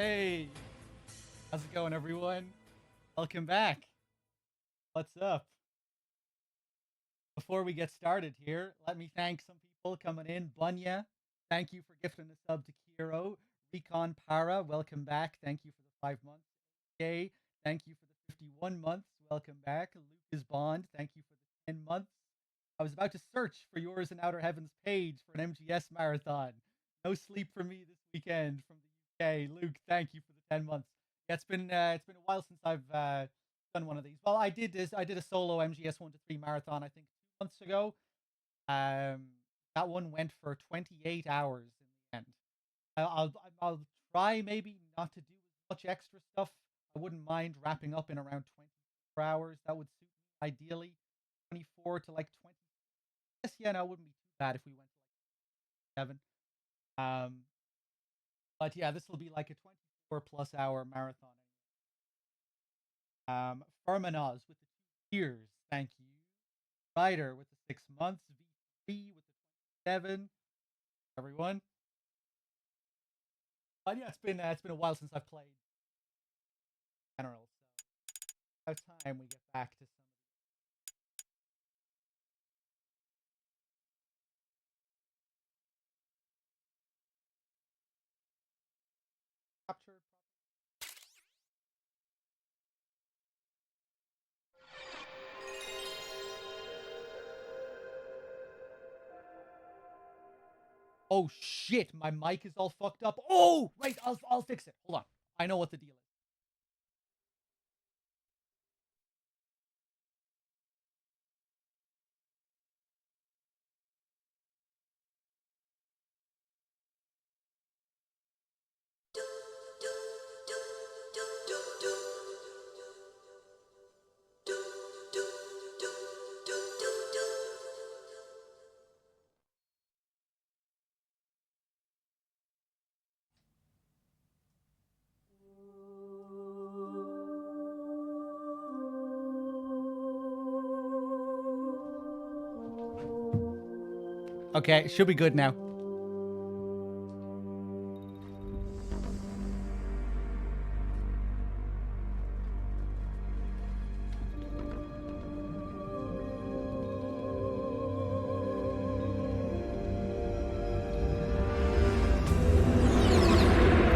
Hey, how's it going, everyone? Welcome back. What's up? Before we get started here, let me thank some people coming in. Bunya, thank you for gifting a sub to Kiro. Recon Para, welcome back. Thank you for the 5 months. Jay, thank you for the 51 months. Welcome back. Lucas Bond, thank you for the 10 months. I was about to search for yours in Outer Heavens page for an MGS marathon. No sleep for me this weekend from the UK. Luke, thank you for the 10 months. Yeah, it's been a while since I've done one of these. Well, I did this. I did a solo MGS 1 to 3 marathon. I think 2 months ago. Um, that one went for 28 hours in the end. I'll try maybe not to do as much extra stuff. I wouldn't mind wrapping up in around 24 hours. That would suit me ideally. 24 to like 20. Yes, yeah, no, it wouldn't be too bad if we went to like 7. Um, but yeah, this will be like a 24 plus hour marathon. Fermanaz with the 2 years, thank you. Ryder with the 6 months. V3 with the 27. Everyone. But yeah, it's been a while since I've played in general, so it's about time we get back to some captured. Oh shit, my mic is all fucked up. Oh, right, I'll fix it. Hold on. I know what the deal is. Okay, should be good now.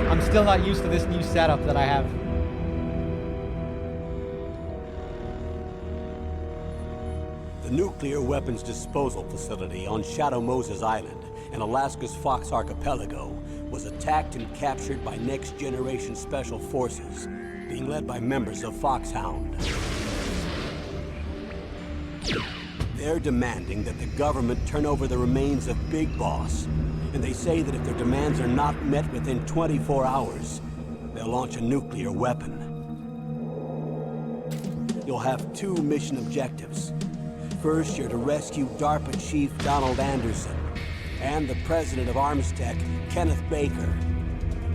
I'm still not used to this new setup that I have. The nuclear weapons disposal facility on Shadow Moses Island in Alaska's Fox Archipelago was attacked and captured by Next Generation Special Forces, being led by members of Foxhound. They're demanding that the government turn over the remains of Big Boss, and they say that if their demands are not met within 24 hours, they'll launch a nuclear weapon. You'll have 2 mission objectives. First, you're to rescue DARPA Chief Donald Anderson and the president of Armstech, Kenneth Baker.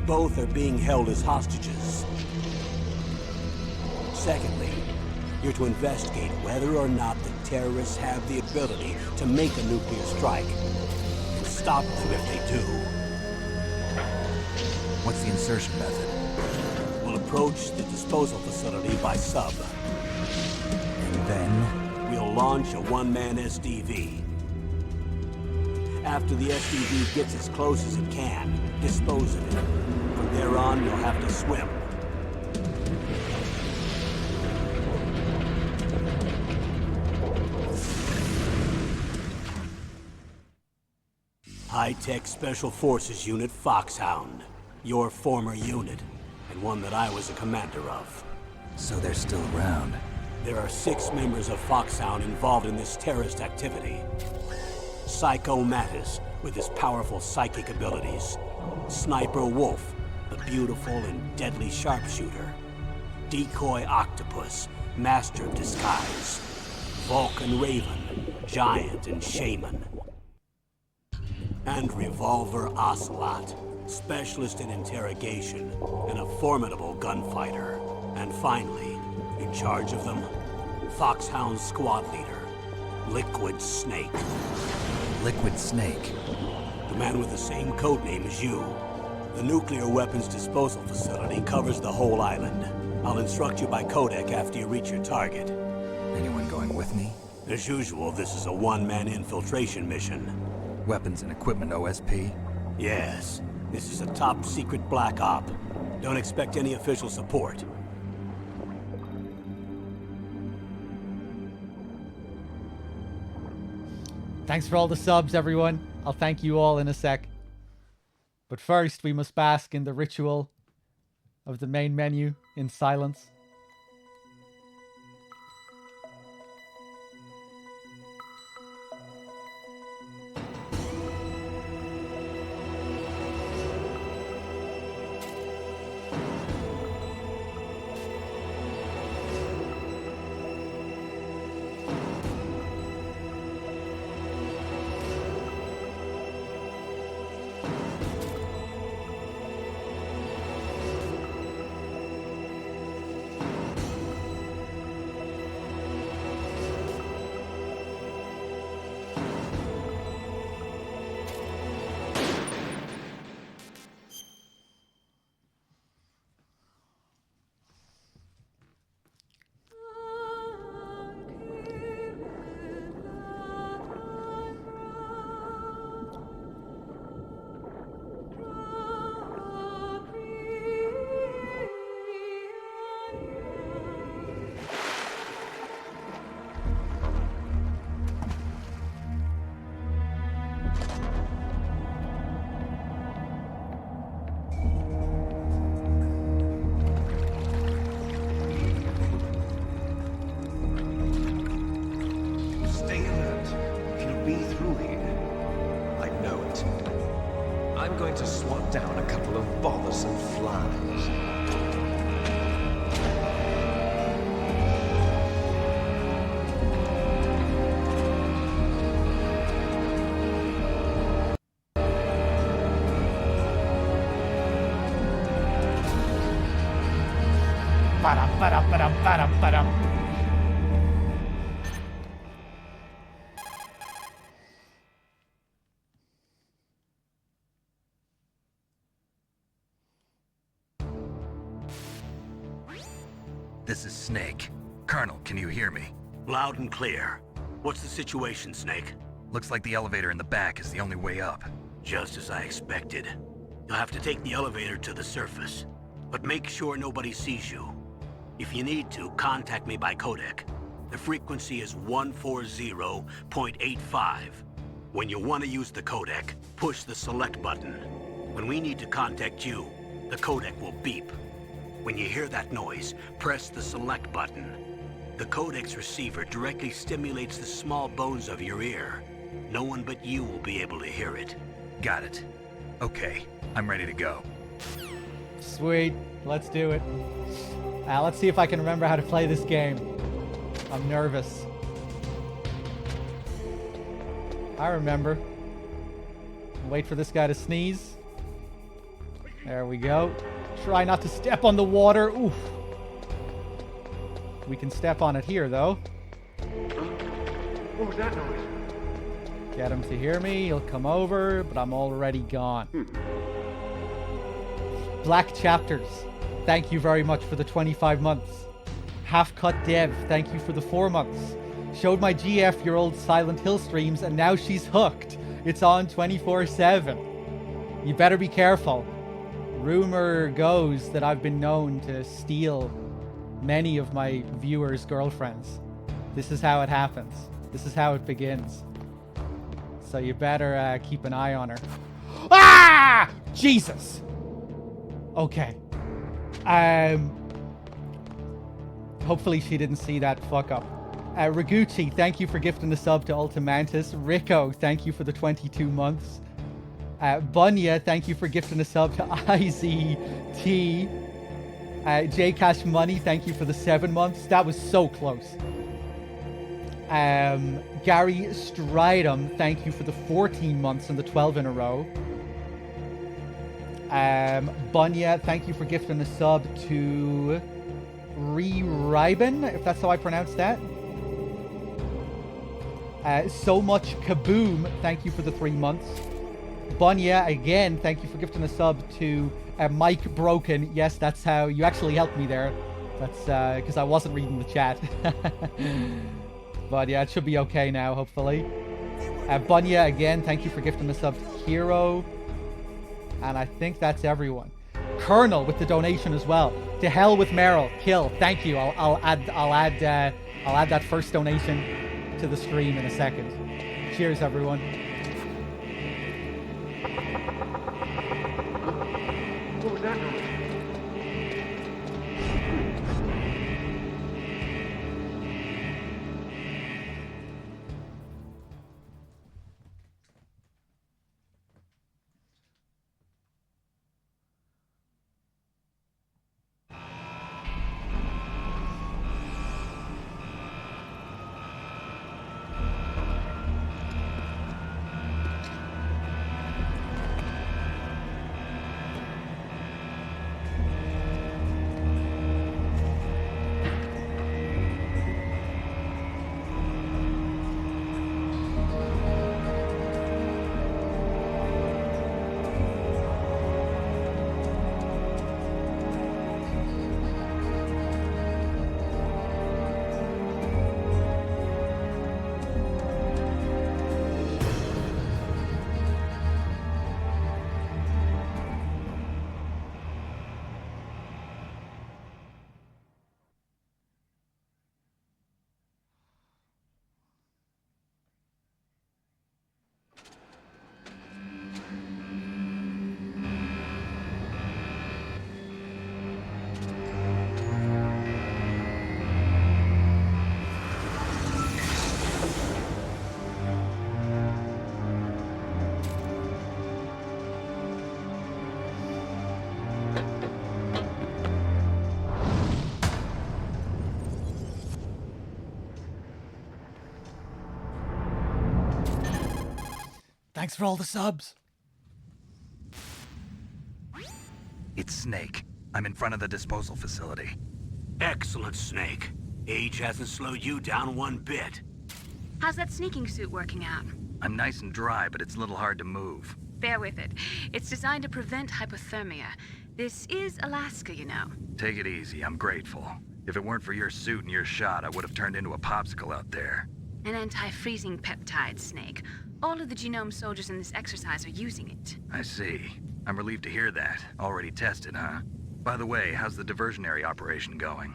Both are being held as hostages. Secondly, you're to investigate whether or not the terrorists have the ability to make a nuclear strike and stop them if they do. What's the insertion method? We'll approach the disposal facility by sub. And then? We'll launch a one-man SDV. After the SDV gets as close as it can, dispose of it. From there on, you'll have to swim. High-Tech Special Forces Unit Foxhound. Your former unit, and one that I was a commander of. So they're still around. There are 6 members of Foxhound involved in this terrorist activity. Psycho Mattis, with his powerful psychic abilities. Sniper Wolf, the beautiful and deadly sharpshooter. Decoy Octopus, master of disguise. Vulcan Raven, giant and shaman. And Revolver Ocelot, specialist in interrogation and a formidable gunfighter. And finally, in charge of them, Foxhound squad leader, Liquid Snake. Liquid Snake? The man with the same codename as you. The nuclear weapons disposal facility covers the whole island. I'll instruct you by codec after you reach your target. Anyone going with me? As usual, this is a one-man infiltration mission. Weapons and equipment OSP? Yes, this is a top-secret black op. Don't expect any official support. Thanks for all the subs, everyone. I'll thank you all in a sec. But first, we must bask in the ritual of the main menu in silence. Stay alert. He'll be through here. I know it. I'm going to swat down a couple of bothersome flies. Ba-dum. This is Snake. Colonel, can you hear me? Loud and clear. What's the situation, Snake? Looks like the elevator in the back is the only way up. Just as I expected. You'll have to take the elevator to the surface. But make sure nobody sees you. If you need to, contact me by codec. The frequency is 140.85. When you want to use the codec, push the select button. When we need to contact you, the codec will beep. When you hear that noise, press the select button. The codec's receiver directly stimulates the small bones of your ear. No one but you will be able to hear it. Got it. Okay, I'm ready to go. Sweet. Let's do it. Let's see if I can remember how to play this game. I'm nervous. I remember. Wait for this guy to sneeze. There we go. Try not to step on the water. Oof. We can step on it here, though. What was that noise? Get him to hear me. He'll come over, but I'm already gone. Black Chapters, thank you very much for the 25 months. Half Cut Dev, thank you for the 4 months. Showed my GF your old Silent Hill streams, and now she's hooked. It's on 24/7. You better be careful. Rumor goes that I've been known to steal many of my viewers' girlfriends. This is how it happens. This is how it begins. So you better keep an eye on her. Ah! Jesus! Okay. Hopefully she didn't see that fuck up. Raguchi, thank you for gifting the sub to Ultimantis. Rico, thank you for the 22 months. Bunya, thank you for gifting a sub to IZT. Jcash Money, thank you for the 7 months. That was so close. Gary Stridham, thank you for the 14 months and the 12 in a row. Bunya, thank you for gifting a sub to Riben, if that's how I pronounce that. So Much Kaboom, thank you for the 3 months. Bunya, again, thank you for gifting a sub to Mike Broken. Yes, that's how you actually helped me there. That's because I wasn't reading the chat. But yeah, it should be okay now, hopefully. Bunya, again, thank you for gifting a sub to Hero. And I think that's everyone. Colonel with the donation as well. To hell with Meryl. Kill. Thank you. I'll add that first donation to the stream in a second. Cheers, everyone. What was that noise? Thanks for all the subs. It's Snake. I'm in front of the disposal facility. Excellent, Snake. Age hasn't slowed you down one bit. How's that sneaking suit working out? I'm nice and dry, but it's a little hard to move. Bear with it. It's designed to prevent hypothermia. This is Alaska, you know. Take it easy, I'm grateful. If it weren't for your suit and your shot, I would have turned into a popsicle out there. An anti-freezing peptide, Snake. All of the genome soldiers in this exercise are using it. I see. I'm relieved to hear that. Already tested, huh? By the way, how's the diversionary operation going?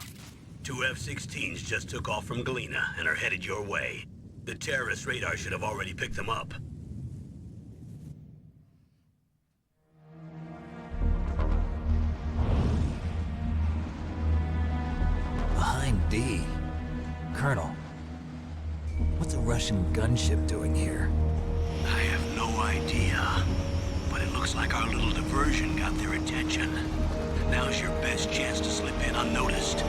2 F-16s just took off from Galena and are headed your way. The terrorist radar should have already picked them up. Behind D. Colonel, what's a Russian gunship doing here? I have no idea, but it looks like our little diversion got their attention. Now's your best chance to slip in unnoticed.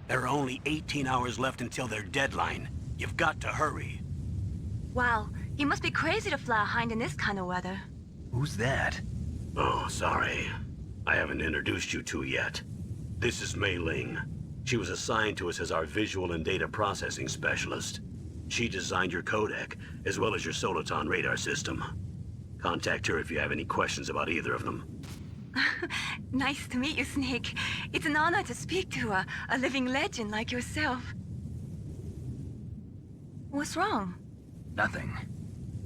There are only 18 hours left until their deadline. You've got to hurry. Wow, you must be crazy to fly a hind in this kind of weather. Who's that? Oh, sorry. I haven't introduced you to yet. This is Mei Ling. She was assigned to us as our visual and data processing specialist. She designed your codec, as well as your Soliton radar system. Contact her if you have any questions about either of them. Nice to meet you, Snake. It's an honor to speak to a living legend like yourself. What's wrong? Nothing.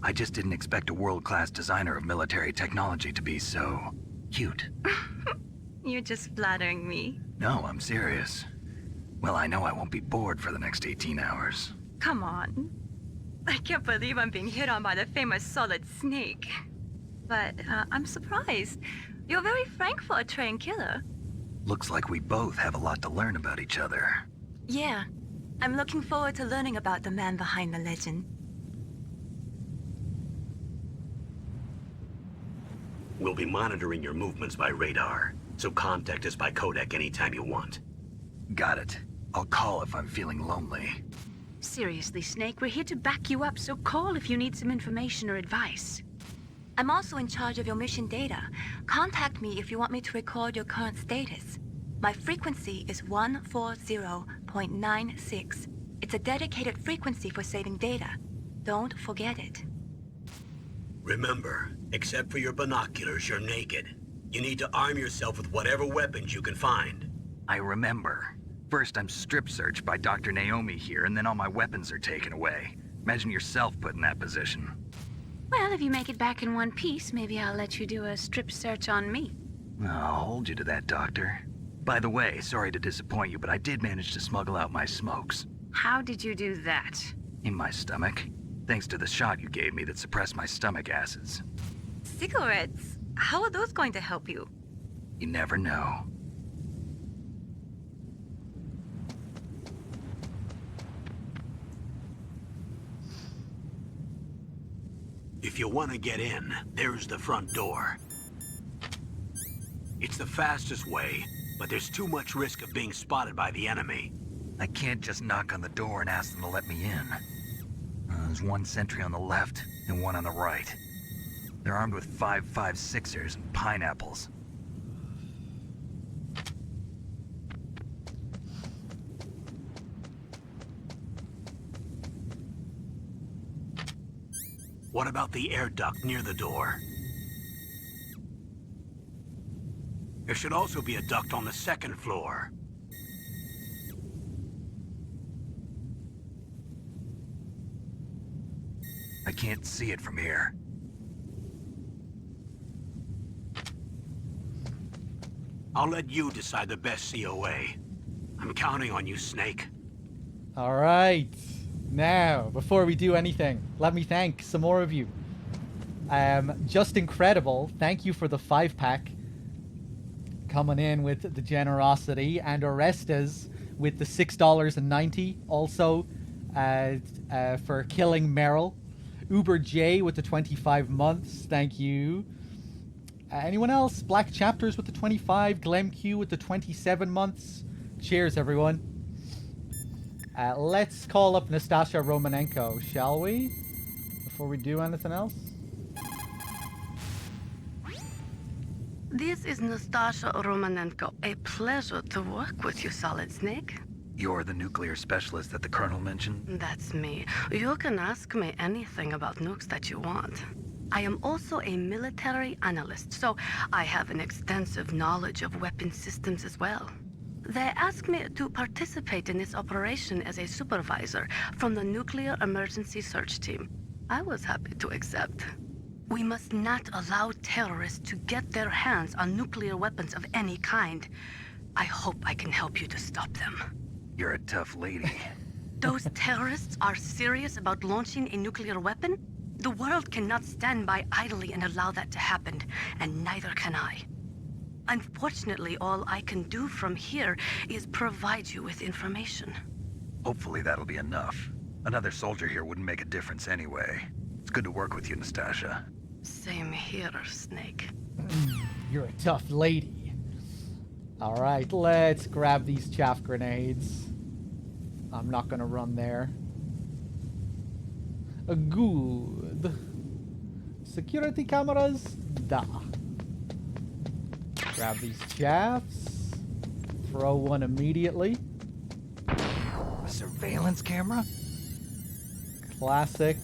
I just didn't expect a world-class designer of military technology to be so cute. You're just flattering me. No, I'm serious. Well, I know I won't be bored for the next 18 hours. Come on. I can't believe I'm being hit on by the famous Solid Snake. But I'm surprised. You're very frank for a trained killer. Looks like we both have a lot to learn about each other. Yeah. I'm looking forward to learning about the man behind the legend. We'll be monitoring your movements by radar, so contact us by codec anytime you want. Got it. I'll call if I'm feeling lonely. Seriously, Snake, we're here to back you up, so call if you need some information or advice. I'm also in charge of your mission data. Contact me if you want me to record your current status. My frequency is 140.96. It's a dedicated frequency for saving data. Don't forget it. Remember, except for your binoculars, you're naked. You need to arm yourself with whatever weapons you can find. I remember. First, I'm strip searched by Dr. Naomi here, and then all my weapons are taken away. Imagine yourself put in that position. Well, if you make it back in one piece, maybe I'll let you do a strip search on me. I'll hold you to that, Doctor. By the way, sorry to disappoint you, but I did manage to smuggle out my smokes. How did you do that? In my stomach. Thanks to the shot you gave me that suppressed my stomach acids. Cigarettes? How are those going to help you? You never know. If you want to get in, there's the front door. It's the fastest way, but there's too much risk of being spotted by the enemy. I can't just knock on the door and ask them to let me in. There's one sentry on the left and one on the right. They're armed with 5.56ers and pineapples. What about the air duct near the door? There should also be a duct on the second floor. I can't see it from here. I'll let you decide the best COA. I'm counting on you, Snake. All right. Now, before we do anything, let me thank some more of you. Just incredible. Thank you for the 5-pack coming in with the generosity, and Orestes with the $6.90 also for killing Meryl. Uber J with the 25 months. Thank you. Anyone else? Black Chapters with the 25. Glem Q with the 27 months. Cheers, everyone. Let's call up Nastasha Romanenko, shall we? Before we do anything else? This is Nastasha Romanenko. A pleasure to work with you, Solid Snake. You're the nuclear specialist that the Colonel mentioned? That's me. You can ask me anything about nukes that you want. I am also a military analyst, so I have an extensive knowledge of weapon systems as well. They asked me to participate in this operation as a supervisor from the Nuclear Emergency Search Team. I was happy to accept. We must not allow terrorists to get their hands on nuclear weapons of any kind. I hope I can help you to stop them. You're a tough lady. Those terrorists are serious about launching a nuclear weapon? The world cannot stand by idly and allow that to happen, and neither can I. Unfortunately, all I can do from here is provide you with information. Hopefully that'll be enough. Another soldier here wouldn't make a difference anyway. It's good to work with you, Nastasha. Same here, Snake. You're a tough lady. All right, let's grab these chaff grenades. I'm not gonna run there. Good. Security cameras? Da. Grab these chaffs. Throw one immediately. A surveillance camera? Classic.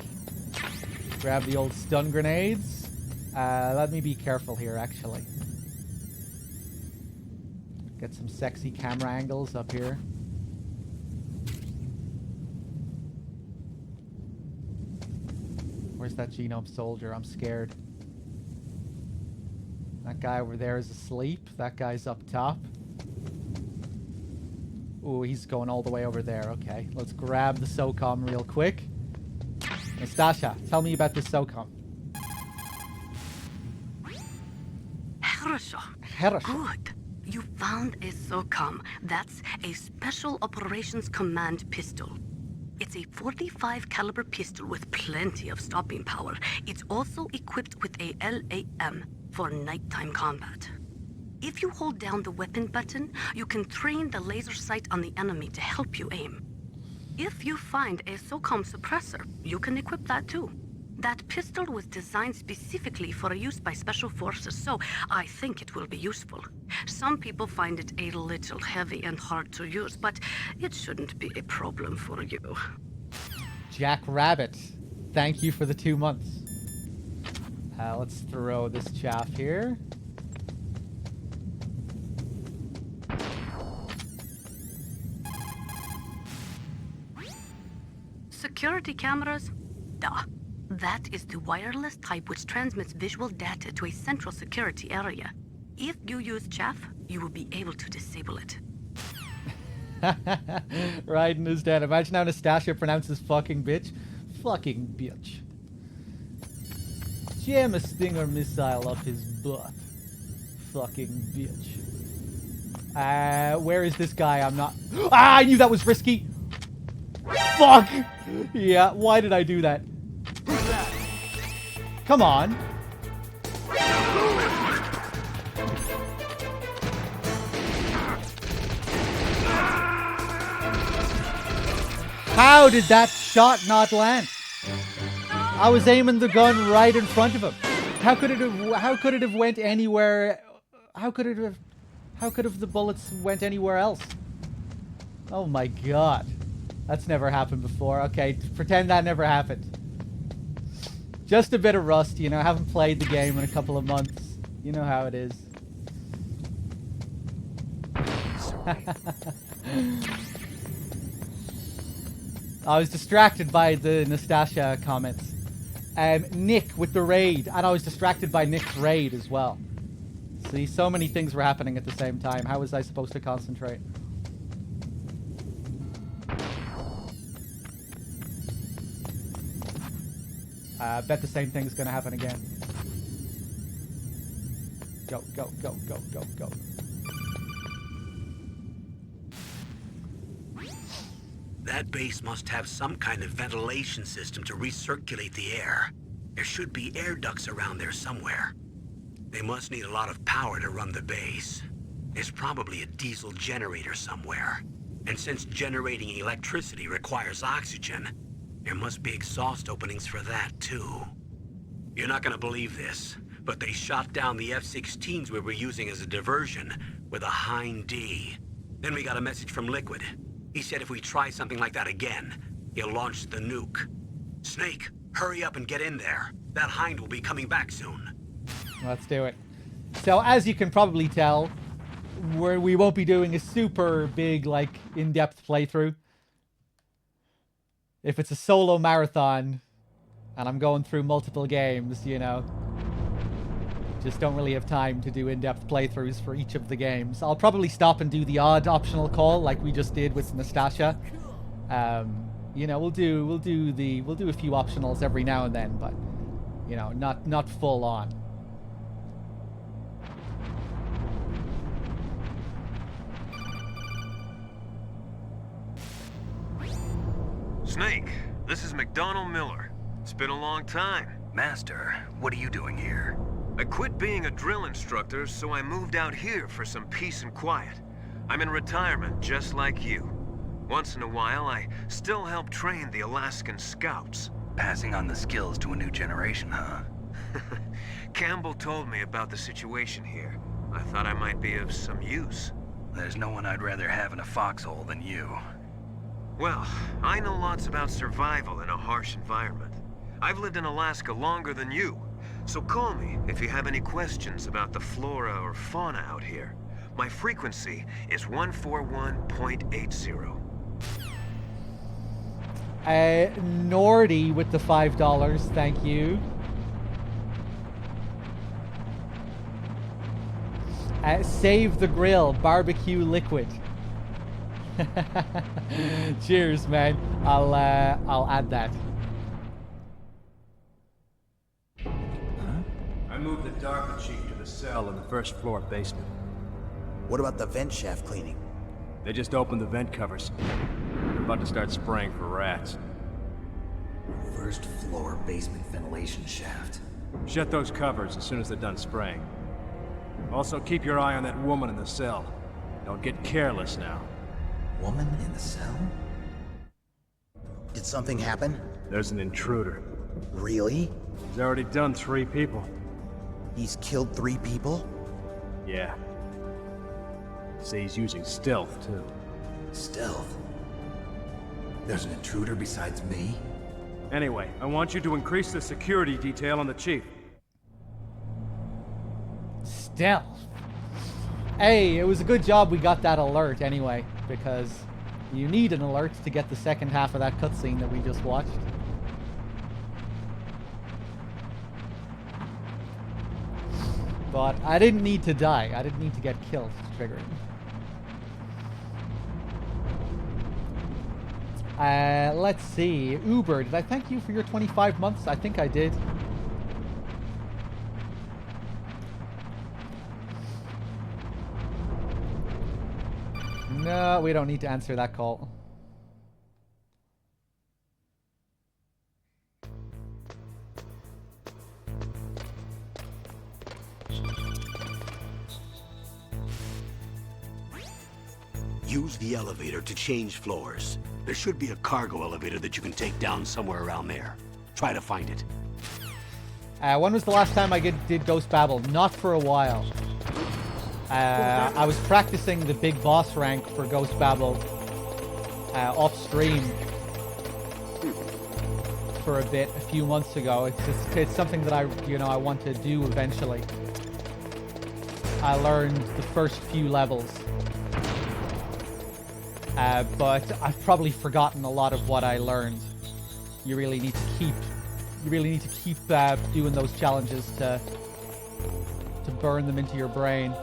Grab the old stun grenades. Let me be careful here, actually. Get some sexy camera angles up here. Where's that genome soldier? I'm scared. That guy over there is asleep. That guy's up top. Ooh, he's going all the way over there. Okay, let's grab the SOCOM real quick. Nastasha, tell me about this SOCOM. Good. You found a SOCOM. That's a Special Operations Command pistol. It's a 45 caliber pistol with plenty of stopping power. It's also equipped with a LAM, for nighttime combat. If you hold down the weapon button, you can train the laser sight on the enemy to help you aim. If you find a SOCOM suppressor, you can equip that too. That pistol was designed specifically for use by special forces, so I think it will be useful. Some people find it a little heavy and hard to use, but it shouldn't be a problem for you. Jack Rabbit, thank you for the 2 months. Let's throw this chaff here. Security cameras? Duh. That is the wireless type which transmits visual data to a central security area. If you use chaff, you will be able to disable it. Raiden is dead. Imagine how Nastasia pronounces fucking bitch. Fucking bitch. Jam a Stinger missile up his butt. Fucking bitch. Where is this guy? I'm not... Ah, I knew that was risky! Fuck! Yeah, why did I do that? Come on. How did that shot not land? I was aiming the gun right in front of him. How could it have went anywhere? How could the bullets went anywhere else? Oh my god. That's never happened before. Okay, pretend that never happened. Just a bit of rust, you know, haven't played the game in a couple of months. You know how it is. I was distracted by the Nastasia comments. Nick with the raid, and I was distracted by Nick's raid as well. See, so many things were happening at the same time. How was I supposed to concentrate? I bet the same thing's gonna happen again. Go, go, go, go, go, go. That base must have some kind of ventilation system to recirculate the air. There should be air ducts around there somewhere. They must need a lot of power to run the base. There's probably a diesel generator somewhere. And since generating electricity requires oxygen, there must be exhaust openings for that, too. You're not gonna believe this, but they shot down the F-16s we were using as a diversion with a Hind D. Then we got a message from Liquid. He said if we try something like that again, he'll launch the nuke. Snake, hurry up and get in there. That Hind will be coming back soon. Let's do it. So, as you can probably tell, we won't be doing a super big, like, in-depth playthrough. If it's a solo marathon, and I'm going through multiple games, you know, just don't really have time to do in-depth playthroughs for each of the games. I'll probably stop and do the odd optional call, like we just did with Nastasia. You know, we'll do a few optionals every now and then, but you know, not full on. Snake, this is McDonald Miller. It's been a long time. Master, what are you doing here? I quit being a drill instructor, so I moved out here for some peace and quiet. I'm in retirement, just like you. Once in a while, I still help train the Alaskan Scouts. Passing on the skills to a new generation, huh? Campbell told me about the situation here. I thought I might be of some use. There's no one I'd rather have in a foxhole than you. Well, I know lots about survival in a harsh environment. I've lived in Alaska longer than you. So call me if you have any questions about the flora or fauna out here. My frequency is 141.80. Nordy with the $5, thank you. Save the grill, barbecue liquid. Cheers, man. I'll add that. I moved the DARPA chief to the cell in the first floor basement. What about the vent shaft cleaning? They just opened the vent covers. They're about to start spraying for rats. First floor basement ventilation shaft. Shut those covers as soon as they're done spraying. Also, keep your eye on that woman in the cell. Don't get careless now. Woman in the cell? Did something happen? There's an intruder. Really? He's already done 3 people. He's killed 3 people? Yeah. Say he's using stealth, too. Stealth? There's an intruder besides me? Anyway, I want you to increase the security detail on the chief. Stealth. Hey, it was a good job we got that alert anyway, because you need an alert to get the second half of that cutscene that we just watched. But I didn't need to die. I didn't need to get killed to trigger it. Let's see. Uber, did I thank you for your 25 months? I think I did. No, we don't need to answer that call. Use the elevator to change floors. There should be a cargo elevator that you can take down somewhere around there. Try to find it. When was the last time I did Ghost Babel? Not for a while. I was practicing the big boss rank for Ghost Babel off stream for a bit a few months ago. It's something that I want to do eventually. I learned the first few levels. But I've probably forgotten a lot of what I learned. You really need to keep doing those challenges to burn them into your brain.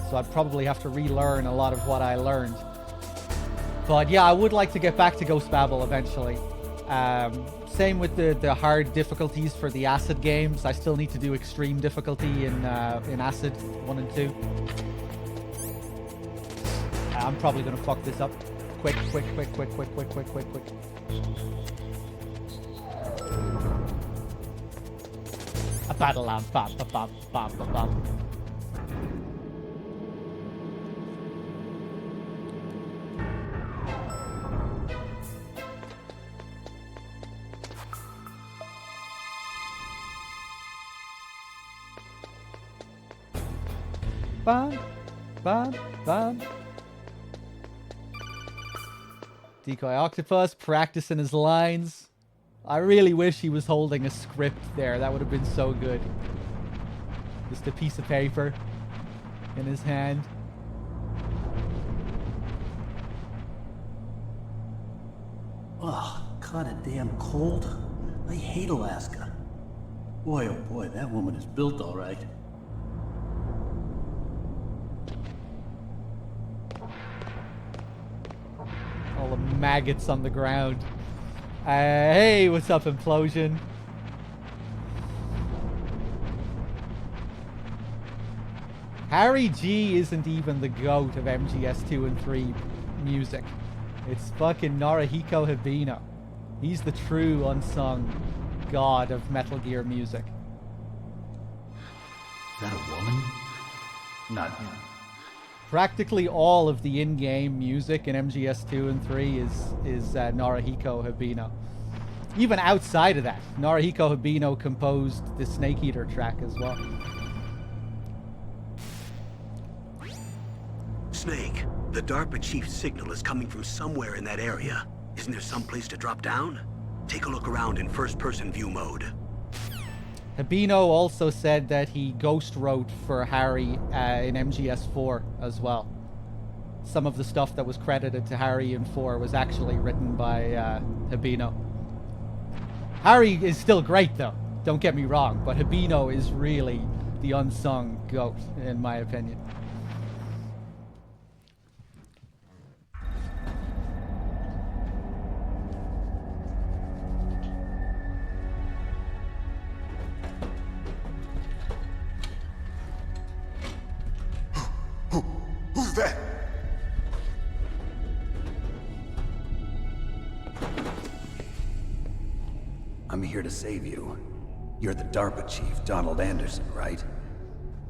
So I'd probably have to relearn a lot of what I learned. But yeah, I would like to get back to Ghost Babel eventually. Same with the hard difficulties for the Acid games. I still need to do extreme difficulty in Acid 1 and 2. I'm probably gonna fuck this up. Quick. A battle lamp. Bam. Decoy Octopus practicing his lines. I really wish he was holding a script there. That would have been so good. Just a piece of paper in his hand. Oh, kinda damn cold. I hate Alaska. Boy, oh boy, that woman is built all right. All the maggots on the ground. Hey, what's up, Implosion? Harry G isn't even the GOAT of MGS 2 and 3 music. It's fucking Norihiko Hibino. He's the true unsung god of Metal Gear music. Is that a woman? Not him. Practically all of the in-game music in MGS 2 and 3 is Norihiko Hibino. Even outside of that, Norihiko Hibino composed the Snake Eater track as well. Snake, the DARPA chief's signal is coming from somewhere in that area. Isn't there some place to drop down? Take a look around in first-person view mode. Hibino also said that he ghost wrote for Harry in MGS4 as well. Some of the stuff that was credited to Harry in 4 was actually written by Hibino. Harry is still great though, don't get me wrong, but Hibino is really the unsung GOAT in my opinion. Who's that? I'm here to save you. You're the DARPA chief, Donald Anderson, right?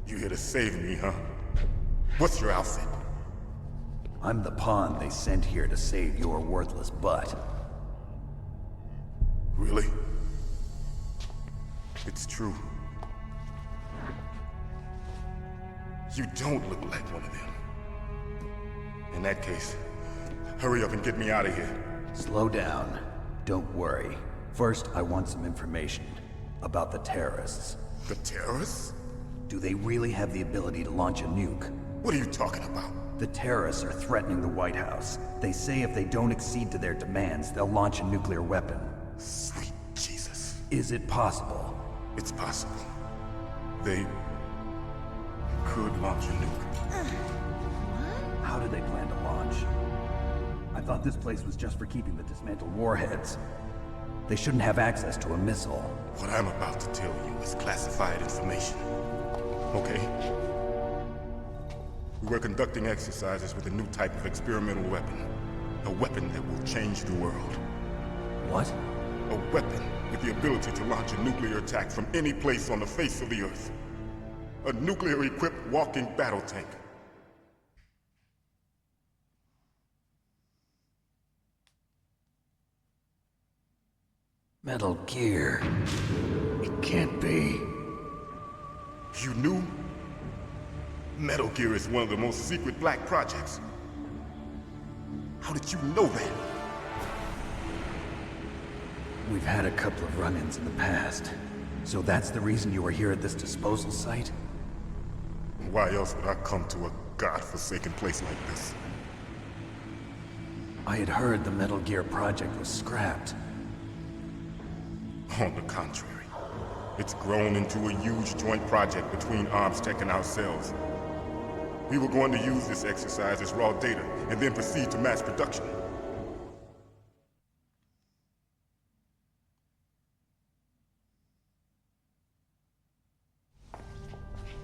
You here to save me, huh? What's your outfit? I'm the pawn they sent here to save your worthless butt. Really? It's true. You don't look like one of them. In that case, hurry up and get me out of here. Slow down. Don't worry. First, I want some information about the terrorists. The terrorists? Do they really have the ability to launch a nuke? What are you talking about? The terrorists are threatening the White House. They say if they don't accede to their demands, they'll launch a nuclear weapon. Sweet Jesus. Is it possible? It's possible. They could launch a nuke. How do they plan to launch? I thought this place was just for keeping the dismantled warheads. They shouldn't have access to a missile. What I'm about to tell you is classified information. Okay? We were conducting exercises with a new type of experimental weapon. A weapon that will change the world. What? A weapon with the ability to launch a nuclear attack from any place on the face of the Earth. A nuclear-equipped walking battle tank. Metal Gear. It can't be. You knew? Metal Gear is one of the most secret black projects. How did you know that? We've had a couple of run-ins in the past. So that's the reason you were here at this disposal site? Why else would I come to a godforsaken place like this? I had heard the Metal Gear project was scrapped. On the contrary, it's grown into a huge joint project between ArmsTech and ourselves. We were going to use this exercise as raw data, and then proceed to mass production.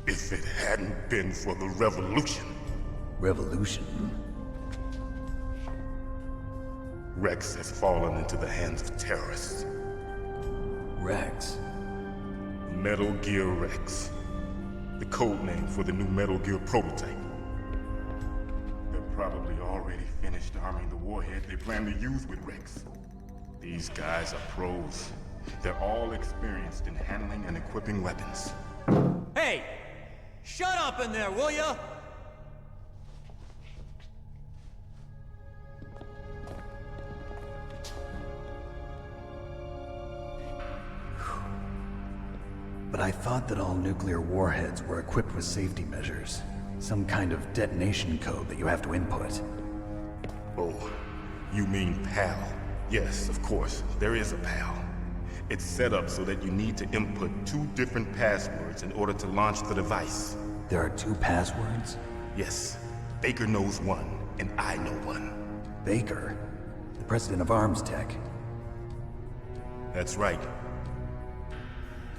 If it hadn't been for the revolution... Revolution? Rex has fallen into the hands of terrorists. Rex? Metal Gear Rex. The code name for the new Metal Gear prototype. They're probably already finished arming the warhead they plan to use with Rex. These guys are pros. They're all experienced in handling and equipping weapons. Hey! Shut up in there, will ya? But I thought that all nuclear warheads were equipped with safety measures. Some kind of detonation code that you have to input. Oh, you mean PAL? Yes, of course, there is a PAL. It's set up so that you need to input 2 different passwords in order to launch the device. There are 2 passwords? Yes. Baker knows one, and I know one. Baker? The president of ArmsTech? That's right.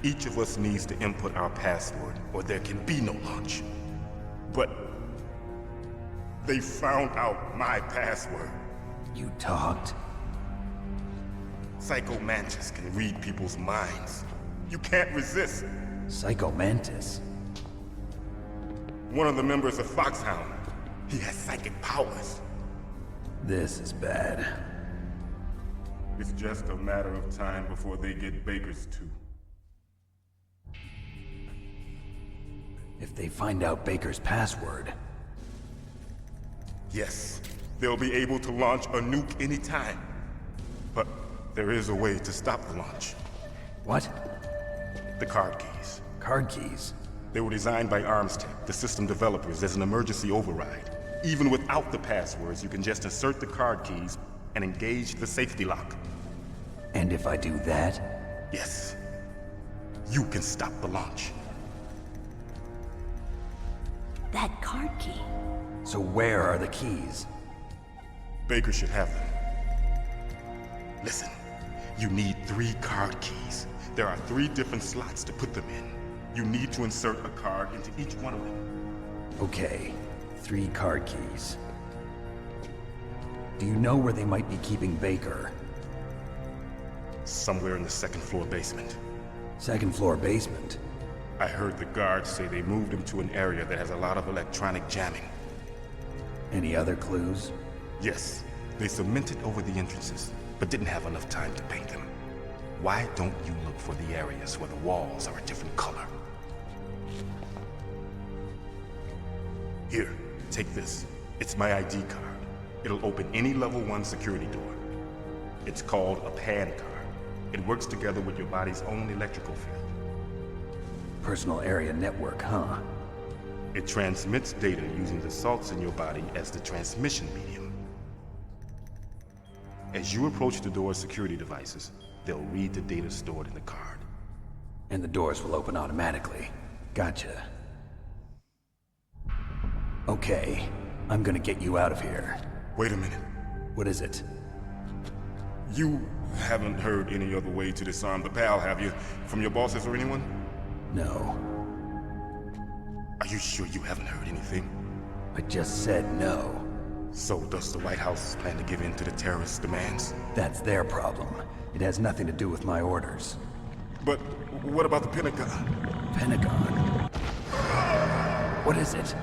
Each of us needs to input our password, or there can be no launch. But... they found out my password. You talked? Psycho Mantis can read people's minds. You can't resist. Psycho Mantis? One of the members of Foxhound. He has psychic powers. This is bad. It's just a matter of time before they get Baker's too. If they find out Baker's password... Yes, they'll be able to launch a nuke anytime. But there is a way to stop the launch. What? The card keys. Card keys? They were designed by ArmsTech, the system developers, as an emergency override. Even without the passwords, you can just insert the card keys and engage the safety lock. And if I do that? Yes. You can stop the launch. That card key. So where are the keys? Baker should have them. Listen, you need 3 card keys. There are 3 different slots to put them in. You need to insert a card into each one of them. Okay, 3 card keys. Do you know where they might be keeping Baker? Somewhere in the second floor basement. Second floor basement? I heard the guards say they moved him to an area that has a lot of electronic jamming. Any other clues? Yes, they cemented over the entrances, but didn't have enough time to paint them. Why don't you look for the areas where the walls are a different color? Here, take this. It's my ID card. It'll open any level 1 security door. It's called a PAN card. It works together with your body's own electrical field. Personal area network, huh? It transmits data using the salts in your body as the transmission medium. As you approach the door's security devices, they'll read the data stored in the card. And the doors will open automatically. Gotcha. Okay, I'm gonna get you out of here. Wait a minute. What is it? You haven't heard any other way to disarm the PAL, have you? From your bosses or anyone? No. Are you sure you haven't heard anything? I just said no. So does the White House plan to give in to the terrorists' demands? That's their problem. It has nothing to do with my orders. But what about the Pentagon? Pentagon? What is it?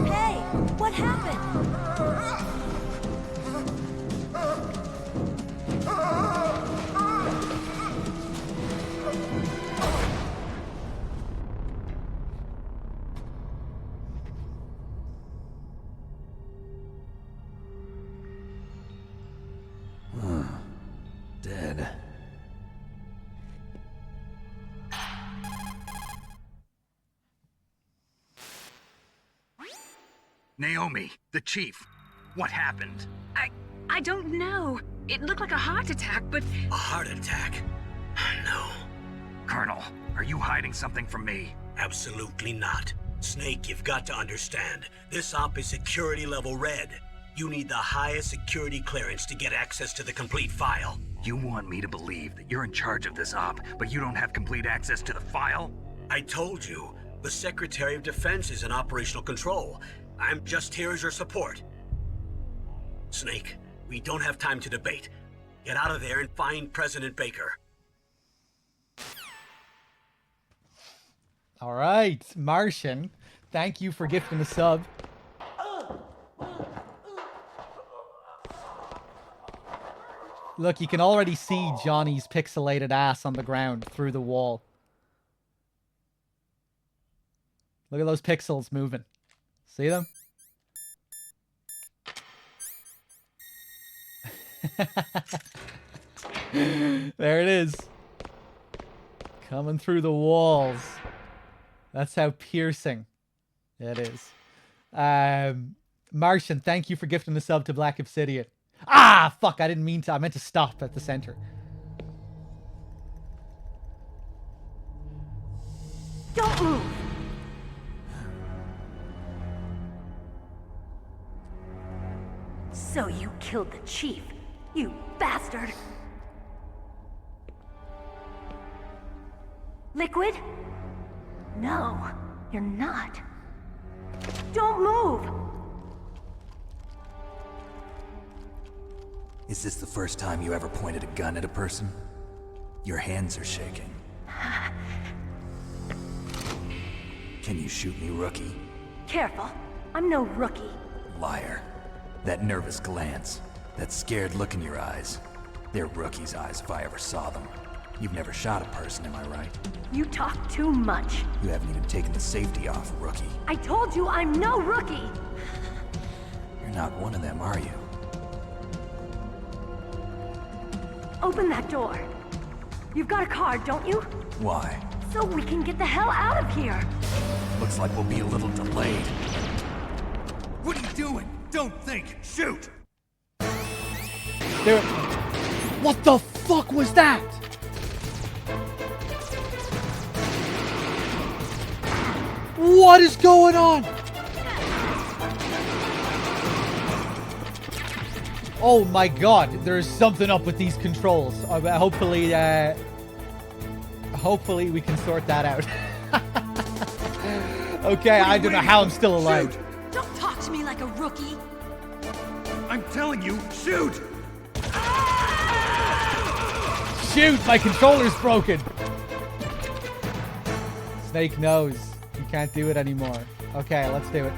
Hey, what happened? Dead. Naomi, the chief. What happened? I don't know. It looked like a heart attack, but... A heart attack? No. Colonel, are you hiding something from me? Absolutely not. Snake, you've got to understand. This op is security level red. You need the highest security clearance to get access to the complete file. You want me to believe that you're in charge of this op, but you don't have complete access to the file? I told you, the Secretary of Defense is in operational control. I'm just here as your support. Snake, we don't have time to debate. Get out of there and find President Baker. All right, Martian, thank you for gifting the sub. Look, you can already see Johnny's pixelated ass on the ground through the wall. Look at those pixels moving. See them? There it is. Coming through the walls. That's how piercing it is. Martian, thank you for gifting the sub to Black Obsidian. Ah, fuck, I didn't mean to. I meant to stop at the center. Don't move! So you killed the chief, you bastard! Liquid? No, you're not. Don't move! Is this the first time you ever pointed a gun at a person? Your hands are shaking. Can you shoot me, rookie? Careful, I'm no rookie. Liar. That nervous glance, that scared look in your eyes. They're rookie's eyes if I ever saw them. You've never shot a person, am I right? You talk too much. You haven't even taken the safety off, rookie. I told you I'm no rookie! You're not one of them, are you? Open that door. You've got a card, don't you? Why? So we can get the hell out of here! Looks like we'll be a little delayed. What are you doing? Don't think! Shoot! There. What the fuck was that? What is going on? Oh my god, there's something up with these controls. Hopefully we can sort that out. Okay, I don't know how I'm still alive. Shoot! Don't talk to me like a rookie. I'm telling you, shoot! Shoot, my controller's broken. Snake knows. You can't do it anymore. Okay, let's do it.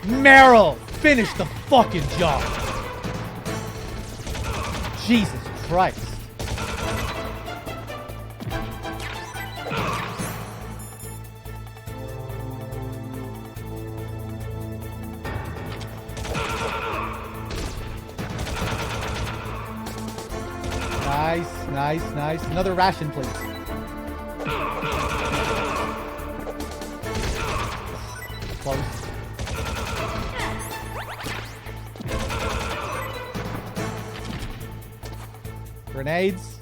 Meryl, finish the fucking job. Jesus Christ. Nice. Another ration, please. Close. Grenades.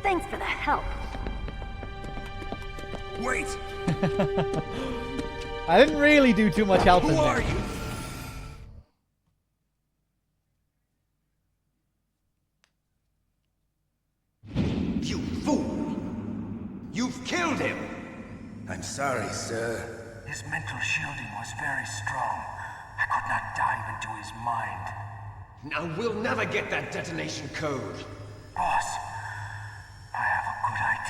Thanks for the help. Wait! I didn't really do too much helping Who there. are you? You fool! You've killed him! I'm sorry, sir. His mental shielding was very strong. I could not dive into his mind. Now we'll never get that detonation code. Boss, I have a good idea.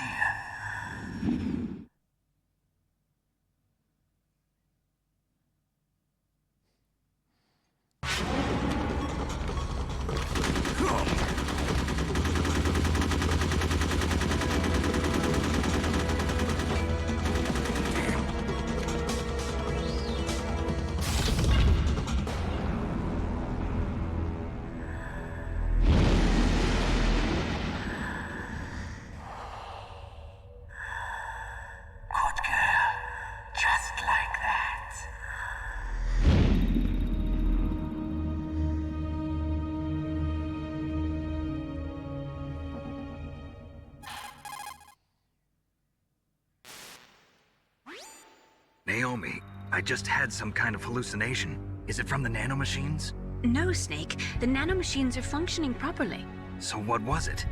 Naomi, I just had some kind of hallucination. Is it from the nanomachines? No, Snake. The nanomachines are functioning properly. So what was it?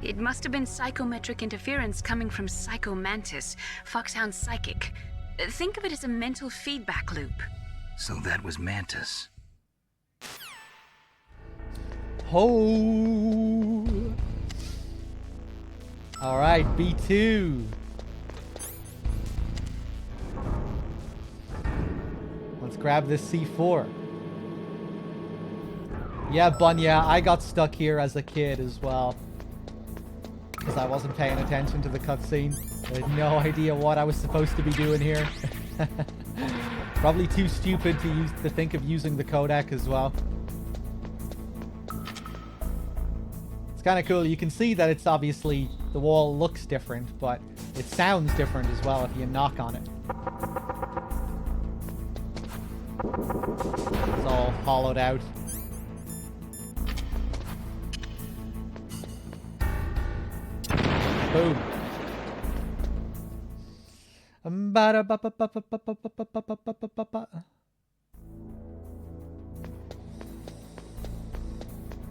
It must have been psychometric interference coming from Psycho Mantis, Foxhound's psychic. Think of it as a mental feedback loop. So that was Mantis. Ho! Alright, B2. Let's grab this C4. Yeah, Bunya, I got stuck here as a kid as well. Because I wasn't paying attention to the cutscene. I had no idea what I was supposed to be doing here. Probably too stupid to think of using the codec as well. It's kind of cool. You can see that it's obviously, the wall looks different, but it sounds different as well if you knock on it. It's all hollowed out. Boom.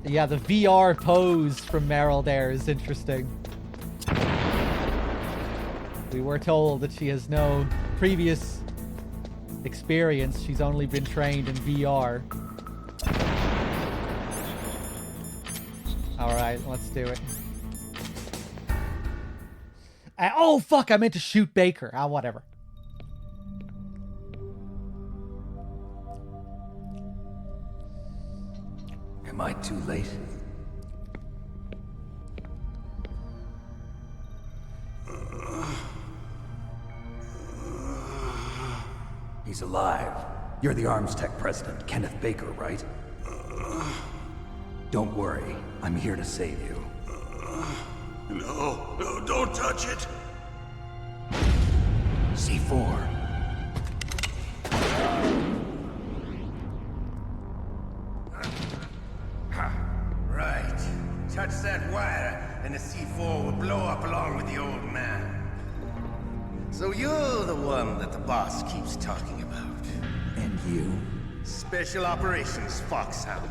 Yeah, the VR pose from Meryl there is interesting. We were told that she has no previous experience. She's only been trained in VR. Alright, let's do it. Oh, fuck, I meant to shoot Baker. Ah, whatever. Am I too late? He's alive. You're the Arms Tech president, Kenneth Baker, right? Don't worry. I'm here to save you. No, don't touch it. C4. Right. Touch that wire, and the C4 will blow up along with the old man. So you're the one that the boss keeps talking about. And you? Special Operations Foxhound.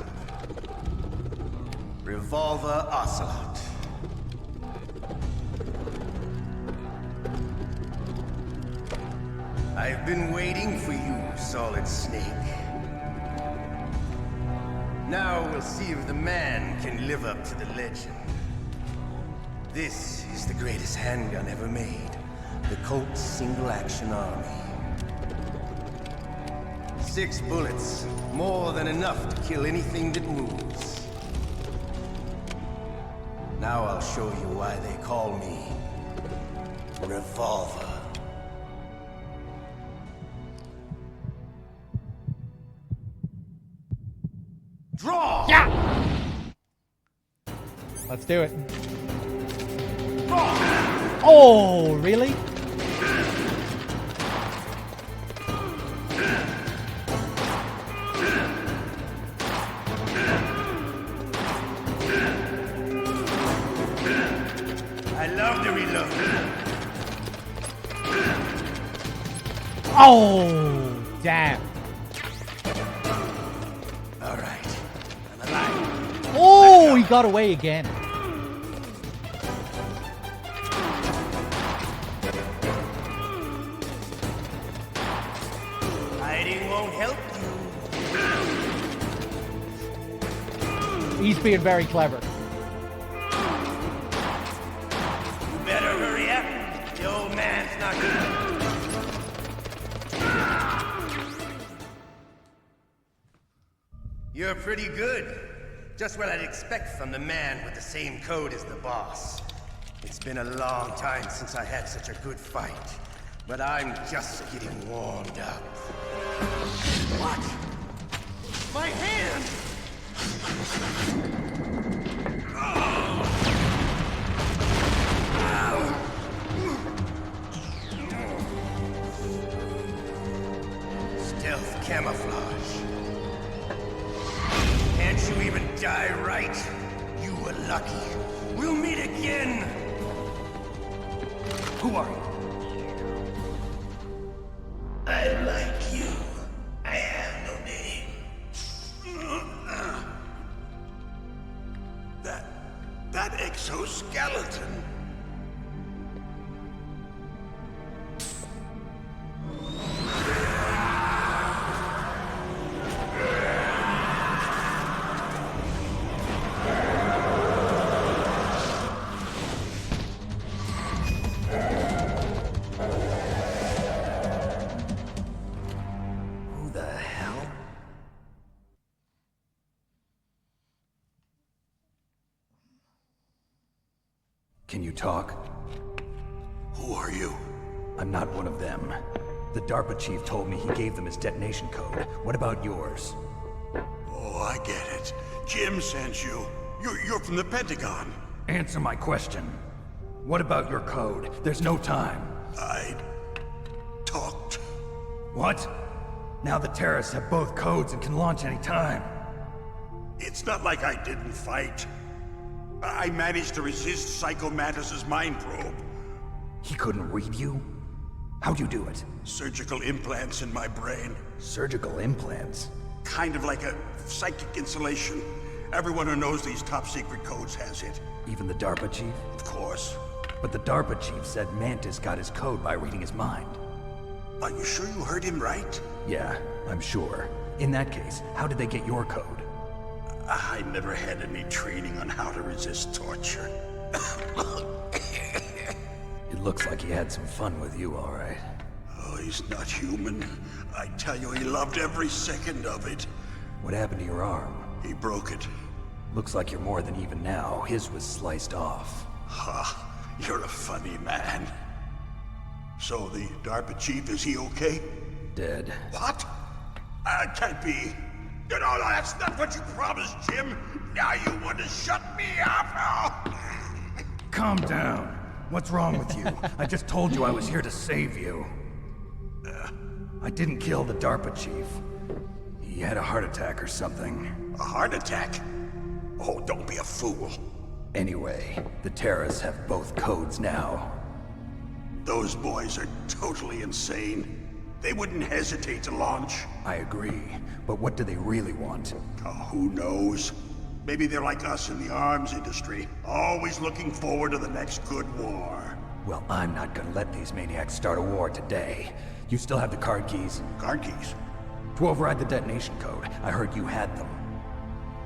Revolver Ocelot. I've been waiting for you, Solid Snake. Now we'll see if the man can live up to the legend. This is the greatest handgun ever made. The Colt's Single Action Army. 6 bullets, more than enough to kill anything that moves. Now I'll show you why they call me Revolver. Draw! Yeah! Let's do it. Oh, really? I love to reload. Oh, damn. All right. I'm alive. Oh, he got away again. Hiding won't help you. He's being very clever. You better hurry up. The old man's not good. You're pretty good. Just what I'd expect from the man with the same code as the boss. It's been a long time since I had such a good fight, but I'm just getting warmed up. What? My hand! Stealth camouflage. Can't you even die right? You were lucky. We'll meet again! Who are you? I like you. I have no name. That exoskeleton. Who the hell? Can you talk? Who are you? I'm not one of them. The DARPA chief told me he gave them his detonation code. What about yours? Oh, I get it. Jim sent you. You're from the Pentagon. Answer my question. What about your code? There's no time. I talked. What? Now the terrorists have both codes and can launch any time. It's not like I didn't fight. I managed to resist Psycho Mantis's mind probe. He couldn't read you? How'd you do it? Surgical implants in my brain. Surgical implants? Kind of like a psychic insulation. Everyone who knows these top secret codes has it. Even the DARPA chief? Of course. But the DARPA chief said Mantis got his code by reading his mind. Are you sure you heard him right? Yeah, I'm sure. In that case, how did they get your code? I never had any training on how to resist torture. It looks like he had some fun with you, all right. Oh, he's not human. I tell you, he loved every second of it. What happened to your arm? He broke it. Looks like you're more than even now. His was sliced off. Ha, you're a funny man. So the DARPA chief, is he okay? Dead. What? Can't be. No, that's not what you promised, Jim. Now you want to shut me up? Calm down. What's wrong with you? I just told you I was here to save you. I didn't kill the DARPA chief. He had a heart attack or something. A heart attack? Oh, don't be a fool. Anyway, the terrorists have both codes now. Those boys are totally insane. They wouldn't hesitate to launch. I agree, but what do they really want? Oh, who knows? Maybe they're like us in the arms industry, always looking forward to the next good war. Well, I'm not gonna let these maniacs start a war today. You still have the card keys? Card keys? To override the detonation code. I heard you had them.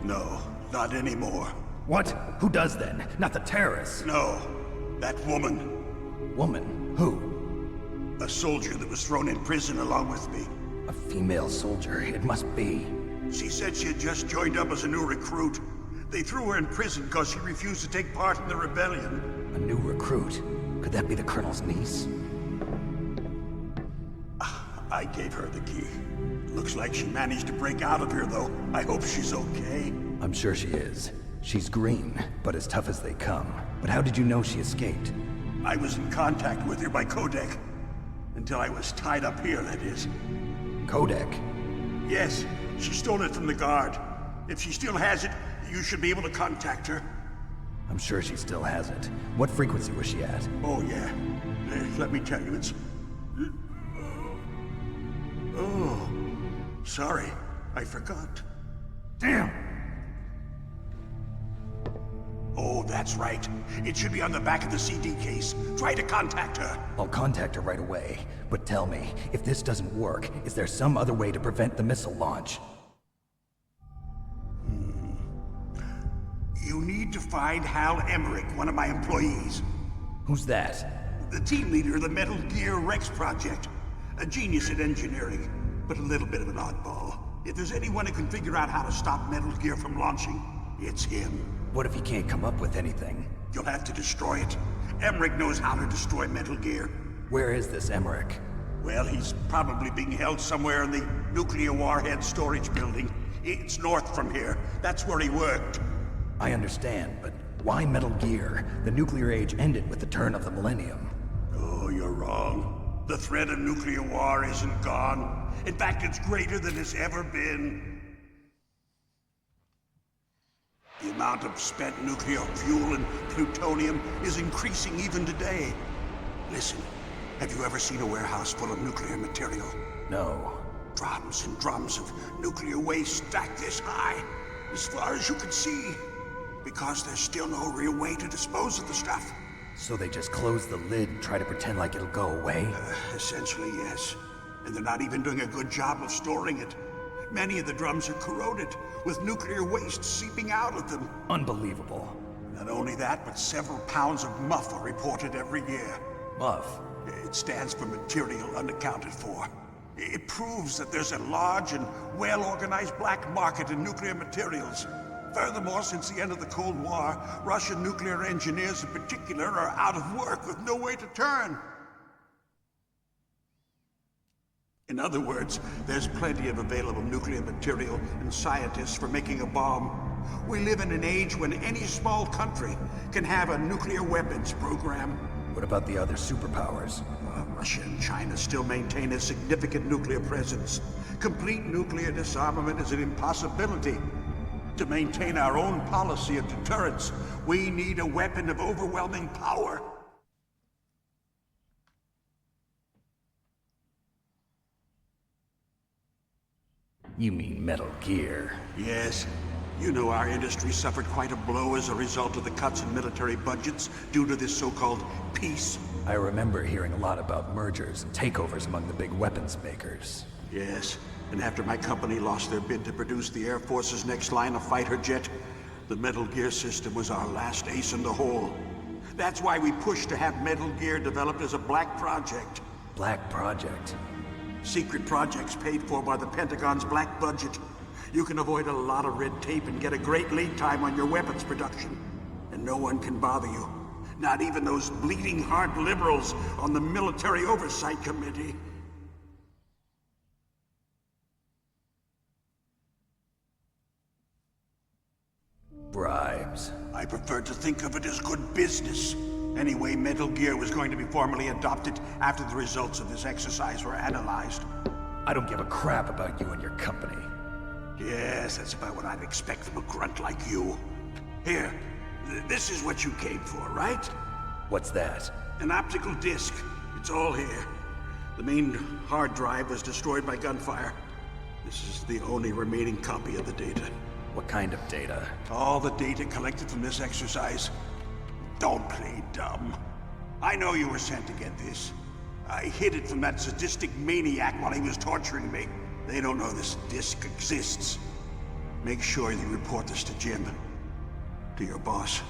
No, not anymore. What? Who does then? Not the terrorists? No, that woman. Woman? Who? A soldier that was thrown in prison along with me. A female soldier, it must be. She said she had just joined up as a new recruit. They threw her in prison because she refused to take part in the rebellion. A new recruit? Could that be the Colonel's niece? I gave her the key. Looks like she managed to break out of here, though. I hope she's okay. I'm sure she is. She's green, but as tough as they come. But how did you know she escaped? I was in contact with her by codec. Until I was tied up here, that is. Codec? Yes, she stole it from the guard. If she still has it, you should be able to contact her. I'm sure she still has it. What frequency was she at? Oh, yeah. Let me tell you, it's... Oh, sorry. I forgot. Damn! Oh, that's right. It should be on the back of the CD case. Try to contact her. I'll contact her right away. But tell me, if this doesn't work, is there some other way to prevent the missile launch? You need to find Hal Emmerich, one of my employees. Who's that? The team leader of the Metal Gear Rex project. A genius at engineering, but a little bit of an oddball. If there's anyone who can figure out how to stop Metal Gear from launching, it's him. What if he can't come up with anything? You'll have to destroy it. Emmerich knows how to destroy Metal Gear. Where is this Emmerich? Well, he's probably being held somewhere in the nuclear warhead storage building. It's north from here. That's where he worked. I understand, but why Metal Gear? The nuclear age ended with the turn of the millennium. Oh, you're wrong. The threat of nuclear war isn't gone. In fact, it's greater than it's ever been. The amount of spent nuclear fuel and plutonium is increasing even today. Listen, have you ever seen a warehouse full of nuclear material? No. Drums and drums of nuclear waste stacked this high, as far as you can see. Because there's still no real way to dispose of the stuff. So they just close the lid and try to pretend like it'll go away? Essentially, yes. And they're not even doing a good job of storing it. Many of the drums are corroded, with nuclear waste seeping out of them. Unbelievable. Not only that, but several pounds of MUF are reported every year. MUF? It stands for material unaccounted for. It proves that there's a large and well-organized black market in nuclear materials. Furthermore, since the end of the Cold War, Russian nuclear engineers in particular are out of work with no way to turn. In other words, there's plenty of available nuclear material and scientists for making a bomb. We live in an age when any small country can have a nuclear weapons program. What about the other superpowers? Russia and China still maintain a significant nuclear presence. Complete nuclear disarmament is an impossibility. To maintain our own policy of deterrence, we need a weapon of overwhelming power. You mean Metal Gear? Yes. You know our industry suffered quite a blow as a result of the cuts in military budgets due to this so-called peace. I remember hearing a lot about mergers and takeovers among the big weapons makers. Yes, and after my company lost their bid to produce the Air Force's next line of fighter jet, the Metal Gear system was our last ace in the hole. That's why we pushed to have Metal Gear developed as a black project. Black project? Secret projects paid for by the Pentagon's black budget. You can avoid a lot of red tape and get a great lead time on your weapons production. And no one can bother you. Not even those bleeding heart liberals on the Military Oversight Committee. Bribes. I prefer to think of it as good business. Anyway, Metal Gear was going to be formally adopted after the results of this exercise were analyzed. I don't give a crap about you and your company. Yes, that's about what I'd expect from a grunt like you. Here, this is what you came for, right? What's that? An optical disc. It's all here. The main hard drive was destroyed by gunfire. This is the only remaining copy of the data. What kind of data? All the data collected from this exercise. Don't play dumb. I know you were sent to get this. I hid it from that sadistic maniac while he was torturing me. They don't know this disc exists. Make sure you report this to Jim. To your boss.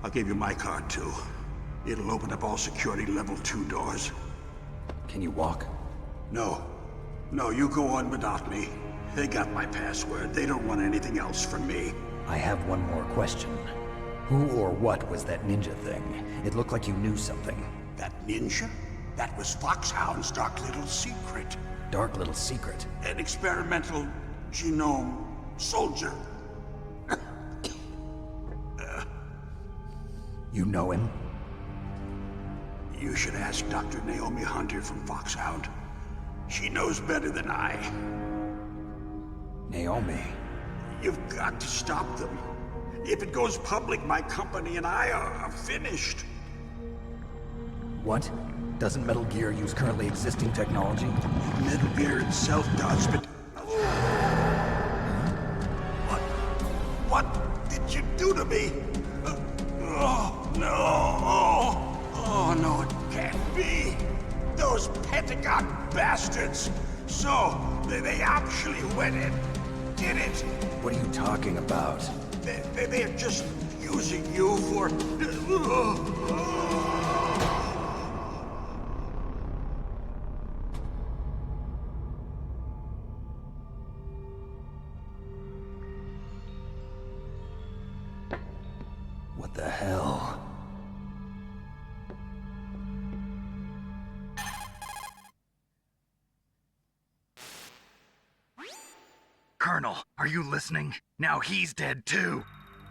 I'll give you my card too. It'll open up all security level 2 doors. Can you walk? No. No, you go on without me. They got my password. They don't want anything else from me. I have one more question. Who or what was that ninja thing? It looked like you knew something. That ninja? That was Foxhound's dark little secret. Dark little secret? An experimental genome soldier. You know him? You should ask Dr. Naomi Hunter from Foxhound. She knows better than I. Naomi? You've got to stop them. If it goes public, my company and I are finished. What? Doesn't Metal Gear use currently existing technology? Metal Gear itself does, but... What did you do to me? Oh, no. Oh, no, it can't be. Those Pentagon bastards. So, they actually went and did it. What are you talking about? They're just using you for... What the hell? Colonel, are you listening? Now he's dead too.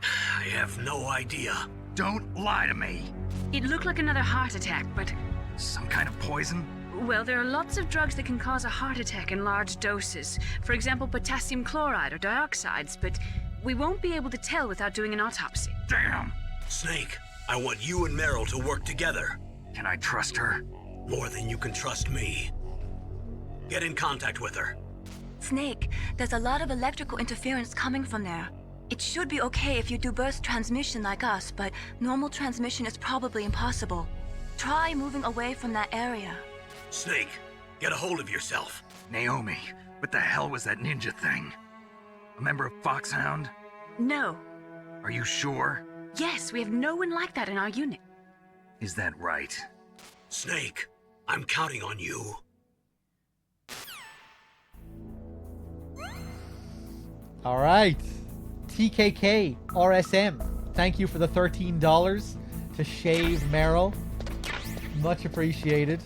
I have no idea. Don't lie to me. It looked like another heart attack, but... Some kind of poison? Well, there are lots of drugs that can cause a heart attack in large doses. For example, potassium chloride or dioxides, but we won't be able to tell without doing an autopsy. Damn! Snake, I want you and Meryl to work together. Can I trust her? More than you can trust me. Get in contact with her. Snake, there's a lot of electrical interference coming from there. It should be okay if you do burst transmission like us, but normal transmission is probably impossible. Try moving away from that area. Snake, get a hold of yourself. Naomi, what the hell was that ninja thing? A member of Foxhound? No. Are you sure? Yes, we have no one like that in our unit. Is that right? Snake, I'm counting on you. All right. TKK RSM, thank you for the $13 to shave Meryl. Much appreciated.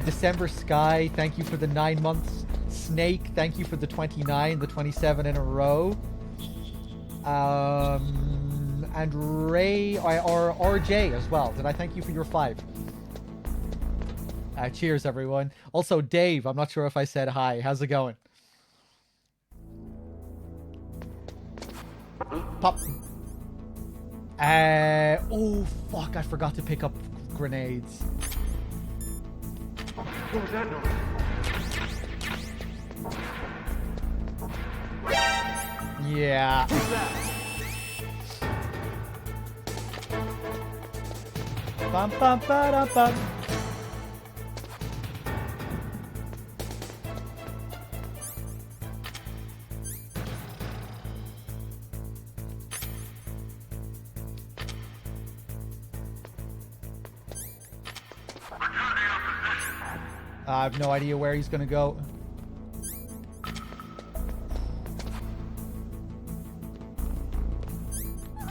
December Sky, thank you for the 9 months. Snake, thank you for the 29, the 27 in a row. And Ray, or RJ as well. Did I thank you for your 5? Cheers, everyone. Also, Dave, I'm not sure if I said hi. How's it going? Pop. Oh, fuck, I forgot to pick up grenades. What was that noise? Yeah. Who's that? Bum, bum, ba, bum. I have no idea where he's gonna go.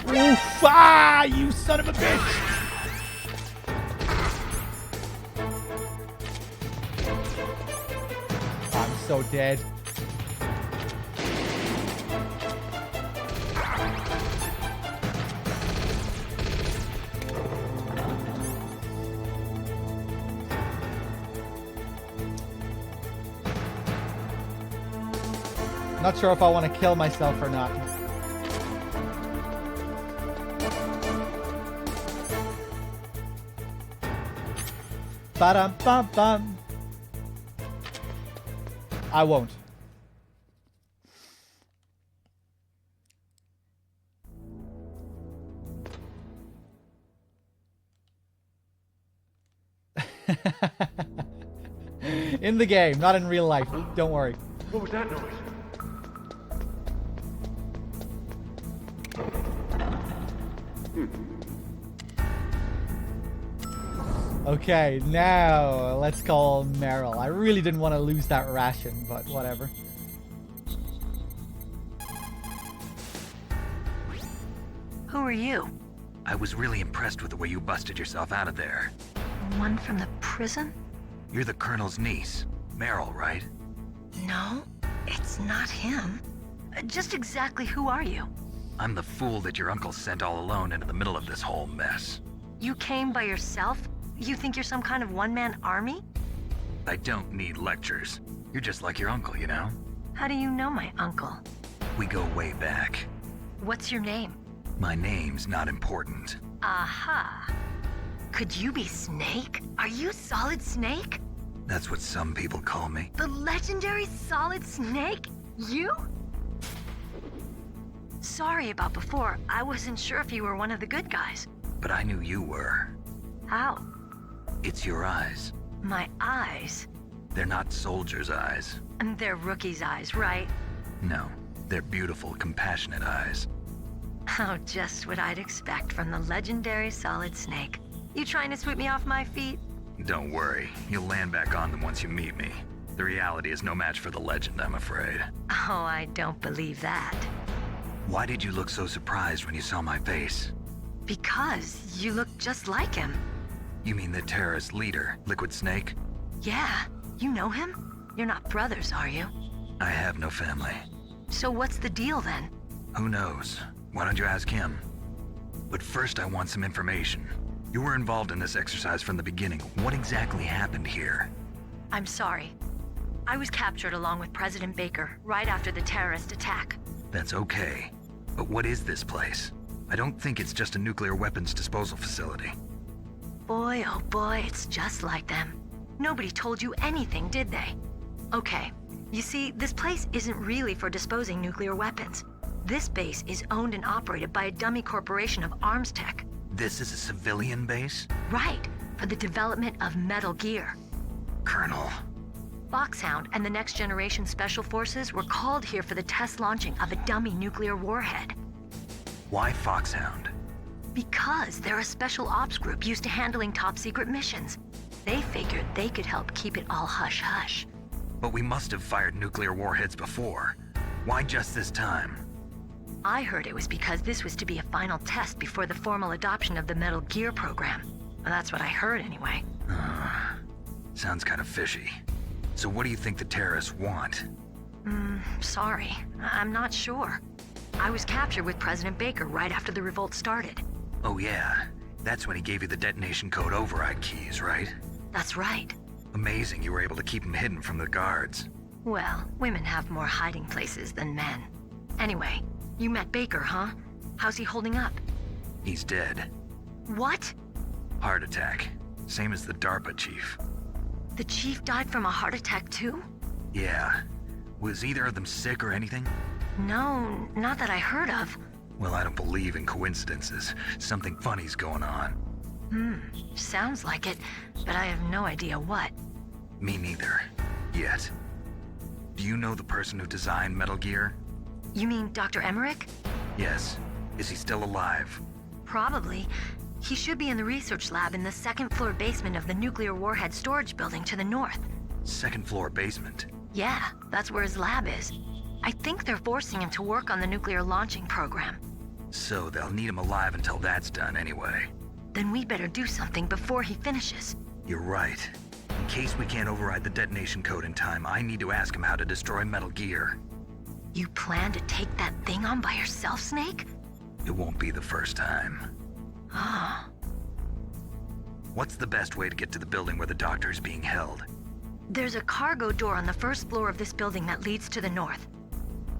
Oof! Ah, you son of a bitch! I'm so dead. Not sure if I want to kill myself or not. Ba-dum-bum-bum. I won't. In the game, not in real life. Don't worry. What was that noise? Okay, now let's call Meryl. I really didn't want to lose that ration, but whatever. Who are you? I was really impressed with the way you busted yourself out of there. One from the prison? You're the Colonel's niece, Meryl, right? No, it's not him. Just exactly who are you? I'm the fool that your uncle sent all alone into the middle of this whole mess. You came by yourself? You think you're some kind of one-man army? I don't need lectures. You're just like your uncle, you know? How do you know my uncle? We go way back. What's your name? My name's not important. Aha. Could you be Snake? Are you Solid Snake? That's what some people call me. The legendary Solid Snake? You? Sorry about before. I wasn't sure if you were one of the good guys. But I knew you were. How? It's your eyes. My eyes? They're not soldiers' eyes. And they're rookies' eyes, right? No, they're beautiful, compassionate eyes. Oh, just what I'd expect from the legendary Solid Snake. You trying to sweep me off my feet? Don't worry, you'll land back on them once you meet me. The reality is no match for the legend, I'm afraid. Oh, I don't believe that. Why did you look so surprised when you saw my face? Because you look just like him. You mean the terrorist leader, Liquid Snake? Yeah, you know him? You're not brothers, are you? I have no family. So what's the deal then? Who knows? Why don't you ask him? But first I want some information. You were involved in this exercise from the beginning. What exactly happened here? I'm sorry. I was captured along with President Baker right after the terrorist attack. That's okay. But what is this place? I don't think it's just a nuclear weapons disposal facility. Boy, oh boy, it's just like them. Nobody told you anything, did they? Okay, you see, this place isn't really for disposing nuclear weapons. This base is owned and operated by a dummy corporation of arms tech. This is a civilian base? Right, for the development of Metal Gear. Colonel. Foxhound and the Next Generation Special Forces were called here for the test launching of a dummy nuclear warhead. Why Foxhound? Because they're a special ops group used to handling top-secret missions. They figured they could help keep it all hush-hush. But we must have fired nuclear warheads before. Why just this time? I heard it was because this was to be a final test before the formal adoption of the Metal Gear program. That's what I heard anyway. Sounds kind of fishy. So what do you think the terrorists want? Sorry. I'm not sure. I was captured with President Baker right after the revolt started. Oh yeah, that's when he gave you the detonation code override keys, right? That's right. Amazing you were able to keep him hidden from the guards. Well, women have more hiding places than men. Anyway, you met Baker, huh? How's he holding up? He's dead. What? Heart attack. Same as the DARPA chief. The chief died from a heart attack too? Yeah. Was either of them sick or anything? No, not that I heard of. Well, I don't believe in coincidences. Something funny's going on. Sounds like it, but I have no idea what. Me neither. Yet. Do you know the person who designed Metal Gear? You mean Dr. Emmerich? Yes. Is he still alive? Probably. He should be in the research lab in the second floor basement of the nuclear warhead storage building to the north. Second floor basement? Yeah, that's where his lab is. I think they're forcing him to work on the nuclear launching program. So they'll need him alive until that's done anyway. Then we better do something before he finishes. You're right. In case we can't override the detonation code in time, I need to ask him how to destroy Metal Gear. You plan to take that thing on by yourself, Snake? It won't be the first time. Ah. What's the best way to get to the building where the doctor is being held? There's a cargo door on the first floor of this building that leads to the north.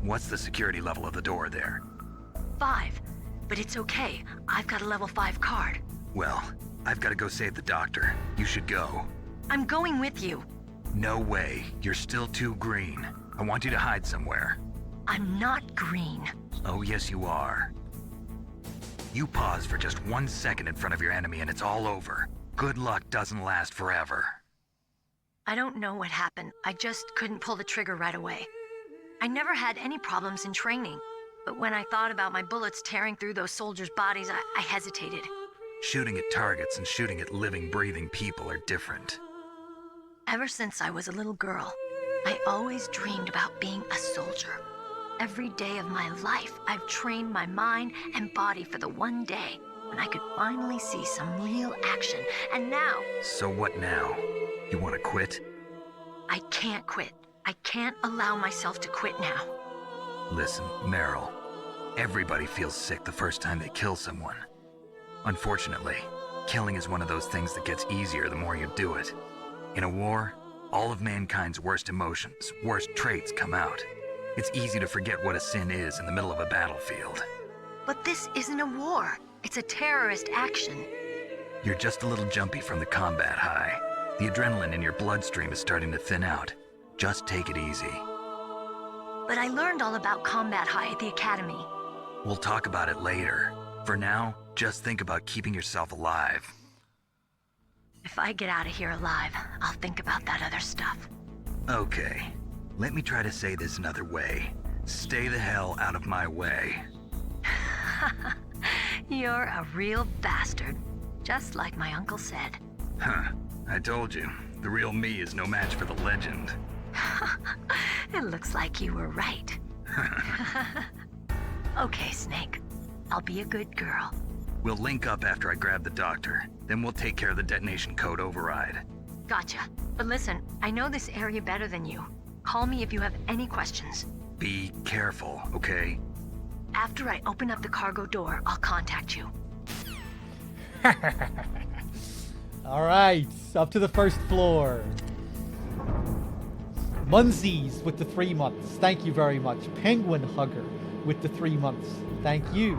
What's the security level of the door there? 5. But it's okay. I've got a level 5 card. Well, I've got to go save the doctor. You should go. I'm going with you. No way. You're still too green. I want you to hide somewhere. I'm not green. Oh, yes, you are. You pause for just 1 second in front of your enemy and it's all over. Good luck doesn't last forever. I don't know what happened. I just couldn't pull the trigger right away. I never had any problems in training, but when I thought about my bullets tearing through those soldiers' bodies, I hesitated. Shooting at targets and shooting at living, breathing people are different. Ever since I was a little girl, I always dreamed about being a soldier. Every day of my life, I've trained my mind and body for the one day when I could finally see some real action, and now... So what now? You want to quit? I can't quit. I can't allow myself to quit now. Listen, Meryl, everybody feels sick the first time they kill someone. Unfortunately, killing is one of those things that gets easier the more you do it. In a war, all of mankind's worst emotions, worst traits come out. It's easy to forget what a sin is in the middle of a battlefield. But this isn't a war. It's a terrorist action. You're just a little jumpy from the combat high. The adrenaline in your bloodstream is starting to thin out. Just take it easy. But I learned all about combat high at the academy. We'll talk about it later. For now, just think about keeping yourself alive. If I get out of here alive, I'll think about that other stuff. Okay. Let me try to say this another way. Stay the hell out of my way. You're a real bastard. Just like my uncle said. Huh. I told you. The real me is no match for the legend. It looks like you were right. Okay, Snake. I'll be a good girl. We'll link up after I grab the doctor. Then we'll take care of the detonation code override. Gotcha. But listen, I know this area better than you. Call me if you have any questions. Be careful, okay? After I open up the cargo door, I'll contact you. All right, up to the first floor. Munsies with the 3 months. Thank you very much. Penguin Hugger with the 3 months. Thank you.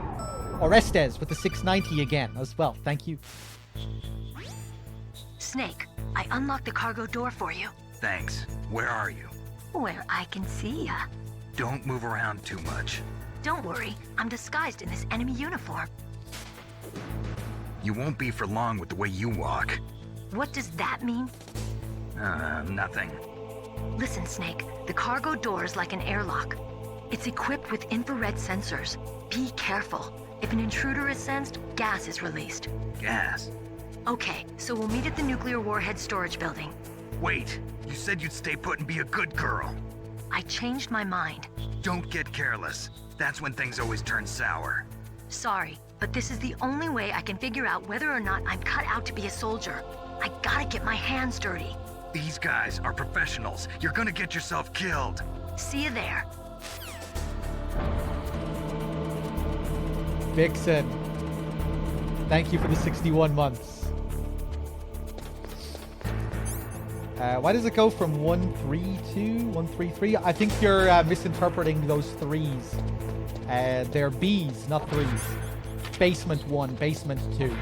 Orestes with the 690 again as well. Thank you. Snake, I unlocked the cargo door for you. Thanks. Where are you? Where I can see ya. Don't move around too much. Don't worry, I'm disguised in this enemy uniform. You won't be for long with the way you walk. What does that mean? Nothing. Listen, Snake, the cargo door is like an airlock. It's equipped with infrared sensors. Be careful. If an intruder is sensed, gas is released. Gas? Okay, so we'll meet at the nuclear warhead storage building. Wait, you said you'd stay put and be a good girl. I changed my mind. Don't get careless. That's when things always turn sour. Sorry, but this is the only way I can figure out whether or not I'm cut out to be a soldier. I gotta get my hands dirty. These guys are professionals. You're gonna get yourself killed. See you there. Vixen. Thank you for the 61 months. Why does it go from 132, 133? I think you're misinterpreting those threes. They're Bs, not threes. Basement 1, basement 2.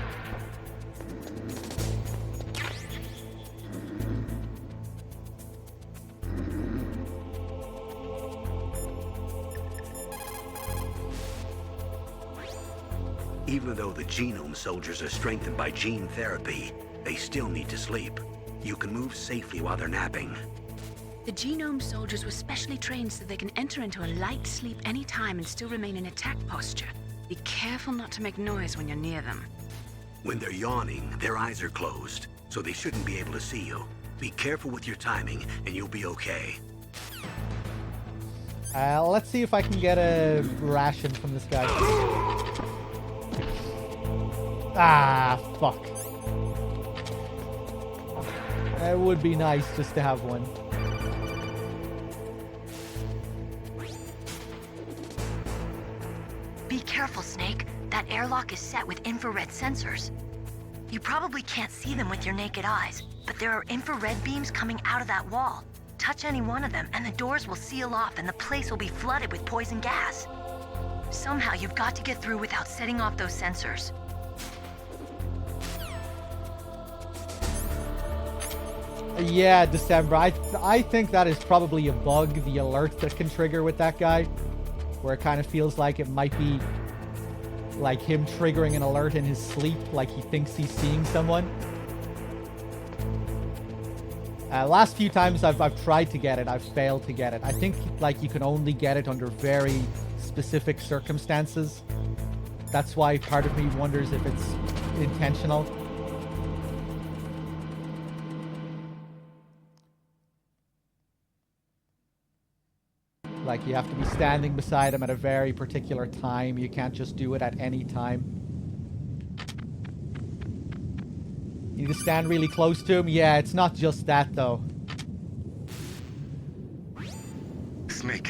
Even though the genome soldiers are strengthened by gene therapy, they still need to sleep. You can move safely while they're napping. The genome soldiers were specially trained so they can enter into a light sleep anytime and still remain in attack posture. Be careful not to make noise when you're near them. When they're yawning, their eyes are closed, so they shouldn't be able to see you. Be careful with your timing, and you'll be okay. Let's see if I can get a ration from this guy. Ah, fuck. It would be nice just to have one. Be careful, Snake. That airlock is set with infrared sensors. You probably can't see them with your naked eyes, but there are infrared beams coming out of that wall. Touch any one of them, and the doors will seal off, and the place will be flooded with poison gas. Somehow, you've got to get through without setting off those sensors. Yeah, December. I think that is probably a bug, the alert that can trigger with that guy, where it kind of feels like it might be like him triggering an alert in his sleep, like he thinks he's seeing someone. Last few times I've tried to get it, I've failed to get it. I think like you can only get it under very specific circumstances. That's why part of me wonders if it's intentional. Like you have to be standing beside him at a very particular time. You can't just do it at any time. You need to stand really close to him. Yeah, it's not just that though. Snake,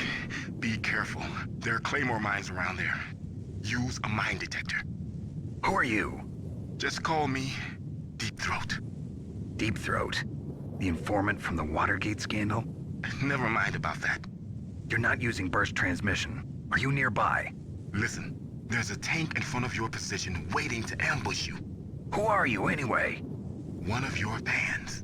be careful. There are claymore mines around there. Use a mine detector. Who are you? Just call me Deep Throat. Deep Throat? The informant from the Watergate scandal? Never mind about that. You're not using burst transmission. Are you nearby? Listen, there's a tank in front of your position waiting to ambush you. Who are you anyway? One of your fans.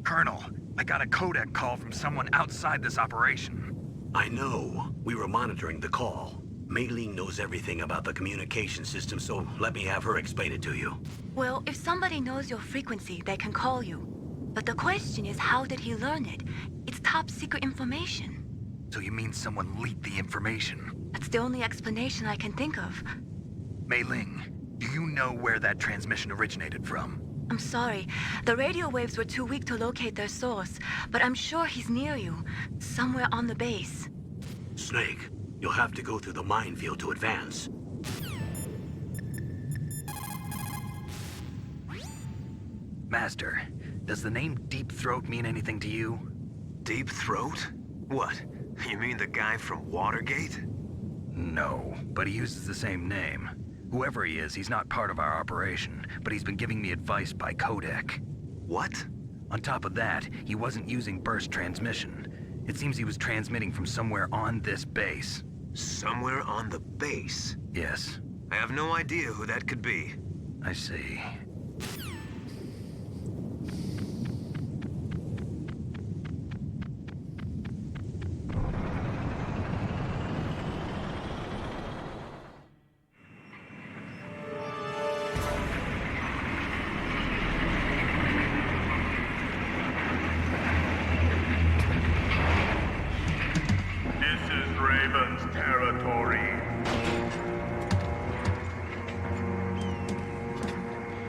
Colonel, I got a codec call from someone outside this operation. I know. We were monitoring the call. Mei Ling knows everything about the communication system, so let me have her explain it to you. Well, if somebody knows your frequency, they can call you. But the question is, how did he learn it? It's top secret information. So you mean someone leaked the information? That's the only explanation I can think of. Mei Ling, do you know where that transmission originated from? I'm sorry. The radio waves were too weak to locate their source, but I'm sure he's near you, somewhere on the base. Snake, you'll have to go through the minefield to advance. Master, does the name Deep Throat mean anything to you? Deep Throat? What? You mean the guy from Watergate? No, but he uses the same name. Whoever he is, he's not part of our operation, but he's been giving me advice by codec. What? On top of that, he wasn't using burst transmission. It seems he was transmitting from somewhere on this base. Somewhere on the base? Yes. I have no idea who that could be. I see.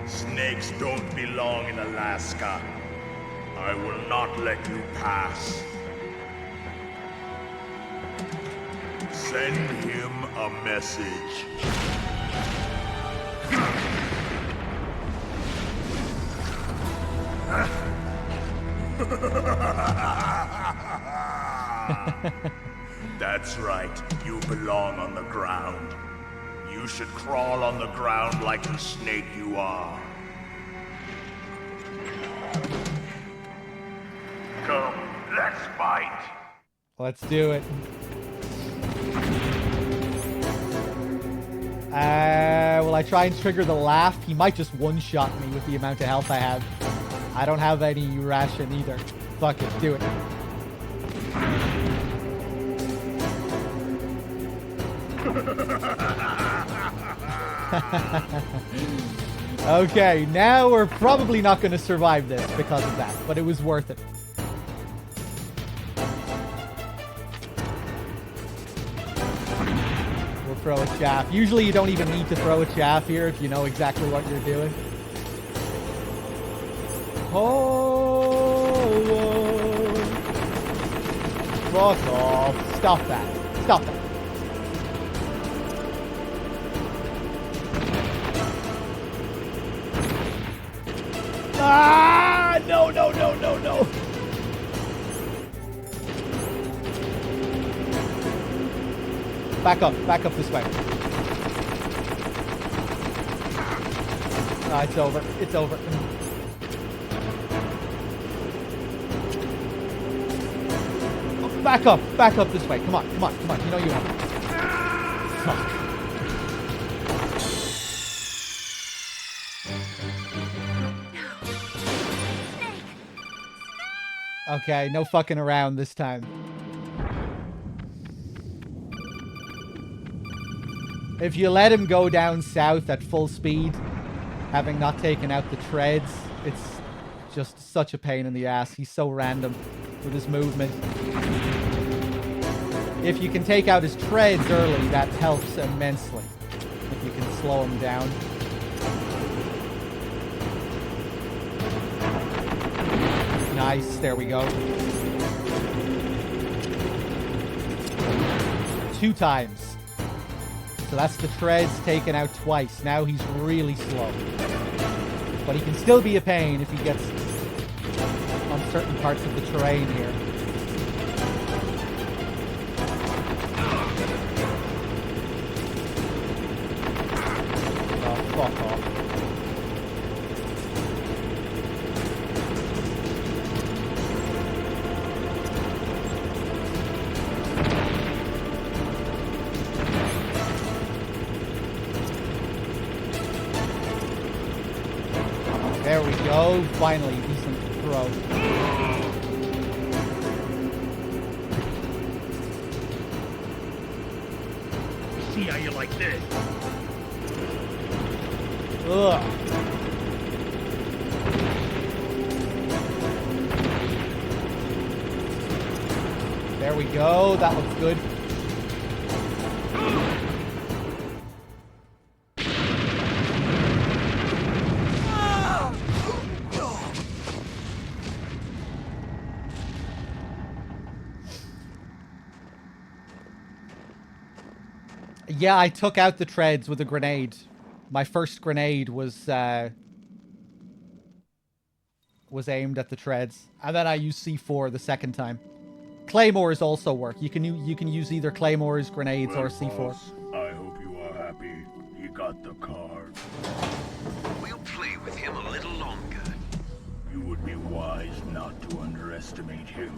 Snakes don't belong in Alaska. I will not let you pass. Send him a message. That's right. You belong on the ground. You should crawl on the ground like the snake you are. Come, let's fight. Let's do it. Will I try and trigger the laugh? He might just one-shot me with the amount of health I have. I don't have any ration either. Fuck it, do it. Okay, now we're probably not going to survive this because of that, but it was worth it. We'll throw a chaff. Usually you don't even need to throw a chaff here if you know exactly what you're doing. Oh, fuck off. Stop that. Stop that. Ah! No, no, no, no, no. Back up this way. Ah, it's over. It's over. Oh, back up. Back up this way. Come on. Come on. Come on. You know you have it. Fuck. Okay, no fucking around this time. If you let him go down south at full speed, having not taken out the treads, it's just such a pain in the ass. He's so random with his movement. If you can take out his treads early, that helps immensely. If you can slow him down. Nice, there we go. 2 times. So that's the treads taken out twice. Now he's really slow. But he can still be a pain if he gets on certain parts of the terrain here. Oh, fuck off. There we go. Finally, decent throw. See how you like this? Ugh. There we go. That looks good. Yeah, I took out the treads with a grenade. My first grenade was aimed at the treads, and then I used C4 the second time. Claymores also work. You can use either claymores, grenades, or C4. Boss, I hope you are happy. He got the card. We'll play with him a little longer. You would be wise not to underestimate him.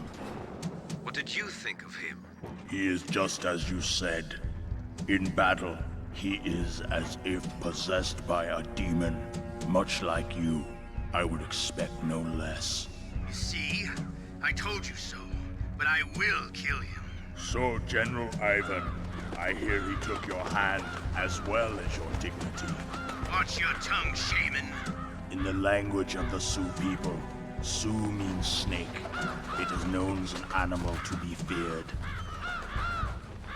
What did you think of him? He is just as you said. In battle, he is as if possessed by a demon. Much like you, I would expect no less. See? I told you so, but I will kill him. So, General Ivan, I hear he took your hand as well as your dignity. Watch your tongue, shaman. In the language of the Sioux people, Sioux means snake. It is known as an animal to be feared.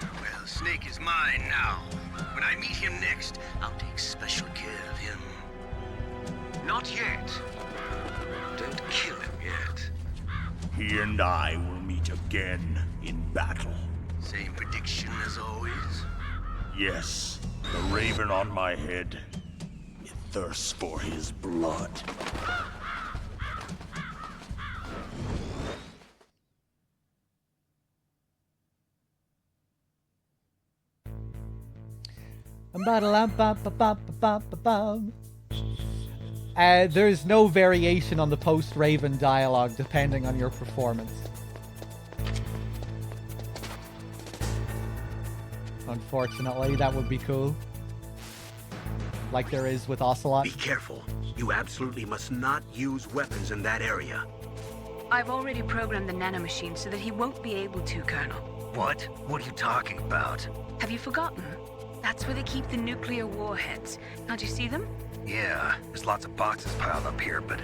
Well, Snake is mine now. When I meet him next, I'll take special care of him. Not yet. Don't kill him yet. He and I will meet again in battle. Same prediction as always? Yes, the raven on my head. It thirsts for his blood. There's no variation on the post-Raven dialogue depending on your performance. Unfortunately, that would be cool. Like there is with Ocelot. Be careful. You absolutely must not use weapons in that area. I've already programmed the nanomachine so that he won't be able to, Colonel. What? What are you talking about? Have you forgotten? That's where they keep the nuclear warheads. Can't you see them? Yeah, there's lots of boxes piled up here, but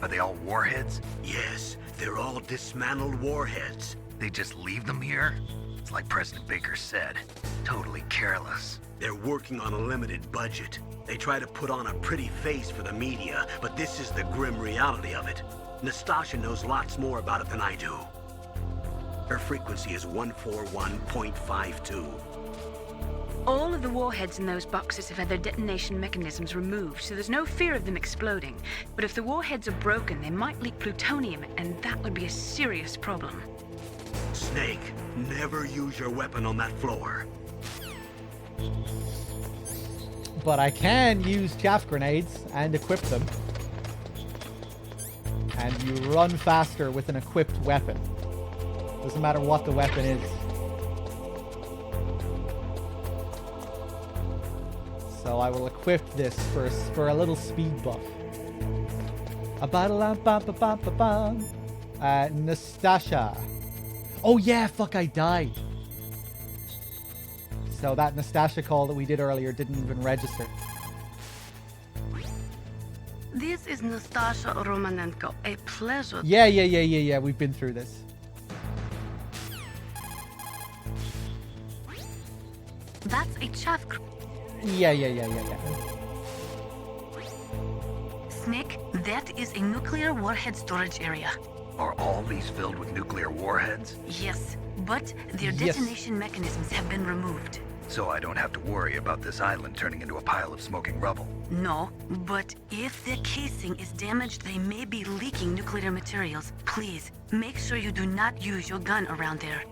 are they all warheads? Yes, they're all dismantled warheads. They just leave them here? It's like President Baker said. Totally careless. They're working on a limited budget. They try to put on a pretty face for the media, but this is the grim reality of it. Nastasha knows lots more about it than I do. Her frequency is 141.52. All of the warheads in those boxes have had their detonation mechanisms removed, so there's no fear of them exploding. But if the warheads are broken, they might leak plutonium, and that would be a serious problem. Snake, never use your weapon on that floor. But I can use chaff grenades and equip them. And you run faster with an equipped weapon. Doesn't matter what the weapon is. So I will equip this for a little speed buff. Nastasha. Oh yeah, fuck, I died. So that Nastasha call that we did earlier didn't even register. This is Nastasha Romanenko. A pleasure. Yeah. We've been through this. That's a chaff. Yeah. Snake, that is a nuclear warhead storage area. Are all these filled with nuclear warheads? Yes, but their detonation mechanisms have been removed. So I don't have to worry about this island turning into a pile of smoking rubble. No, but if the casing is damaged, they may be leaking nuclear materials. Please, make sure you do not use your gun around there.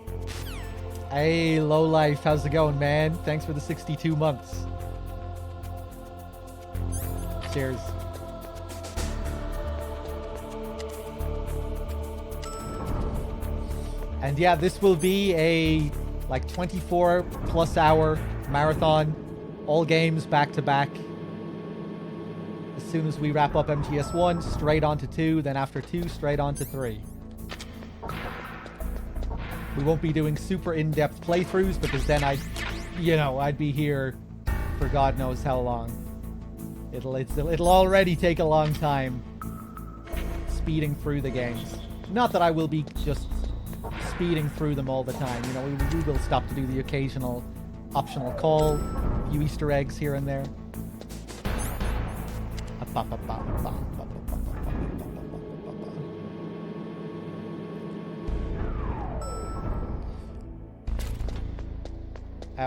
Hey, lowlife, how's it going, man? Thanks for the 62 months. Cheers. And yeah, this will be a like 24 plus hour marathon, all games back to back. As soon as we wrap up MTS 1, straight on to 2, then after 2, straight on to 3. We won't be doing super in-depth playthroughs because then I'd be here for God knows how long. It'll already take a long time speeding through the games. Not that I will be just speeding through them all the time. We will stop to do the occasional optional call, a few Easter eggs here and there.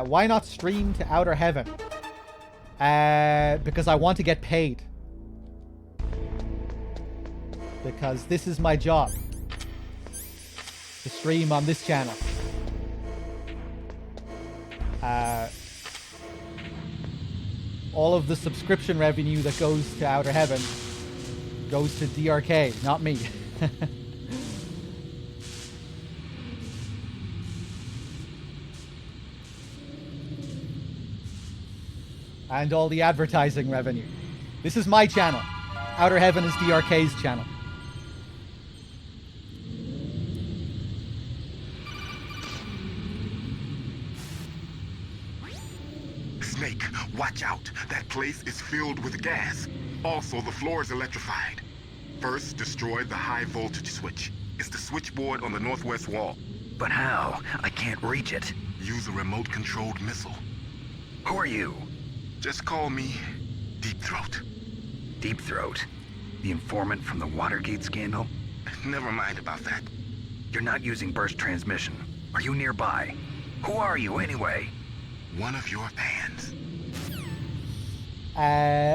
Why not stream to Outer Heaven? Because I want to get paid. Because this is my job. To stream on this channel. All of the subscription revenue that goes to Outer Heaven goes to DRK, not me. And all the advertising revenue. This is my channel. Outer Heaven is DRK's channel. Snake, watch out. That place is filled with gas. Also, the floor is electrified. First, destroy the high voltage switch. It's the switchboard on the northwest wall. But how? I can't reach it. Use a remote-controlled missile. Who are you? Just call me Deep Throat. Deep Throat? The informant from the Watergate scandal? Never mind about that. You're not using burst transmission. Are you nearby? Who are you, anyway? One of your fans.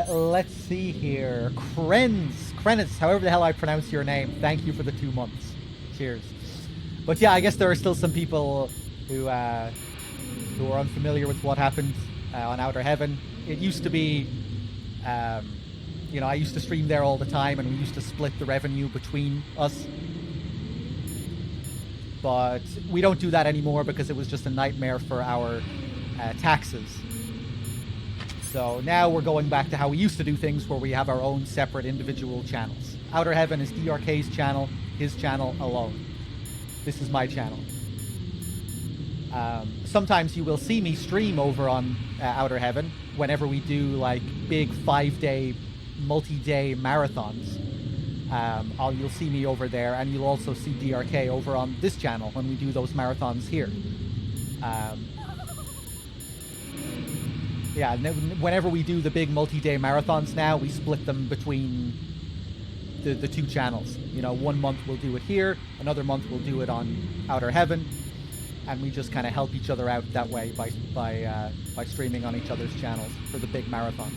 Let's see here. Krenitz, however the hell I pronounce your name. Thank you for the 2 months. Cheers. But yeah, I guess there are still some people who are unfamiliar with what happened on Outer Heaven. It used to be, I used to stream there all the time, and we used to split the revenue between us. But we don't do that anymore because it was just a nightmare for our taxes. So now we're going back to how we used to do things, where we have our own separate individual channels. Outer Heaven is DRK's channel, his channel alone. This is my channel. Sometimes you will see me stream over on Outer Heaven whenever we do like big 5-day, multi-day marathons. You'll see me over there, and you'll also see DRK over on this channel when we do those marathons here. Whenever we do the big multi-day marathons now, we split them between the two channels. 1 month we'll do it here, another month we'll do it on Outer Heaven, and we just kind of help each other out that way by streaming on each other's channels for the big marathons.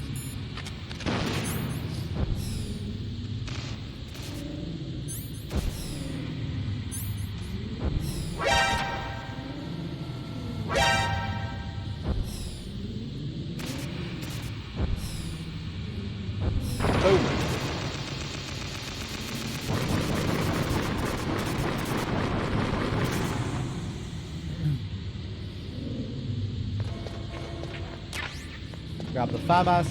Grab the FAMAS.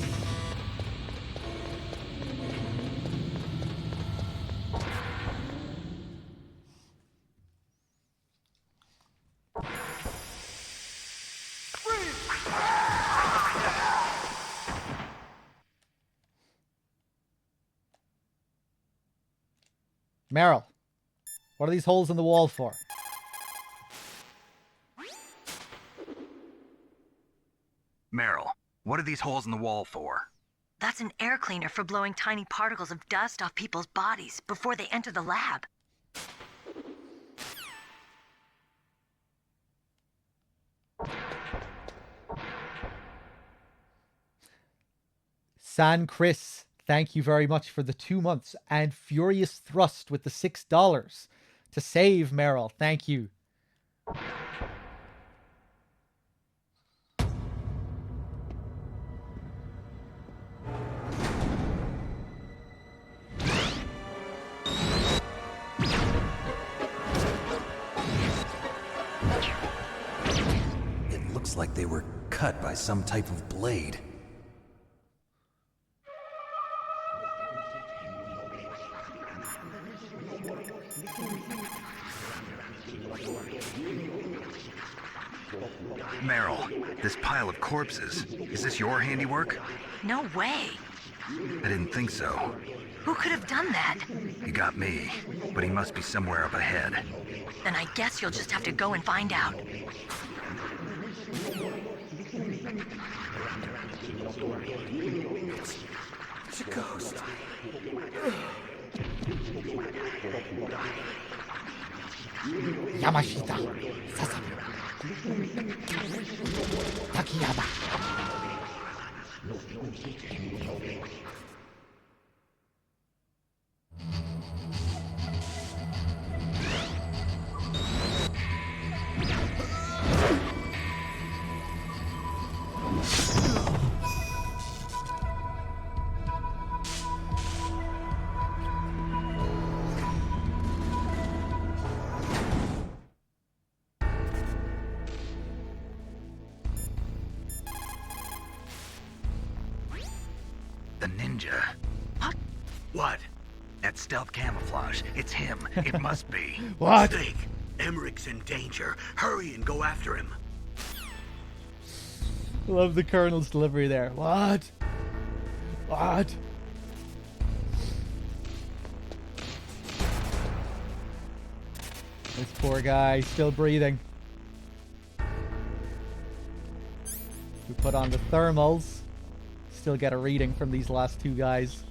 Meryl, what are these holes in the wall for? Meryl, what are these holes in the wall for? That's an air cleaner for blowing tiny particles of dust off people's bodies before they enter the lab. San Chris, thank you very much for the 2 months. And Furious Thrust with the $6 to save Meryl. Thank you. It looks like they were cut by some type of blade. Meryl, this pile of corpses, is this your handiwork? No way. I didn't think so. Who could have done that? You got me, but he must be somewhere up ahead. Then I guess you'll just have to go and find out. It's a ghost. Yamashita, Sasaki, Takayama. The ninja. What? That stealth camouflage. It's him. It must be. What? Snake, Emmerich's in danger. Hurry and go after him. Love the Colonel's delivery there. What? What? This poor guy, still breathing. We put on the thermals. Still get a reading from these last two guys.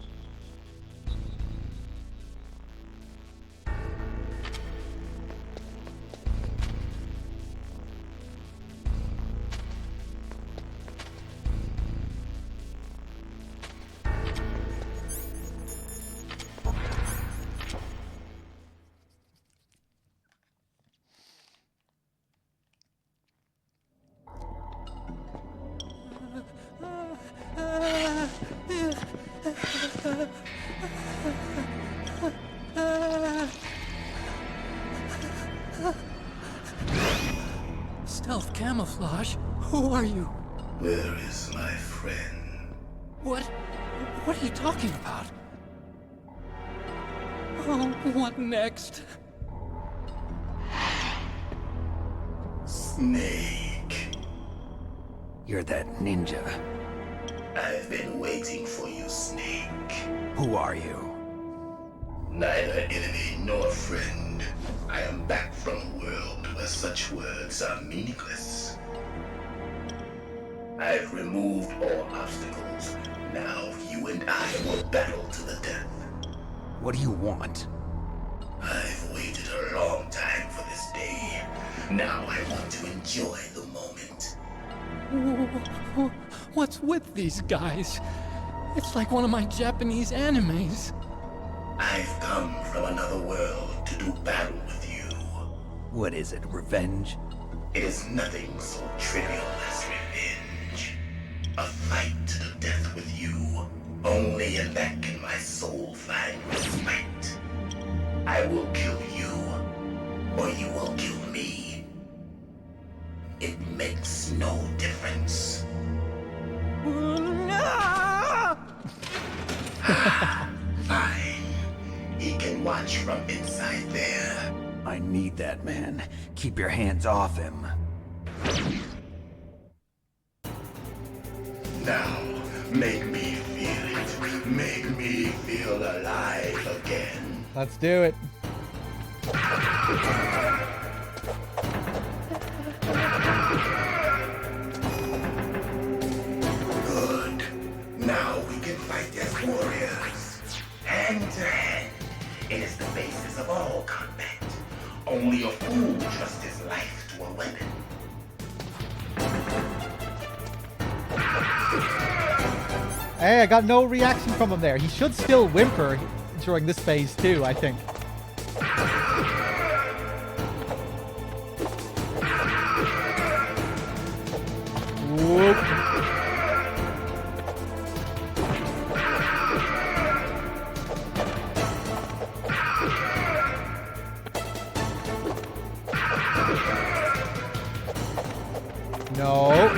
Stealth camouflage? Who are you? Where is my friend? What are you talking about? Oh, what next? Snake. You're that ninja. I've been waiting for you, Snake. Who are you? Neither enemy nor friend. I am back from a world where such words are meaningless. I've removed all obstacles. Now you and I will battle to the death. What do you want? I've waited a long time for this day. Now I want to enjoy the moment. What's with these guys? It's like one of my Japanese animes. I've come from another world to do battle with you. What is it, revenge? It is nothing so trivial as revenge. A fight to the death with you. Only in that can my soul find respite. I will kill you, or you will kill me. It makes no difference. Fine. He can watch from inside there. I need that man. Keep your hands off him. Now, make me feel it. Make me feel alive again. Let's do it. Good. Now we can fight as warriors. Hand to hand. It is the basis of all combat. Only a fool trusts his life to a weapon. Hey, I got no reaction from him there. He should still whimper during this phase too, I think. Whoop. No.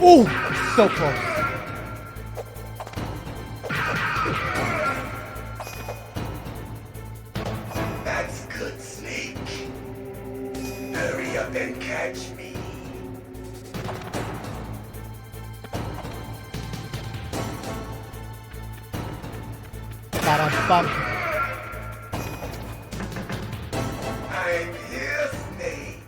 Oh, so close. That's good, Snake. Hurry up and catch me. Ba-dum-bum. I'm here, Snake.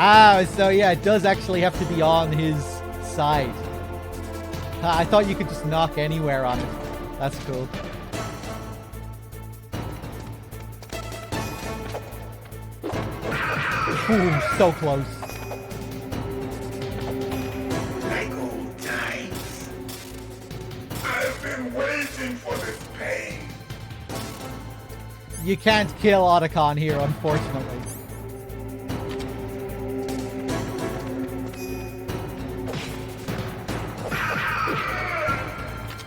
Ah, so yeah, it does actually have to be on his side. I thought you could just knock anywhere on it. That's cool. Ooh, so close. Like old times. I've been waiting for this pain. You can't kill Otacon here, unfortunately.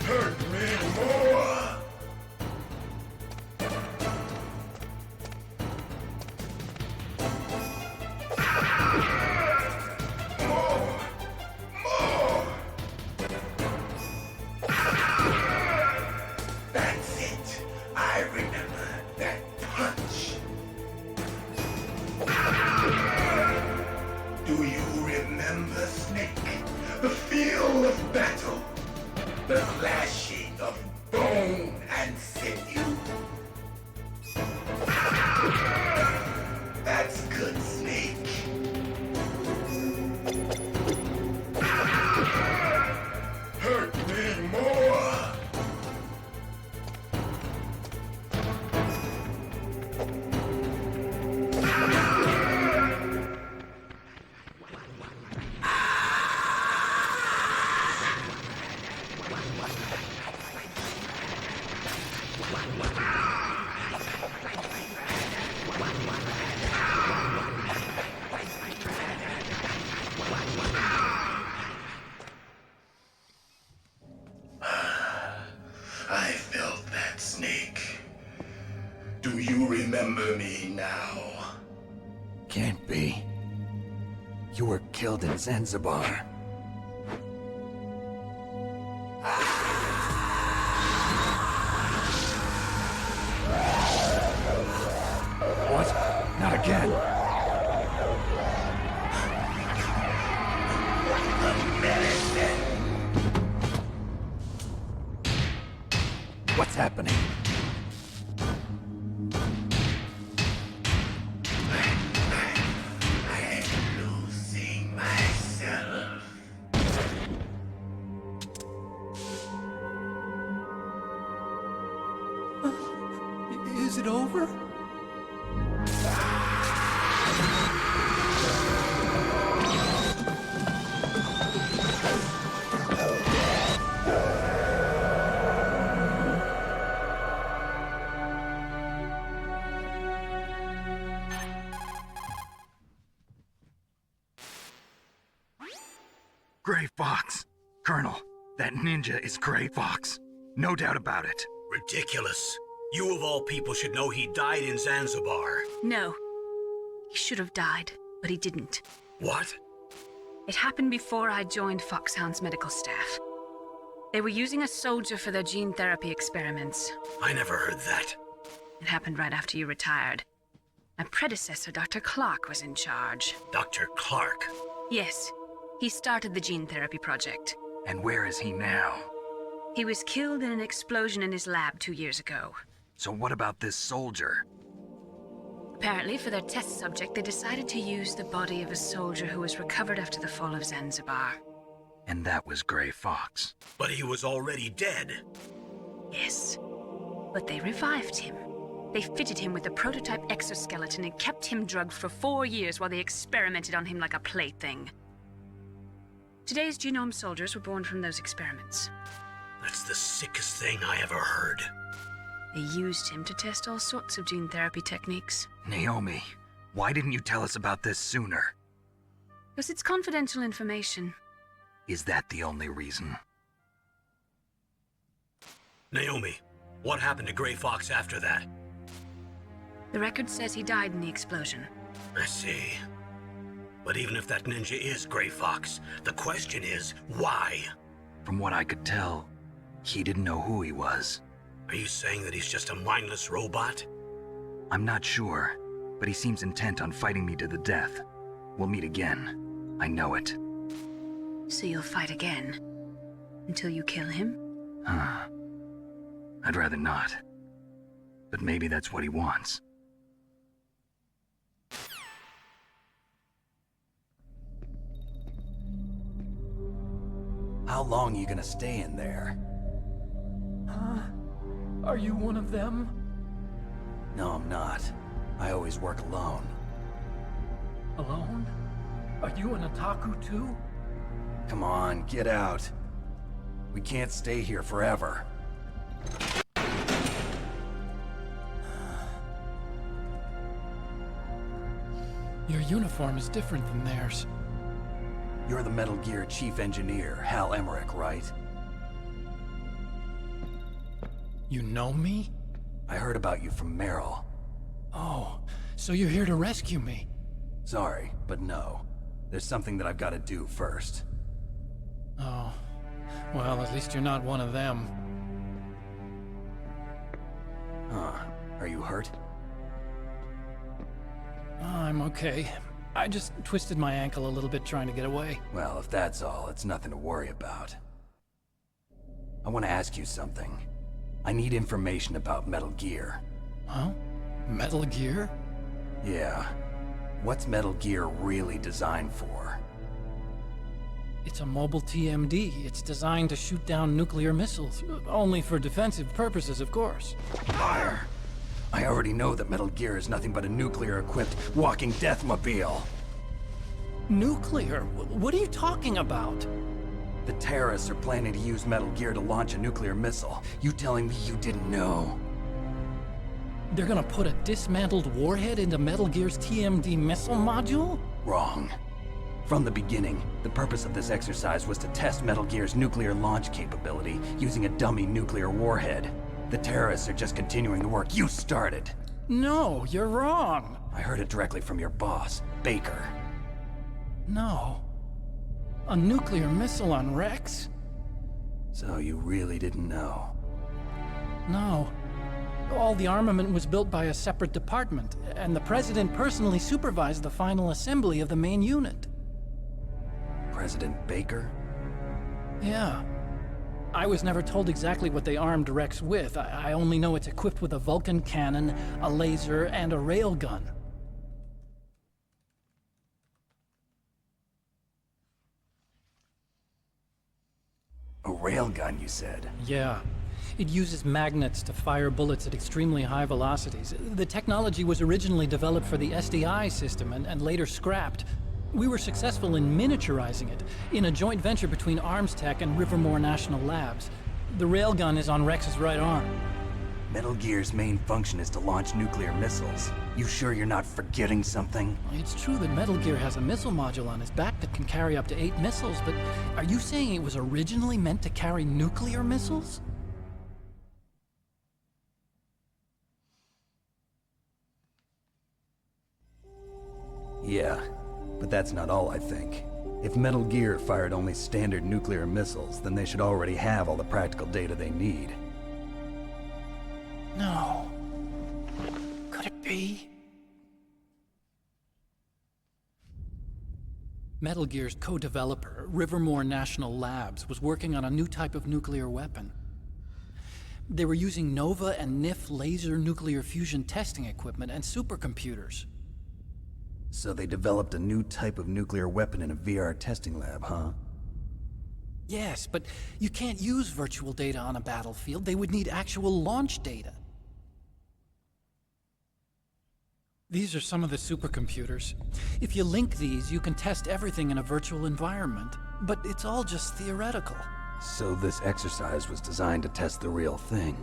Hurt me more. That's it. I remember that punch. Do you remember, Snake? The feel of battle. The clashing of bone and sinew. That's good, Snake. Hurt me more. I felt that, Snake. Do you remember me now? Can't be. You were killed in Zanzibar. What? Not again. What's happening? I'm losing myself. Is it over? Gray Fox. Colonel, that ninja is Gray Fox. No doubt about it. Ridiculous. You of all people should know he died in Zanzibar. No. He should have died, but he didn't. What? It happened before I joined Foxhound's medical staff. They were using a soldier for their gene therapy experiments. I never heard that. It happened right after you retired. My predecessor, Dr. Clark, was in charge. Dr. Clark? Yes. He started the gene therapy project. And where is he now? He was killed in an explosion in his lab 2 years ago. So what about this soldier? Apparently, for their test subject, they decided to use the body of a soldier who was recovered after the fall of Zanzibar. And that was Gray Fox. But he was already dead. Yes. But they revived him. They fitted him with a prototype exoskeleton and kept him drugged for 4 years while they experimented on him like a plaything. Today's genome soldiers were born from those experiments. That's the sickest thing I ever heard. They used him to test all sorts of gene therapy techniques. Naomi, why didn't you tell us about this sooner? Because it's confidential information. Is that the only reason? Naomi, what happened to Gray Fox after that? The record says he died in the explosion. I see. But even if that ninja is Gray Fox, the question is, why? From what I could tell, he didn't know who he was. Are you saying that he's just a mindless robot? I'm not sure, but he seems intent on fighting me to the death. We'll meet again. I know it. So you'll fight again? Until you kill him? I'd rather not. But maybe that's what he wants. How long are you gonna stay in there? Huh? Are you one of them? No, I'm not. I always work alone. Alone? Are you an otaku too? Come on, get out. We can't stay here forever. Your uniform is different than theirs. You're the Metal Gear Chief Engineer, Hal Emmerich, right? You know me? I heard about you from Meryl. Oh, so you're here to rescue me? Sorry, but no. There's something that I've got to do first. Oh. Well, at least you're not one of them. Huh. Are you hurt? I'm okay. I just twisted my ankle a little bit trying to get away. Well, if that's all, it's nothing to worry about. I want to ask you something. I need information about Metal Gear. Huh? Metal Gear? Yeah. What's Metal Gear really designed for? It's a mobile TMD. It's designed to shoot down nuclear missiles. Only for defensive purposes, of course. Fire! I already know that Metal Gear is nothing but a nuclear-equipped walking deathmobile. Nuclear? What are you talking about? The terrorists are planning to use Metal Gear to launch a nuclear missile. You telling me you didn't know? They're gonna put a dismantled warhead into Metal Gear's TMD missile module? Wrong. From the beginning, the purpose of this exercise was to test Metal Gear's nuclear launch capability using a dummy nuclear warhead. The terrorists are just continuing the work you started. No, you're wrong. I heard it directly from your boss, Baker. No. A nuclear missile on Rex? So you really didn't know? No. All the armament was built by a separate department, and the President personally supervised the final assembly of the main unit. President Baker? Yeah. I was never told exactly what they armed Rex with. I only know it's equipped with a Vulcan cannon, a laser, and a railgun. A railgun, you said? Yeah. It uses magnets to fire bullets at extremely high velocities. The technology was originally developed for the SDI system and later scrapped. We were successful in miniaturizing it, in a joint venture between ArmsTech and Rivermore National Labs. The railgun is on Rex's right arm. Metal Gear's main function is to launch nuclear missiles. You sure you're not forgetting something? It's true that Metal Gear has a missile module on his back that can carry up to 8 missiles, but are you saying it was originally meant to carry nuclear missiles? Yeah, but that's not all I think. If Metal Gear fired only standard nuclear missiles, then they should already have all the practical data they need. No. Could it be? Metal Gear's co-developer, Rivermore National Labs, was working on a new type of nuclear weapon. They were using Nova and NIF laser nuclear fusion testing equipment and supercomputers. So they developed a new type of nuclear weapon in a VR testing lab, huh? Yes, but you can't use virtual data on a battlefield. They would need actual launch data. These are some of the supercomputers. If you link these, you can test everything in a virtual environment. But it's all just theoretical. So this exercise was designed to test the real thing.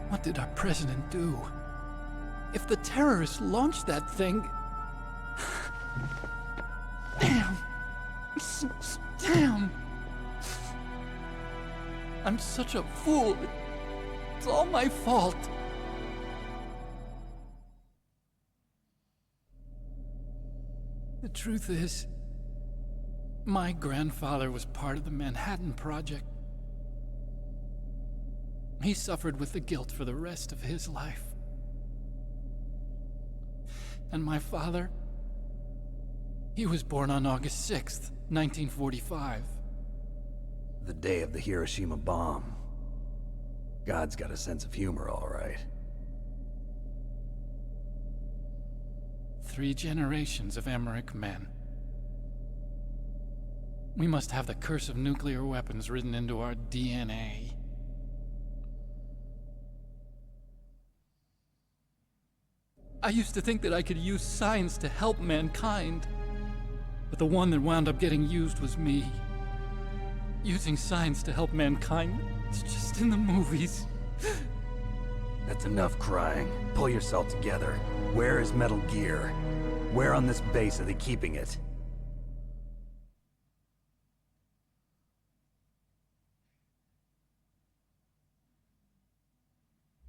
What did our president do? If the terrorists launched that thing... Damn! Damn! I'm such a fool. It's all my fault. The truth is, my grandfather was part of the Manhattan Project. He suffered with the guilt for the rest of his life. And my father, he was born on August 6th, 1945. The day of the Hiroshima bomb. God's got a sense of humor, all right. 3 generations of Emmerich men. We must have the curse of nuclear weapons written into our DNA. I used to think that I could use science to help mankind, but the one that wound up getting used was me. Using science to help mankind, it's just in the movies. That's enough crying. Pull yourself together. Where is Metal Gear? Where on this base are they keeping it?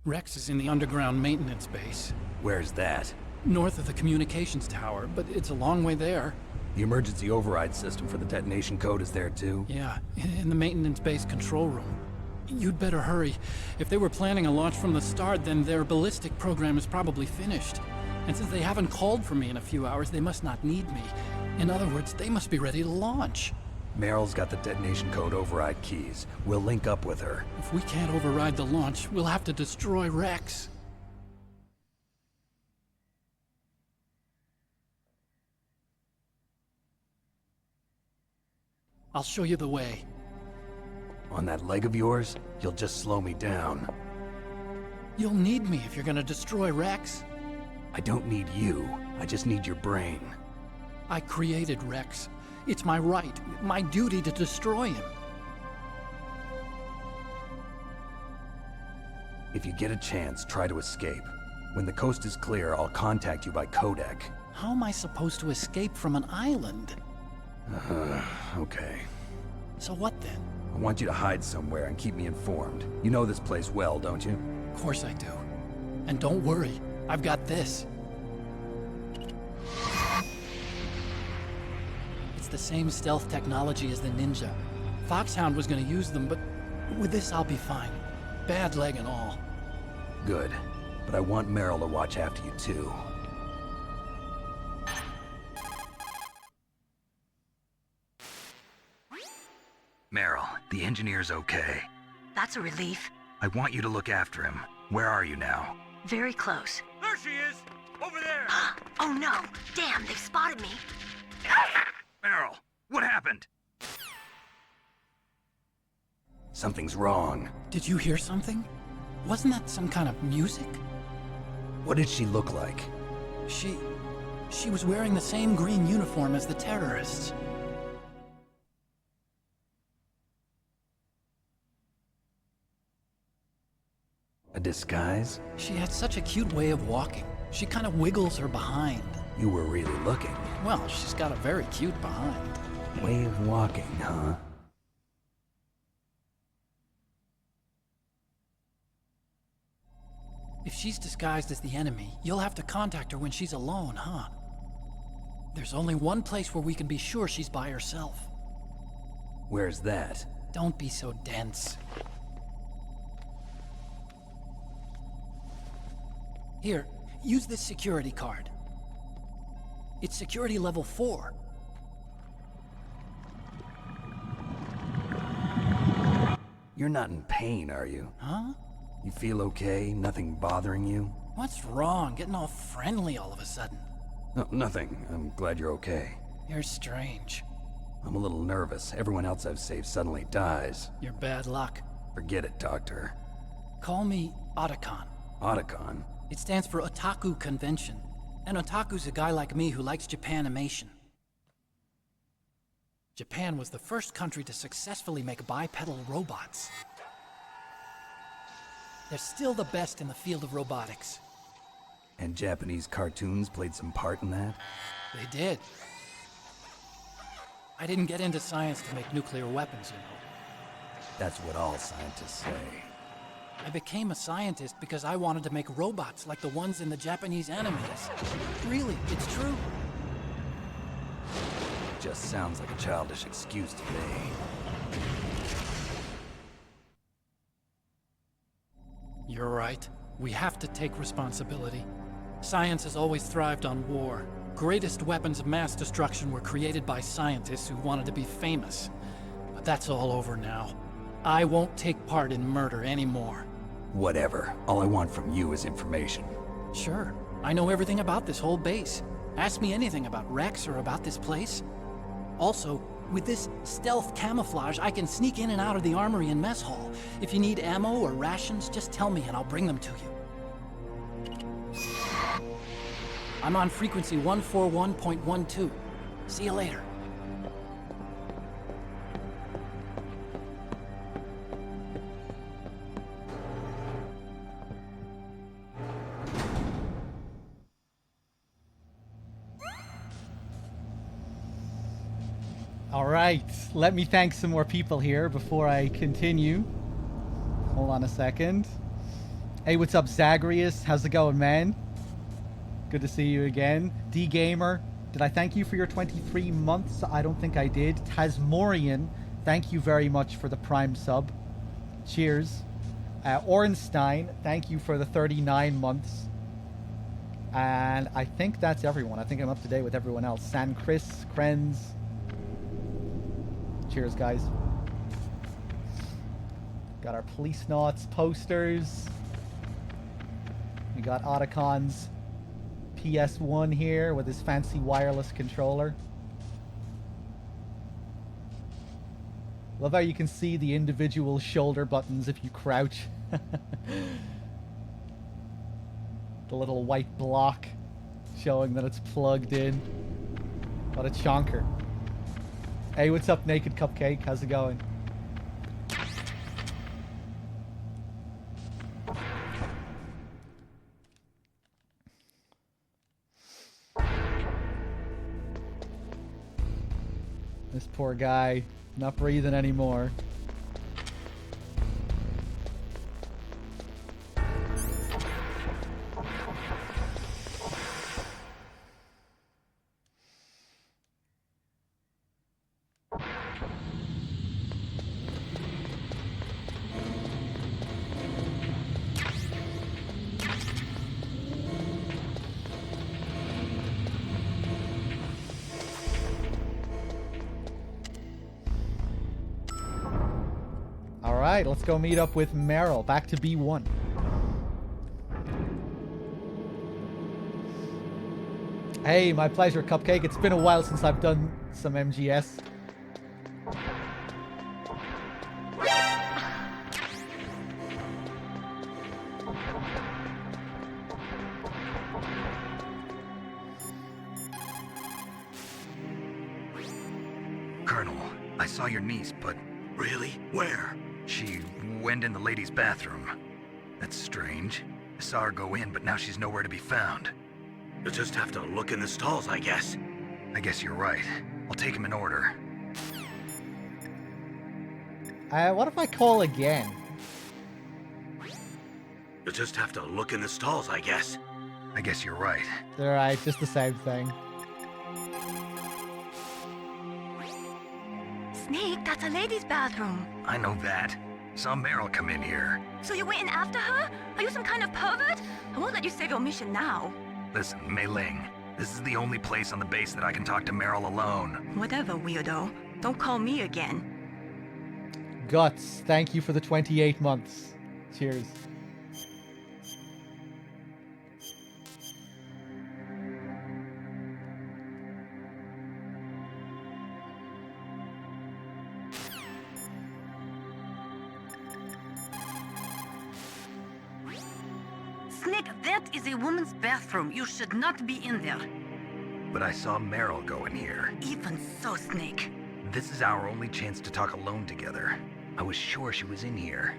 Rex is in the underground maintenance base. Where's that? North of the communications tower, but it's a long way there. The emergency override system for the detonation code is there too? Yeah, in the maintenance base control room. You'd better hurry. If they were planning a launch from the start, then their ballistic program is probably finished. And since they haven't called for me in a few hours, they must not need me. In other words, they must be ready to launch. Meryl's got the detonation code override keys. We'll link up with her. If we can't override the launch, we'll have to destroy Rex. I'll show you the way. On that leg of yours, you'll just slow me down. You'll need me if you're gonna destroy Rex. I don't need you. I just need your brain. I created Rex. It's my right, my duty to destroy him. If you get a chance, try to escape. When the coast is clear, I'll contact you by codec. How am I supposed to escape from an island? Okay. So what then? I want you to hide somewhere and keep me informed. You know this place well, don't you? Of course I do. And don't worry, I've got this. It's the same stealth technology as the Ninja. Foxhound was gonna use them, but with this I'll be fine. Bad leg and all. Good. But I want Meryl to watch after you too. Meryl, the engineer's okay. That's a relief. I want you to look after him. Where are you now? Very close. There she is! Over there! Oh no! Damn, they've spotted me! Meryl, what happened? Something's wrong. Did you hear something? Wasn't that some kind of music? What did she look like? She was wearing the same green uniform as the terrorists. A disguise? She had such a cute way of walking. She kind of wiggles her behind. You were really looking. Well, she's got a very cute behind. Way of walking, huh? If she's disguised as the enemy, you'll have to contact her when she's alone, huh? There's only one place where we can be sure she's by herself. Where's that? Don't be so dense. Here, use this security card. It's security level 4. You're not in pain, are you? Huh? You feel okay? Nothing bothering you? What's wrong? Getting all friendly all of a sudden. No, nothing. I'm glad you're okay. You're strange. I'm a little nervous. Everyone else I've saved suddenly dies. You're bad luck. Forget it, Doctor. Call me Otacon. Otacon? It stands for Otaku Convention. And Otaku's a guy like me who likes Japanimation. Japan was the first country to successfully make bipedal robots. They're still the best in the field of robotics. And Japanese cartoons played some part in that? They did. I didn't get into science to make nuclear weapons, you know. That's what all scientists say. I became a scientist because I wanted to make robots like the ones in the Japanese animes. Really, it's true. Just sounds like a childish excuse to me. You're right. We have to take responsibility. Science has always thrived on war. Greatest weapons of mass destruction were created by scientists who wanted to be famous. But that's all over now. I won't take part in murder anymore. Whatever. All I want from you is information. Sure. I know everything about this whole base. Ask me anything about Rex or about this place. Also, with this stealth camouflage, I can sneak in and out of the armory and mess hall. If you need ammo or rations, just tell me and I'll bring them to you. I'm on frequency 141.12. See you later. All right, let me thank some more people here before I continue. Hold on a second. Hey, what's up, Zagreus? How's it going, man? Good to see you again. D-Gamer, did I thank you for your 23 months? I don't think I did. Tasmorian, thank you very much for the Prime sub. Cheers. Orenstein, thank you for the 39 months. And I think that's everyone. I think I'm up to date with everyone else. San Chris, Krenz. Cheers, guys. Got our Police Nauts posters. We got Otacon's PS1 here with his fancy wireless controller. Love how you can see the individual shoulder buttons if you crouch. The little white block showing that it's plugged in. What a chonker. Hey, what's up, Naked Cupcake? How's it going? This poor guy, not breathing anymore. Alright, let's go meet up with Meryl. Back to B1. Hey, my pleasure, Cupcake. It's been a while since I've done some MGS. Colonel, I saw your niece, but... Really? Where? She went in the ladies' bathroom. That's strange. I saw her go in, but now she's nowhere to be found. You'll just have to look in the stalls, I guess. I guess you're right. I'll take him in order. What if I call again? You'll just have to look in the stalls, I guess. I guess you're right. They're right, just the same thing. Snake, that's a ladies' bathroom. I know that. Saw Meryl come in here. So you're waiting after her? Are you some kind of pervert? I won't let you save your mission now. Listen, Mei Ling, this is the only place on the base that I can talk to Meryl alone. Whatever, weirdo. Don't call me again. Guts, thank you for the 28 months. Cheers. Snake, that is a woman's bathroom. You should not be in there. But I saw Meryl go in here. Even so, Snake. This is our only chance to talk alone together. I was sure she was in here.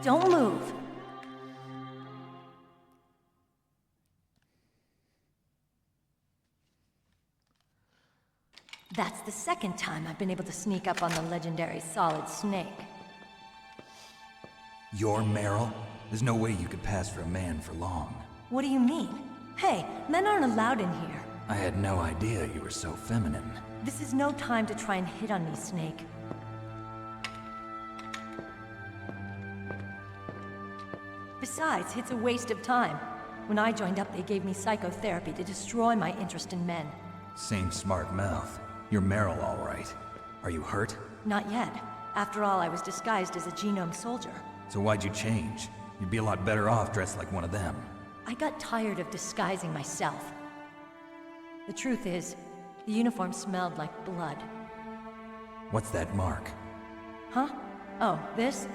Don't move. That's the second time I've been able to sneak up on the legendary Solid Snake. You're Meryl? There's no way you could pass for a man for long. What do you mean? Hey, men aren't allowed in here. I had no idea you were so feminine. This is no time to try and hit on me, Snake. Besides, it's a waste of time. When I joined up, they gave me psychotherapy to destroy my interest in men. Same smart mouth. You're Meryl, all right. Are you hurt? Not yet. After all, I was disguised as a genome soldier. So why'd you change? You'd be a lot better off dressed like one of them. I got tired of disguising myself. The truth is, the uniform smelled like blood. What's that mark? Huh? Oh, this?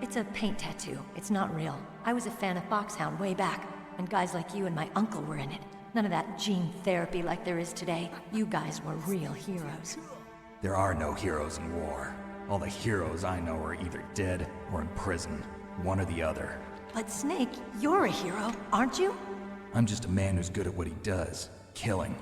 It's a paint tattoo. It's not real. I was a fan of Foxhound way back, and guys like you and my uncle were in it. None of that gene therapy like there is today. You guys were real heroes. There are no heroes in war. All the heroes I know are either dead or in prison. One or the other. But Snake, you're a hero, aren't you? I'm just a man who's good at what he does. Killing.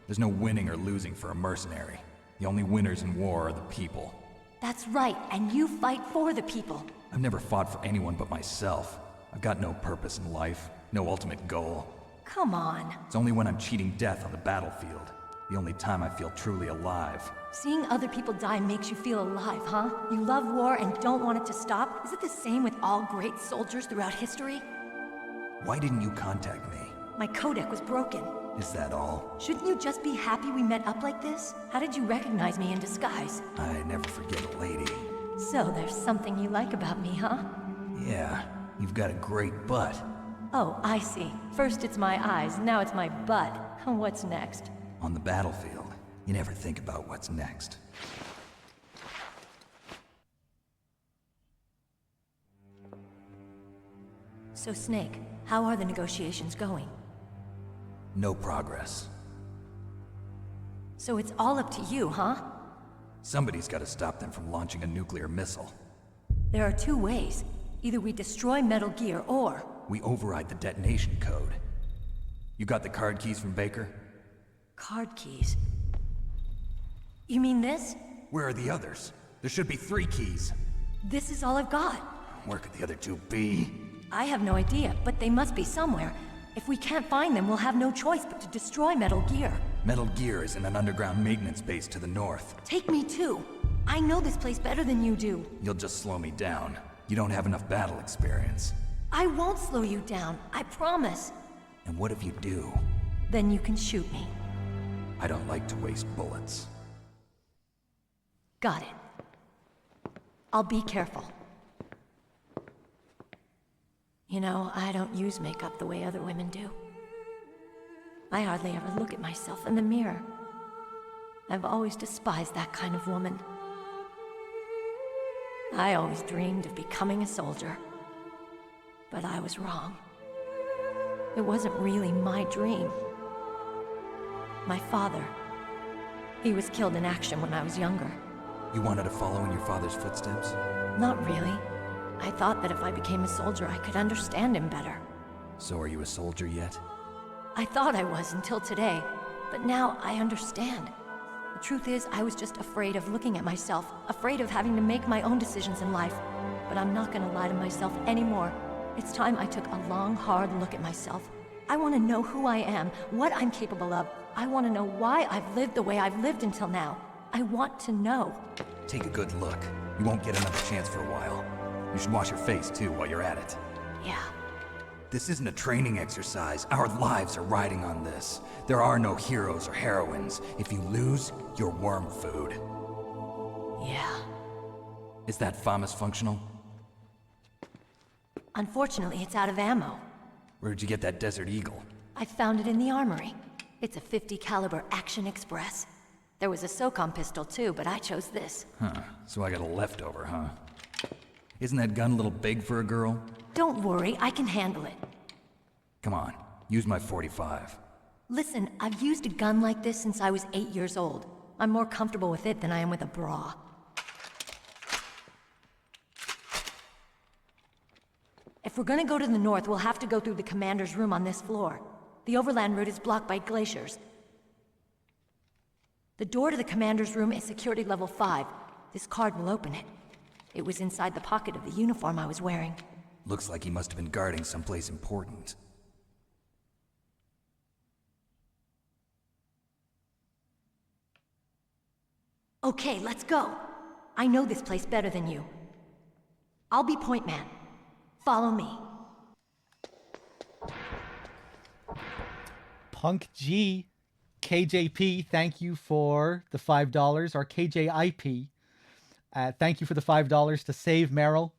There's no winning or losing for a mercenary. The only winners in war are the people. That's right, and you fight for the people. I've never fought for anyone but myself. I've got no purpose in life, no ultimate goal. Come on. It's only when I'm cheating death on the battlefield. The only time I feel truly alive. Seeing other people die makes you feel alive, huh? You love war and don't want it to stop? Is it the same with all great soldiers throughout history? Why didn't you contact me? My codec was broken. Is that all? Shouldn't you just be happy we met up like this? How did you recognize me in disguise? I never forget a lady. So there's something you like about me, huh? Yeah, you've got a great butt. Oh, I see. First it's my eyes, now it's my butt. What's next? On the battlefield, you never think about what's next. So Snake, how are the negotiations going? No progress. So it's all up to you, huh? Somebody's got to stop them from launching a nuclear missile. There are two ways. Either we destroy Metal Gear, or... we override the detonation code. You got the card keys from Baker? Card keys? You mean this? Where are the others? There should be 3 keys. This is all I've got. Where could the other 2 be? I have no idea, but they must be somewhere. If we can't find them, we'll have no choice but to destroy Metal Gear. Metal Gear is in an underground maintenance base to the north. Take me too. I know this place better than you do. You'll just slow me down. You don't have enough battle experience. I won't slow you down, I promise. And what if you do? Then you can shoot me. I don't like to waste bullets. Got it. I'll be careful. You know, I don't use makeup the way other women do. I hardly ever look at myself in the mirror. I've always despised that kind of woman. I always dreamed of becoming a soldier. But I was wrong. It wasn't really my dream. My father, he was killed in action when I was younger. You wanted to follow in your father's footsteps? Not really. I thought that if I became a soldier, I could understand him better. So are you a soldier yet? I thought I was until today, but now I understand. The truth is, I was just afraid of looking at myself, afraid of having to make my own decisions in life. But I'm not gonna lie to myself anymore. It's time I took a long, hard look at myself. I want to know who I am, what I'm capable of. I want to know why I've lived the way I've lived until now. I want to know. Take a good look. You won't get another chance for a while. You should wash your face, too, while you're at it. Yeah. This isn't a training exercise. Our lives are riding on this. There are no heroes or heroines. If you lose, you're worm food. Yeah. Is that FAMAS functional? Unfortunately, it's out of ammo. Where'd you get that Desert Eagle? I found it in the armory. It's a .50 caliber Action Express. There was a SOCOM pistol too, but I chose this. Huh, so I got a leftover, huh? Isn't that gun a little big for a girl? Don't worry, I can handle it. Come on, use my .45. Listen, I've used a gun like this since I was 8 years old. I'm more comfortable with it than I am with a bra. If we're gonna go to the north, we'll have to go through the commander's room on this floor. The overland route is blocked by glaciers. The door to the commander's room is security level 5. This card will open it. It was inside the pocket of the uniform I was wearing. Looks like he must have been guarding someplace important. Okay, let's go. I know this place better than you. I'll be point man. Follow me. Punk G, KJP, thank you for the $5, or KJIP. Thank you for the $5 to save Meryl.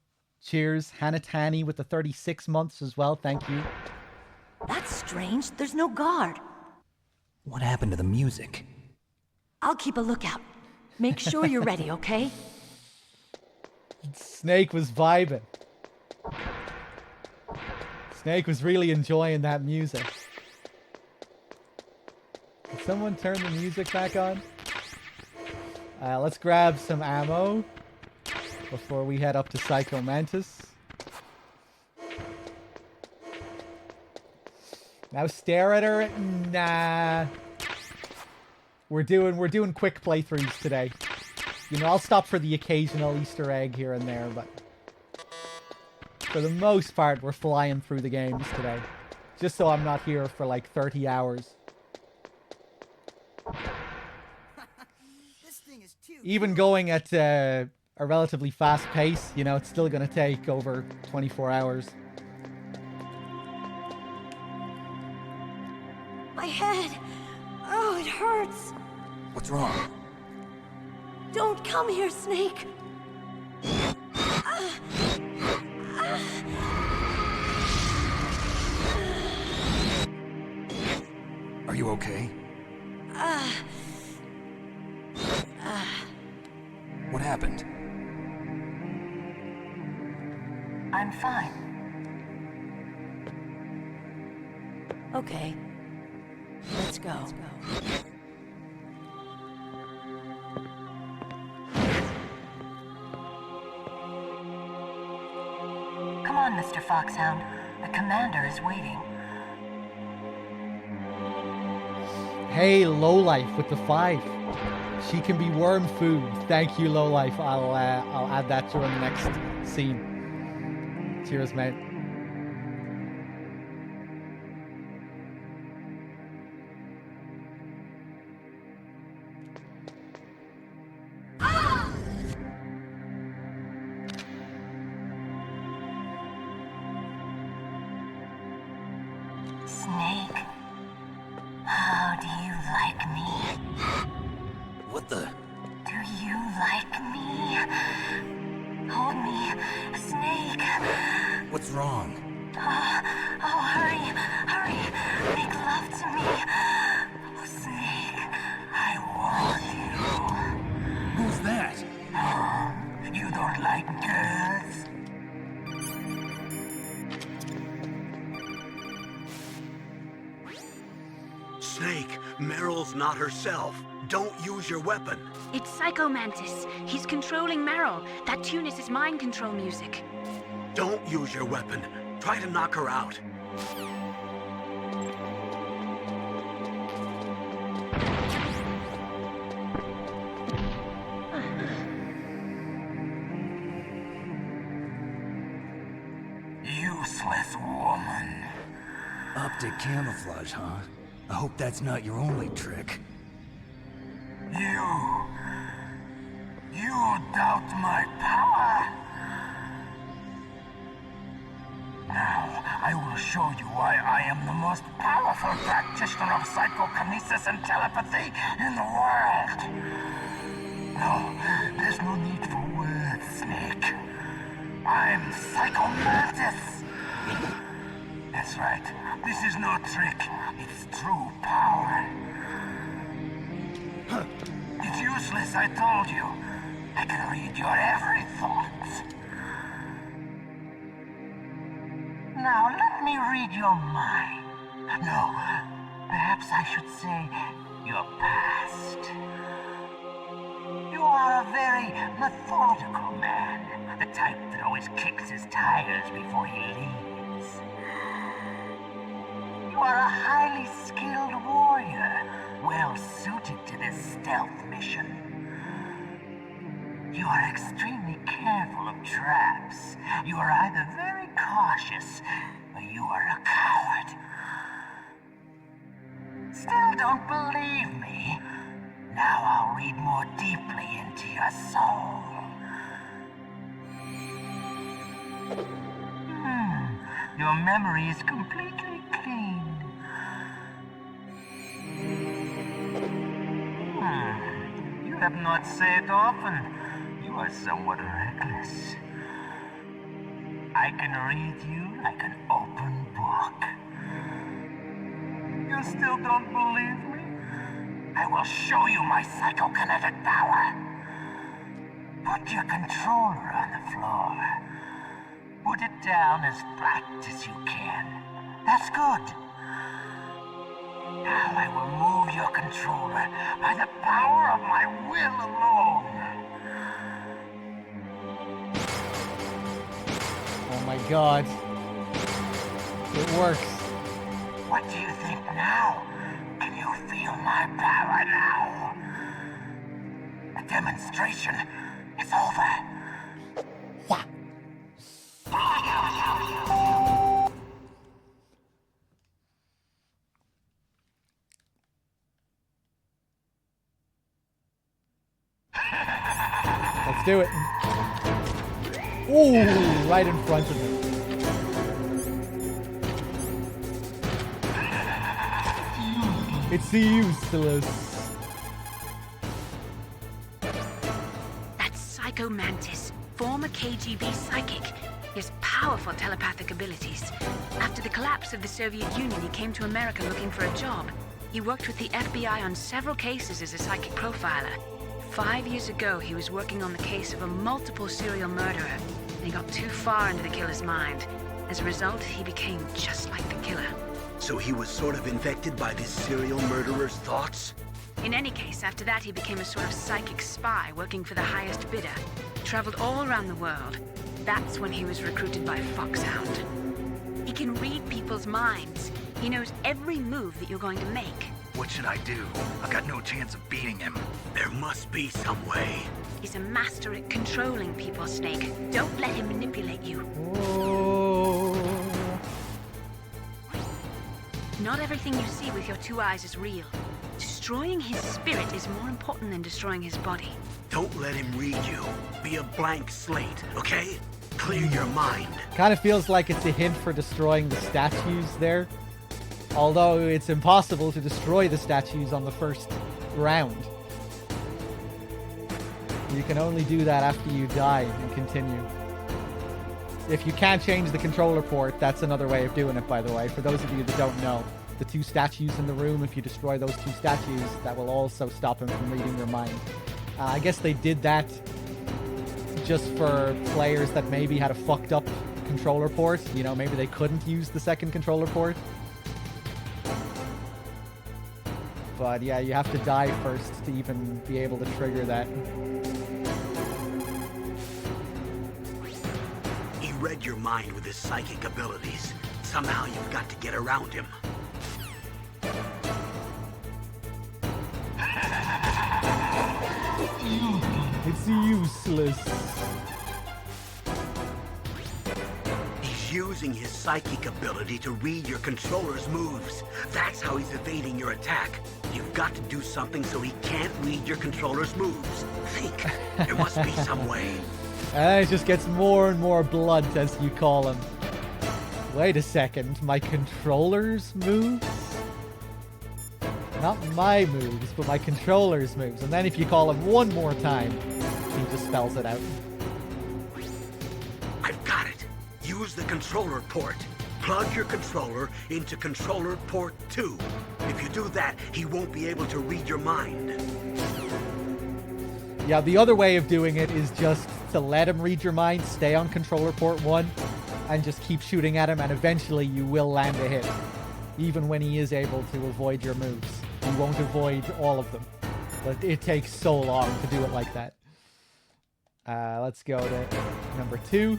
Cheers. Hannah Tani with the 36 months as well. Thank you. That's strange. There's no guard. What happened to the music? I'll keep a lookout. Make sure you're ready, okay? Snake was vibing. Snake was really enjoying that music. Can someone turn the music back on? Let's grab some ammo before we head up to Psycho Mantis. Now stare at her. Nah. We're doing quick playthroughs today. You know, I'll stop for the occasional Easter egg here and there, but for the most part, we're flying through the games today. Just so I'm not here for like 30 hours. Even going at a relatively fast pace, you know, it's still going to take over 24 hours. My head! Oh, it hurts! What's wrong? Don't come here, Snake! Are you okay? What happened? I'm fine. Okay. Let's go. Come on, Mr. Foxhound. The commander is waiting. Hey, Lowlife with the 5. She can be worm food. Thank you, Lowlife. I'll add that during the next scene. Cheers, mate. Snake, how do you like me? What the? Do you like me? Hold me, Snake. What's wrong? Oh, hurry, hurry. Make love to me. Oh, Snake, I want you. Who's that? Oh, you don't like girls? Snake, Meryl's not herself. Don't use your weapon. It's Psycho Mantis. He's controlling Meryl. That tune is his mind control music. Don't use your weapon. Try to knock her out. Useless woman. Optic camouflage, huh? I hope that's not your only trick. You doubt my power? Now, I will show you why I am the most powerful practitioner of psychokinesis and telepathy in the world. No, there's no need for words, Snake. I'm Psycho Mantis. That's right. This is no trick. It's true power. It's useless, I told you. I can read your every thought. Now, let me read your mind. No, perhaps I should say your past. You are a very methodical man. The type that always kicks his tires before he leaves. You are a highly skilled warrior, well suited to this stealth mission. You are extremely careful of traps. You are either very cautious, or you are a coward. Still don't believe me? Now I'll read more deeply into your soul. Your memory is completely clean. You have not said often. You are somewhat reckless. I can read you like an open book. You still don't believe me? I will show you my psychokinetic power. Put your controller on the floor. Put it down as flat as you can. That's good. Now I will move your controller by the power of my will alone. Oh my god. It works. What do you think now? Can you feel my power now? The demonstration is over. Let's do it. Ooh, right in front of me. It's useless. That's Psycho Mantis, former KGB psychic. He has powerful telepathic abilities. After the collapse of the Soviet Union, he came to America looking for a job. He worked with the FBI on several cases as a psychic profiler. 5 years ago, he was working on the case of a multiple serial murderer, and he got too far into the killer's mind. As a result, he became just like the killer. So he was sort of infected by this serial murderer's thoughts? In any case, after that, he became a sort of psychic spy working for the highest bidder. Traveled all around the world. That's when he was recruited by Foxhound. He can read people's minds. He knows every move that you're going to make. What should I do? I've got no chance of beating him. There must be some way. He's a master at controlling people, Snake. Don't let him manipulate you. Oh. Not everything you see with your two eyes is real. Destroying his spirit is more important than destroying his body. Don't let him read you. Be a blank slate, okay? Clear your mind. Kind of feels like it's a hint for destroying the statues there. Although it's impossible to destroy the statues on the first round. You can only do that after you die and continue. If you can't change the controller port, that's another way of doing it, by the way. For those of you that don't know, the two statues in the room, if you destroy those two statues, that will also stop him from reading your mind. I guess they did that just for players that maybe had a fucked up controller port. You know, maybe they couldn't use the second controller port. But yeah, you have to die first to even be able to trigger that. read your mind with his psychic abilities. Somehow you've got to get around him. It's useless. He's using his psychic ability to read your controller's moves. That's how he's evading your attack. You've got to do something so he can't read your controller's moves. Think. There must be some way. And it just gets more and more blunt as you call him. Wait a second, my controller's moves? Not my moves, but my controller's moves. And then if you call him one more time, he just spells it out. I've got it. Use the controller port. Plug your controller into controller port 2. If you do that, he won't be able to read your mind. Yeah, the other way of doing it is just to let him read your mind, stay on controller port 1, and just keep shooting at him, and eventually you will land a hit. Even when he is able to avoid your moves. He won't avoid all of them. But it takes so long to do it like that. Let's go to number 2.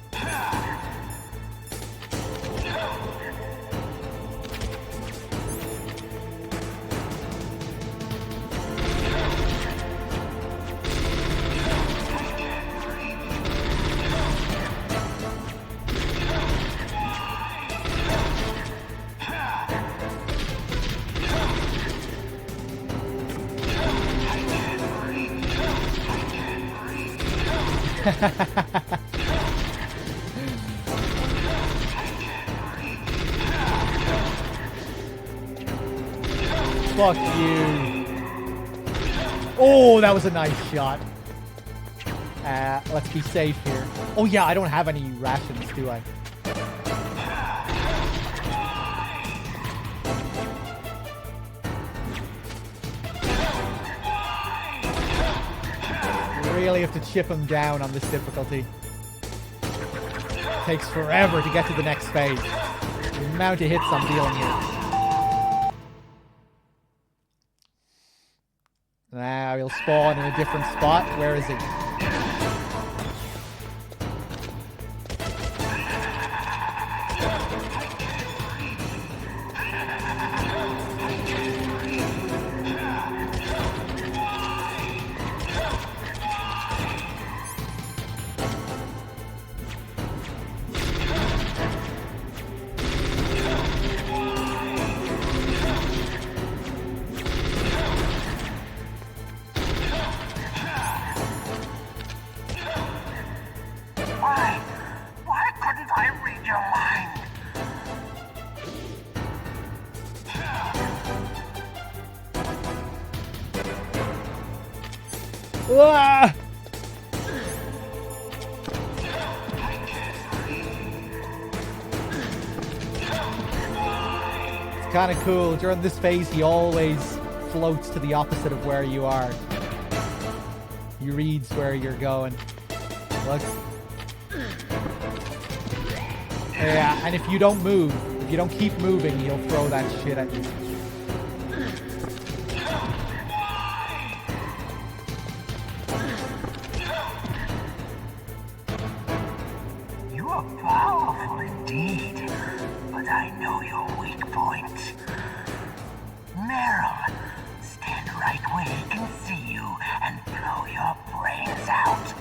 Fuck you. Oh, that was a nice shot. Let's be safe here. Oh yeah, I don't have any rations, do I? Really have to chip him down on this difficulty. Takes forever to get to the next phase. The amount of hits I'm dealing here. Now he'll spawn in a different spot. Where is he? Why couldn't I read your mind? Ah! It's kind of cool. During this phase, he always floats to the opposite of where you are. He reads where you're going. Look. Yeah, and if you don't move, if you don't keep moving, he'll throw that shit at you. You are powerful indeed, but I know your weak point. Meryl, stand right where he can see you and blow your brains out.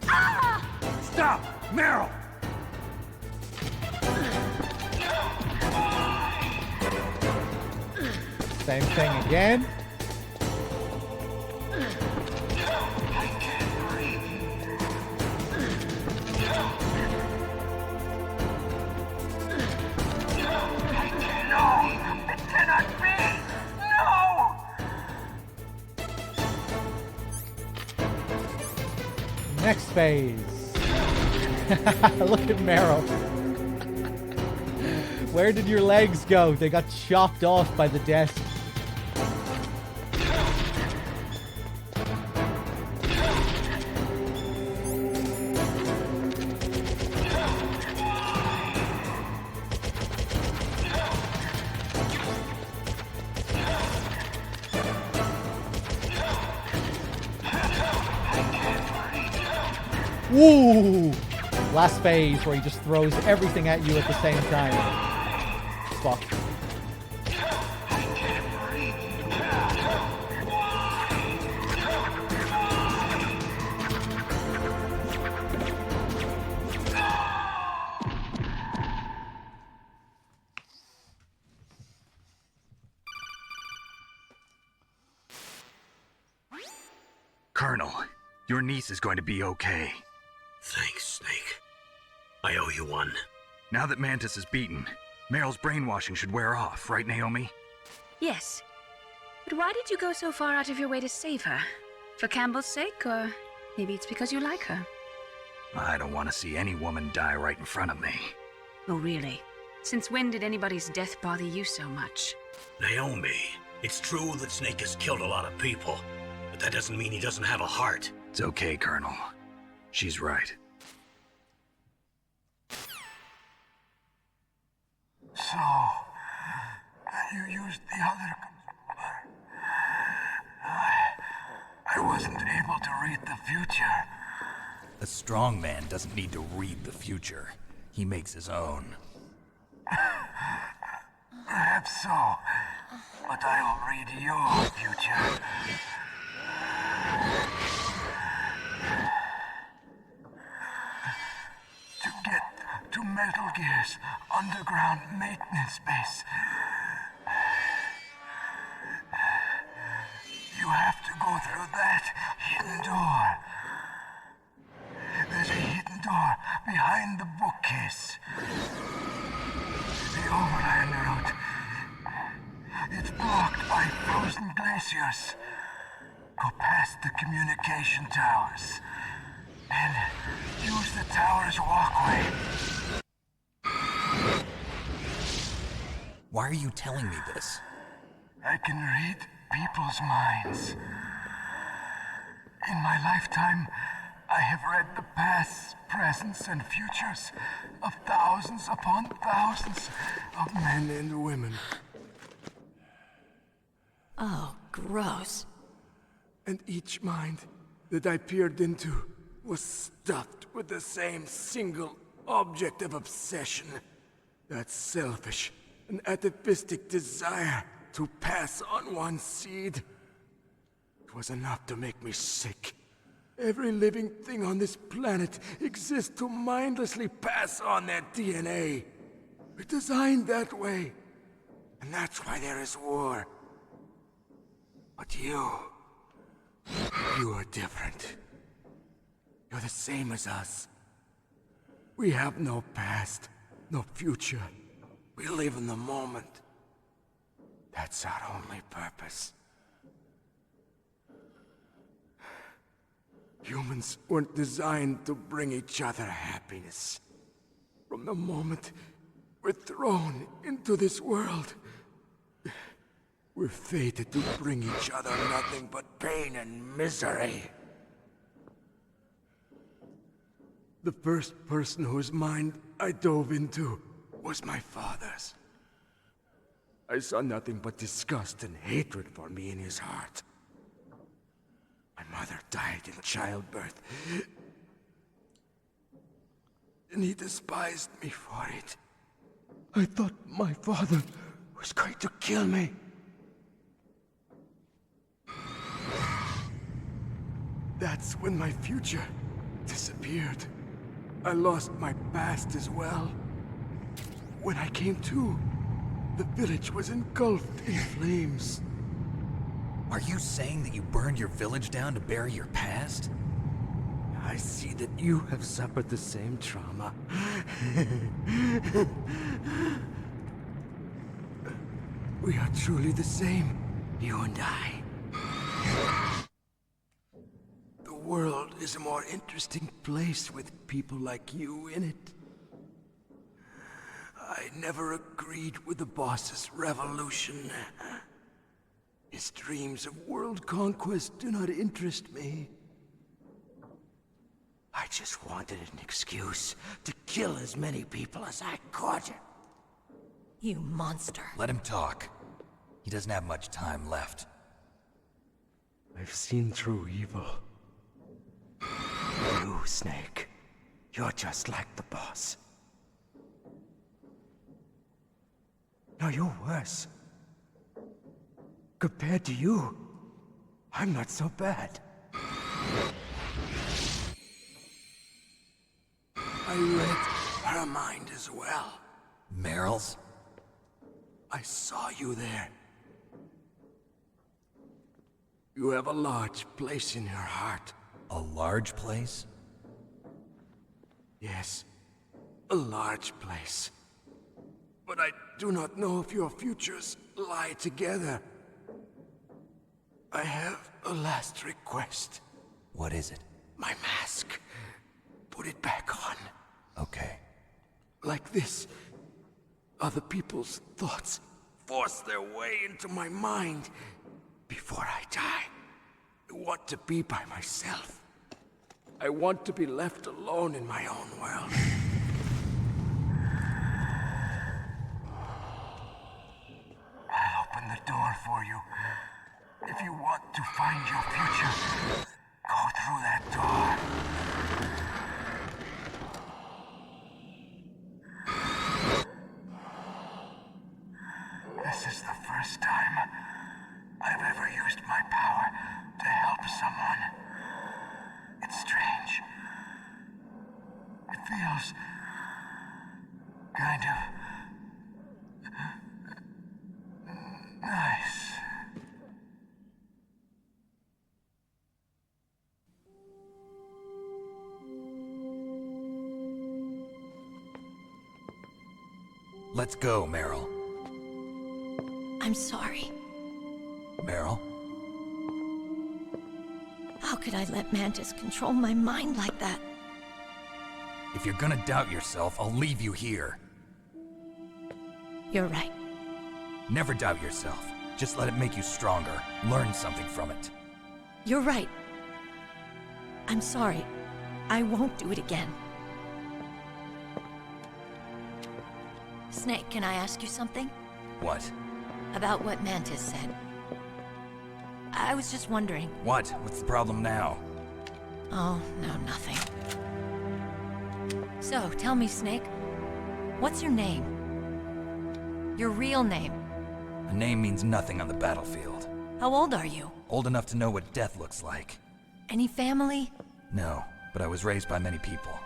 Ah! Stop! Meryl! Same thing again. No! It cannot be! No! Next phase. Look at Meryl. Where did your legs go? They got chopped off by the desk. Woo! last phase where he just throws everything at you at the same time. Fuck. Colonel, your niece is going to be okay. Thanks, Snake. I owe you one. Now that Mantis is beaten, Meryl's brainwashing should wear off, right, Naomi? Yes. But why did you go so far out of your way to save her? For Campbell's sake, or maybe it's because you like her? I don't want to see any woman die right in front of me. Oh, really? Since when did anybody's death bother you so much? Naomi, it's true that Snake has killed a lot of people, but that doesn't mean he doesn't have a heart. It's okay, Colonel. She's right. So, you used the other controller. I wasn't able to read the future. A strong man doesn't need to read the future. He makes his own. Perhaps so, but I'll read your future. To get to Metal Gear's underground maintenance base, you have to go through that hidden door. There's a hidden door behind the bookcase. The overland route. It's blocked by frozen glaciers. Go past the communication towers. And use the tower's walkway. Why are you telling me this? I can read people's minds. In my lifetime, I have read the pasts, presents, and futures of thousands upon thousands of men and women. Oh, gross. And each mind that I peered into was stuffed with the same single object of obsession. That selfish and atavistic desire to pass on one seed. It was enough to make me sick. Every living thing on this planet exists to mindlessly pass on their DNA. We're designed that way. And that's why there is war. But you are different. You're the same as us. We have no past, no future. We live in the moment. That's our only purpose. Humans weren't designed to bring each other happiness. From the moment we're thrown into this world, we're fated to bring each other nothing but pain and misery. The first person whose mind I dove into was my father's. I saw nothing but disgust and hatred for me in his heart. My mother died in childbirth, and he despised me for it. I thought my father was going to kill me. That's when my future disappeared. I lost my past as well. When I came to, the village was engulfed in flames. Are you saying that you burned your village down to bury your past? I see that you have suffered the same trauma. We are truly the same, you and I. The world is a more interesting place with people like you in it. I never agreed with the boss's revolution. His dreams of world conquest do not interest me. I just wanted an excuse to kill as many people as I could. You monster. Let him talk. He doesn't have much time left. I've seen through evil. You, Snake. You're just like the boss. No, you're worse. Compared to you, I'm not so bad. I read her mind as well. Meryl's? I saw you there. You have a large place in her heart. A large place? Yes, a large place. But I do not know if your futures lie together. I have a last request. What is it? My mask. Put it back on. Okay. Like this, other people's thoughts force their way into my mind. Before I die, I want to be by myself. I want to be left alone in my own world. I'll open the door for you. If you want to find your future, go through that door. This is the first time I've ever used my power to help someone. It's strange. It feels kind of nice. Let's go, Meryl. I'm sorry. Meryl? How could I let Mantis control my mind like that? If you're gonna doubt yourself, I'll leave you here. You're right. Never doubt yourself. Just let it make you stronger. Learn something from it. You're right. I'm sorry. I won't do it again. Snake, can I ask you something? What? About what Mantis said. I was just wondering. What? What's the problem now? Oh, no, nothing. So, tell me, Snake. What's your name? Your real name? A name means nothing on the battlefield. How old are you? Old enough to know what death looks like. Any family? No, but I was raised by many people.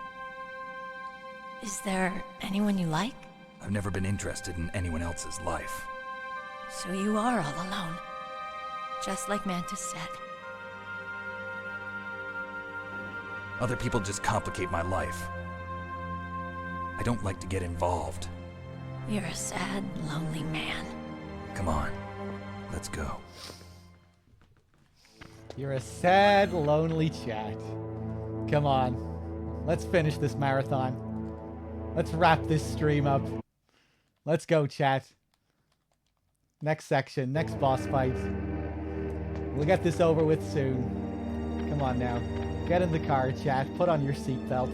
Is there anyone you like? I've never been interested in anyone else's life. So you are all alone. Just like Mantis said. Other people just complicate my life. I don't like to get involved. You're a sad, lonely man. Come on, let's go. You're a sad, lonely chat. Come on. Let's finish this marathon. Let's wrap this stream up. Let's go, chat. Next section, next boss fight. We'll get this over with soon. Come on now. Get in the car, chat. Put on your seatbelt.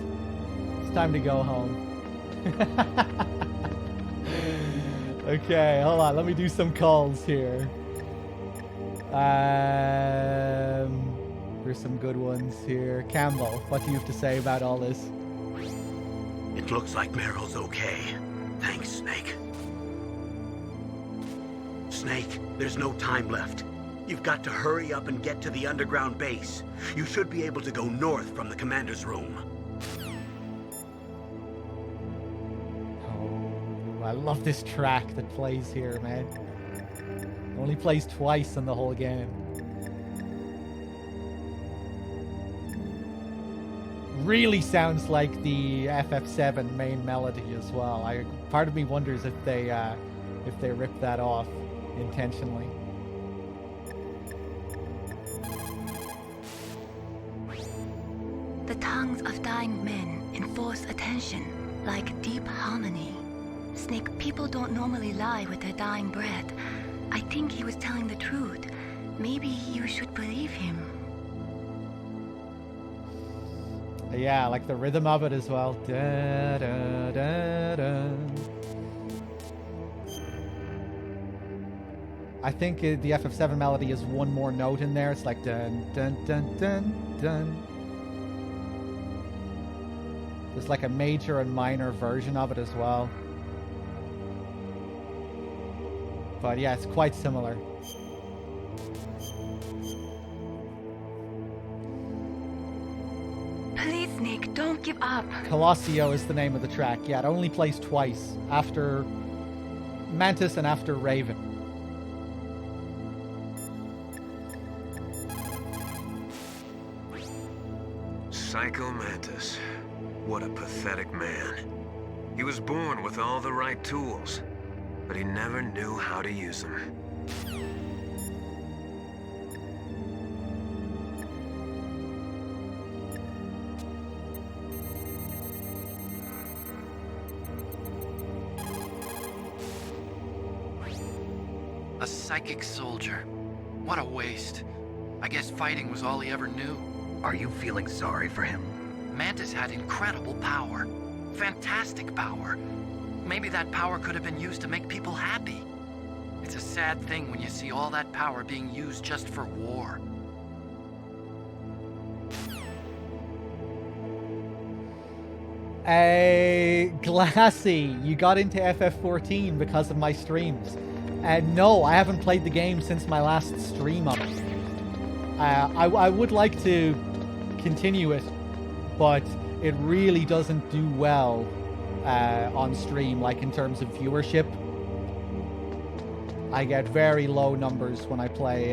It's time to go home. Okay, hold on. Let me do some calls here. There's some good ones here. Campbell, what do you have to say about all this? It looks like Meryl's okay. Thanks, Snake. Snake, there's no time left. You've got to hurry up and get to the underground base. You should be able to go north from the commander's room. Oh, I love this track that plays here, man. It only plays twice in the whole game. Really sounds like the FF7 main melody as well. Part of me wonders if they ripped that off intentionally. The tongues of dying men enforce attention, like deep harmony. Snake, people don't normally lie with their dying breath. I think he was telling the truth. Maybe you should believe him. Yeah, like the rhythm of it as well. Da, da, da, da. I think the FF7 melody is one more note in there. It's like dun dun dun dun dun. There's like a major and minor version of it as well. But yeah, it's quite similar. Please, Snake, don't give up. Colossio is the name of the track. Yeah, it only plays twice, after Mantis and after Raven. Psycho Mantis. What a pathetic man. He was born with all the right tools, but he never knew how to use them. A psychic soldier. What a waste. I guess fighting was all he ever knew. Are you feeling sorry for him? Mantis had incredible power. Fantastic power. Maybe that power could have been used to make people happy. It's a sad thing when you see all that power being used just for war. Glassy, you got into FF14 because of my streams. No, I haven't played the game since my last stream of it. I would like to continue it, but it really doesn't do well on stream, like in terms of viewership. I get very low numbers when I play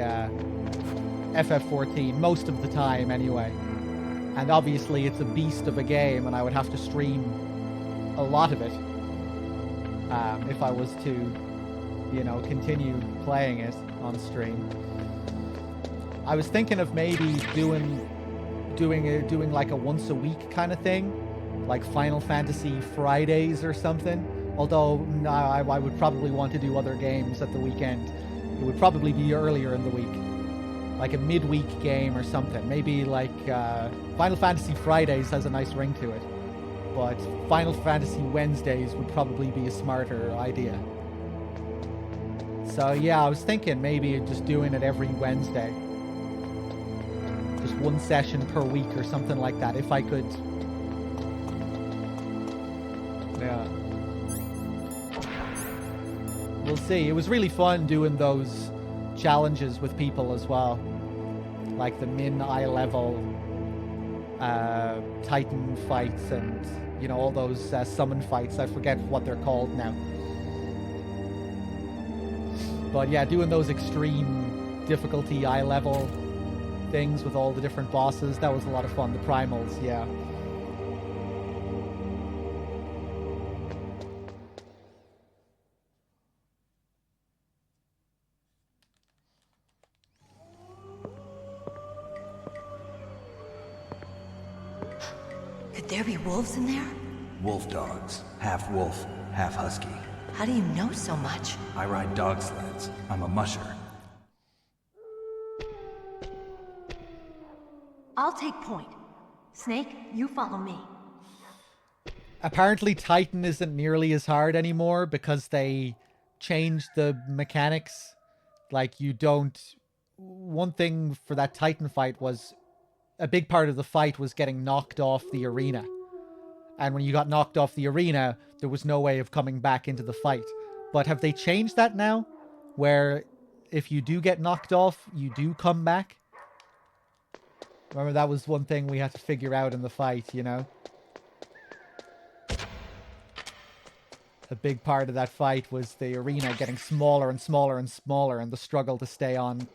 FF14, most of the time anyway. And obviously it's a beast of a game, and I would have to stream a lot of it if I was to, you know, continue playing it on stream. I was thinking of maybe doing like a once a week kind of thing, like Final Fantasy Fridays or something. Although no, I would probably want to do other games at the weekend. It would probably be earlier in the week, like a midweek game or something. Maybe like Final Fantasy Fridays has a nice ring to it, but Final Fantasy Wednesdays would probably be a smarter idea. So yeah, I was thinking maybe just doing it every Wednesday. Just one session per week or something like that, if I could. Yeah. We'll see. It was really fun doing those challenges with people as well. Like the min eye level Titan fights and, you know, all those summon fights. I forget what they're called now. But yeah, doing those extreme difficulty eye level things with all the different bosses, that was a lot of fun. The primals, yeah. Could there be wolves in there? Wolf dogs. Half wolf, half husky. How do you know so much? I ride dog sleds. I'm a musher. I'll take point. Snake, you follow me. Apparently Titan isn't nearly as hard anymore because they changed the mechanics. Like, you don't... One thing for that Titan fight was... A big part of the fight was getting knocked off the arena. And when you got knocked off the arena, there was no way of coming back into the fight. But have they changed that now? Where if you do get knocked off, you do come back? Remember, that was one thing we had to figure out in the fight, you know? A big part of that fight was the arena getting smaller and smaller and smaller, and the struggle to stay on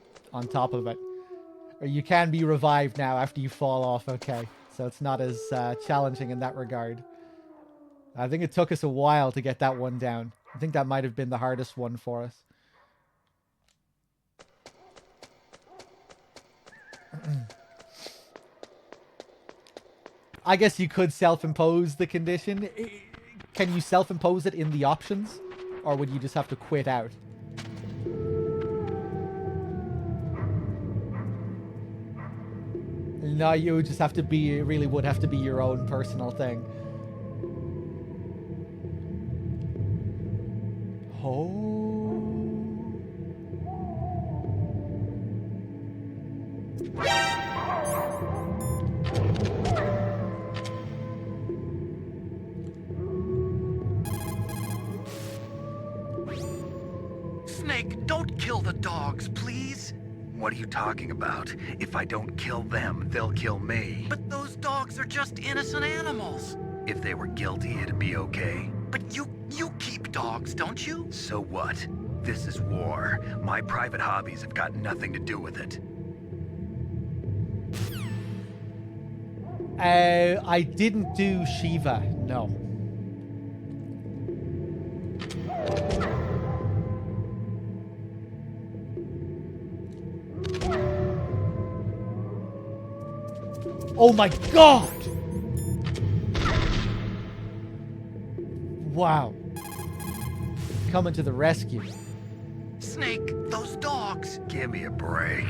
top of it. Or you can be revived now after you fall off, okay. So it's not as challenging in that regard. I think it took us a while to get that one down. I think that might have been the hardest one for us. I guess you could self-impose the condition. Can you self-impose it in the options? Or would you just have to quit out? No, you would just have to be, it really would have to be your own personal thing. Oh. dogs, please? What are you talking about? If I don't kill them, they'll kill me. But those dogs are just innocent animals. If they were guilty, it'd be okay. But you keep dogs, don't you? So what? This is war. My private hobbies have got nothing to do with it. I didn't do Shiva, no. Oh my god! Wow. Coming to the rescue. Snake, those dogs. Give me a break.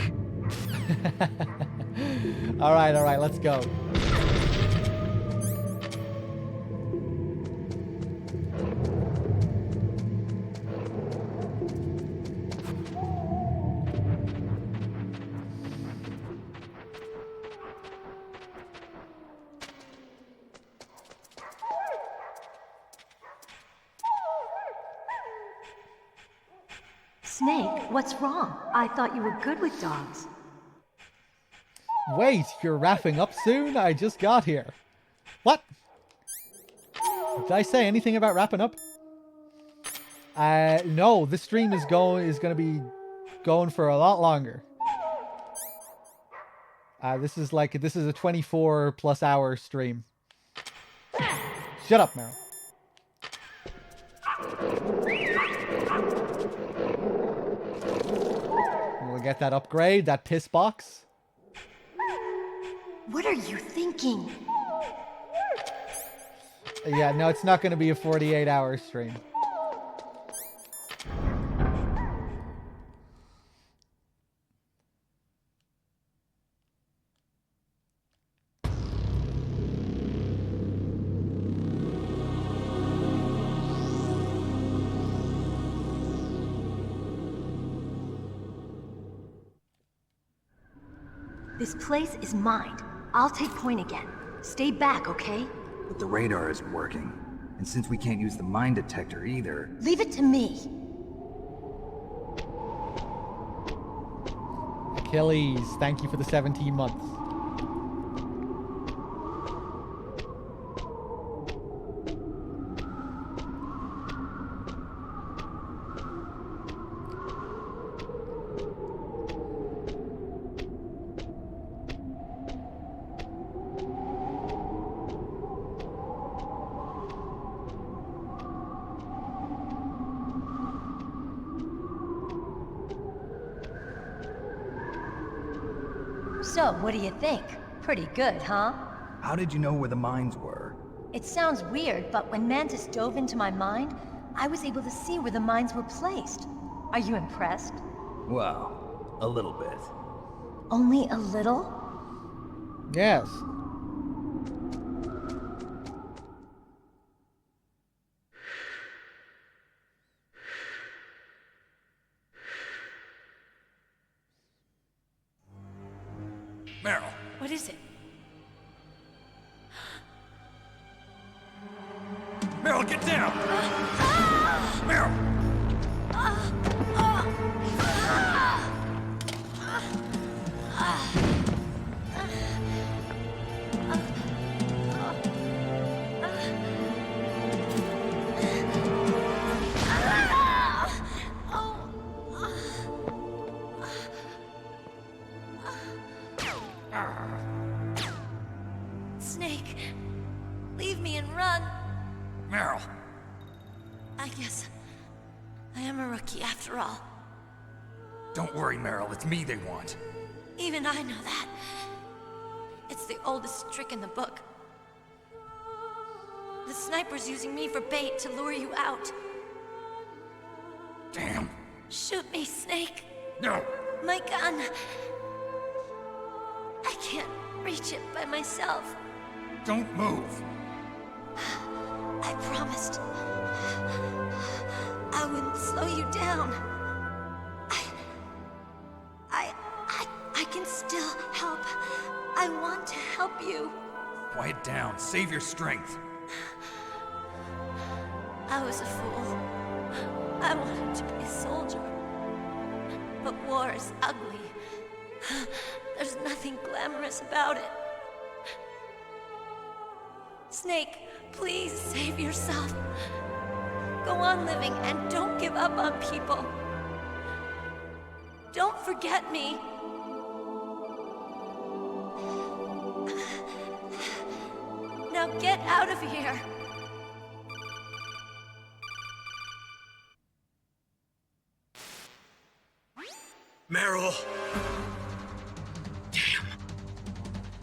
All right, let's go. Snake, what's wrong? I thought you were good with dogs. Wait, you're wrapping up soon? I just got here. What? Did I say anything about wrapping up? No, this stream is going to be going for a lot longer. This is a 24 plus hour stream. Shut up, Meryl. We'll get that upgrade, that piss box. What are you thinking? Yeah, no, it's not going to be a 48-hour stream. This place is mine. I'll take point again. Stay back, okay? But the radar isn't working. And since we can't use the mine detector either... Leave it to me. Achilles, thank you for the 17 months. So, what do you think? Pretty good, huh? How did you know where the mines were? It sounds weird, but when Mantis dove into my mind, I was able to see where the mines were placed. Are you impressed? Well, a little bit. Only a little? Yes. Meryl. What is it? Meryl, get down! Meryl! Snake, leave me and run. Meryl. I guess I am a rookie after all. Don't worry, Meryl. It's me they want. Even I know that. It's the oldest trick in the book. The sniper's using me for bait to lure you out. Damn. Shoot me, Snake. No. My gun. I can't reach it by myself. Don't move. I promised. I wouldn't slow you down. I can still help. I want to help you. Quiet down. Save your strength. I was a fool. I wanted to be a soldier. But war is ugly. There's nothing glamorous about it. Snake, please save yourself. Go on living and don't give up on people. Don't forget me. Now get out of here. Meryl! Damn.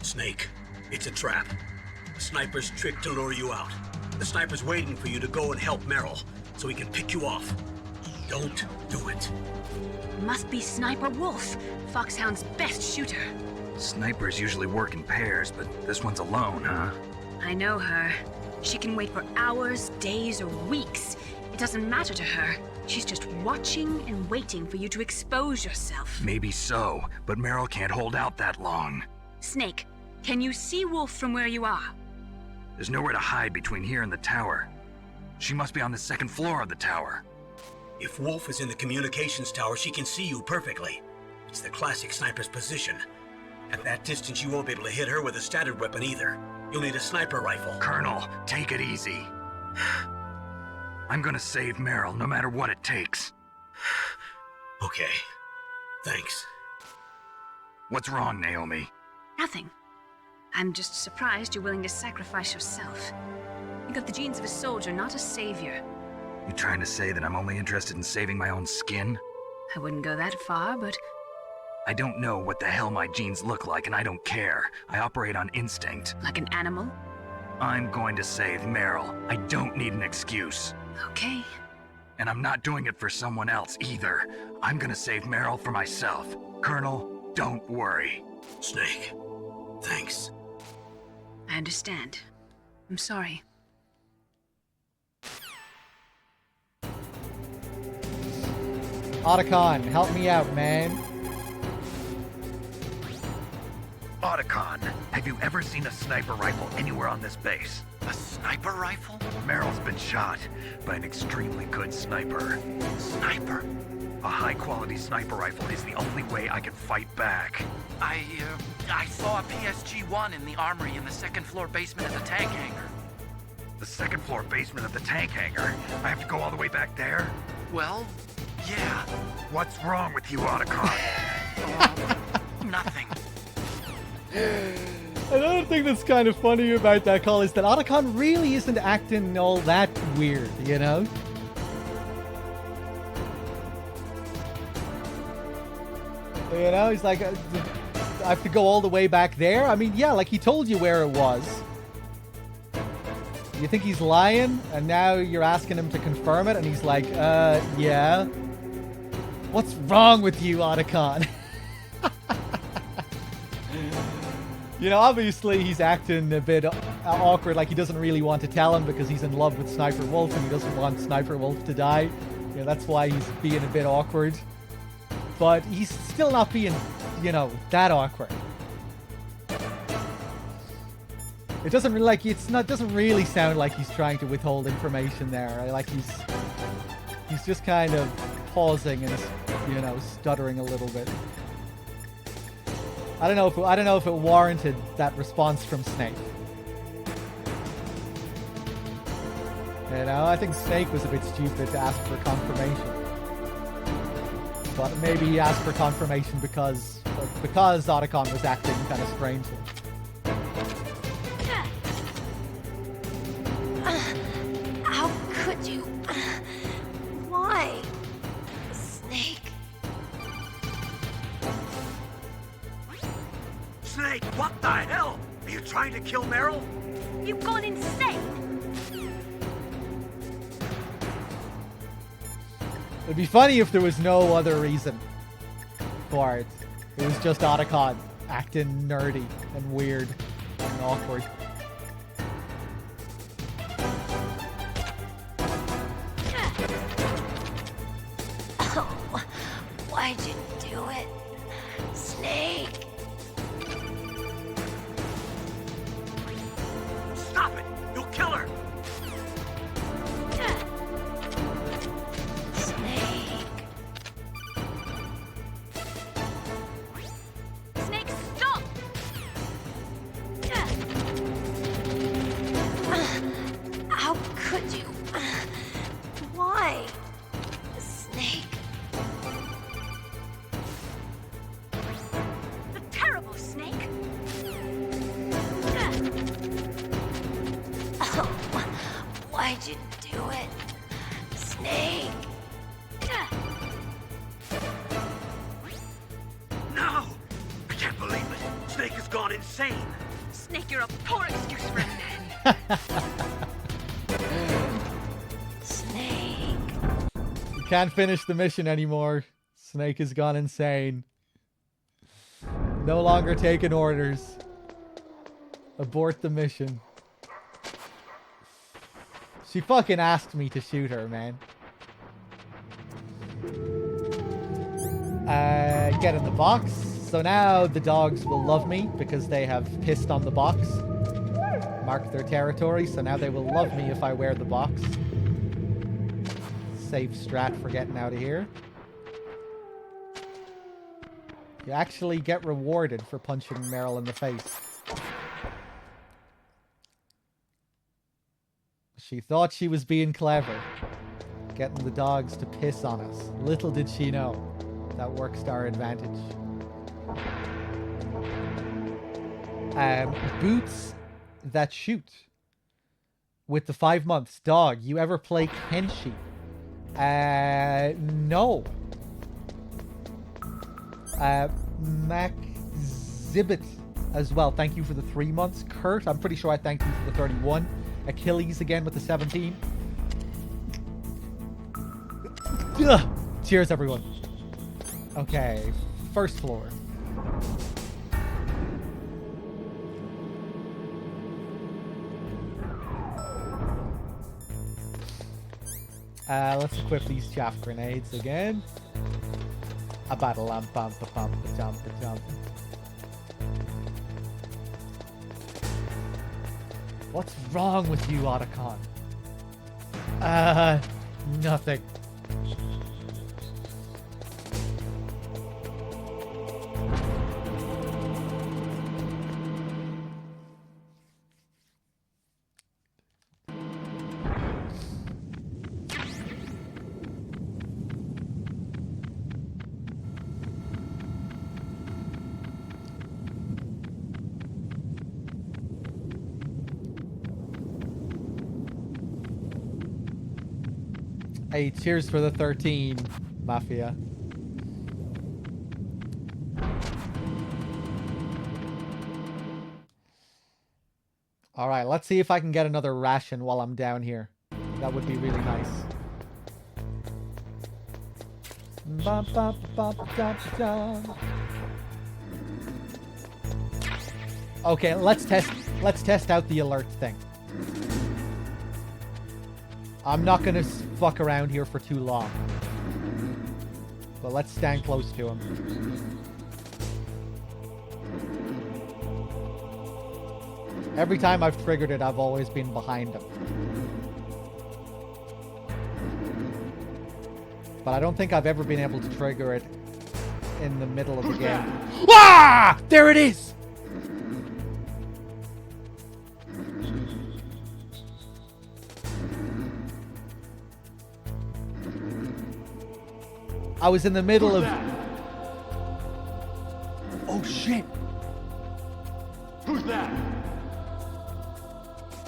Snake, it's a trap. The sniper's trick to lure you out. The sniper's waiting for you to go and help Meryl, so he can pick you off. Don't do it. Must be Sniper Wolf, Foxhound's best shooter. Snipers usually work in pairs, but this one's alone, huh? I know her. She can wait for hours, days, or weeks. It doesn't matter to her. She's just watching and waiting for you to expose yourself. Maybe so, but Meryl can't hold out that long. Snake, can you see Wolf from where you are? There's nowhere to hide between here and the tower. She must be on the second floor of the tower. If Wolf is in the communications tower, she can see you perfectly. It's the classic sniper's position. At that distance, you won't be able to hit her with a standard weapon either. You'll need a sniper rifle. Colonel, take it easy. I'm gonna save Meryl, no matter what it takes. Okay. Thanks. What's wrong, Naomi? Nothing. I'm just surprised you're willing to sacrifice yourself. You got the genes of a soldier, not a savior. You trying to say that I'm only interested in saving my own skin? I wouldn't go that far, but... I don't know what the hell my genes look like, and I don't care. I operate on instinct. Like an animal? I'm going to save Meryl. I don't need an excuse. Okay. And I'm not doing it for someone else either. I'm gonna save Meryl for myself. Colonel, don't worry. Snake, thanks. I understand. I'm sorry. Otacon, help me out, man. Otacon, have you ever seen a sniper rifle anywhere on this base? A sniper rifle? Meryl's been shot by an extremely good sniper. Sniper? A high-quality sniper rifle is the only way I can fight back. I saw a PSG-1 in the armory in the second-floor basement of the tank hangar. The second-floor basement of the tank hangar? I have to go all the way back there? Well, yeah. What's wrong with you, Otacon? Nothing. Another thing that's kind of funny about that call is that Otacon really isn't acting all that weird, you know? You know, he's like, I have to go all the way back there? I mean, yeah, like he told you where it was. You think he's lying, and now you're asking him to confirm it, and he's like, yeah. What's wrong with you, Otacon? You know, obviously he's acting a bit awkward, like he doesn't really want to tell him because he's in love with Sniper Wolf and he doesn't want Sniper Wolf to die. You know, that's why he's being a bit awkward. But he's still not being, you know, that awkward. It doesn't really, like, doesn't really sound like he's trying to withhold information there. Like he's just kind of pausing and, you know, stuttering a little bit. I don't know if it warranted that response from Snake. You know, I think Snake was a bit stupid to ask for confirmation. But maybe he asked for confirmation because Otacon was acting kind of strangely. How could you? Why? Snake. Snake, what the hell? Are you trying to kill Meryl? You've gone insane! It'd be funny if there was no other reason for it. It was just Otacon acting nerdy and weird and awkward. Oh, why'd you do it? Snake. Stop it! You'll kill her! didn't do it. Snake! No! I can't believe it. Snake has gone insane. Snake, you're a poor excuse for a man. Snake. You can't finish the mission anymore. Snake has gone insane. No longer taking orders. Abort the mission. She fucking asked me to shoot her, man. Get in the box. So now the dogs will love me because they have pissed on the box. Marked their territory, so now they will love me if I wear the box. Safe strat for getting out of here. You actually get rewarded for punching Meryl in the face. She thought she was being clever. Getting the dogs to piss on us. Little did she know. That works to our advantage. Boots that shoot. With the 5 months. Dog, you ever play Kenshi? No. Mac Zibbit as well. Thank you for the 3 months. Kurt, I'm pretty sure I thanked you for the 31. Achilles again with the 17. Ugh. Cheers, everyone. Okay, first floor. Let's equip these chaff grenades again. A battle lamp, bump, bump, jump, jump. What's wrong with you, Otacon? Nothing. Hey, cheers for the 13, Mafia. Alright, let's see if I can get another ration while I'm down here. That would be really nice. Okay, let's test out the alert thing. I'm not gonna fuck around here for too long. But let's stand close to him. Every time I've triggered it, I've always been behind him. But I don't think I've ever been able to trigger it in the middle of the game. Ah! There it is! I was in the middle of... Oh shit! Who's that?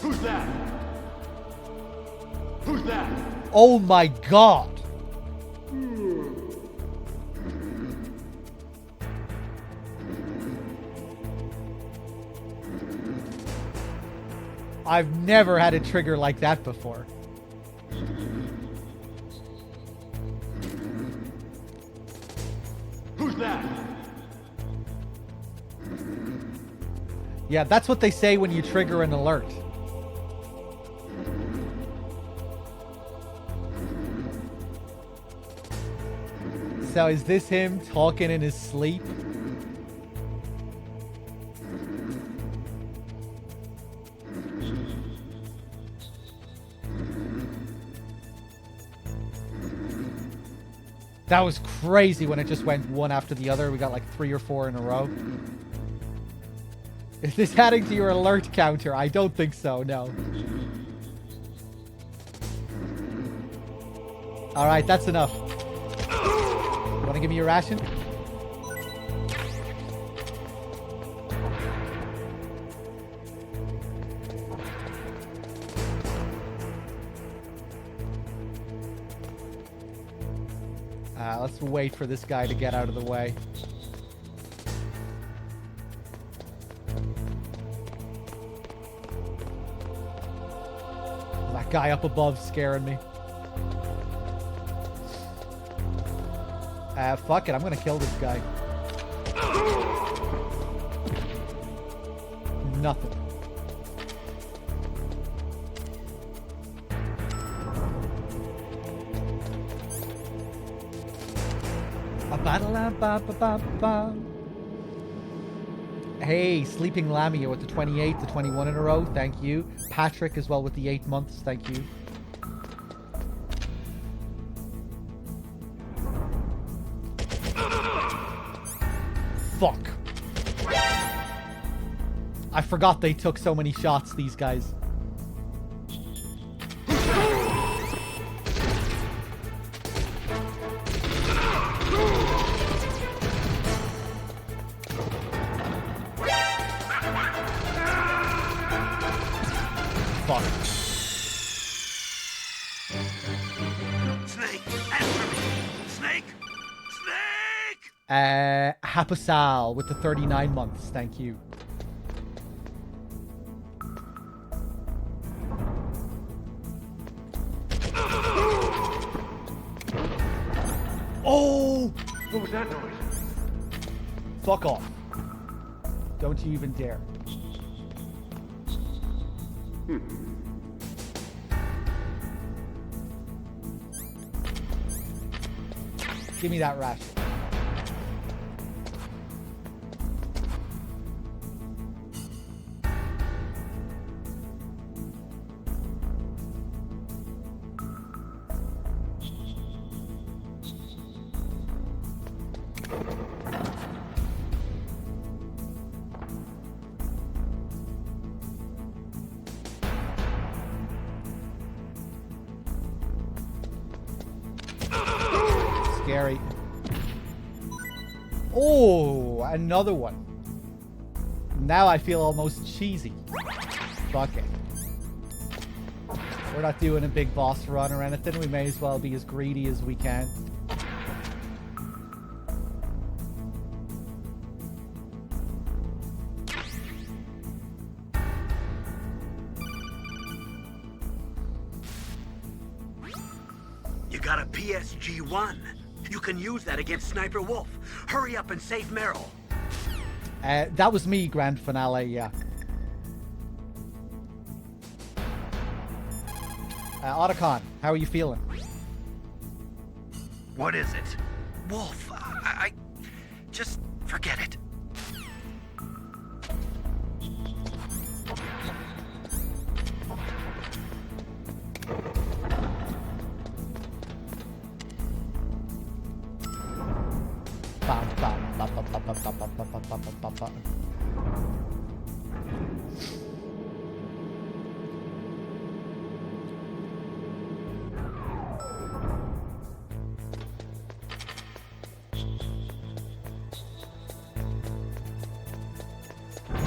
Who's that? Who's that? Oh my god! I've never had a trigger like that before. Who's that? Yeah, that's what they say when you trigger an alert. So is this him talking in his sleep? That was crazy when it just went one after the other. We got like 3 or 4 in a row. Is this adding to your alert counter? I don't think so, no. Alright, that's enough. You wanna give me your ration? Let's wait for this guy to get out of the way. That guy up above scaring me. Fuck it, I'm gonna kill this guy. Nothing. Hey, Sleeping Lamia with the 28, the 21 in a row. Thank you. Patrick as well with the 8 months. Thank you. Fuck. I forgot they took so many shots, these guys. Fuck. Snake, answer me! Snake! Snake! Hapasal with the 39 months. Thank you. Oh! What was that noise? Fuck off. Don't you even dare. Give me that ration. Scary. Oh, another one. Now I feel almost cheesy. Fuck it. We're not doing a big boss run or anything. We may as well be as greedy as we can. You got a PSG-1. You can use that against Sniper Wolf. Hurry up and save Meryl. That was me, Grand Finale, yeah. Otacon, how are you feeling? What is it? Wolf, I just forget it.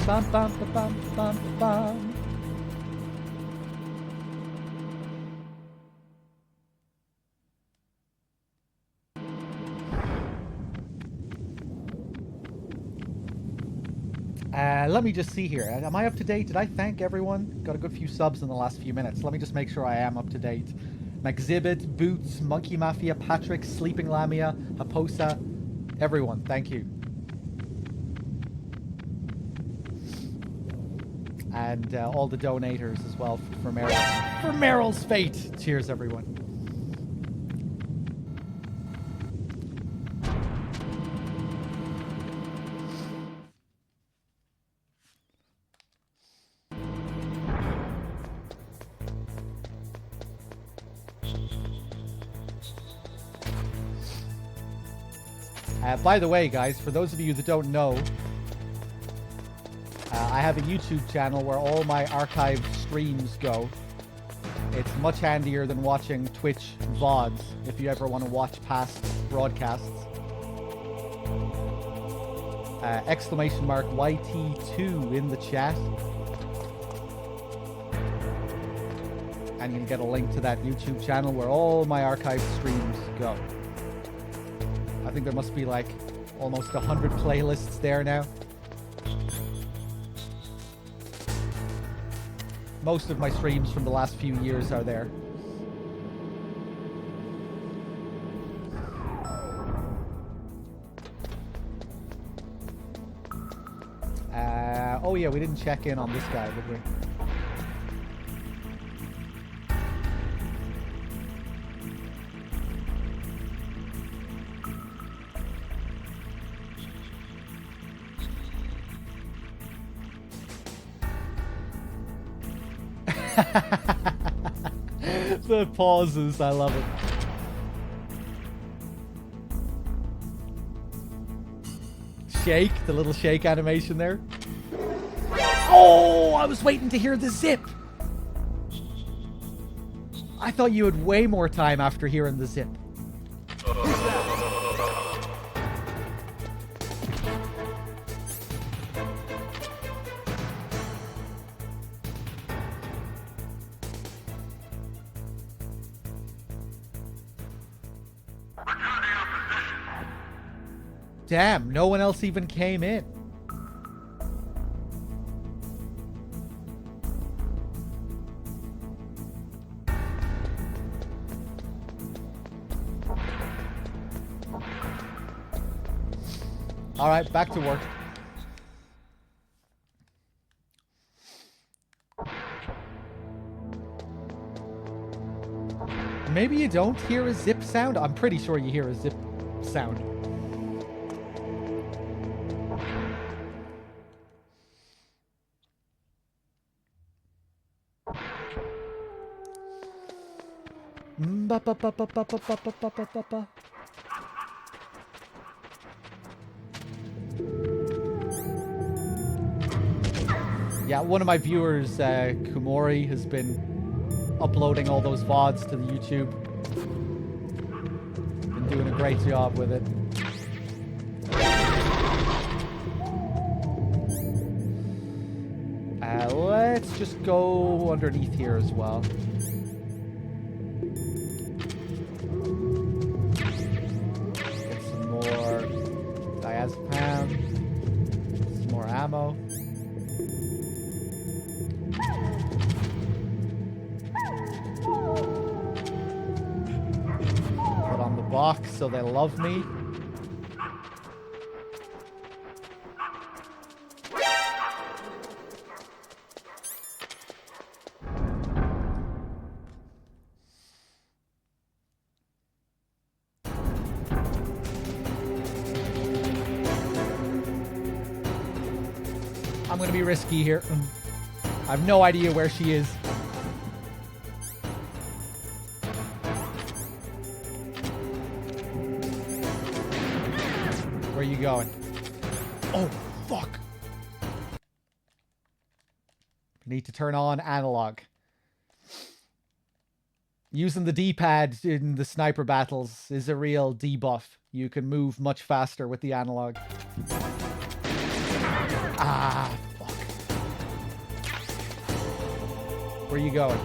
Bum, bum, bum, bum, bum, bum. Let me just see here. Am I up to date? Did I thank everyone? Got a good few subs in the last few minutes. Let me just make sure I am up to date. Maxibit, Boots, Monkey Mafia, Patrick, Sleeping Lamia, Haposa, everyone. Thank you. And all the donators as well for Meryl. For Meryl's fate. Cheers, everyone. By the way, guys, for those of you that don't know, I have a YouTube channel where all my archived streams go. It's much handier than watching Twitch VODs if you ever want to watch past broadcasts. Exclamation mark YT2 in the chat. And you can get a link to that YouTube channel where all my archived streams go. think there must be like almost 100 playlists there now. Most of my streams from the last few years are there. Oh yeah, we didn't check in on this guy, did we? The pauses, I love it. Shake, the little shake animation there. Oh, I was waiting to hear the zip. I thought you had way more time after hearing the zip. Damn, no one else even came in. All right, back to work. Maybe you don't hear a zip sound? I'm pretty sure you hear a zip sound. Yeah, one of my viewers, Kumori, has been uploading all those VODs to the YouTube. Been doing a great job with it. Let's just go underneath here as well. Get some more diazepam. Some more ammo. Put on the box so they love me. I'm gonna be risky here. I have no idea where she is. Where are you going? Oh, fuck. Need to turn on analog. Using the D-pad in the sniper battles is a real debuff. You can move much faster with the analog. Ah, fuck. Where are you going?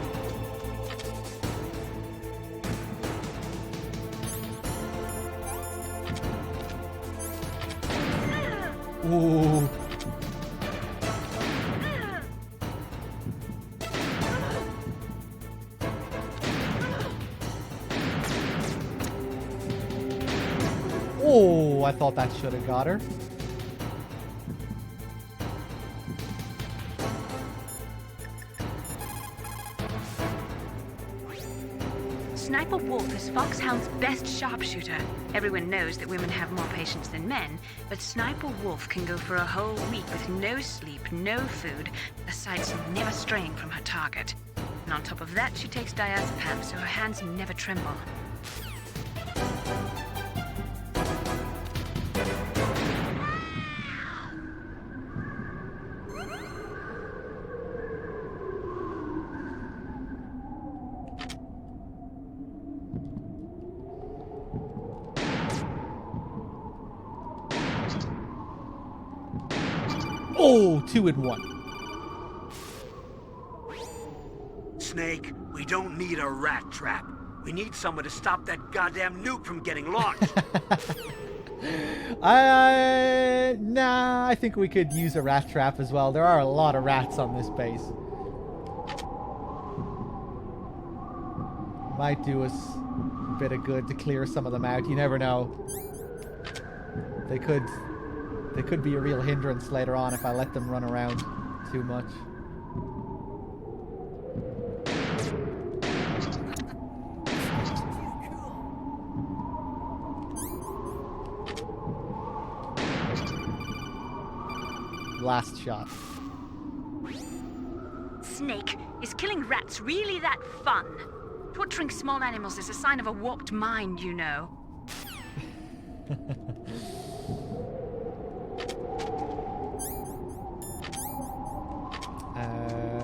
Ooh. Oh, I thought that should have got her. Sniper Wolf is Foxhound's best sharpshooter. Everyone knows that women have more patience than men, but Sniper Wolf can go for a whole week with no sleep, no food, her sights never straying from her target. And on top of that, she takes diazepam so her hands never tremble. Oh, 2 in 1. Snake, we don't need a rat trap. We need someone to stop that goddamn nuke from getting launched. Nah, I think we could use a rat trap as well. There are a lot of rats on this base. Might do us a bit of good to clear some of them out. You never know. They could be a real hindrance later on if I let them run around too much. Last shot. Snake, is killing rats really that fun? Torturing small animals is a sign of a warped mind, you know.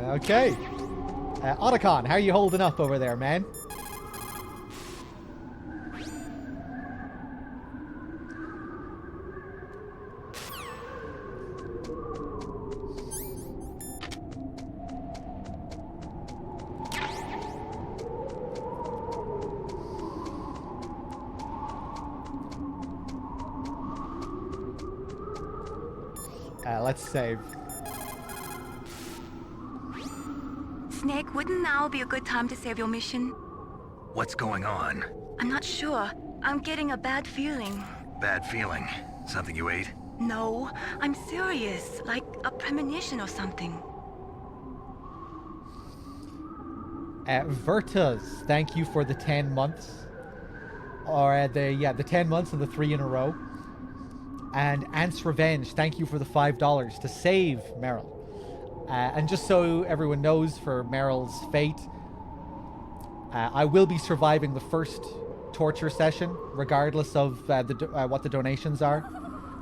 Okay. Otacon, how are you holding up over there, man? Let's save. Snake, wouldn't now be a good time to save your mission? What's going on? I'm not sure. I'm getting a bad feeling. Bad feeling? Something you ate? No, I'm serious. Like a premonition or something. Vertas, thank you for the 10 months. Or the 10 months and the 3 in a row. And Ant's Revenge, thank you for the $5 to save Meryl. And just so everyone knows, for Meryl's fate, I will be surviving the first torture session, regardless of what the donations are.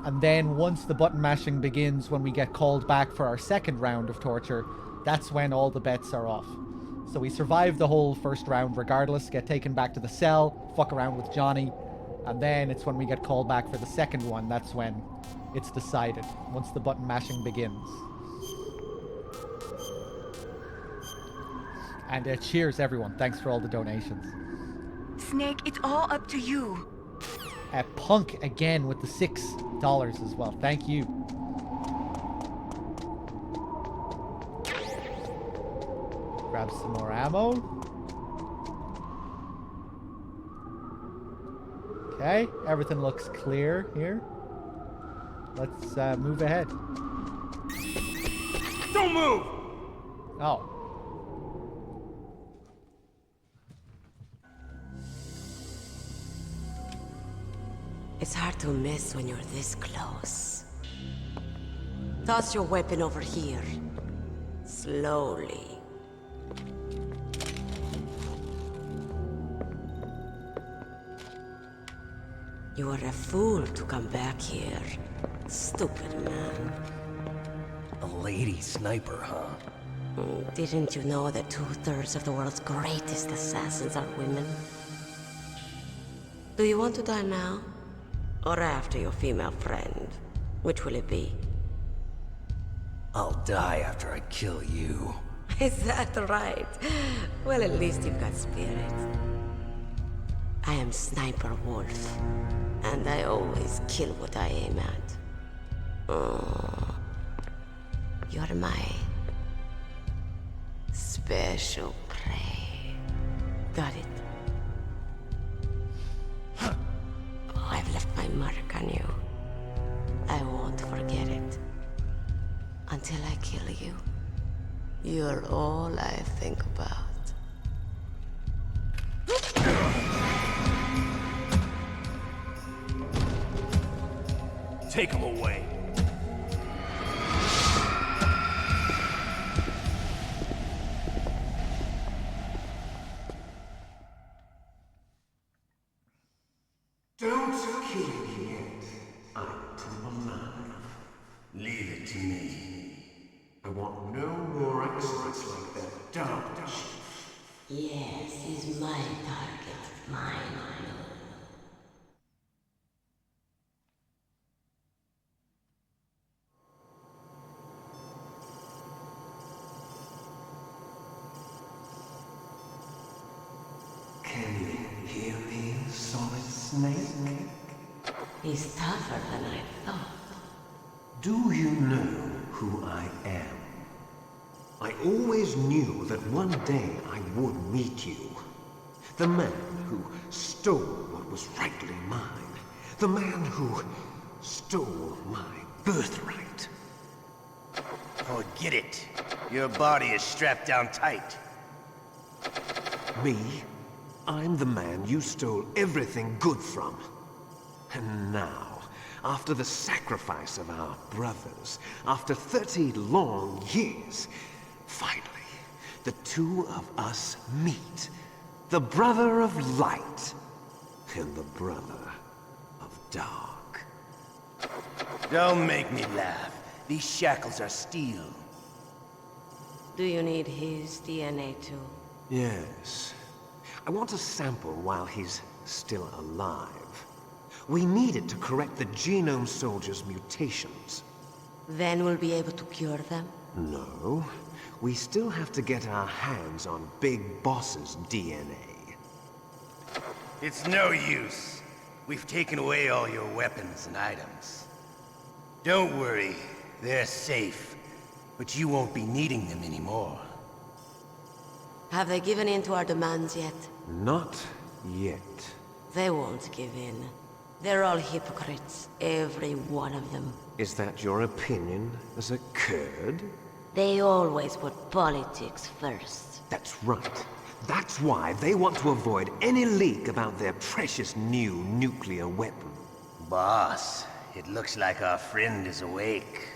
And then once the button mashing begins, when we get called back for our second round of torture, that's when all the bets are off. So we survive the whole first round regardless, get taken back to the cell, fuck around with Johnny, and then it's when we get called back for the second one, that's when it's decided, once the button mashing begins. And cheers, everyone. Thanks for all the donations. Snake, it's all up to you. Punk again with the $6 as well. Thank you. Grab some more ammo. Okay, everything looks clear here. Let's move ahead. Don't move! Oh. It's hard to miss when you're this close. Toss your weapon over here. Slowly. You are a fool to come back here. Stupid man. A lady sniper, huh? Didn't you know that 2/3 of the world's greatest assassins are women? Do you want to die now? Or after your female friend? Which will it be? I'll die after I kill you. Is that right? Well, at least you've got spirit. I am Sniper Wolf, and I always kill what I aim at. Oh, you're my special prey. Got it. I've left my mark on you. I won't forget it. Until I kill you. You're all I think about. Take him away. Don't kill me yet. I'm too alive. Leave it to me. I want no more extras like that dumb chief. Yes, he's my target. Mine. Can you hear me, Solid Snake? He's tougher than I thought. Do you know who I am? I always knew that one day I would meet you. The man who stole what was rightly mine. The man who stole my birthright. Forget it. Your body is strapped down tight. Me? I'm the man you stole everything good from. And now, after the sacrifice of our brothers, after 30 long years, finally, the two of us meet. The brother of light and the brother of dark. Don't make me laugh. These shackles are steel. Do you need his DNA too? Yes. I want a sample while he's still alive. We need it to correct the Genome Soldier's mutations. Then we'll be able to cure them? No. We still have to get our hands on Big Boss's DNA. It's no use. We've taken away all your weapons and items. Don't worry, they're safe. But you won't be needing them anymore. Have they given in to our demands yet? Not yet. They won't give in. They're all hypocrites, every one of them. Is that your opinion as a Kurd? They always put politics first. That's right. That's why they want to avoid any leak about their precious new nuclear weapon. Boss, it looks like our friend is awake.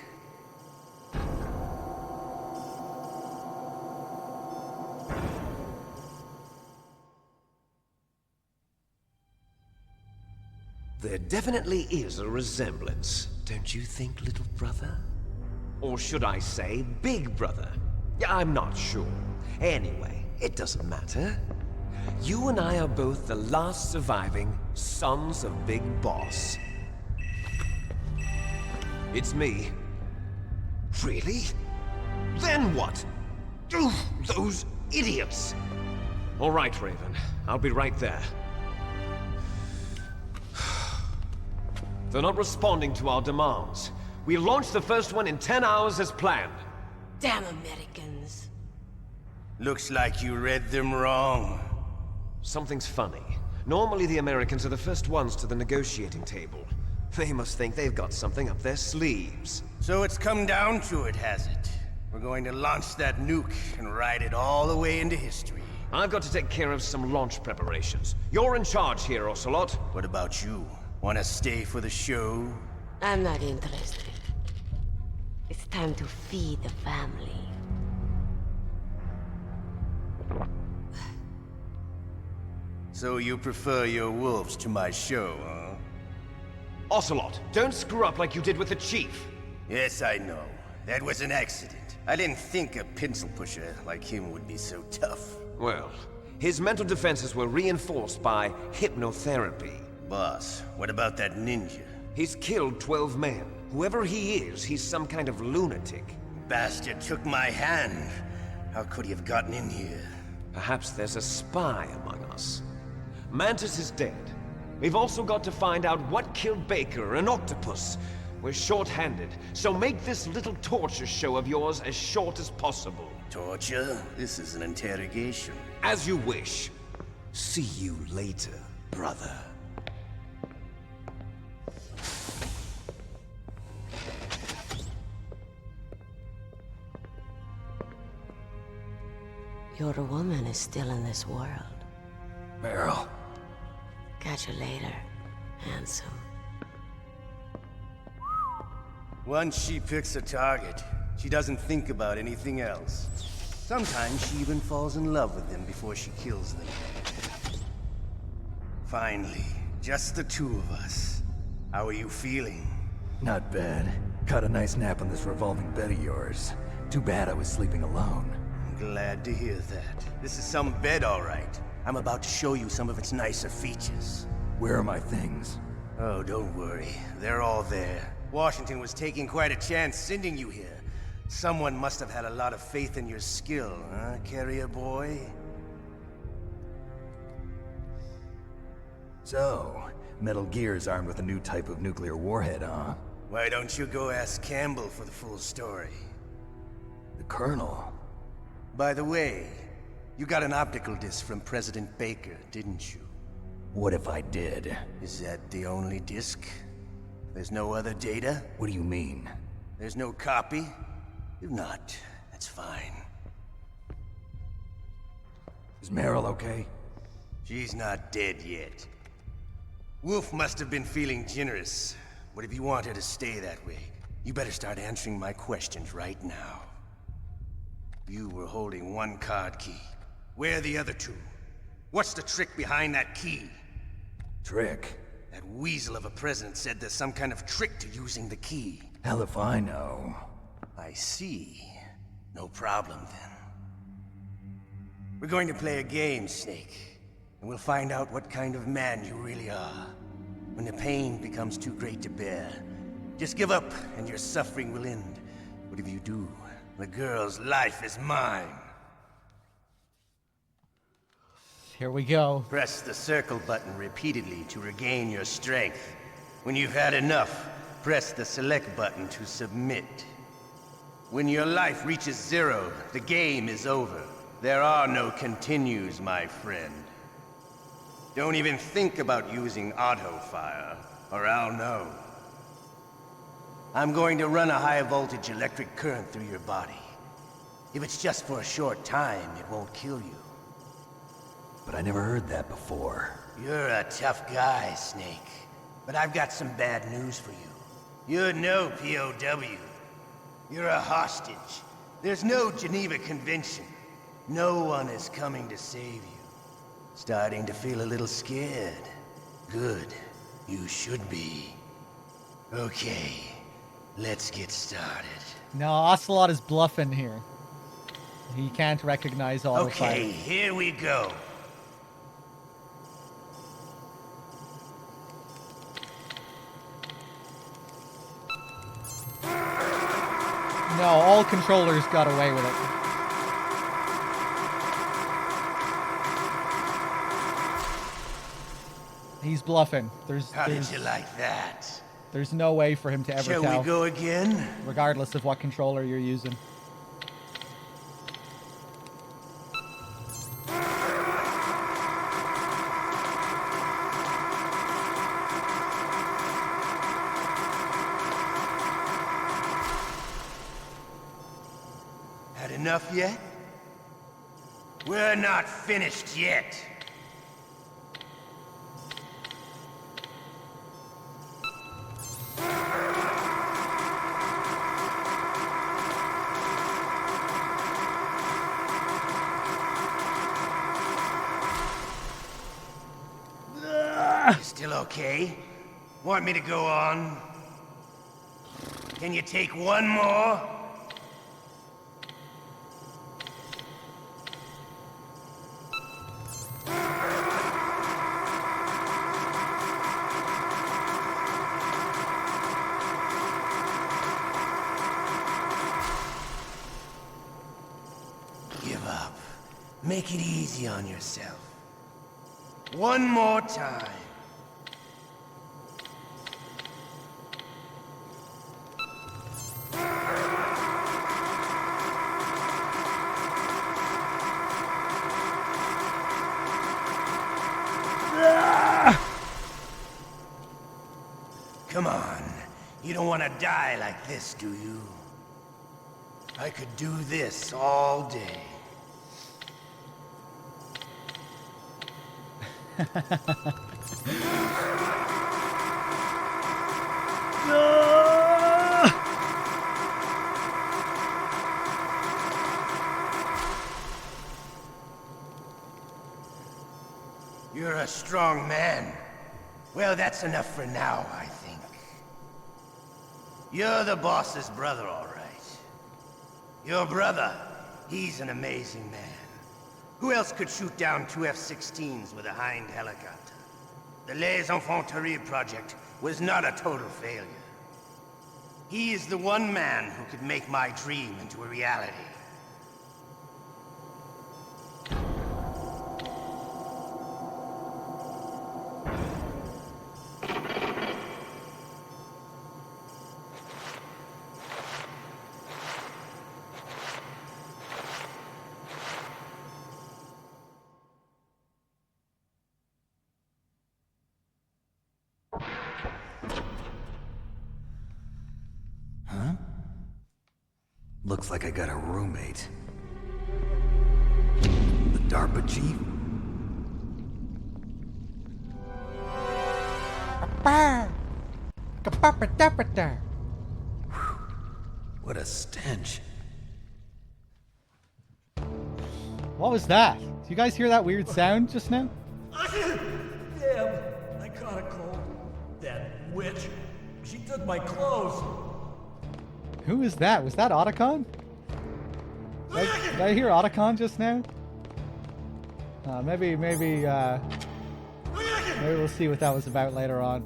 There definitely is a resemblance, don't you think, little brother? Or should I say, big brother? I'm not sure. Anyway, it doesn't matter. You and I are both the last surviving sons of Big Boss. It's me. Really? Then what? Oof, those idiots! All right, Raven. I'll be right there. They're not responding to our demands. We launched the first one in 10 hours as planned. Damn Americans. Looks like you read them wrong. Something's funny. Normally the Americans are the first ones to the negotiating table. They must think they've got something up their sleeves. So it's come down to it, has it? We're going to launch that nuke and ride it all the way into history. I've got to take care of some launch preparations. You're in charge here, Ocelot. What about you? Want to stay for the show? I'm not interested. It's time to feed the family. So you prefer your wolves to my show, huh? Ocelot, don't screw up like you did with the Chief. Yes, I know. That was an accident. I didn't think a pencil pusher like him would be so tough. Well, his mental defenses were reinforced by hypnotherapy. Boss, what about that ninja? He's killed 12 men. Whoever he is, he's some kind of lunatic. Bastard took my hand. How could he have gotten in here? Perhaps there's a spy among us. Mantis is dead. We've also got to find out what killed Baker and Octopus. We're short-handed, so make this little torture show of yours as short as possible. Torture? This is an interrogation. As you wish. See you later, brother. Your woman is still in this world. Meryl. Catch you later, handsome. Once she picks a target, she doesn't think about anything else. Sometimes she even falls in love with them before she kills them. Finally, just the two of us. How are you feeling? Not bad. Caught a nice nap on this revolving bed of yours. Too bad I was sleeping alone. Glad to hear that. This is some bed, all right. I'm about to show you some of its nicer features. Where are my things? Oh, don't worry. They're all there. Washington was taking quite a chance sending you here. Someone must have had a lot of faith in your skill, huh, carrier boy? So, Metal Gear's armed with a new type of nuclear warhead, huh? Why don't you go ask Campbell for the full story? The Colonel? By the way, you got an optical disc from President Baker, didn't you? What if I did? Is that the only disc? There's no other data? What do you mean? There's no copy? If not, that's fine. Is Meryl okay? She's not dead yet. Wolf must have been feeling generous. But if you want her to stay that way, you better start answering my questions right now. You were holding one card key. Where are the other two? What's the trick behind that key? Trick? That weasel of a president said there's some kind of trick to using the key. Hell if I know. I see. No problem then. We're going to play a game, Snake. And we'll find out what kind of man you really are. When the pain becomes too great to bear, just give up and your suffering will end. But if you do, the girl's life is mine. Here we go. Press the circle button repeatedly to regain your strength. When you've had enough, press the select button to submit. When your life reaches 0, the game is over. There are no continues, my friend. Don't even think about using auto-fire, or I'll know. I'm going to run a high-voltage electric current through your body. If it's just for a short time, it won't kill you. But I never heard that before. You're a tough guy, Snake. But I've got some bad news for you. You're no POW. You're a hostage. There's no Geneva Convention. No one is coming to save you. Starting to feel a little scared. Good. You should be. Okay. Let's get started. No, Ocelot is bluffing here. He can't recognize auto Okay, here we go. No, all controllers got away with it. He's bluffing. How did you like that? There's no way for him to ever tell. Shall we go again? Regardless of what controller you're using. Had enough yet? We're not finished yet. You still okay? Want me to go on? Can you take one more? Give up. Make it easy on yourself. One more time. Come on. You don't want to die like this, do you? I could do this all day. You're a strong man. Well, that's enough for now, I think. You're the boss's brother, all right. Your brother, he's an amazing man. Who else could shoot down 2 F-16s with a Hind helicopter? The Les Infanteries project was not a total failure. He is the one man who could make my dream into a reality. Looks like I got a roommate. The DARPA chief? What a stench. What was that? Do you guys hear that weird sound just now? Damn, I caught a cold. That witch. She took my clothes. Who is that? Was that Otacon? Did I hear Otacon just now? Maybe we'll see what that was about later on.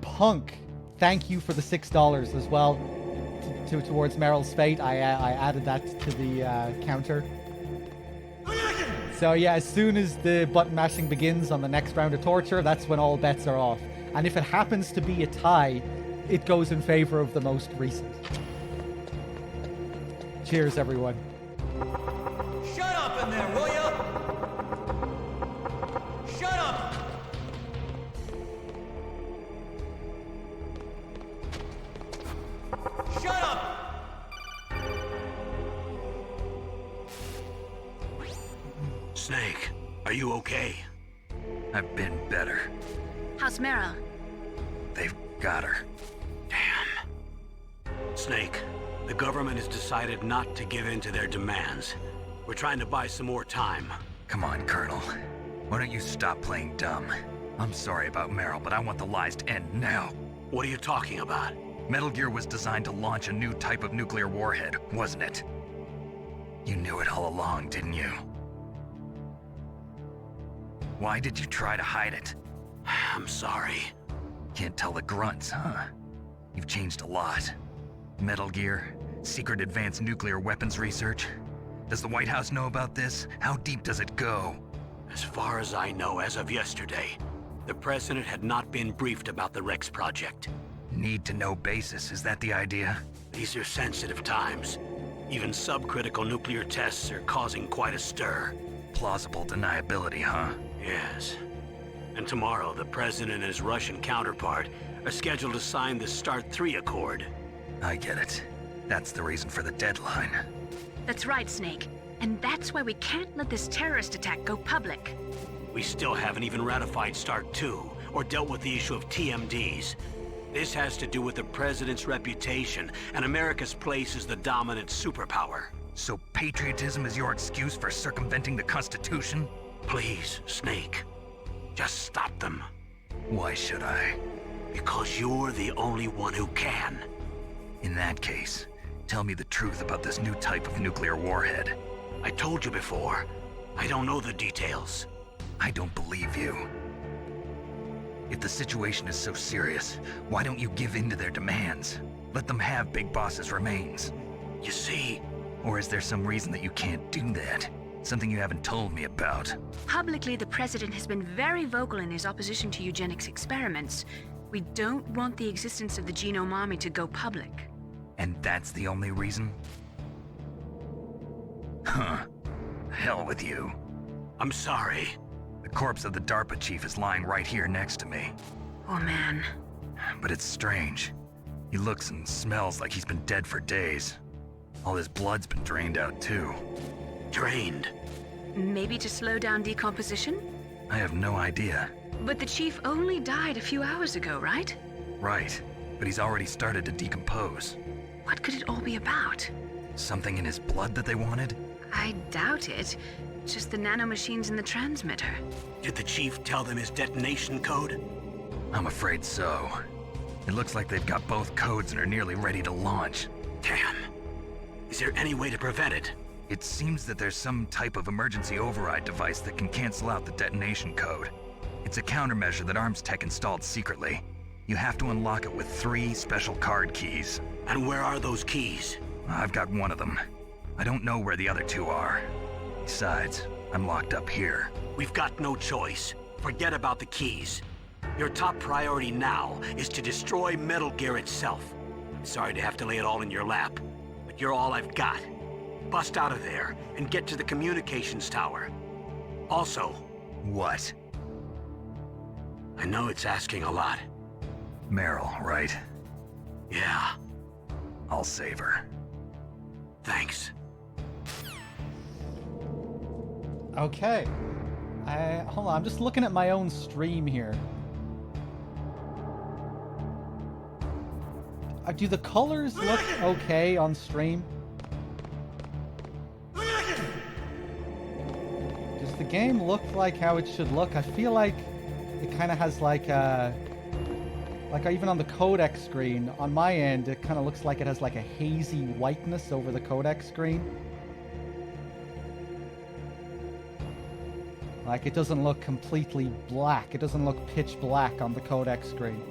Punk, thank you for the $6 as well towards Meryl's fate. I added that to the counter. So yeah, as soon as the button mashing begins on the next round of torture, that's when all bets are off. And if it happens to be a tie, it goes in favor of the most recent. Cheers, everyone. Shut up in there, will ya? Shut up! Shut up! Snake, are you okay? I've been better. How's Meryl? They've got her. Snake, the government has decided not to give in to their demands. We're trying to buy some more time. Come on, Colonel. Why don't you stop playing dumb? I'm sorry about Meryl, but I want the lies to end now. What are you talking about? Metal Gear was designed to launch a new type of nuclear warhead, wasn't it? You knew it all along, didn't you? Why did you try to hide it? I'm sorry. Can't tell the grunts, huh? You've changed a lot. Metal Gear, secret advanced nuclear weapons research. Does the White House know about this? How deep does it go? As far as I know, as of yesterday, the president had not been briefed about the Rex project. Need-to-know basis, is that the idea? These are sensitive times. Even subcritical nuclear tests are causing quite a stir. Plausible deniability, huh? Yes. And tomorrow, the president and his Russian counterpart are scheduled to sign the START 3 Accord. I get it. That's the reason for the deadline. That's right, Snake. And that's why we can't let this terrorist attack go public. We still haven't even ratified START 2 or dealt with the issue of TMDs. This has to do with the president's reputation and America's place as the dominant superpower. So patriotism is your excuse for circumventing the Constitution? Please, Snake. Just stop them. Why should I? Because you're the only one who can. In that case, tell me the truth about this new type of nuclear warhead. I told you before. I don't know the details. I don't believe you. If the situation is so serious, why don't you give in to their demands? Let them have Big Boss's remains. You see? Or is there some reason that you can't do that? Something you haven't told me about? Publicly, the president has been very vocal in his opposition to eugenics experiments. We don't want the existence of the Genome Army to go public. And that's the only reason? Huh. Hell with you. I'm sorry. The corpse of the DARPA chief is lying right here next to me. Oh man. But it's strange. He looks and smells like he's been dead for days. All his blood's been drained out too. Drained? Maybe to slow down decomposition? I have no idea. But the chief only died a few hours ago, right? Right, but he's already started to decompose. What could it all be about? Something in his blood that they wanted? I doubt it. Just the nanomachines in the transmitter. Did the chief tell them his detonation code? I'm afraid so. It looks like they've got both codes and are nearly ready to launch. Damn. Is there any way to prevent it? It seems that there's some type of emergency override device that can cancel out the detonation code. It's a countermeasure that Arms Tech installed secretly. You have to unlock it with 3 special card keys. And where are those keys? I've got one of them. I don't know where the other 2 are. Besides, I'm locked up here. We've got no choice. Forget about the keys. Your top priority now is to destroy Metal Gear itself. I'm sorry to have to lay it all in your lap, but you're all I've got. Bust out of there and get to the communications tower. Also... What? I know it's asking a lot. Meryl, right? Yeah. I'll save her. Thanks. Okay. Hold on, I'm just looking at my own stream here. Do the colors look okay on stream? Does the game look like how it should look? I feel like it kind of has like even on the codec screen, on my end, it kind of looks like it has like a hazy whiteness over the codec screen. Like, it doesn't look completely black. It doesn't look pitch black on the codec screen.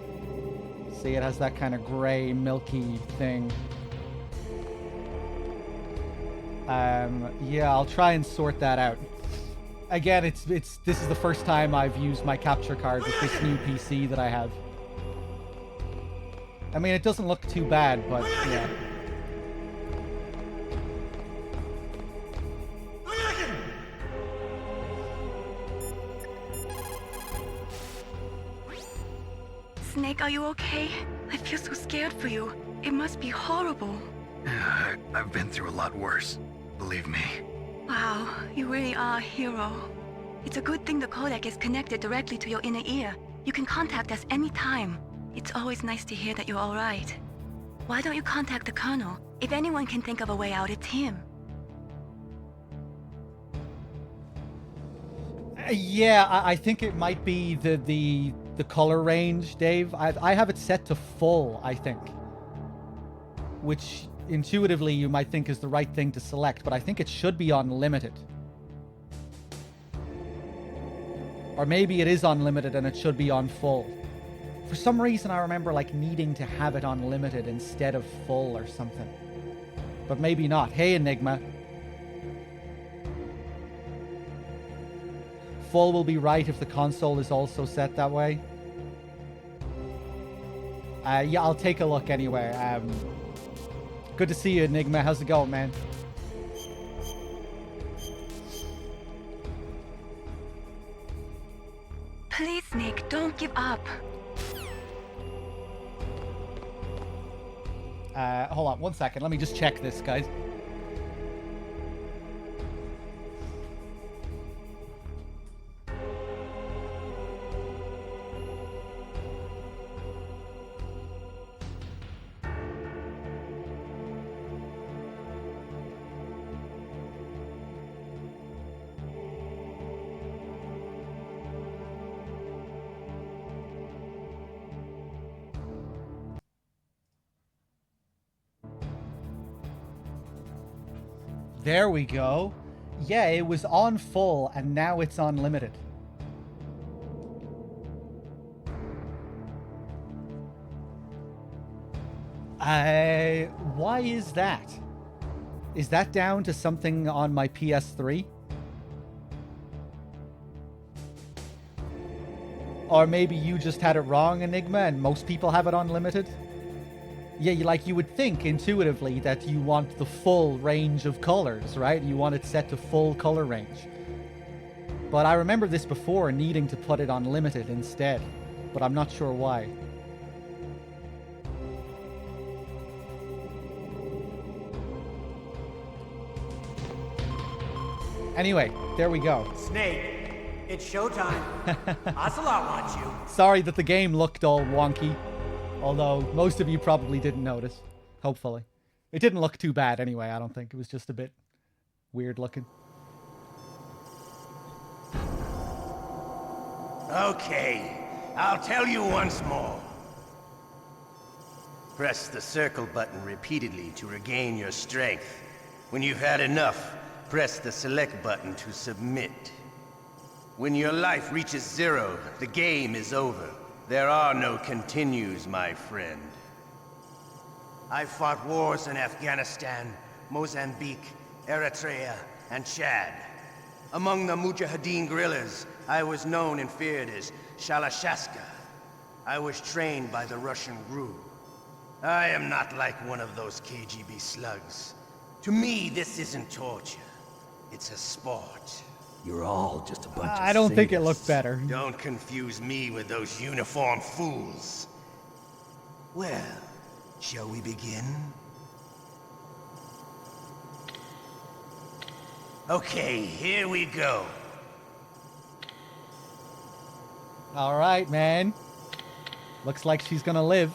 See, it has that kind of gray, milky thing. Yeah, I'll try and sort that out. Again, this is the first time I've used my capture card with this new PC that I have. I mean, it doesn't look too bad, but yeah. Snake, are you okay? I feel so scared for you. It must be horrible. I've been through a lot worse. Believe me. Wow, you really are a hero. It's a good thing the codec is connected directly to your inner ear. You can contact us anytime. It's always nice to hear that you're all right. Why don't you contact the Colonel? If anyone can think of a way out, it's him. Yeah, I think it might be the color range, Dave. I have it set to full, I think. Which intuitively you might think is the right thing to select, but I think it should be unlimited. Or maybe it is unlimited and it should be on full. For some reason I remember like needing to have it unlimited instead of full or something. But maybe not. Hey, Enigma. Full will be right if the console is also set that way. Yeah, I'll take a look anyway. Good to see you, Enigma. How's it going, man? Please, Snake, don't give up. Hold on 1 second. Let me just check this, guys. There we go. Yeah, it was on full and now it's on limited. Why is that? Is that down to something on my PS3? Or maybe you just had it wrong, Enigma, and most people have it unlimited? Yeah, you would think intuitively that you want the full range of colors, right? You want it set to full color range. But I remember this before needing to put it on limited instead, but I'm not sure why. Anyway, there we go. Snake, it's showtime. Ocelot wants you. Sorry that the game looked all wonky. Although, most of you probably didn't notice. Hopefully. It didn't look too bad anyway, I don't think. It was just a bit weird looking. Okay, I'll tell you once more. Press the circle button repeatedly to regain your strength. When you've had enough, press the select button to submit. When your life reaches 0, the game is over. There are no continues, my friend. I fought wars in Afghanistan, Mozambique, Eritrea, and Chad. Among the Mujahideen guerrillas, I was known and feared as Shalashaska. I was trained by the Russian GRU. I am not like one of those KGB slugs. To me, this isn't torture. It's a sport. You're all just a bunch of I don't think it looked better. Don't confuse me with those uniformed fools. Well, shall we begin? Okay, here we go. All right, man. Looks like she's gonna live.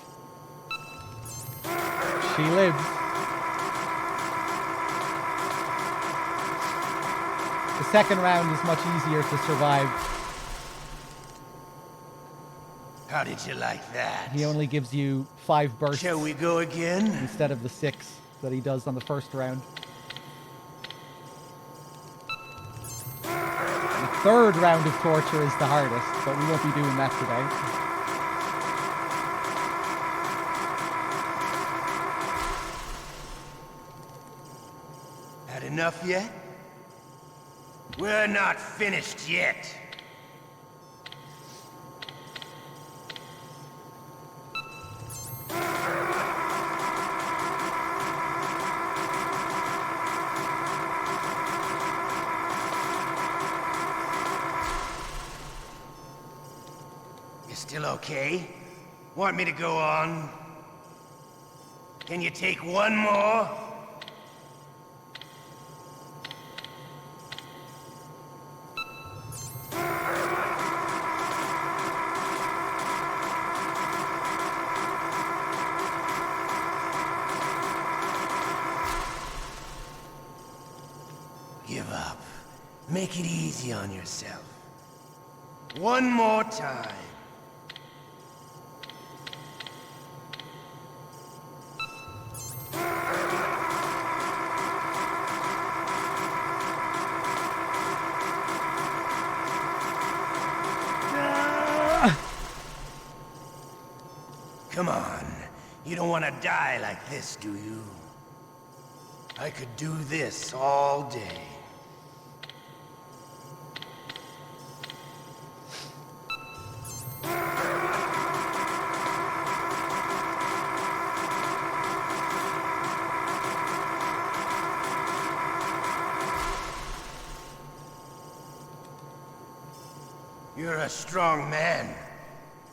She lives. The second round is much easier to survive. How did you like that? He only gives you 5 bursts. Shall we go again? Instead of the 6 that he does on the first round. The third round of torture is the hardest, but we won't be doing that today. Had enough yet? We're not finished yet. You still okay? Want me to go on? Can you take one more? Give up. Make it easy on yourself. One more time. Come on. You don't want to die like this, do you? I could do this all day. You're a strong man.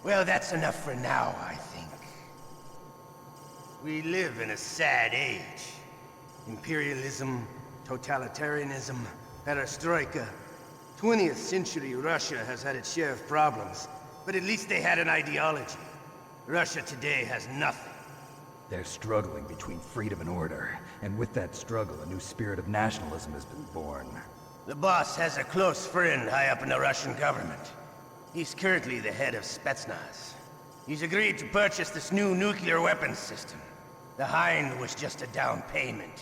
Well, that's enough for now, I think. We live in a sad age. Imperialism, totalitarianism, perestroika. 20th century Russia has had its share of problems, but at least they had an ideology. Russia today has nothing. They're struggling between freedom and order, and with that struggle, a new spirit of nationalism has been born. The boss has a close friend high up in the Russian government. He's currently the head of Spetsnaz. He's agreed to purchase this new nuclear weapons system. The Hind was just a down payment.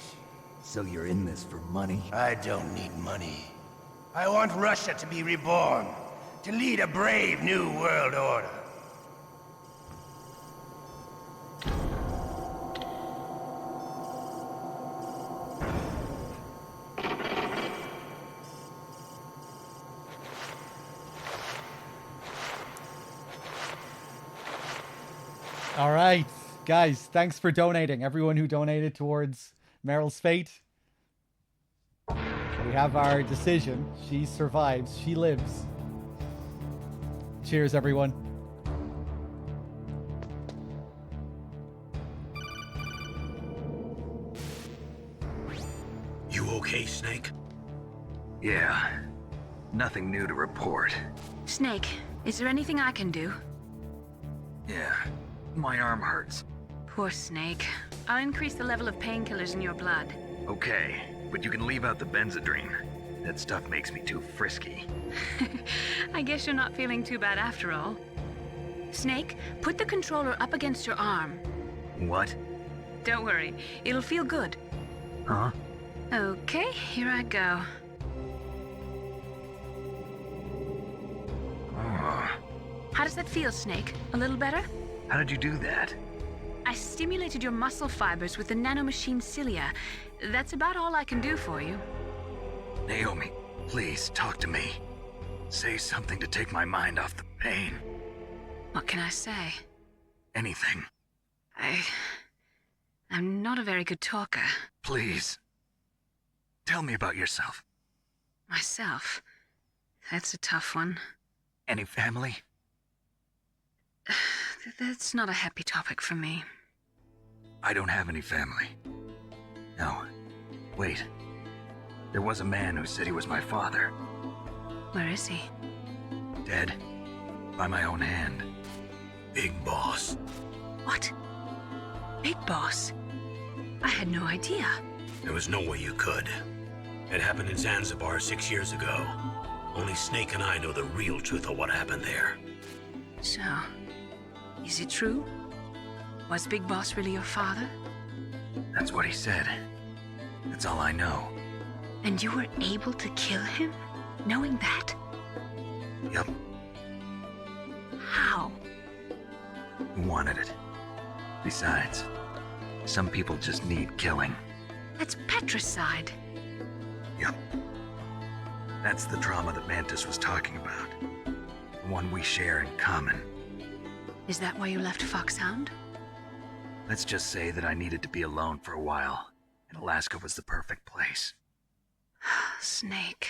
So you're in this for money? I don't need money. I want Russia to be reborn, to lead a brave new world order. All right, guys, thanks for donating. Everyone who donated towards Meryl's fate. We have our decision. She survives. She lives. Cheers, everyone. You okay, Snake? Yeah. Nothing new to report. Snake, is there anything I can do? Yeah. My arm hurts. Poor Snake. I'll increase the level of painkillers in your blood. Okay, but you can leave out the Benzedrine. That stuff makes me too frisky. I guess you're not feeling too bad after all. Snake, put the controller up against your arm. What? Don't worry, it'll feel good. Huh? Okay, here I go. Oh. How does that feel, Snake? A little better? How did you do that? I stimulated your muscle fibers with the nanomachine cilia. That's about all I can do for you. Naomi, please talk to me. Say something to take my mind off the pain. What can I say? Anything. I'm not a very good talker. Please. Tell me about yourself. Myself? That's a tough one. Any family? That's not a happy topic for me. I don't have any family. No. Wait. There was a man who said he was my father. Where is he? Dead. By my own hand. Big Boss. What? Big Boss? I had no idea. There was no way you could. It happened in Zanzibar 6 years ago. Only Snake and I know the real truth of what happened there. So, is it true? Was Big Boss really your father? That's what he said. That's all I know. And you were able to kill him, knowing that? Yup. How? He wanted it. Besides, some people just need killing. That's patricide. Yup. That's the trauma that Mantis was talking about. The one we share in common. Is that why you left Foxhound? Let's just say that I needed to be alone for a while, and Alaska was the perfect place. Snake.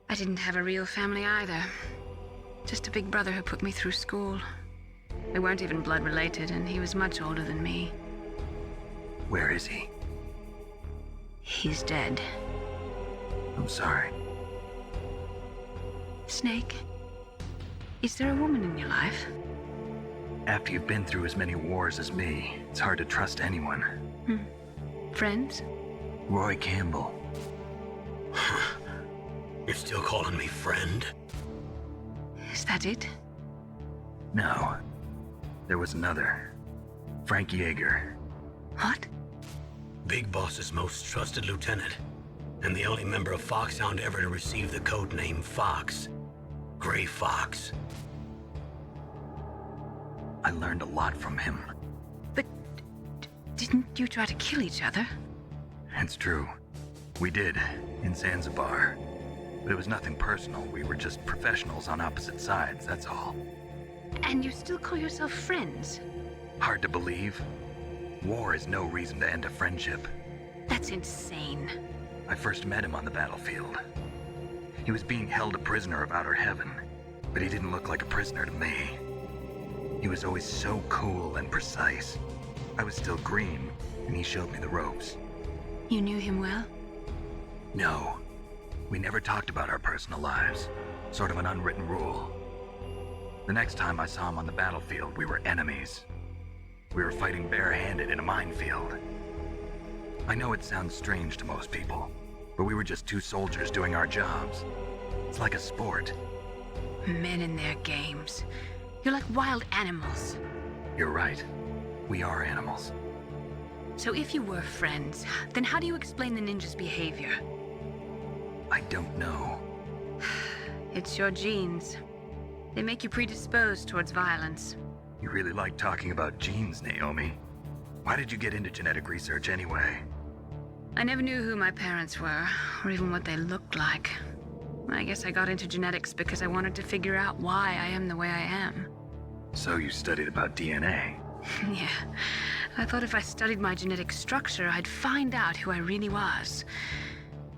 I didn't have a real family either. Just a big brother who put me through school. We weren't even blood related, and he was much older than me. Where is he? He's dead. I'm sorry. Snake, is there a woman in your life? After you've been through as many wars as me, it's hard to trust anyone. Friends? Roy Campbell. You're still calling me friend? Is that it? No. There was another. Frank Yeager. What? Big Boss's most trusted lieutenant, and the only member of Foxhound ever to receive the code name Fox. Gray Fox. I learned a lot from him. But didn't you try to kill each other? It's true. We did, in Zanzibar. But it was nothing personal. We were just professionals on opposite sides, that's all. And you still call yourself friends? Hard to believe. War is no reason to end a friendship. That's insane. I first met him on the battlefield. He was being held a prisoner of outer heaven, but he didn't look like a prisoner to me. He was always so cool and precise. I was still green, and he showed me the ropes. You knew him well? No. We never talked about our personal lives. Sort of an unwritten rule. The next time I saw him on the battlefield, we were enemies. We were fighting barehanded in a minefield. I know it sounds strange to most people, but we were just two soldiers doing our jobs. It's like a sport. Men and their games. You're like wild animals. You're right. We are animals. So if you were friends, then how do you explain the ninja's behavior? I don't know. It's your genes. They make you predisposed towards violence. You really like talking about genes, Naomi. Why did you get into genetic research anyway? I never knew who my parents were, or even what they looked like. I guess I got into genetics because I wanted to figure out why I am the way I am. So you studied about DNA? Yeah. I thought if I studied my genetic structure, I'd find out who I really was.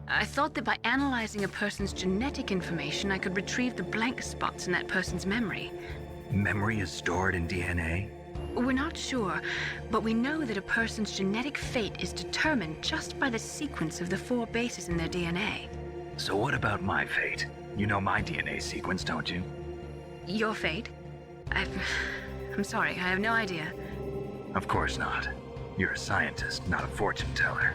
I thought that by analyzing a person's genetic information, I could retrieve the blank spots in that person's memory. Memory is stored in DNA? We're not sure, but we know that a person's genetic fate is determined just by the sequence of the 4 bases in their DNA. So what about my fate? You know my DNA sequence, don't you? Your fate? I'm sorry, I have no idea. Of course not. You're a scientist, not a fortune teller.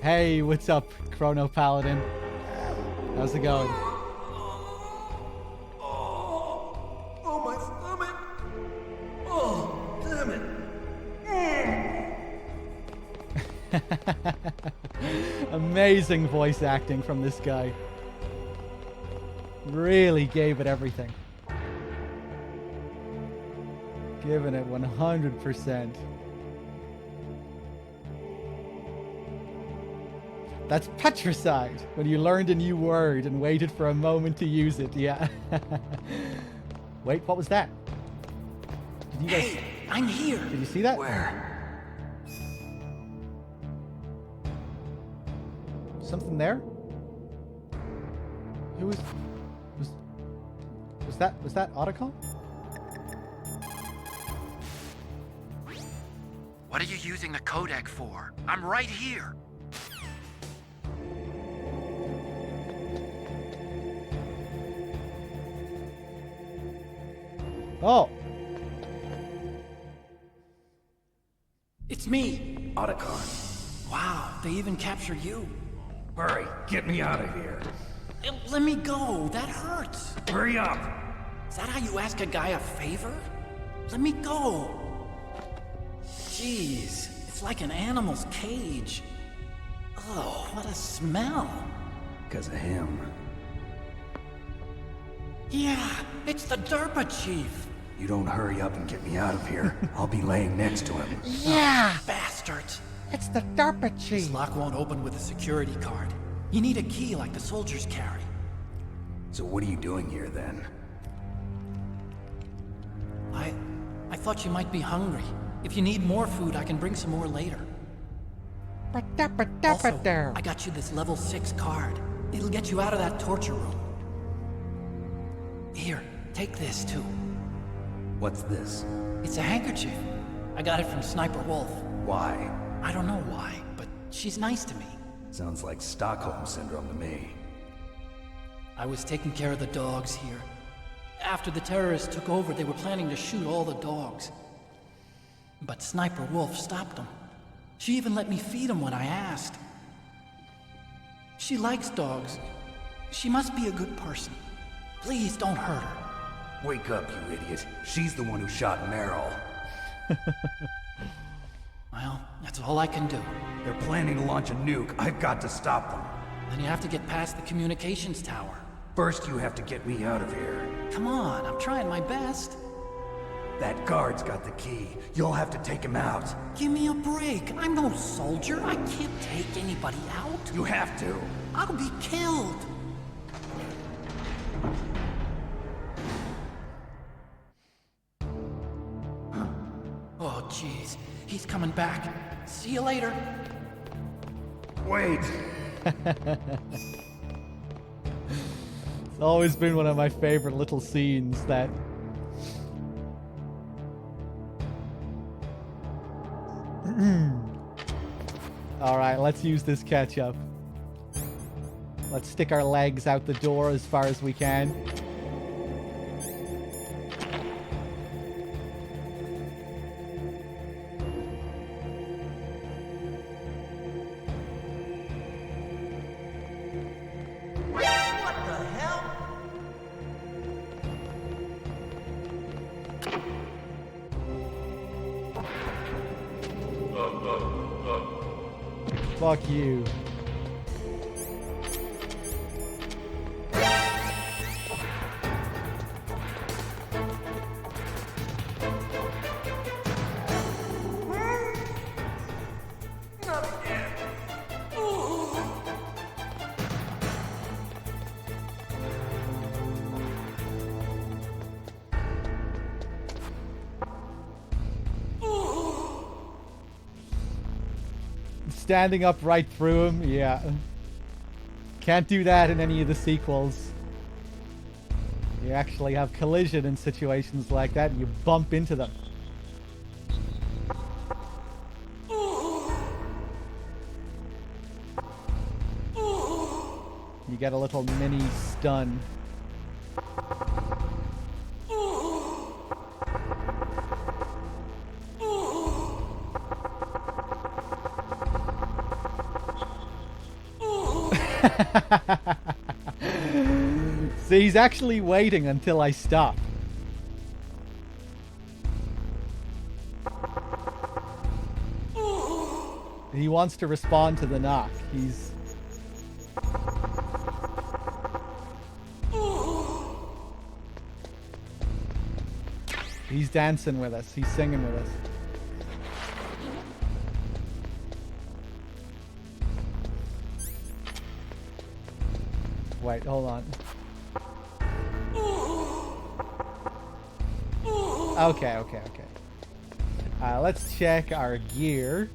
Hey, what's up, Chrono Paladin? How's it going? Oh, my stomach! Oh, damn it! Amazing voice acting from this guy. Really gave it everything. Giving it 100%. That's patricide, when you learned a new word and waited for a moment to use it, yeah. Wait, what was that? Did you guys... Hey, I'm here! Did you see that? Where? Something there? Who was... Was that Otacon? What are you using the codec for? I'm right here. Oh. It's me. Otacon. Wow, they even captured you. Hurry, get me out of here. Let me go. That hurts. Hurry up. Is that how you ask a guy a favor? Let me go. Jeez, it's like an animal's cage. Oh, what a smell. Because of him. Yeah, it's the DARPA chief. You don't hurry up and get me out of here, I'll be laying next to him. Yeah! Oh, bastards. It's the DARPA chief. This lock won't open with a security card. You need a key like the soldiers carry. So what are you doing here then? I thought you might be hungry. If you need more food, I can bring some more later. Also, I got you this level 6 card. It'll get you out of that torture room. Here, take this too. What's this? It's a handkerchief. I got it from Sniper Wolf. Why? I don't know why, but she's nice to me. Sounds like Stockholm Syndrome to me. I was taking care of the dogs here. After the terrorists took over, they were planning to shoot all the dogs. But Sniper Wolf stopped them. She even let me feed them when I asked. She likes dogs. She must be a good person. Please don't hurt her. Wake up, you idiot. She's the one who shot Meryl. Well, that's all I can do. They're planning to launch a nuke. I've got to stop them. Then you have to get past the communications tower. First, you have to get me out of here. Come on, I'm trying my best. That guard's got the key. You'll have to take him out. Give me a break. I'm no soldier. I can't take anybody out. You have to. I'll be killed. Oh, jeez. He's coming back. See you later. Wait. It's always been one of my favorite little scenes that... Alright, let's use this ketchup. Let's stick our legs out the door as far as we can. Fuck you. Standing up right through him, yeah. Can't do that in any of the sequels. You actually have collision in situations like that and you bump into them. You get a little mini stun. See, he's actually waiting until I stop. He wants to respond to the knock. He's dancing with us. He's singing with us. Wait, hold on. Okay. Let's check our gear.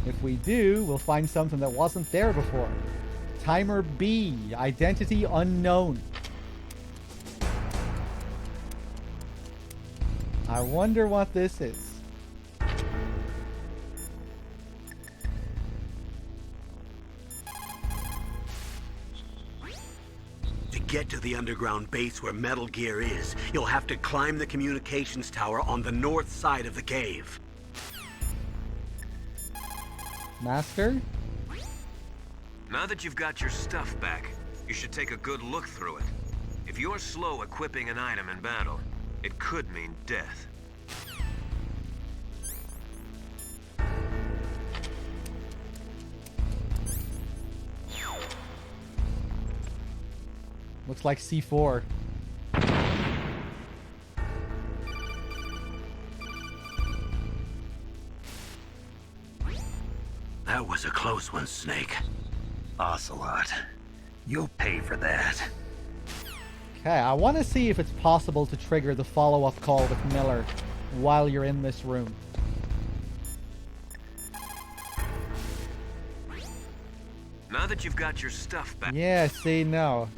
If we do, we'll find something that wasn't there before. Timer B, identity unknown. I wonder what this is. get to the underground base where Metal Gear is, you'll have to climb the communications tower on the north side of the cave. Master? Now that you've got your stuff back, you should take a good look through it. If you're slow equipping an item in battle, it could mean death. Looks like C4. That was a close one, Snake. Ocelot, you'll pay for that. Okay, I want to see if it's possible to trigger the follow-up call with Miller while you're in this room. Now that you've got your stuff back... Yeah, see, no.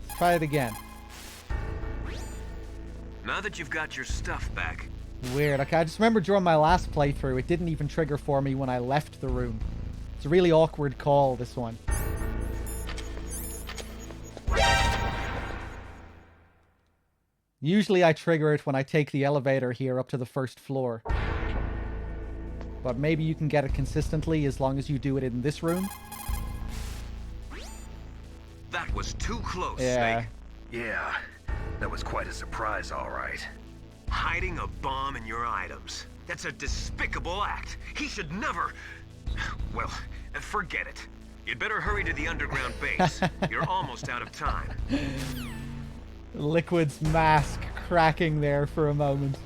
Let's try it again. Now that you've got your stuff back... Weird. Okay, I just remember during my last playthrough, it didn't even trigger for me when I left the room. It's a really awkward call, this one. Usually I trigger it when I take the elevator here up to the first floor. But maybe you can get it consistently as long as you do it in this room. That was too close, Yeah. Snake. Yeah, that was quite a surprise, all right. Hiding a bomb in your items. That's a despicable act. He should never... Well, forget it. You'd better hurry to the underground base. You're almost out of time. Liquid's mask cracking there for a moment.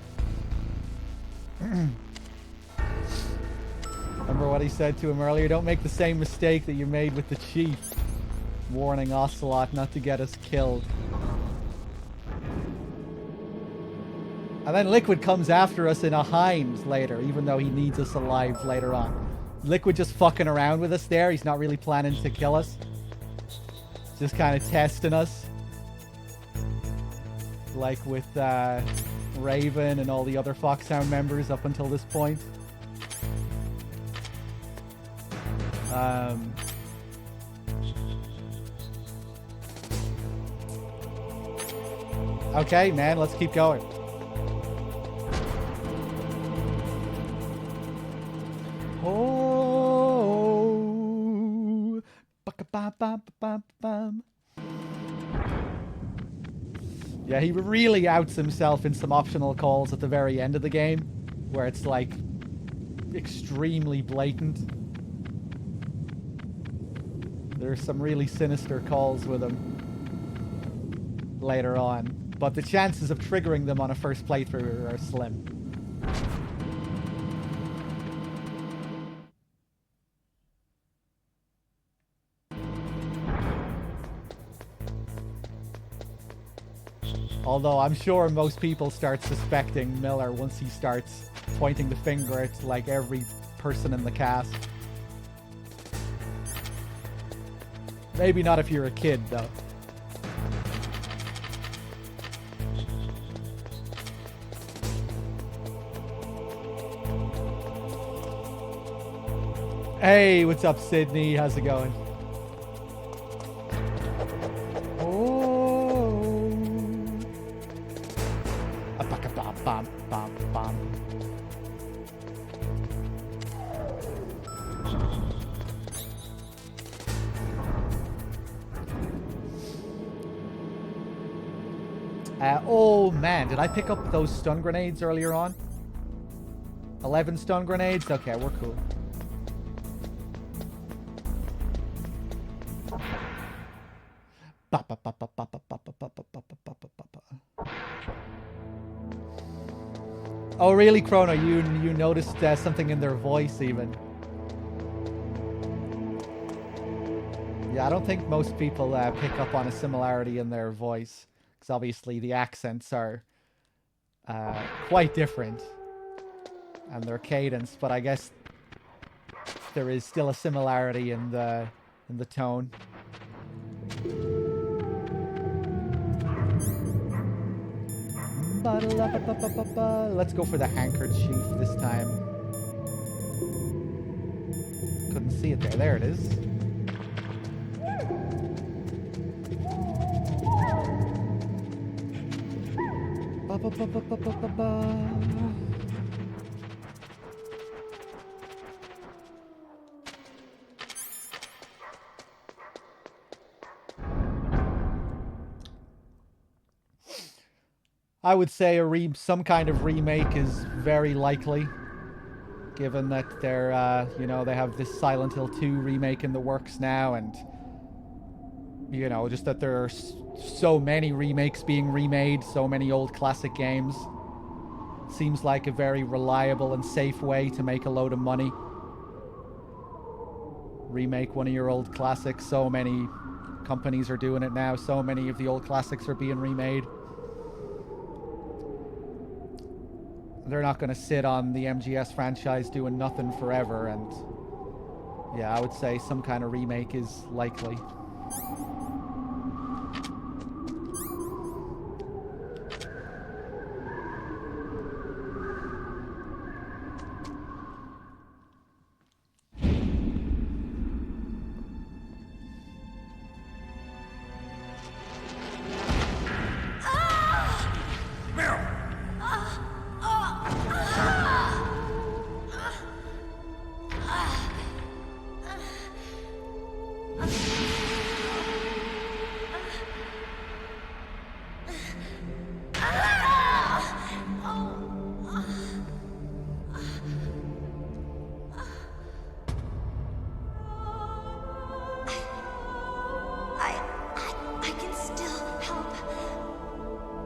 Remember what he said to him earlier? Don't make the same mistake that you made with the chief. Warning Ocelot not to get us killed. And then Liquid comes after us in a hind later, even though he needs us alive later on. Liquid just fucking around with us there. He's not really planning to kill us. Just kind of testing us. Like with Raven and all the other Foxhound members up until this point. Okay, man, let's keep going. Oh, ba-ka-ba-ba-ba-bum. Yeah, he really outs himself in some optional calls at the very end of the game, where it's like extremely blatant. There's some really sinister calls with him later on, but the chances of triggering them on a first playthrough are slim. Although I'm sure most people start suspecting Miller once he starts pointing the finger at like every person in the cast. Maybe not if you're a kid, though. Hey, what's up, Sydney? How's it going? Oh. Bam. Oh man, did I pick up those stun grenades earlier on? 11 stun grenades? Okay, we're cool. Oh really, Chrono? You noticed something in their voice even? Yeah, I don't think most people pick up on a similarity in their voice. Because obviously the accents are quite different. And their cadence, but I guess there is still a similarity in the tone. Let's go for the handkerchief this time. Couldn't see it there. There it is. I would say some kind of remake is very likely, given that they're, they have this Silent Hill 2 remake in the works now, and, just that there are so many remakes being remade, so many old classic games. Seems like a very reliable and safe way to make a load of money. Remake one of your old classics. So many companies are doing it now. So many of the old classics are being remade. They're not going to sit on the MGS franchise doing nothing forever, and yeah, I would say some kind of remake is likely. I can still help.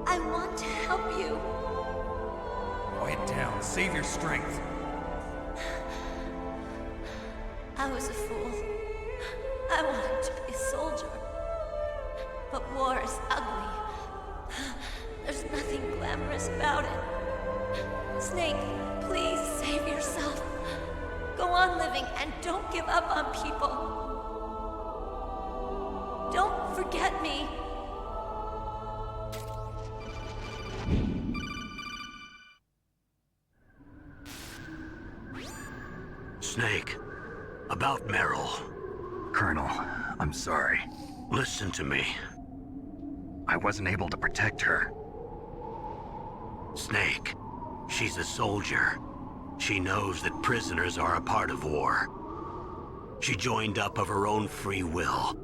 I want to help you. Quiet down. Save your strength. I was a fool. I wanted to be a soldier. But war is ugly. There's nothing glamorous about it. Snake, please save yourself. Go on living and don't give up on people. Don't forget me. Snake, about Meryl. Colonel, I'm sorry. Listen to me. I wasn't able to protect her. Snake, she's a soldier. She knows that prisoners are a part of war. She joined up of her own free will.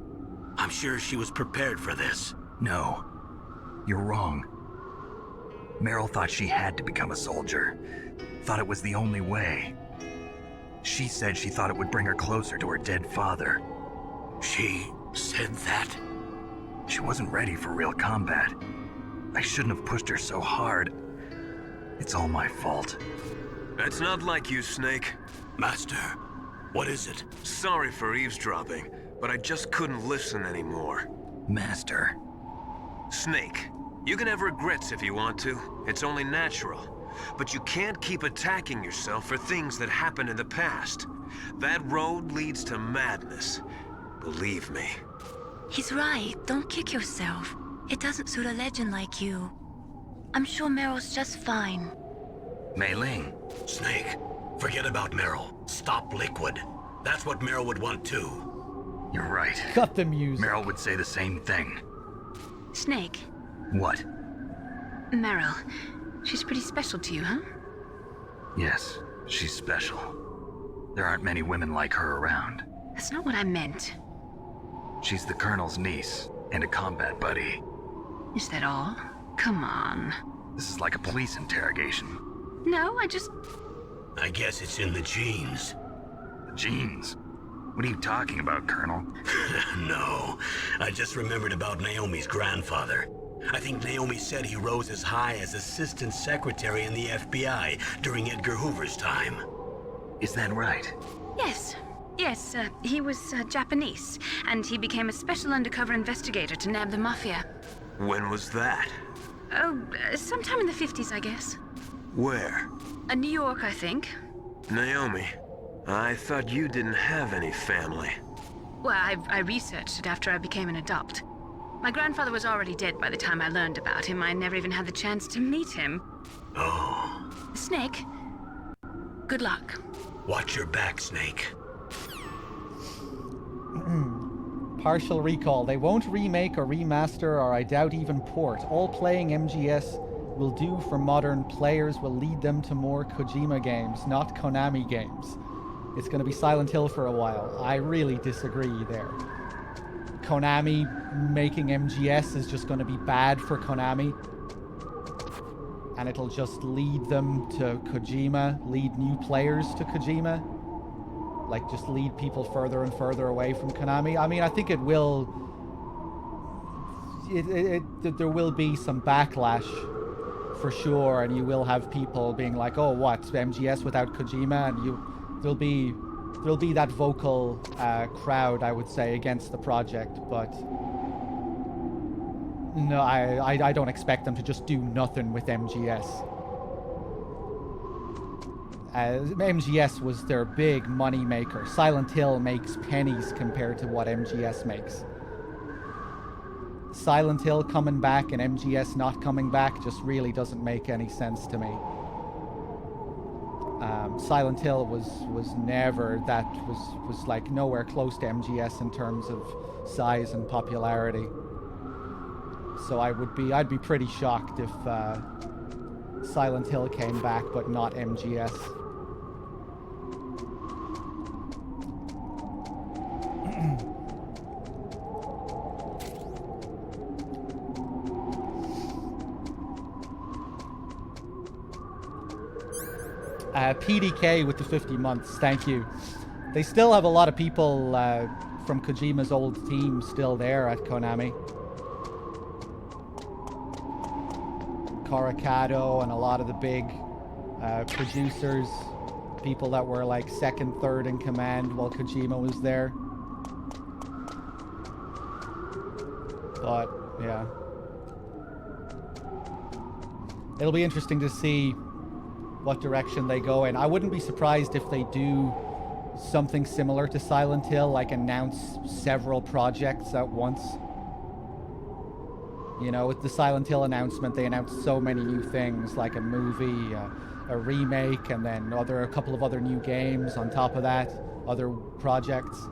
I'm sure she was prepared for this. No, you're wrong. Meryl thought she had to become a soldier. Thought it was the only way. She said she thought it would bring her closer to her dead father. She said that? She wasn't ready for real combat. I shouldn't have pushed her so hard. It's all my fault. That's not like you, Snake. Master, what is it? Sorry for eavesdropping, but I just couldn't listen anymore. Master. Snake, you can have regrets if you want to. It's only natural. But you can't keep attacking yourself for things that happened in the past. That road leads to madness. Believe me. He's right. Don't kick yourself. It doesn't suit a legend like you. I'm sure Meryl's just fine. Mei Ling. Snake, forget about Meryl. Stop Liquid. That's what Meryl would want too. You're right. Cut the music. Meryl would say the same thing. Snake. What? Meryl. She's pretty special to you, huh? Yes, she's special. There aren't many women like her around. That's not what I meant. She's the Colonel's niece and a combat buddy. Is that all? Come on. This is like a police interrogation. No, I guess it's in the genes. The genes? What are you talking about, Colonel? No, I just remembered about Naomi's grandfather. I think Naomi said he rose as high as assistant secretary in the FBI during Edgar Hoover's time. Is that right? Yes. Yes, he was Japanese, and he became a special undercover investigator to nab the Mafia. When was that? Oh, sometime in the 50s, I guess. Where? New York, I think. Naomi, I thought you didn't have any family. Well, I researched it after I became an adopt. My grandfather was already dead by the time I learned about him. I never even had the chance to meet him. Oh. Snake, good luck. Watch your back, Snake. Partial recall. They won't remake or remaster or I doubt even port. All playing MGS will do for modern players will lead them to more Kojima games, not Konami games. It's going to be Silent Hill for a while. I really disagree there. Konami making MGS is just going to be bad for Konami. And it'll just lead them to Kojima, lead new players to Kojima. Like, just lead people further and further away from Konami. I mean, I think it will... there will be some backlash, for sure, and you will have people being like, oh, what, MGS without Kojima? And there'll be that vocal crowd, I would say, against the project, but... No, I don't expect them to just do nothing with MGS. MGS was their big money maker. Silent Hill makes pennies compared to what MGS makes. Silent Hill coming back and MGS not coming back just really doesn't make any sense to me. Silent Hill was never that, was like nowhere close to MGS in terms of size and popularity. So I'd be pretty shocked if Silent Hill came back, but not MGS. PDK with the 50 months, thank you. They still have a lot of people from Kojima's old team still there at Konami. Coracado and a lot of the big producers, people that were like second, third in command while Kojima was there. But yeah, it'll be interesting to see what direction they go in. I wouldn't be surprised if they do something similar to Silent Hill, like announce several projects at once. You know, with the Silent Hill announcement, they announced so many new things, like a movie, a remake, and then a couple of other new games on top of that, other projects.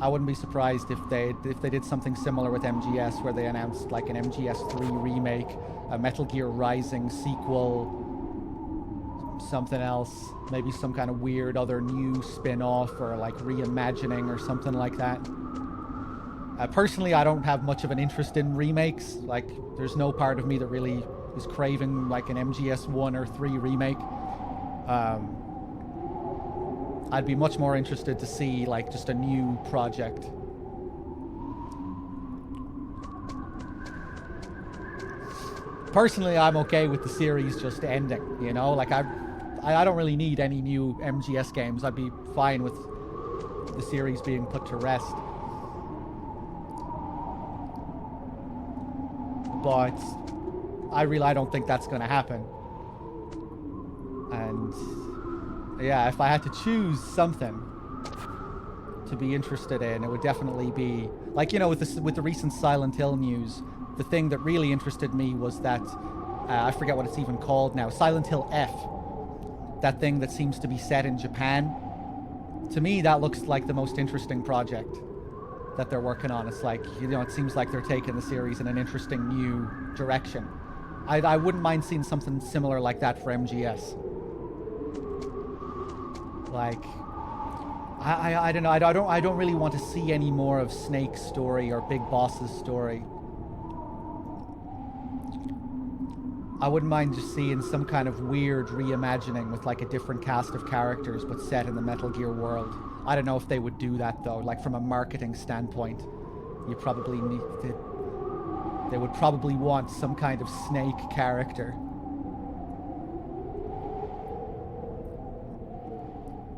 I wouldn't be surprised if they did something similar with MGS, where they announced like an MGS 3 remake, a Metal Gear Rising sequel, something else, maybe some kind of weird other new spin-off or like reimagining or something like that. Personally, I don't have much of an interest in remakes. Like, there's no part of me that really is craving like an MGS 1 or 3 remake. I'd be much more interested to see like just a new project. Personally, I'm okay with the series just ending, you know? Like, I don't really need any new MGS games. I'd be fine with the series being put to rest. But I don't think that's going to happen. And yeah, if I had to choose something to be interested in, it would definitely be, like, you know, with the recent Silent Hill news, the thing that really interested me was that, I forget what it's even called now, Silent Hill F. That thing that seems to be set in Japan. To me, that looks like the most interesting project that they're working on. It's like, you know, it seems like they're taking the series in an interesting new direction. I wouldn't mind seeing something similar like that for MGS. Like, I don't know, I don't really want to see any more of Snake's story or Big Boss's story. I wouldn't mind just seeing some kind of weird reimagining with like a different cast of characters but set in the Metal Gear world. I don't know if they would do that though. Like, from a marketing standpoint, you probably need to, they would probably want some kind of Snake character.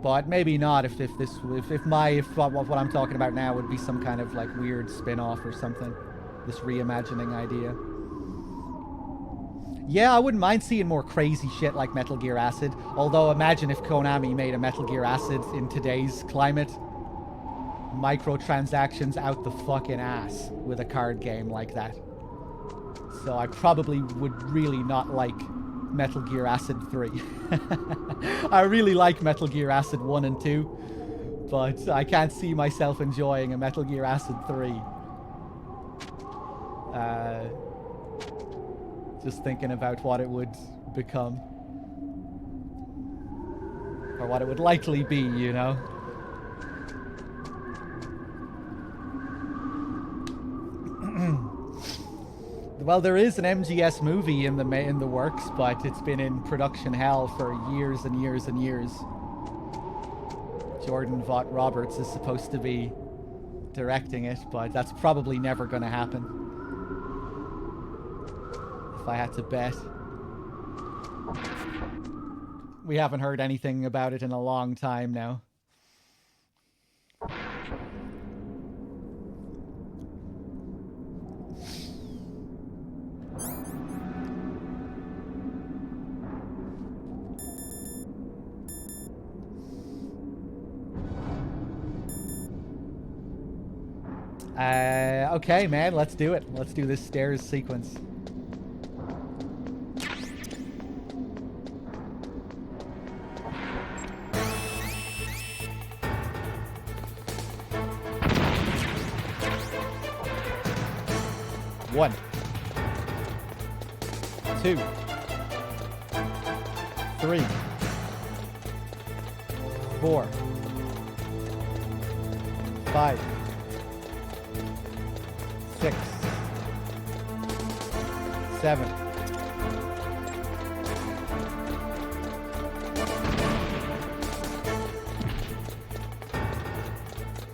But maybe not if what I'm talking about now would be some kind of like weird spin-off or something. This reimagining idea. Yeah, I wouldn't mind seeing more crazy shit like Metal Gear Acid. Although, imagine if Konami made a Metal Gear Acid in today's climate. Microtransactions out the fucking ass with a card game like that. So I probably would really not like Metal Gear Acid 3. I really like Metal Gear Acid 1 and 2. But I can't see myself enjoying a Metal Gear Acid 3. Just thinking about what it would become. Or what it would likely be, you know? Well, there is an MGS movie in the works, but it's been in production hell for years and years and years. Jordan Vaught Roberts is supposed to be directing it, but that's probably never going to happen. If I had to bet. We haven't heard anything about it in a long time now. Okay, man, let's do it. Let's do this stairs sequence. One. 2. 3. 4. 5. 6. 7.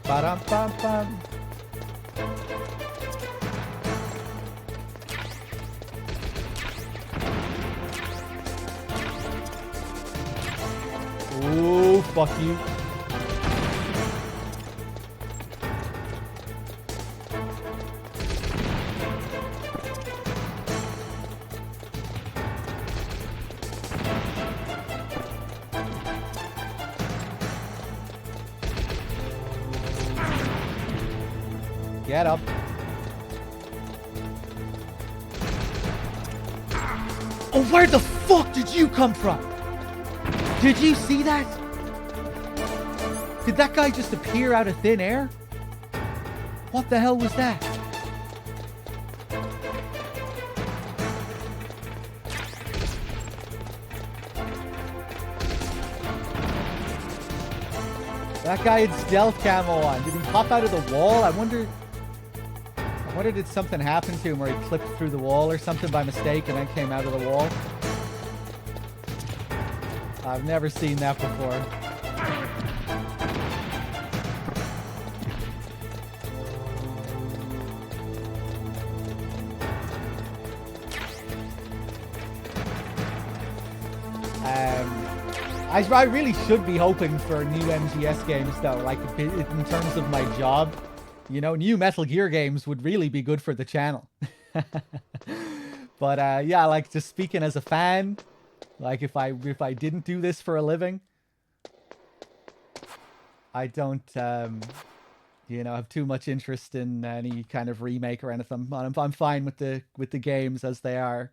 'Ba-dum-bum-bum. Ooh, fuck you. Get up. Oh, where the fuck did you come from? Did you see that? Did that guy just appear out of thin air? What the hell was that? That guy had stealth camo on. Did he pop out of the wall? I wonder did something happen to him where he clipped through the wall or something by mistake and then came out of the wall? I've never seen that before. I really should be hoping for new MGS games though, like in terms of my job. You know, new Metal Gear games would really be good for the channel. But yeah, like just speaking as a fan, like if I didn't do this for a living, I don't you know, have too much interest in any kind of remake or anything. I'm fine with the games as they are.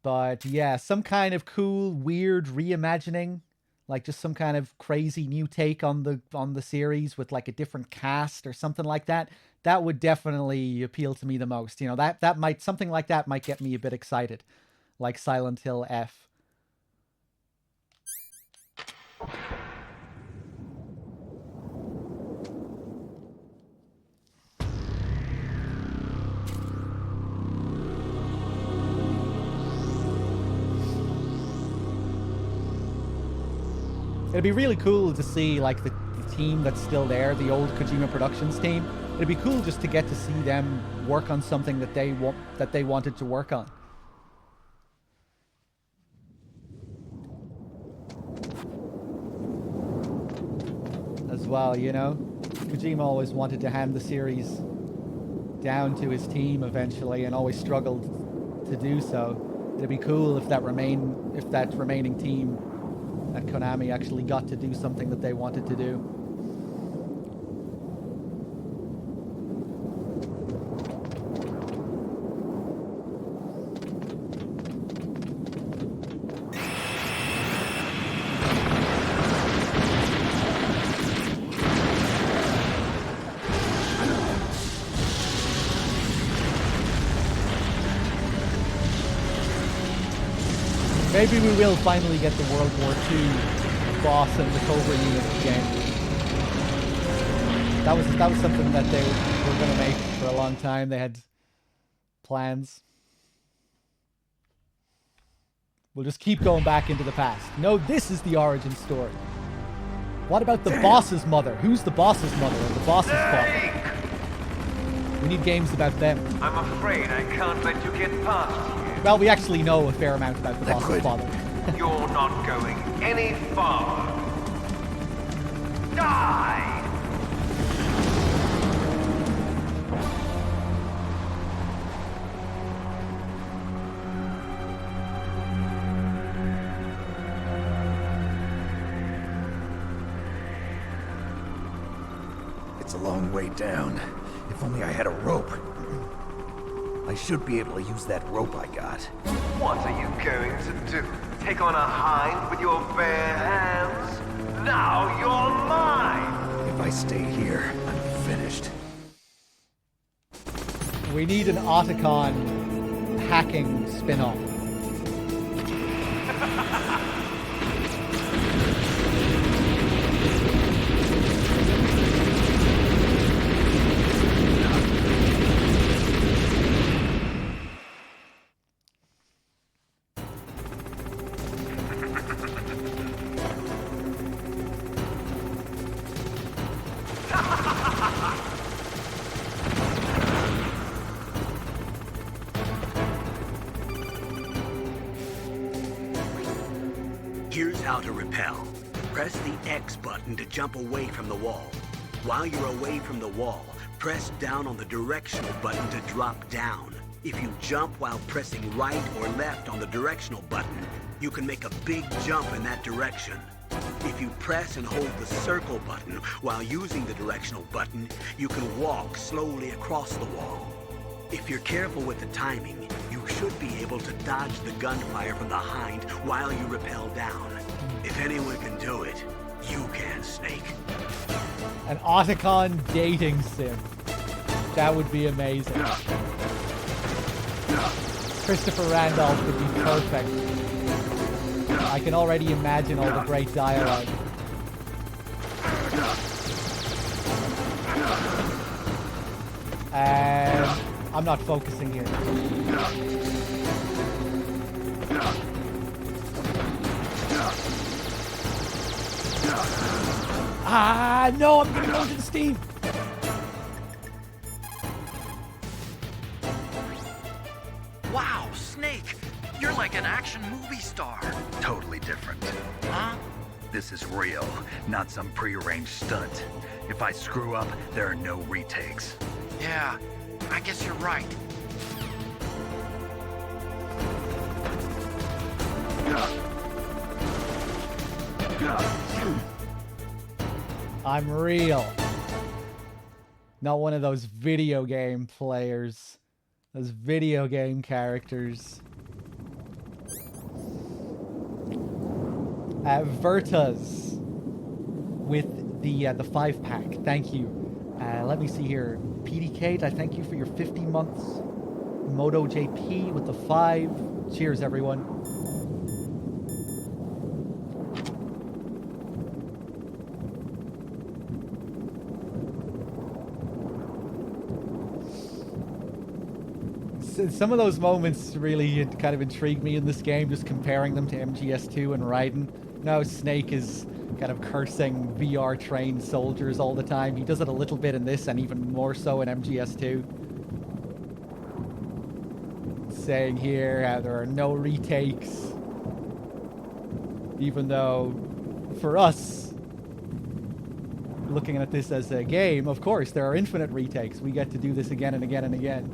But yeah, some kind of cool, weird reimagining, like just some kind of crazy new take on the series with like a different cast or something like that. That would definitely appeal to me the most. You know, that might, something like that might get me a bit excited, like Silent Hill F. It'd be really cool to see like the team that's still there, the old Kojima Productions team. It'd be cool just to get to see them work on something that they wanted to work on. As well, you know, Kojima always wanted to hand the series down to his team eventually, and always struggled to do so. It'd be cool if that remaining team at Konami actually got to do something that they wanted to do. Maybe we will finally get the World War II boss and the Cobra unit again. That was something that they were going to make for a long time. They had plans. We'll just keep going back into the past. No, this is the origin story. What about the boss's mother? Who's the boss's mother or the boss's father? We need games about them. I'm afraid I can't let you get past here. Well, we actually know a fair amount about the boss's father. You're not going any farther. Die! It's a long way down. If only I had a rope. I should be able to use that rope I got. What are you going to do? Take on a hind with your bare hands? Now you're mine! If I stay here, I'm finished. We need an Otacon hacking spin-off. Here's how to repel. Press the X button to jump away from the wall. While you're away from the wall, press down on the directional button to drop down. If you jump while pressing right or left on the directional button, you can make a big jump in that direction. If you press and hold the circle button while using the directional button, you can walk slowly across the wall. If you're careful with the timing, you should be able to dodge the gunfire from the hind while you rappel down. If anyone can do it, you can, Snake. An Otacon dating sim. That would be amazing. Christopher Randolph would be perfect. I can already imagine all the great dialogue. I'm not focusing here. Ah, no, I'm gonna go into the steam. Wow, Snake! You're like an action movie star. Totally different. Huh? This is real, not some prearranged stunt. If I screw up, there are no retakes. Yeah, I guess you're right. I'm real. Not one of those video game players. Those video game characters. Vertas with the 5-pack. Thank you. Let me see here. PD Kate, I thank you for your 50 months. Moto JP with the 5. Cheers, everyone. Some of those moments really kind of intrigue me in this game, just comparing them to MGS2 and Raiden. Now Snake is kind of cursing VR trained soldiers all the time. He does it a little bit in this and even more so in MGS2. Saying here how there are no retakes. Even though, for us, looking at this as a game, of course, there are infinite retakes. We get to do this again and again and again.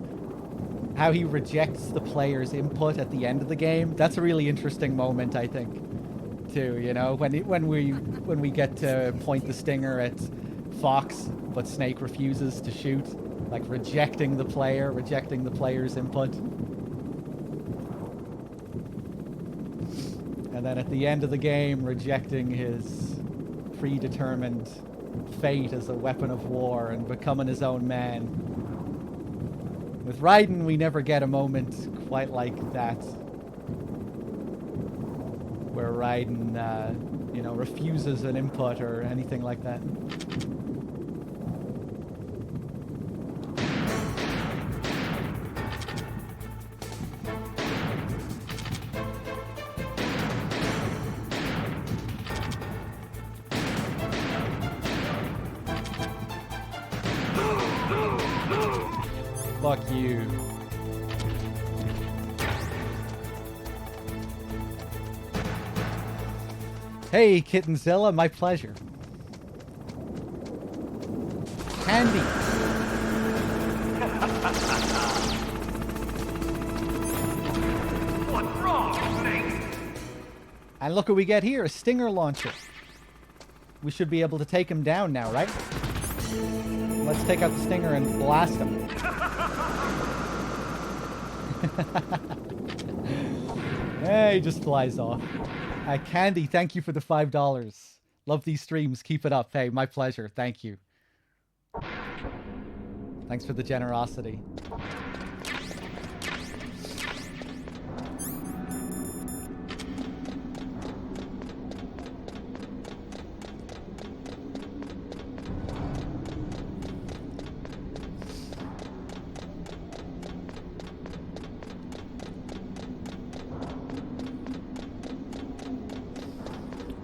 How he rejects the player's input at the end of the game, that's a really interesting moment, I think, too, you know, when we get to point the stinger at Fox, but Snake refuses to shoot, like rejecting the player's input. And then at the end of the game, rejecting his predetermined fate as a weapon of war and becoming his own man. With Raiden, we never get a moment quite like that. where Raiden, you know, refuses an input or anything like that. Fuck you. Hey, Kittenzilla, my pleasure. Candy. What's wrong, Snake? And look what we get here, a stinger launcher. We should be able to take him down now, right? Let's take out the stinger and blast him. Hey, he just flies off. Candy, thank you for the $5. Love these streams. Keep it up. Hey, my pleasure. Thank you. Thanks for the generosity.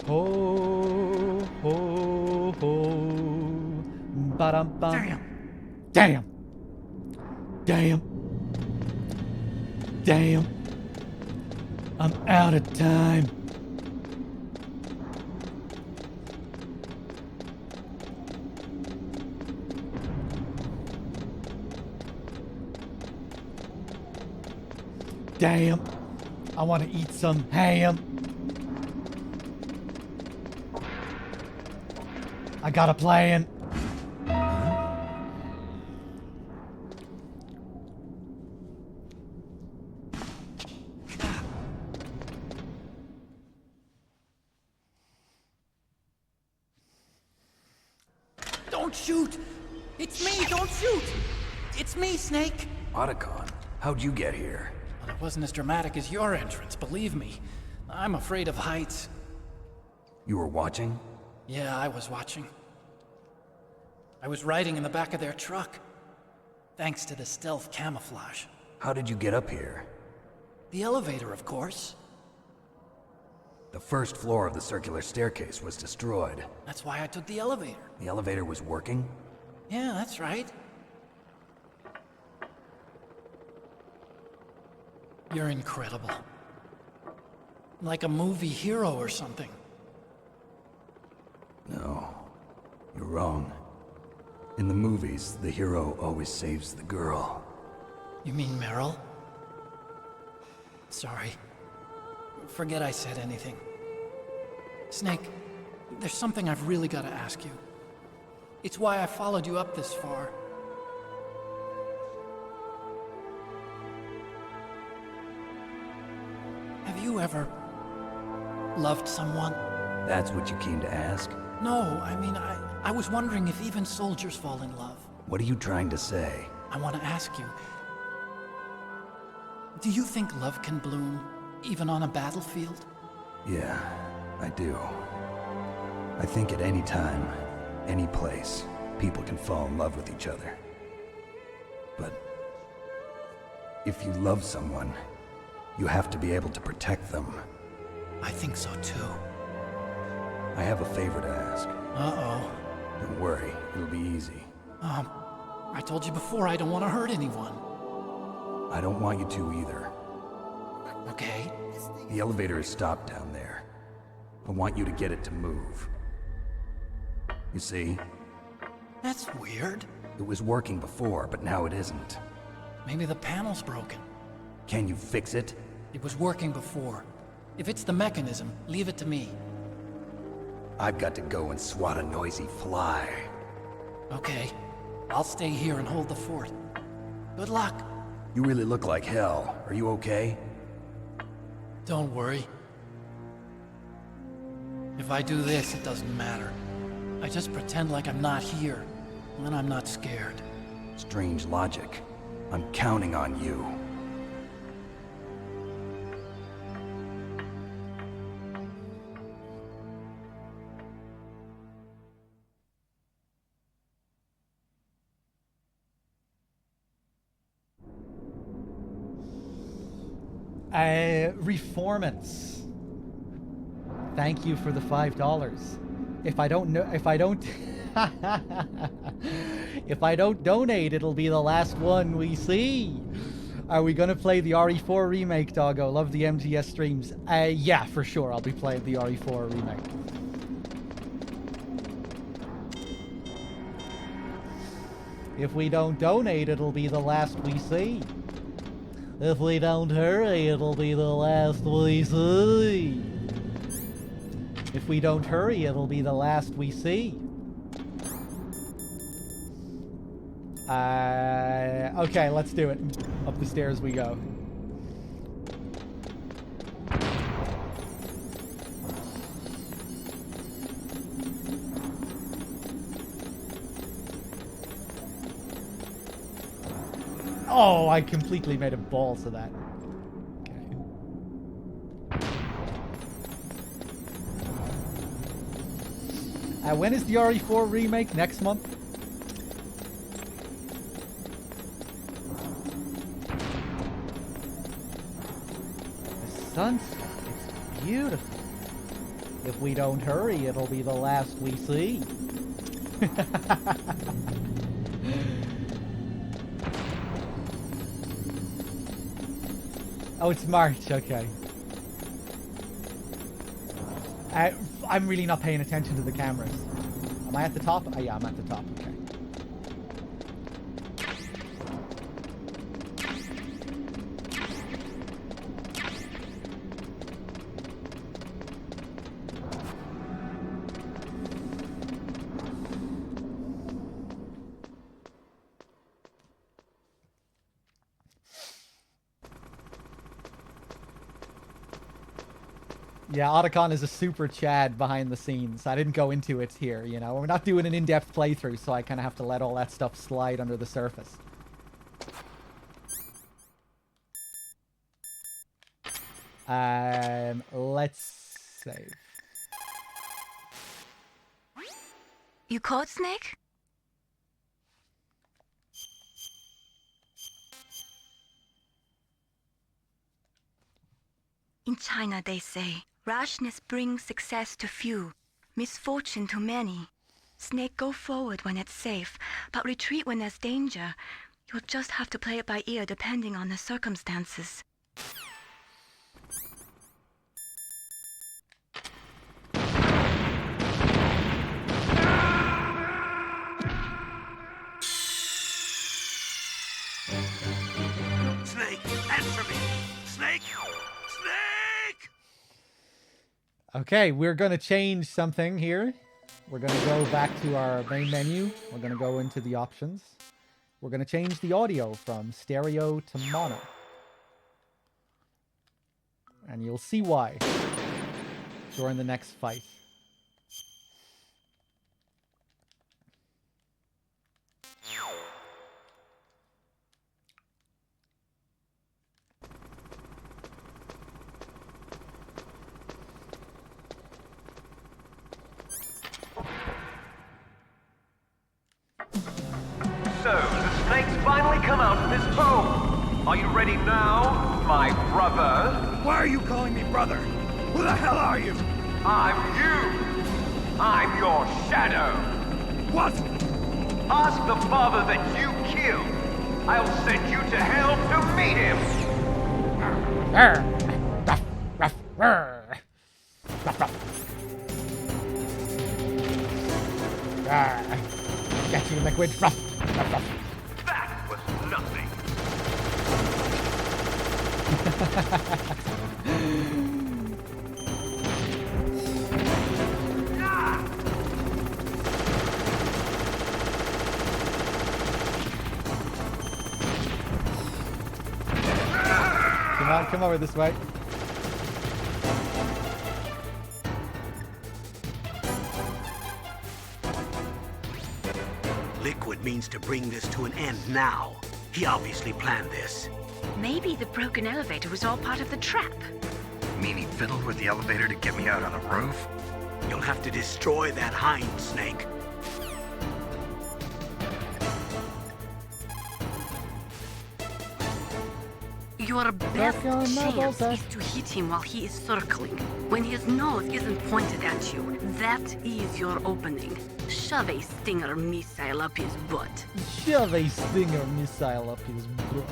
Ho, ho, ho. Ba-dum-bum. Damn. Damn. Damn. I'm out of time. Damn. I want to eat some ham. I got a plan. Don't shoot! It's me, don't shoot! It's me, Snake! Otacon, how'd you get here? Well, it wasn't as dramatic as your entrance, believe me. I'm afraid of heights. You were watching? Yeah, I was watching. I was riding in the back of their truck. Thanks to the stealth camouflage. How did you get up here? The elevator, of course. The first floor of the circular staircase was destroyed. That's why I took the elevator. The elevator was working? Yeah, that's right. You're incredible. Like a movie hero or something. No, you're wrong. In the movies, the hero always saves the girl. You mean Meryl? Sorry. Forget I said anything. Snake, there's something I've really got to ask you. It's why I followed you up this far. Have you ever loved someone? That's what you came to ask? No, I mean, I was wondering if even soldiers fall in love. What are you trying to say? I want to ask you, do you think love can bloom, even on a battlefield? Yeah, I do. I think at any time, any place, people can fall in love with each other. But if you love someone, you have to be able to protect them. I think so too. I have a favor to ask. Uh-oh. Don't worry, it'll be easy. I told you before I don't want to hurt anyone. I don't want you to either. Okay. The elevator is stopped down there. I want you to get it to move. You see? That's weird. It was working before, but now it isn't. Maybe the panel's broken. Can you fix it? It was working before. If it's the mechanism, leave it to me. I've got to go and swat a noisy fly. Okay. I'll stay here and hold the fort. Good luck. You really look like hell. Are you okay? Don't worry. If I do this, it doesn't matter. I just pretend like I'm not here, and then I'm not scared. Strange logic. I'm counting on you. Reformance. Thank you for the $5. If I don't know, if I don't, if I don't donate, it'll be the last one we see. Are we gonna play the RE4 remake, doggo? Love the MGS streams. Yeah, for sure. I'll be playing the RE4 remake. If we don't donate, it'll be the last we see. If we don't hurry, it'll be the last we see. If we don't hurry, it'll be the last we see. Okay, let's do it. Up the stairs we go. Oh, I completely made a balls of that. Okay. When is the RE4 remake? Next month? The sunset. It's beautiful. If we don't hurry, it'll be the last we see. Oh, it's March, okay. I'm really not paying attention to the cameras. Am I at the top? Oh, yeah, I'm at the top, okay. Yeah, Otacon is a super Chad behind the scenes. I didn't go into it here, you know. We're not doing an in-depth playthrough, so I kind of have to let all that stuff slide under the surface. Let's save. You caught Snake? In China, they say, rashness brings success to few, misfortune to many. Snake, go forward when it's safe, but retreat when there's danger. You'll just have to play it by ear depending on the circumstances. Snake, answer me! Snake! Snake! Okay, we're going to change something here. We're going to go back to our main menu. We're going to go into the options. We're going to change the audio from stereo to mono. And you'll see why during the next fight. So, the snake's finally come out of his home. Are you ready now, my brother? Why are you calling me brother? Who the hell are you? I'm you. I'm your shadow. What? Ask the father that you killed. I'll send you to hell to meet him. Ruff, ruff, ruff. Ruff, ruff. Get you, liquid. Ruff, ruff, ruff. That was nothing. Come over this way. Liquid means to bring this to an end now. He obviously planned this. Maybe the broken elevator was all part of the trap. Mean he fiddled with the elevator to get me out on the roof? You'll have to destroy that hind, Snake. Your best chance is to hit him while he is circling. When his nose isn't pointed at you, that is your opening. Shove a Stinger missile up his butt. Shove a Stinger missile up his butt.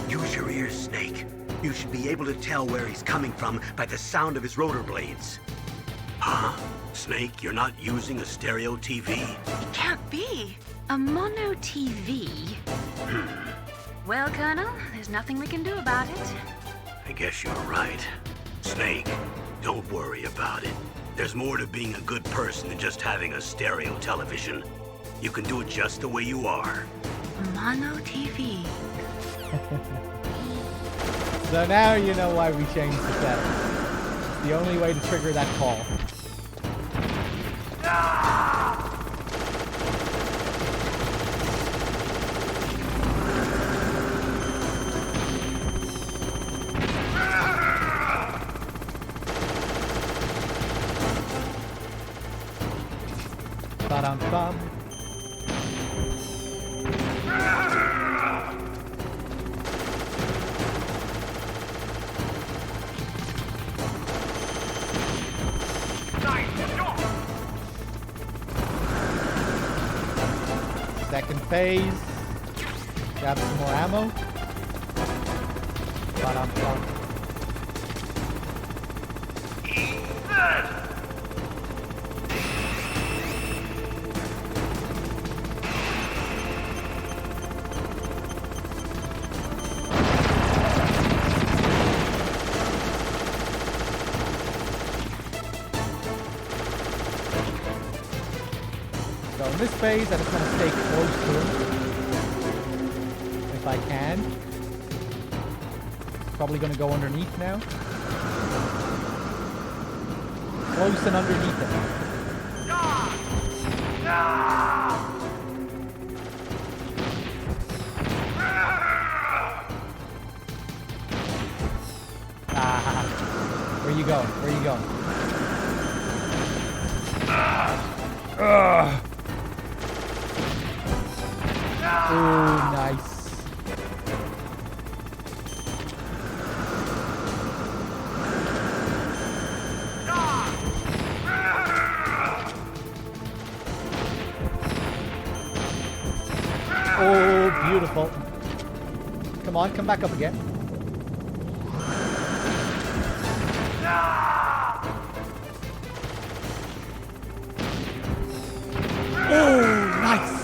Use your ears, Snake. You should be able to tell where he's coming from by the sound of his rotor blades. Huh? Snake, you're not using a stereo TV? It can't be. A mono TV? Well, Colonel, there's nothing we can do about it. I guess you're right. Snake, don't worry about it. There's more to being a good person than just having a stereo television. You can do it just the way you are. Mono TV. So now you know why we changed the settings. It's the only way to trigger that call. Ba-dum-bum. Second phase. Grab some more ammo. Ba-dum-bum. So in this phase, I just want to stay close to him. If I can. Probably going to go underneath now. Close and underneath him. Ah, where you going? Where you going? Ooh, nice. Oh, beautiful. Come on, come back up again. Oh, nice.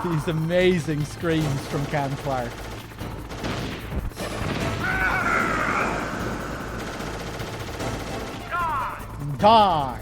These amazing screams from Cam Clark. Die!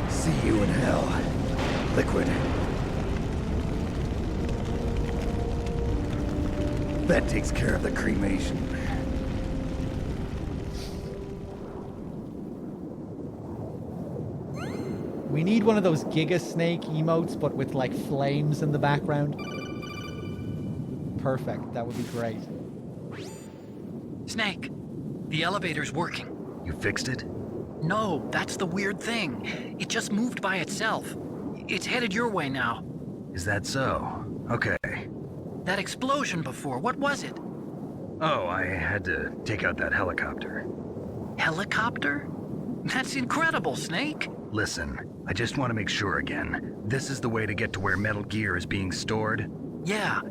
See you in hell, Liquid. That takes care of the cremation. We need one of those Giga Snake emotes, but with like flames in the background. Perfect. That would be great. Snake, the elevator's working. You fixed it? No, that's the weird thing. It just moved by itself. It's headed your way now. Is that so? Okay. That explosion before, what was it? Oh, I had to take out that helicopter. Helicopter? That's incredible, Snake. Listen, I just want to make sure again. This is the way to get to where Metal Gear is being stored? Yeah.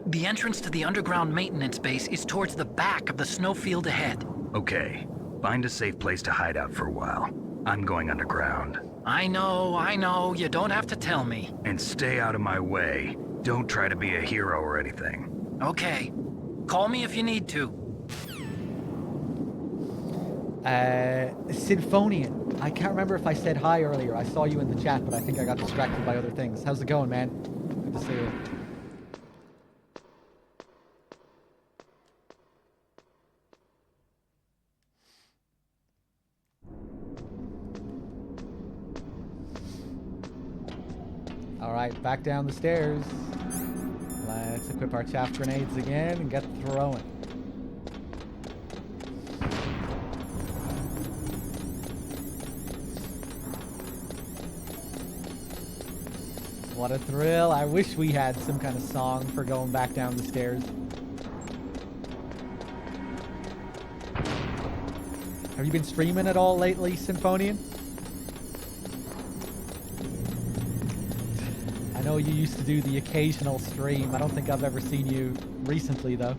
The entrance to the underground maintenance base is towards the back of the snowfield ahead. Okay. Find a safe place to hide out for a while. I'm going underground. I know. You don't have to tell me. And stay out of my way. Don't try to be a hero or anything. Okay. Call me if you need to. Symphonian. I can't remember if I said hi earlier. I saw you in the chat, but I think I got distracted by other things. How's it going, man? Good to see you. Alright, back down the stairs. Let's equip our chaff grenades again and get throwing. What a thrill. I wish we had some kind of song for going back down the stairs. Have you been streaming at all lately, Symphonian? I know you used to do the occasional stream. I don't think I've ever seen you recently, though.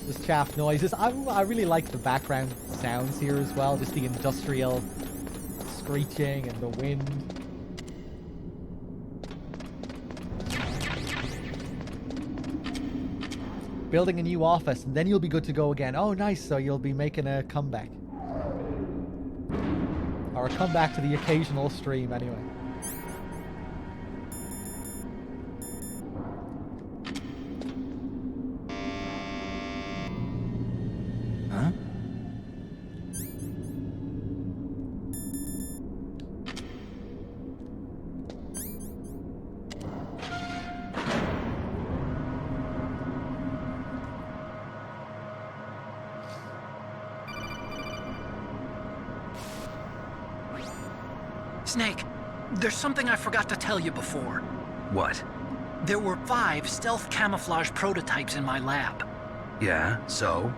Just chaff noises. I really like the background sounds here as well. Just the industrial screeching and the wind. Building a new office, and then you'll be good to go again. Oh, nice. So you'll be making a comeback. Or a comeback to the occasional stream, anyway. Huh? Snake, there's something I forgot to tell you before. What? There were 5 stealth camouflage prototypes in my lab. Yeah, so?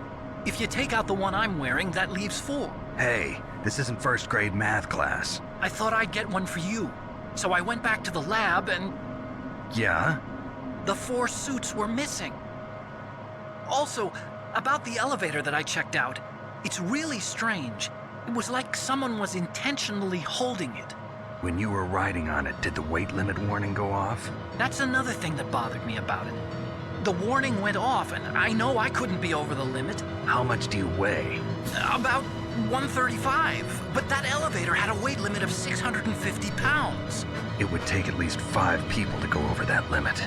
If you take out the one I'm wearing, that leaves 4. Hey, this isn't first grade math class. I thought I'd get one for you. So I went back to the lab and... Yeah? The 4 suits were missing. Also, about the elevator that I checked out, it's really strange. It was like someone was intentionally holding it. When you were riding on it, did the weight limit warning go off? That's another thing that bothered me about it. The warning went off, and I know I couldn't be over the limit. How much do you weigh? About 135, but that elevator had a weight limit of 650 pounds. It would take at least 5 people to go over that limit.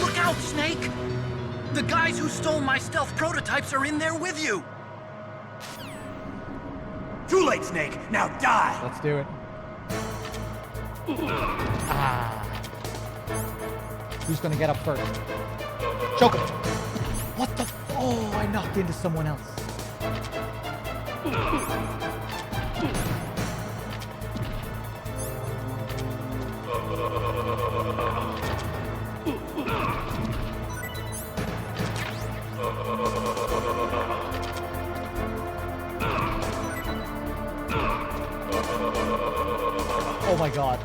Look out, Snake! The guys who stole my stealth prototypes are in there with you! Too late, Snake! Now die! Let's do it. Ah. Who's gonna get up first? Choke him! What the? Oh, I knocked into someone else. Oh my god.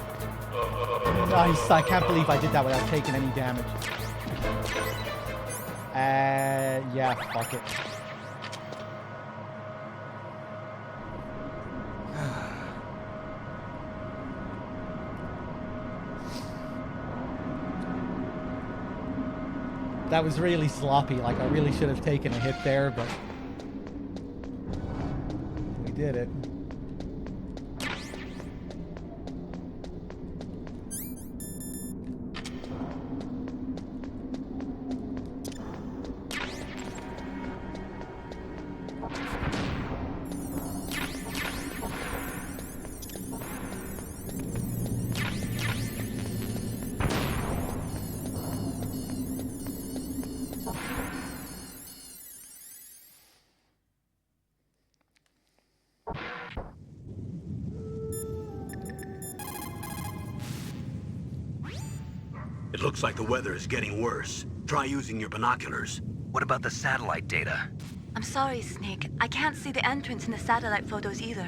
Nice. I can't believe I did that without taking any damage. Yeah, fuck it. That was really sloppy. Like, I really should have taken a hit there, but we did it. It looks like the weather is getting worse. Try using your binoculars. What about the satellite data? I'm sorry, Snake. I can't see the entrance in the satellite photos either.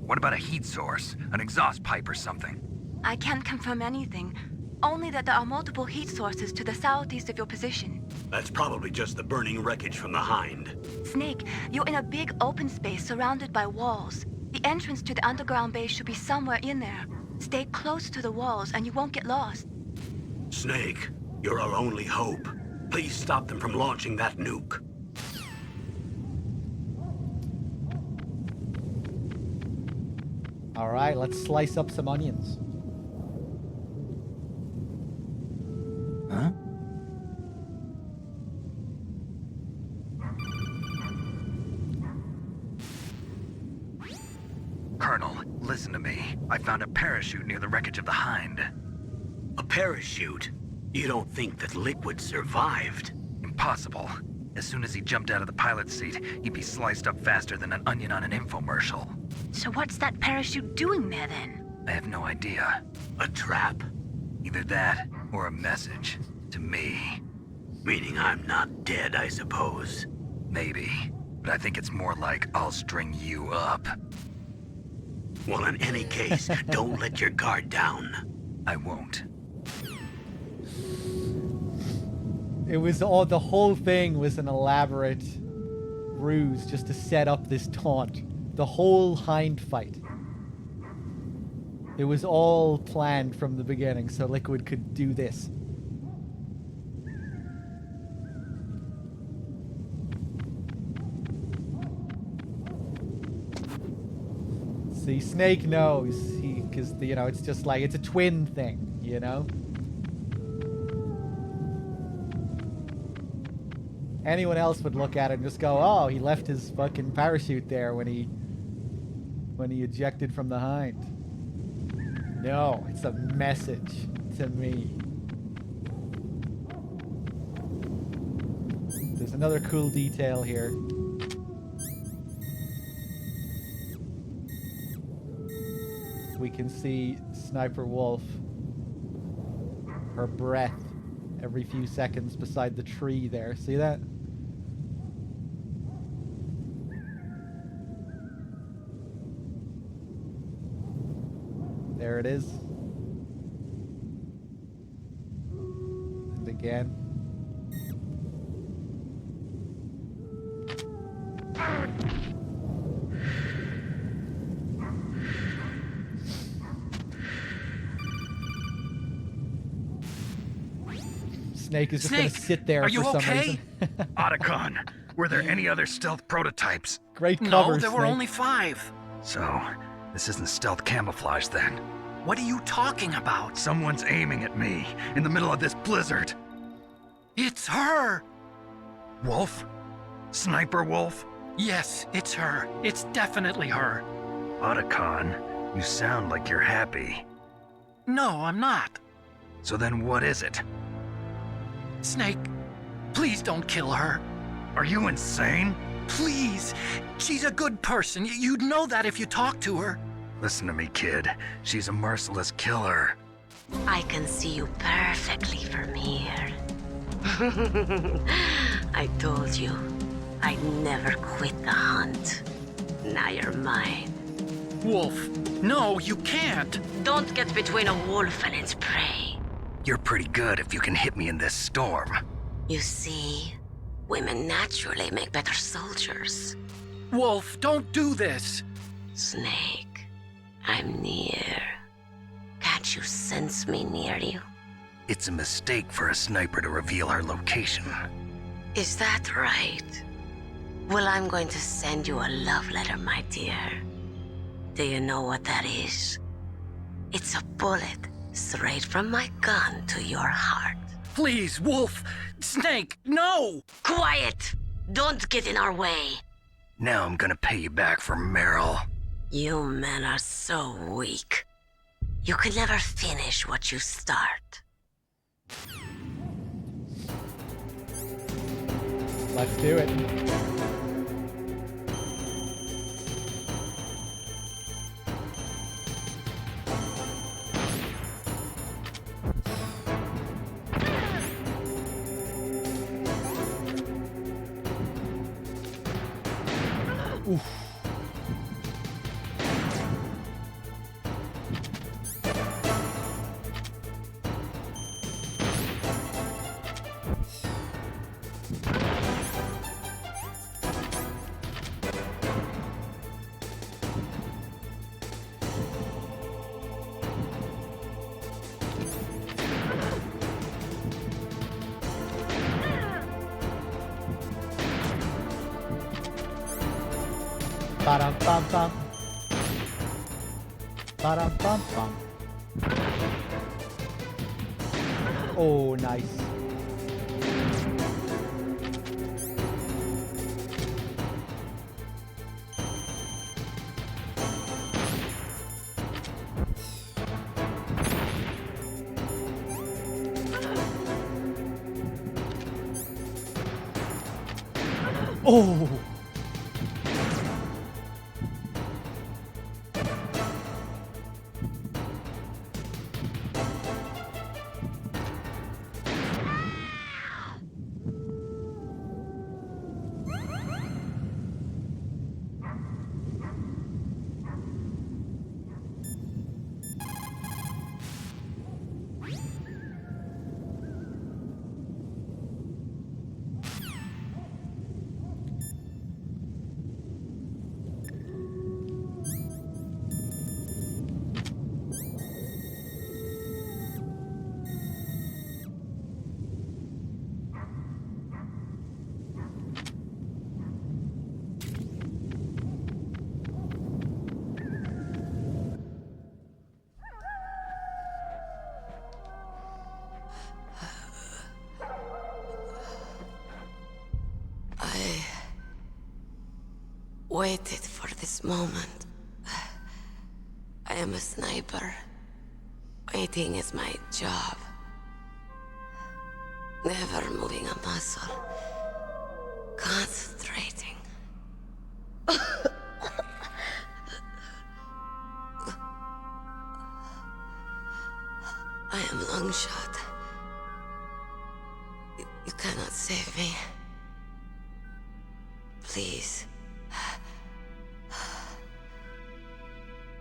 What about a heat source? An exhaust pipe or something? I can't confirm anything. Only that there are multiple heat sources to the southeast of your position. That's probably just the burning wreckage from the Hind. Snake, you're in a big open space surrounded by walls. The entrance to the underground base should be somewhere in there. Stay close to the walls and you won't get lost. Snake, you're our only hope. Please stop them from launching that nuke. All right, let's slice up some onions. Huh? Colonel, listen to me. I found a parachute near the wreckage of the Hind. A parachute? You don't think that Liquid survived? Impossible. As soon as he jumped out of the pilot's seat, he'd be sliced up faster than an onion on an infomercial. So what's that parachute doing there then? I have no idea. A trap? Either that, or a message. To me. Meaning I'm not dead, I suppose. Maybe. But I think it's more like I'll string you up. Well, in any case, don't let your guard down. I won't. It was all, the whole thing was an elaborate ruse just to set up this taunt. The whole Hind fight. It was all planned from the beginning so Liquid could do this. See, Snake knows, because, you know, it's just like, it's a twin thing, you know? Anyone else would look at it and just go, oh, he left his fucking parachute there when he ejected from the Hind. No, it's a message to me. There's another cool detail here. We can see Sniper Wolf, her breath every few seconds beside the tree there. See that? There it is. And again. Snake is just gonna sit there for some reason. Otacon, were there any other stealth prototypes? Great cover, No, there were Snake. only 5. So, this isn't stealth camouflage then. What are you talking about? Someone's aiming at me in the middle of this blizzard. It's her! Wolf? Sniper Wolf? Yes, it's her. It's definitely her. Otacon, you sound like you're happy. No, I'm not. So then what is it? Snake, please don't kill her. Are you insane? Please. She's a good person. You'd know that if you talked to her. Listen to me, kid. She's a merciless killer. I can see you perfectly from here. I told you, I'd never quit the hunt. Now you're mine. Wolf, no, you can't. Don't get between a wolf and its prey. You're pretty good if you can hit me in this storm. You see, women naturally make better soldiers. Wolf, don't do this. Snake, I'm near. Can't you sense me near you? It's a mistake for a sniper to reveal her location. Is that right? Well, I'm going to send you a love letter, my dear. Do you know what that is? It's a bullet straight from my gun to your heart. Please, Wolf. Snake, no! Quiet! Don't get in our way. Now I'm gonna pay you back for Meryl. You men are so weak. You can never finish what you start. Let's do it. Ba-dum-bum-bum. Ba-dum-bum-bum. Oh, nice. Oh! I waited for this moment. I am a sniper. Waiting is my job. Never moving a muscle. Concentrating. I am Longshot. You cannot save me. Please.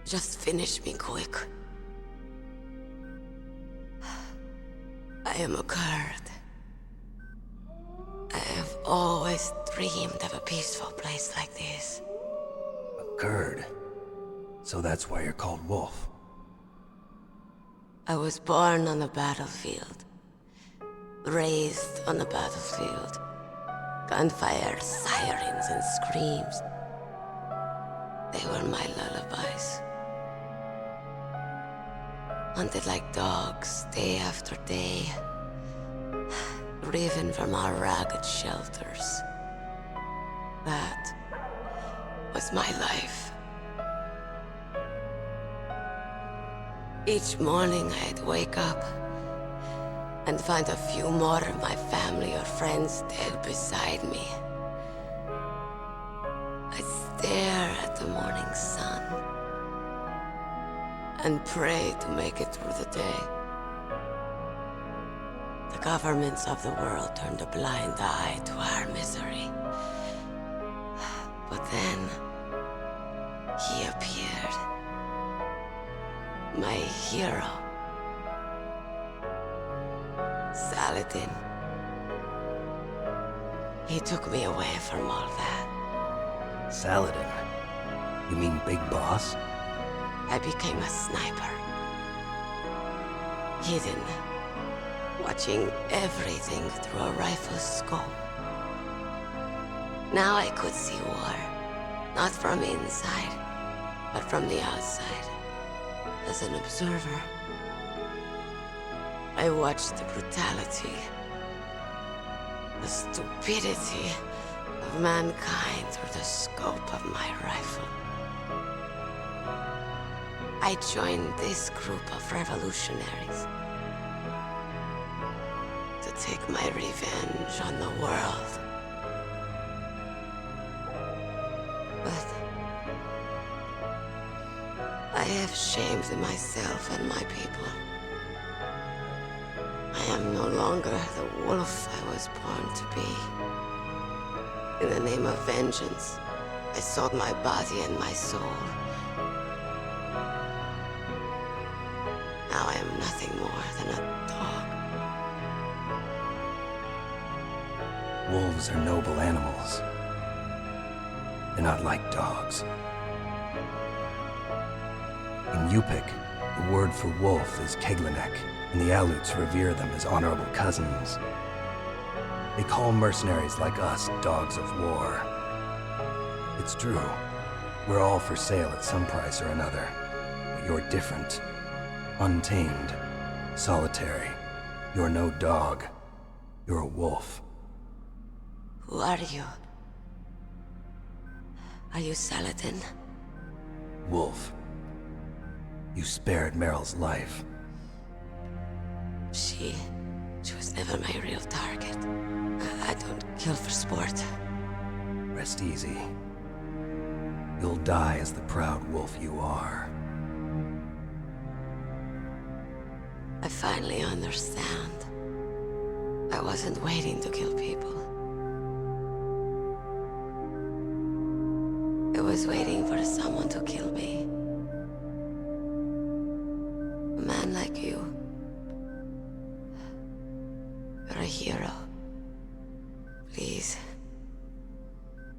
Just finish me quick. I am a Kurd. I have always dreamed of a peaceful place like this. A Kurd? So that's why you're called Wolf. I was born on the battlefield. Raised on the battlefield. Gunfire, sirens, and screams. They were my lullabies. Hunted like dogs, day after day. Driven from our ragged shelters. That was my life. Each morning I'd wake up and find a few more of my family or friends dead beside me. I'd stare at the morning sun and pray to make it through the day. The governments of the world turned a blind eye to our misery. But then, he appeared. My hero. Saladin. He took me away from all that. Saladin? You mean Big Boss? I became a sniper. Hidden. Watching everything through a rifle's scope. Now I could see war. Not from inside, but from the outside. As an observer. I watched the brutality, the stupidity of mankind through the scope of my rifle. I joined this group of revolutionaries to take my revenge on the world. But I have shamed myself and my people. I am no longer the wolf I was born to be. In the name of vengeance, I sold my body and my soul. Now I am nothing more than a dog. Wolves are noble animals. They're not like dogs. In Yupik, the word for wolf is Keglanek, and the Aleuts revere them as honorable cousins. They call mercenaries like us dogs of war. It's true. We're all for sale at some price or another. But you're different. Untamed. Solitary. You're no dog. You're a wolf. Who are you? Are you Saladin? Wolf. You spared Meryl's life. She was never my real target. I don't kill for sport. Rest easy. You'll die as the proud wolf you are. I finally understand. I wasn't waiting to kill people. I was waiting for someone to kill me. A man like you. You're a hero. Please,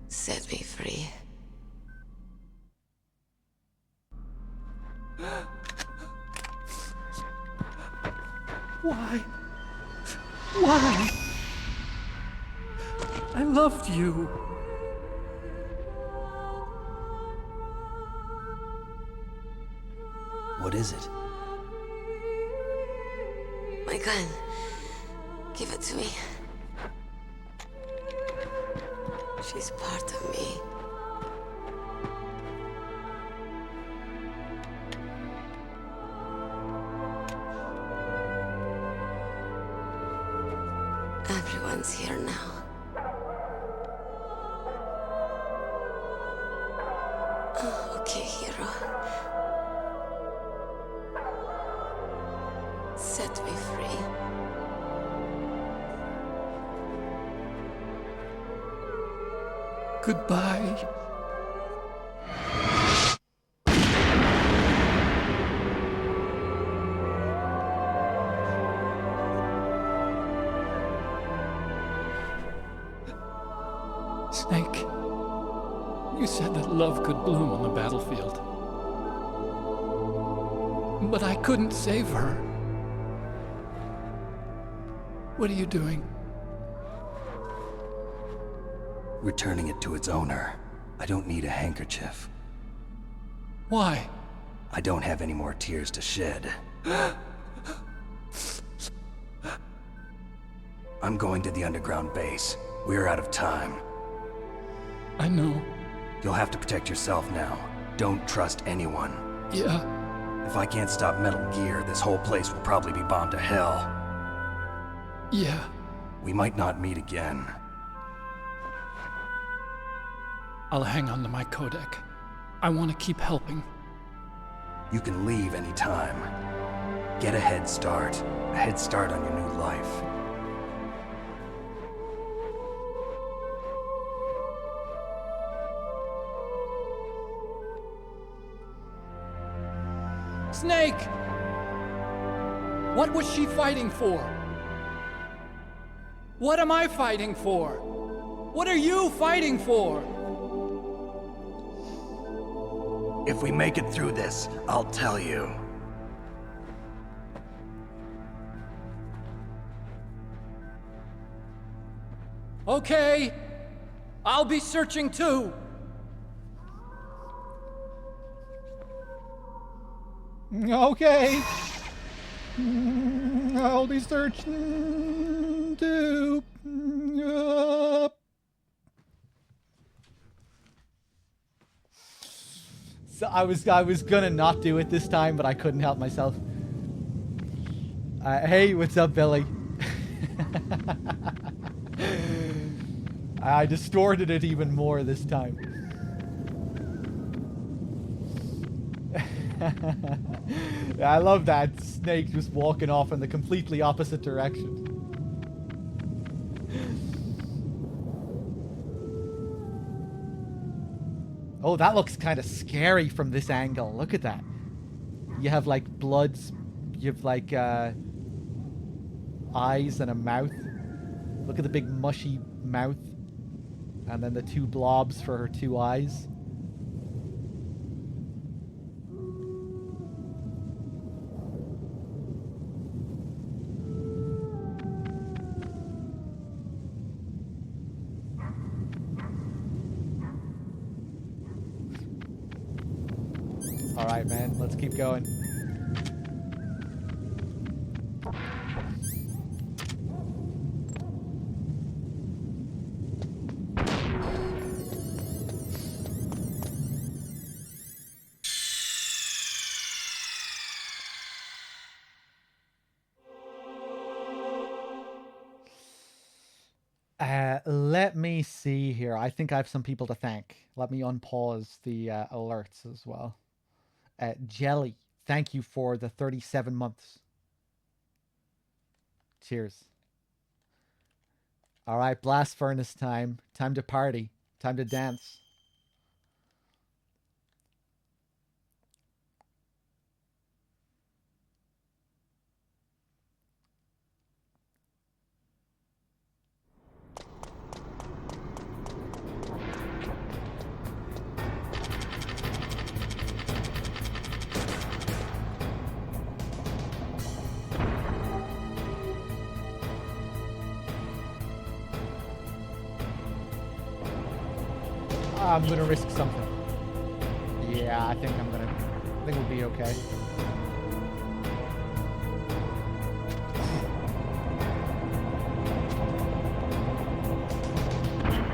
set me free. Why? Why? I loved you. What is it? My gun. Give it to me. She's part of me. Everyone's here now. Oh, okay, hero. Set me free. Goodbye. Snake, you said that love could bloom on the battlefield. But I couldn't save her. What are you doing? Returning it to its owner. I don't need a handkerchief. Why? I don't have any more tears to shed. I'm going to the underground base. We're out of time. I know. You'll have to protect yourself now. Don't trust anyone. Yeah. If I can't stop Metal Gear, this whole place will probably be bombed to hell. Yeah. We might not meet again. I'll hang on to my codec. I want to keep helping. You can leave anytime. Get a head start. A head start on your new life. Snake! What was she fighting for? What am I fighting for? What are you fighting for? If we make it through this, I'll tell you. Okay. I'll be searching too. Okay. I'll be searching too. So I was gonna not do it this time, but I couldn't help myself. Hey, what's up, Billy? I distorted it even more this time. I love that Snake just walking off in the completely opposite direction. Oh, that looks kind of scary from this angle. Look at that. You have like bloods. You have like eyes and a mouth. Look at the big mushy mouth. And then the two blobs for her two eyes. All right, man. Let's keep going. Let me see here. I think I have some people to thank. Let me unpause the alerts as well. Jelly, thank you for the 37 months. Cheers. All right, blast furnace time. Time to party. Time to dance. I'm gonna risk something. Yeah, I think we'll be okay.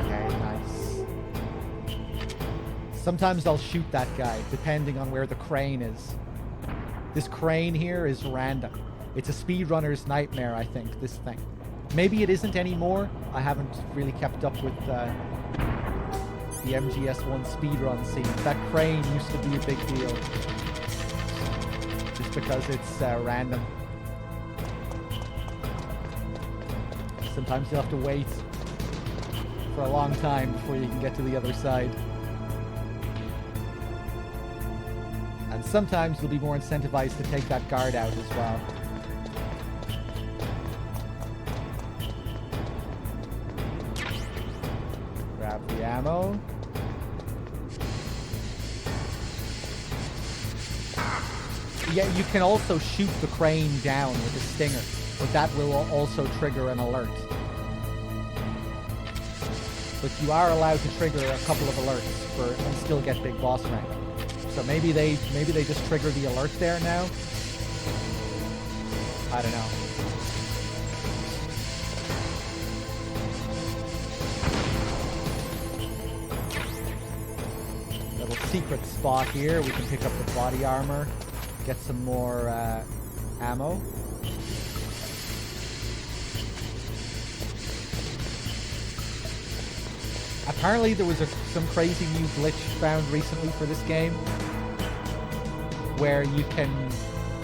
Okay, nice. Sometimes I'll shoot that guy, depending on where the crane is. This crane here is random. It's a speedrunner's nightmare, I think, this thing. Maybe it isn't anymore. I haven't really kept up with the MGS1 speedrun scene. That crane used to be a big deal. Just because it's random. Sometimes you'll have to wait for a long time before you can get to the other side. And sometimes you'll be more incentivized to take that guard out as well. Grab the ammo. Yeah, you can also shoot the crane down with a stinger, but that will also trigger an alert. But you are allowed to trigger a couple of alerts and still get big boss rank. So maybe they just trigger the alert there now. I don't know. Little secret spot here. We can pick up the body armor. Get some more ammo. Apparently there was some crazy new glitch found recently for this game where you can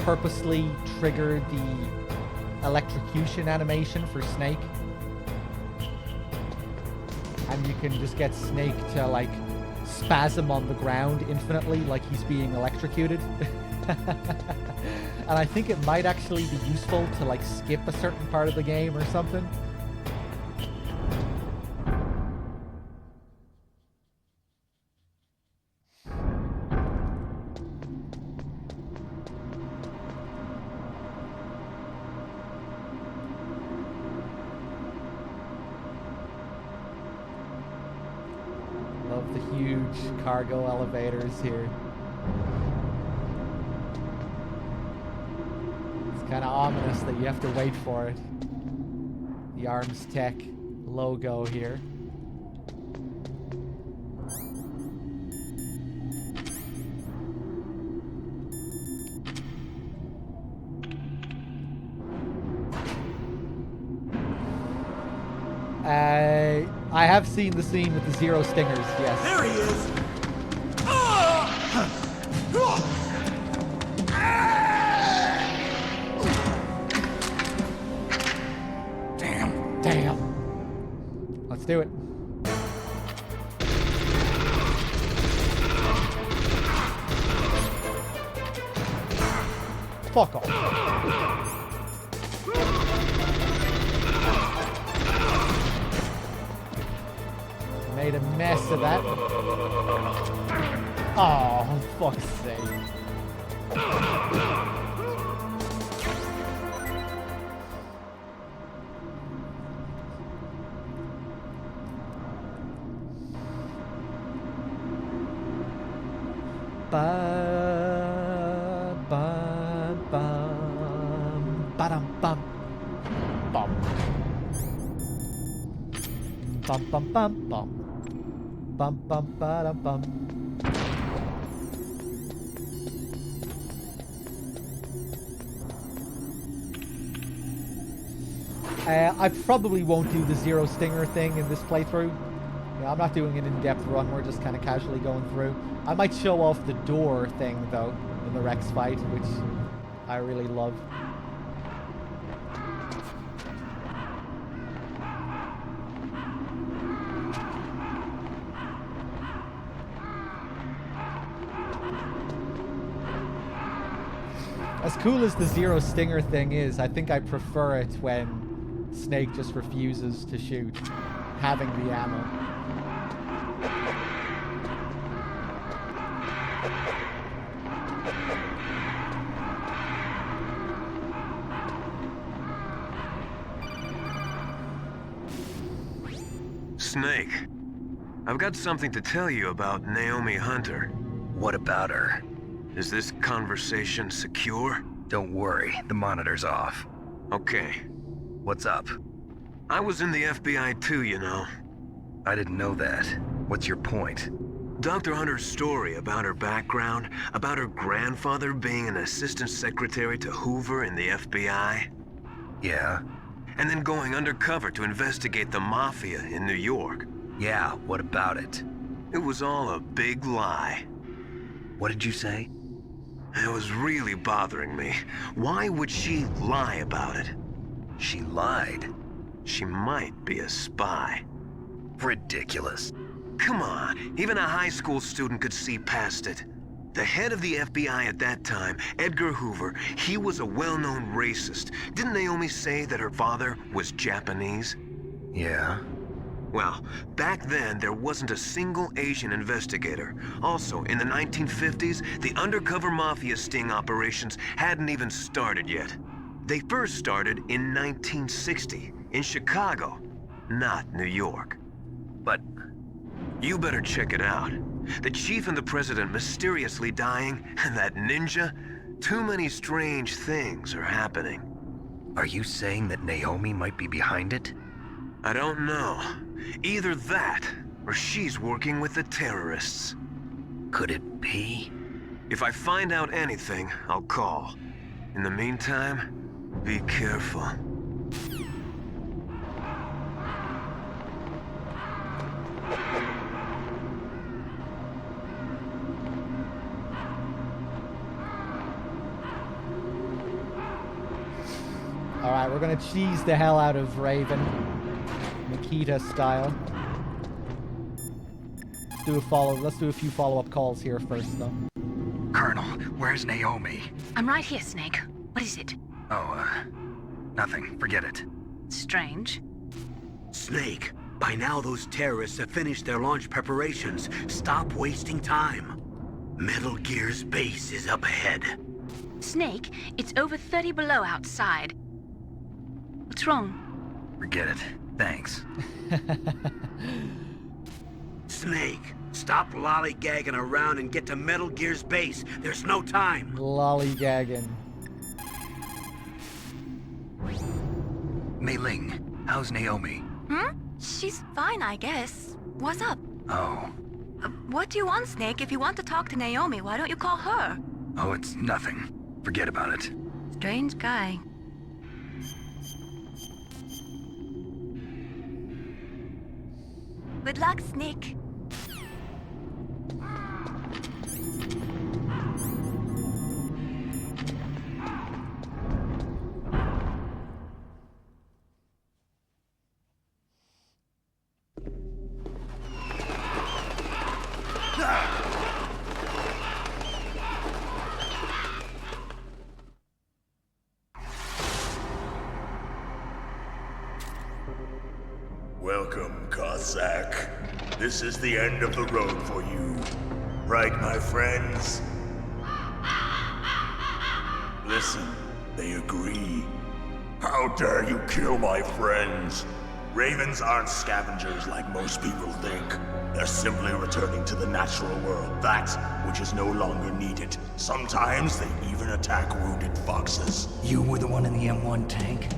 purposely trigger the electrocution animation for Snake. And you can just get Snake to like spasm on the ground infinitely like he's being electrocuted. And I think it might actually be useful to like skip a certain part of the game or something. Love the huge cargo elevators here. Kind of ominous that you have to wait for it. The Arms Tech logo here. I have seen the scene with the Zero Stingers, yes. There he is! Damn. Let's do it. Fuck off. Made a mess of that. Oh, fuck's sake. Bye. Bum bum bum bum. Bum bum ba dum bum. I probably won't do the zero stinger thing in this playthrough. Yeah, I'm not doing an in-depth run, we're just kind of casually going through. I might show off the door thing, though, in the Rex fight, which I really love. As cool as the zero stinger thing is, I think I prefer it when Snake just refuses to shoot, having the ammo. Snake, I've got something to tell you about Naomi Hunter. What about her? Is this conversation secure? Don't worry, the monitor's off. Okay. What's up? I was in the FBI too, you know. I didn't know that. What's your point? Dr. Hunter's story about her background, about her grandfather being an assistant secretary to Hoover in the FBI. Yeah? And then going undercover to investigate the Mafia in New York. Yeah, what about it? It was all a big lie. What did you say? It was really bothering me. Why would she lie about it? She lied? She might be a spy. Ridiculous. Come on, even a high school student could see past it. The head of the FBI at that time, Edgar Hoover, he was a well-known racist. Didn't Naomi say that her father was Japanese? Yeah. Well, back then, there wasn't a single Asian investigator. Also, in the 1950s, the undercover mafia sting operations hadn't even started yet. They first started in 1960, in Chicago, not New York. But you better check it out. The chief and the president mysteriously dying, and that ninja? Too many strange things are happening. Are you saying that Naomi might be behind it? I don't know. Either that, or she's working with the terrorists. Could it be? If I find out anything, I'll call. In the meantime, be careful. Alright, we're gonna cheese the hell out of Raven. Nikita style. Let's do a few follow-up calls here first, though. Colonel, where's Naomi? I'm right here, Snake. What is it? Oh, nothing. Forget it. Strange. Snake, by now those terrorists have finished their launch preparations. Stop wasting time. Metal Gear's base is up ahead. Snake, it's over 30 below outside. What's wrong? Forget it. Thanks. Snake, stop lollygagging around and get to Metal Gear's base. There's no time. Lollygagging. Mei Ling, how's Naomi? She's fine, I guess. What's up? Oh. What do you want, Snake? If you want to talk to Naomi, why don't you call her? Oh, it's nothing. Forget about it. Strange guy. Good luck, Snake. Welcome, Cossack. This is the end of the road for you. Right, my friends? Listen, they agree. How dare you kill my friends? Ravens aren't scavengers like most people think. They're simply returning to the natural world, that which is no longer needed. Sometimes they even attack wounded foxes. You were the one in the M1 tank?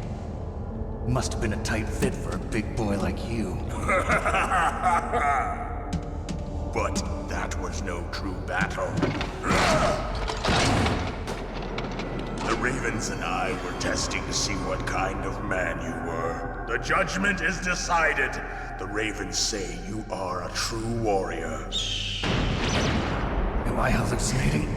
Must have been a tight fit for a big boy like you. But that was no true battle. The Ravens and I were testing to see what kind of man you were. The judgment is decided. The Ravens say you are a true warrior. Am I hallucinating?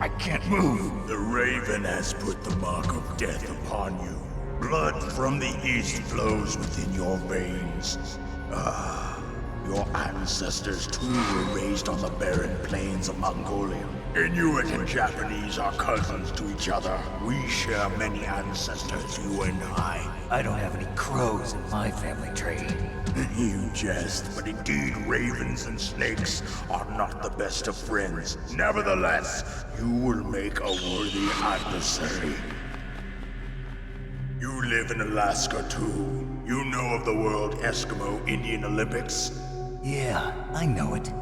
I can't move. The Raven has put the mark of death upon you. Blood from the east flows within your veins. Your ancestors too were raised on the barren plains of Mongolia. Inuit and Japanese are cousins to each other. We share many ancestors, you and I. I don't have any crows in my family tree. You jest, but indeed ravens and snakes are not the best of friends. Nevertheless, you will make a worthy adversary. You live in Alaska too. You know of the World Eskimo Indian Olympics? Yeah, I know it.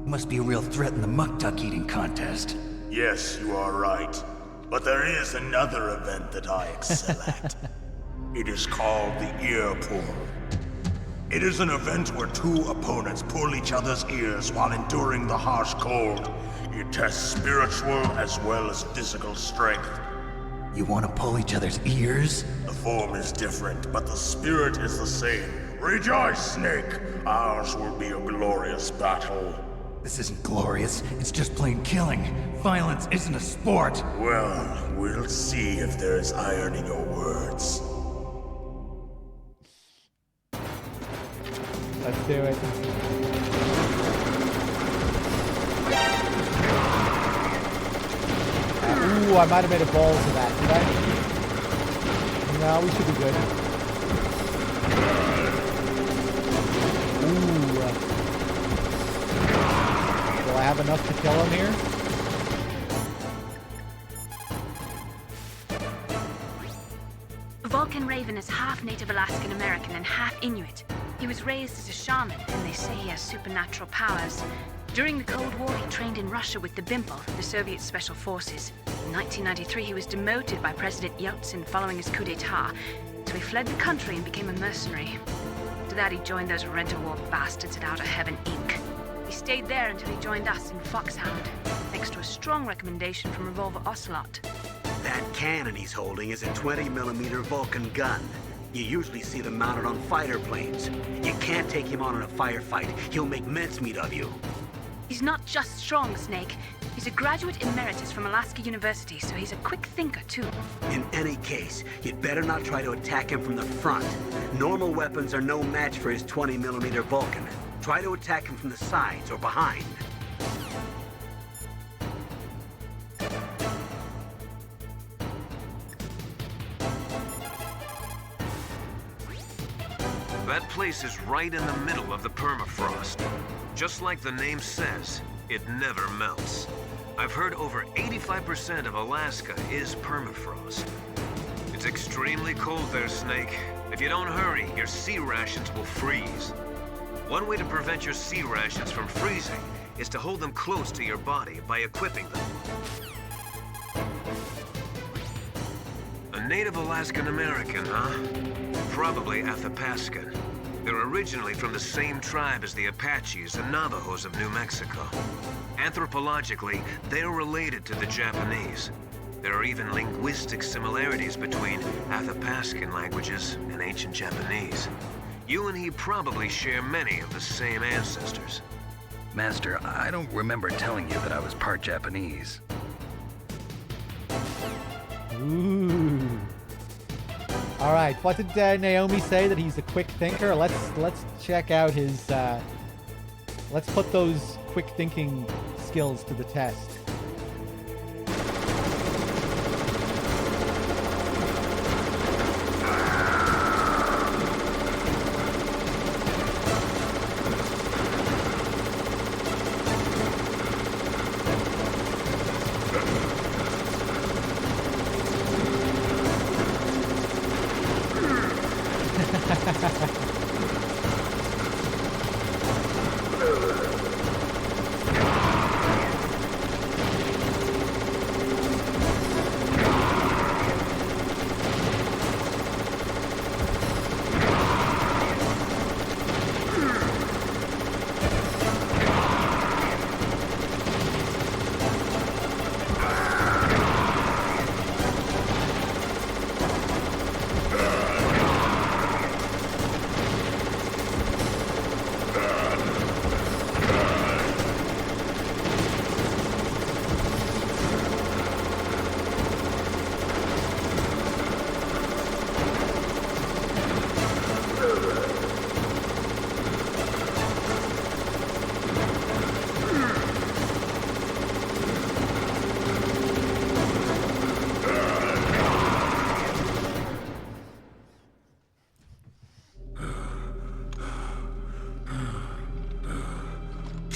Must be a real threat in the muck-duck eating contest. Yes, you are right. But there is another event that I excel at. It is called the ear pull. It is an event where two opponents pull each other's ears while enduring the harsh cold. It tests spiritual as well as physical strength. You want to pull each other's ears? The form is different, but the spirit is the same. Rejoice, Snake! Ours will be a glorious battle. This isn't glorious, it's just plain killing. Violence isn't a sport. Well, we'll see if there's iron in your words. Let's do it. Ooh, I might have made a balls of that, did I? No, we should be good. Ooh. Will I have enough to kill him here? Vulcan Raven is half Native Alaskan American and half Inuit. He was raised as a shaman, and they say he has supernatural powers. During the Cold War, he trained in Russia with the Bimple, the Soviet Special Forces. In 1993, he was demoted by President Yeltsin following his coup d'etat, so he fled the country and became a mercenary. After that, he joined those rent-a-war bastards at Outer Heaven, Inc. He stayed there until he joined us in Foxhound, thanks to a strong recommendation from Revolver Ocelot. That cannon he's holding is a 20mm Vulcan gun. You usually see them mounted on fighter planes. You can't take him on in a firefight. He'll make mincemeat of you. He's not just strong, Snake. He's a graduate emeritus from Alaska University, so he's a quick thinker, too. In any case, you'd better not try to attack him from the front. Normal weapons are no match for his 20mm Vulcan. Try to attack him from the sides or behind. That place is right in the middle of the permafrost. Just like the name says, it never melts. I've heard over 85% of Alaska is permafrost. It's extremely cold there, Snake. If you don't hurry, your sea rations will freeze. One way to prevent your sea rations from freezing is to hold them close to your body by equipping them. A native Alaskan American, huh? Probably Athapascan. They're originally from the same tribe as the Apaches and Navajos of New Mexico. Anthropologically, they're related to the Japanese. There are even linguistic similarities between Athapascan languages and ancient Japanese. You and he probably share many of the same ancestors. Master, I don't remember telling you that I was part Japanese. Ooh. All right, what did Naomi say, that he's a quick thinker? Let's check out his. Let's put those quick thinking skills to the test.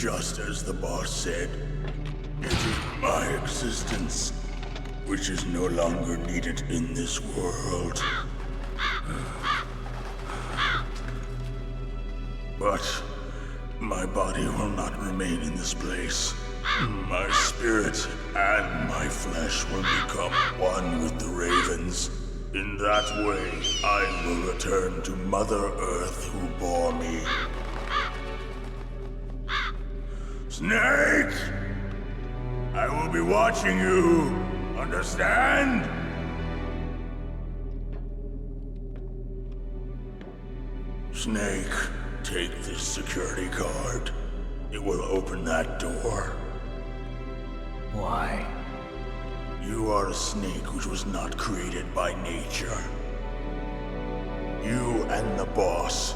Just as the boss said, it is my existence which is no longer needed in this world. But my body will not remain in this place. My spirit and my flesh will become one with the ravens. In that way, I will return to Mother Earth who bore me. Snake! I will be watching you. Understand? Snake, take this security card. It will open that door. Why? You are a snake which was not created by nature. You and the boss.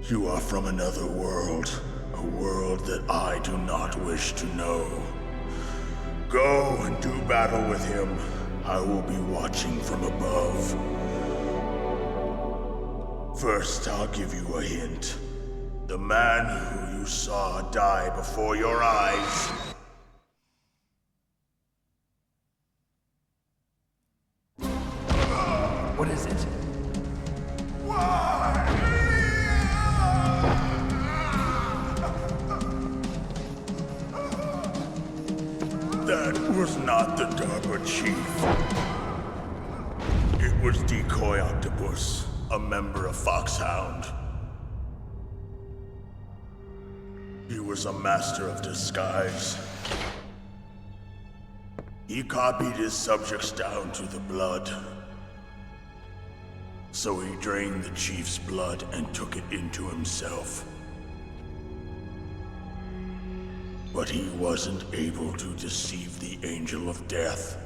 You are from another world. A world that I do not wish to know. Go and do battle with him. I will be watching from above. First, I'll give you a hint. The man who you saw die before your eyes. What is it? That was not the DARPA chief. It was Decoy Octopus, a member of Foxhound. He was a master of disguise. He copied his subjects down to the blood. So he drained the chief's blood and took it into himself. But he wasn't able to deceive the Angel of Death.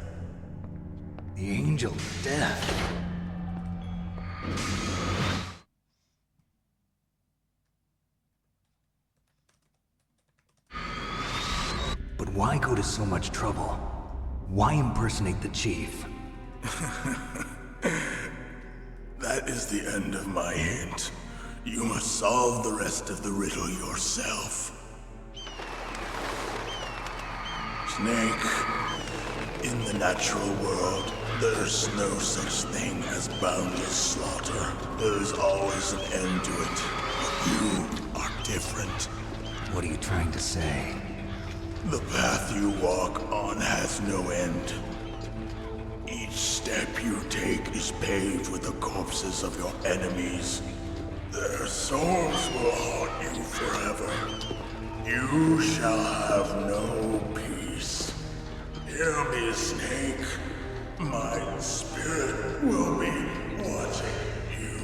The Angel of Death? But why go to so much trouble? Why impersonate the chief? That is the end of my hint. You must solve the rest of the riddle yourself. Snake, in the natural world, there's no such thing as boundless slaughter. There is always an end to it. But you are different. What are you trying to say? The path you walk on has no end. Each step you take is paved with the corpses of your enemies. Their souls will haunt you forever. You shall have no peace. Hear me, Snake. My spirit will be watching you.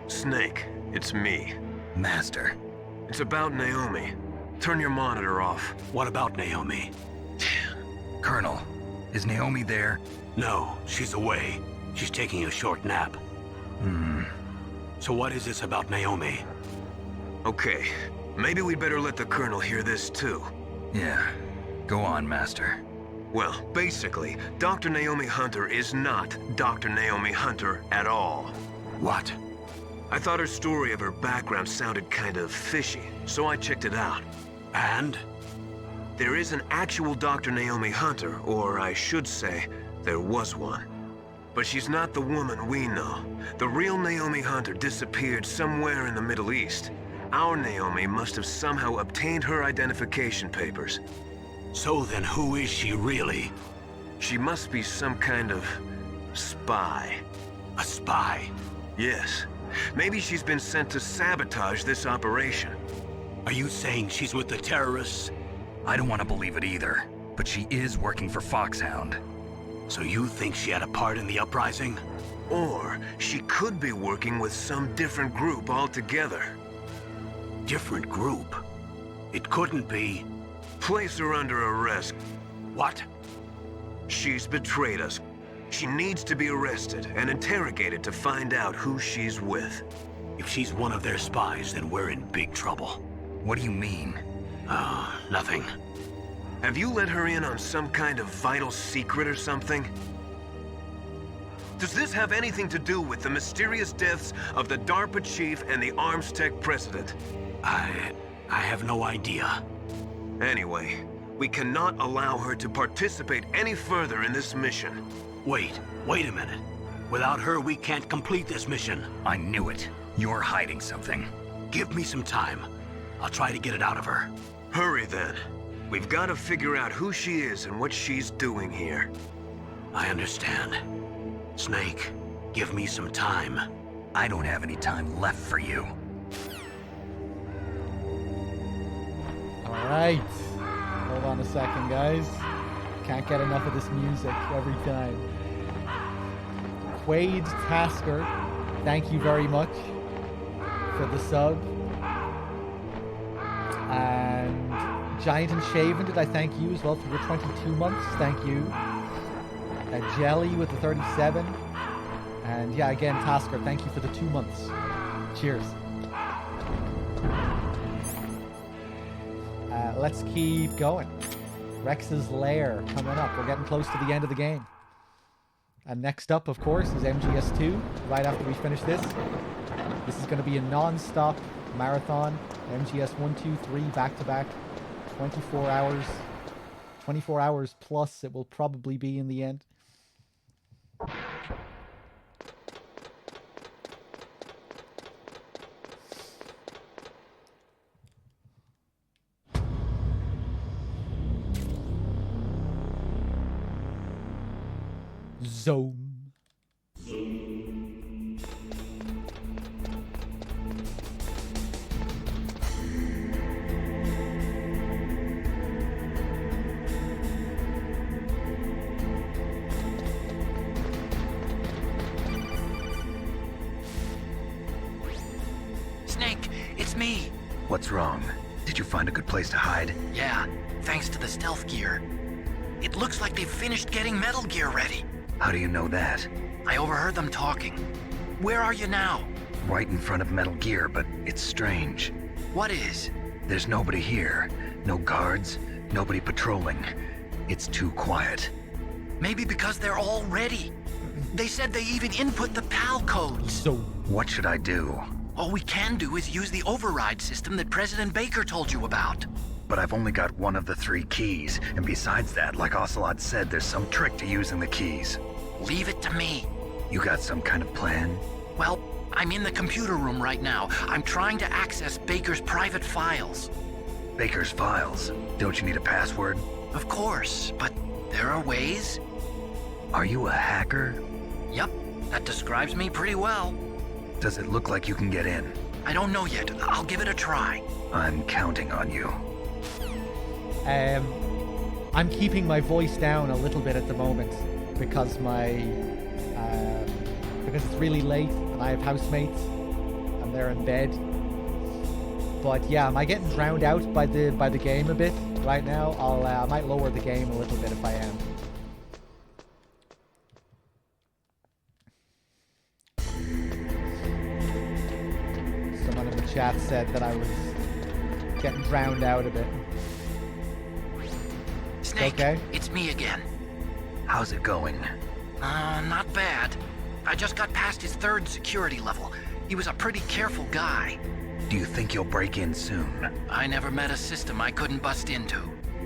Snake, it's me. Master. It's about Naomi. Turn your monitor off. What about Naomi? Colonel, is Naomi there? No, she's away. She's taking a short nap. So what is this about Naomi? Okay, maybe we'd better let the Colonel hear this too. Yeah. Go on, Master. Well, basically, Dr. Naomi Hunter is not Dr. Naomi Hunter at all. What? I thought her story of her background sounded kind of fishy, so I checked it out. And? There is an actual Dr. Naomi Hunter, or I should say, there was one. But she's not the woman we know. The real Naomi Hunter disappeared somewhere in the Middle East. Our Naomi must have somehow obtained her identification papers. So then who is she really? She must be some kind of spy. A spy? Yes. Maybe she's been sent to sabotage this operation. Are you saying she's with the terrorists? I don't want to believe it either, but she is working for Foxhound. So you think she had a part in the uprising? Or she could be working with some different group altogether. Different group? It couldn't be. Place her under arrest. What? She's betrayed us. She needs to be arrested and interrogated to find out who she's with. If she's one of their spies, then we're in big trouble. What do you mean? Nothing. Have you let her in on some kind of vital secret or something? Does this have anything to do with the mysterious deaths of the DARPA chief and the Arms Tech president? I have no idea. Anyway, we cannot allow her to participate any further in this mission. Wait a minute. Without her, we can't complete this mission. I knew it. You're hiding something. Give me some time. I'll try to get it out of her. Hurry then. We've got to figure out who she is and what she's doing here. I understand. Snake, give me some time. I don't have any time left for you. Alright. Hold on a second, guys. Can't get enough of this music every time. Quaid Tasker, thank you very much for the sub. And Giant and Shaven, did I thank you as well for your 22 months? Thank you. Jelly with the 37. And yeah, again, Tasker, thank you for the 2 months. Cheers. Let's keep going. Rex's Lair coming up. We're getting close to the end of the game. And next up, of course, is MGS2, right after we finish this. This is going to be a non-stop marathon. MGS 1, 2, 3, back-to-back. 24 hours. 24 hours plus it will probably be in the end. Zone. Snake, it's me. What's wrong? Did you find a good place to hide? Yeah, thanks to the stealth gear. It looks like they've finished getting Metal Gear ready. How do you know that? I overheard them talking. Where are you now? Right in front of Metal Gear, but it's strange. What is? There's nobody here. No guards, nobody patrolling. It's too quiet. Maybe because they're all ready. They said they even input the PAL codes. So what should I do? All we can do is use the override system that President Baker told you about. But I've only got one of the 3 keys, and besides that, like Ocelot said, there's some trick to using the keys. Leave it to me. You got some kind of plan? Well, I'm in the computer room right now. I'm trying to access Baker's private files. Baker's files? Don't you need a password? Of course, but there are ways. Are you a hacker? Yep, that describes me pretty well. Does it look like you can get in? I don't know yet. I'll give it a try. I'm counting on you. I'm keeping my voice down a little bit at the moment because because it's really late and I have housemates and they're in bed. But yeah, am I getting drowned out by the game a bit right now? I might lower the game a little bit if I am. Someone in the chat said that I was getting drowned out a bit. Snake, okay? It's me again. How's it going? Not bad. I just got past his 3rd security level. He was a pretty careful guy. Do you think you'll break in soon? I never met a system I couldn't bust into.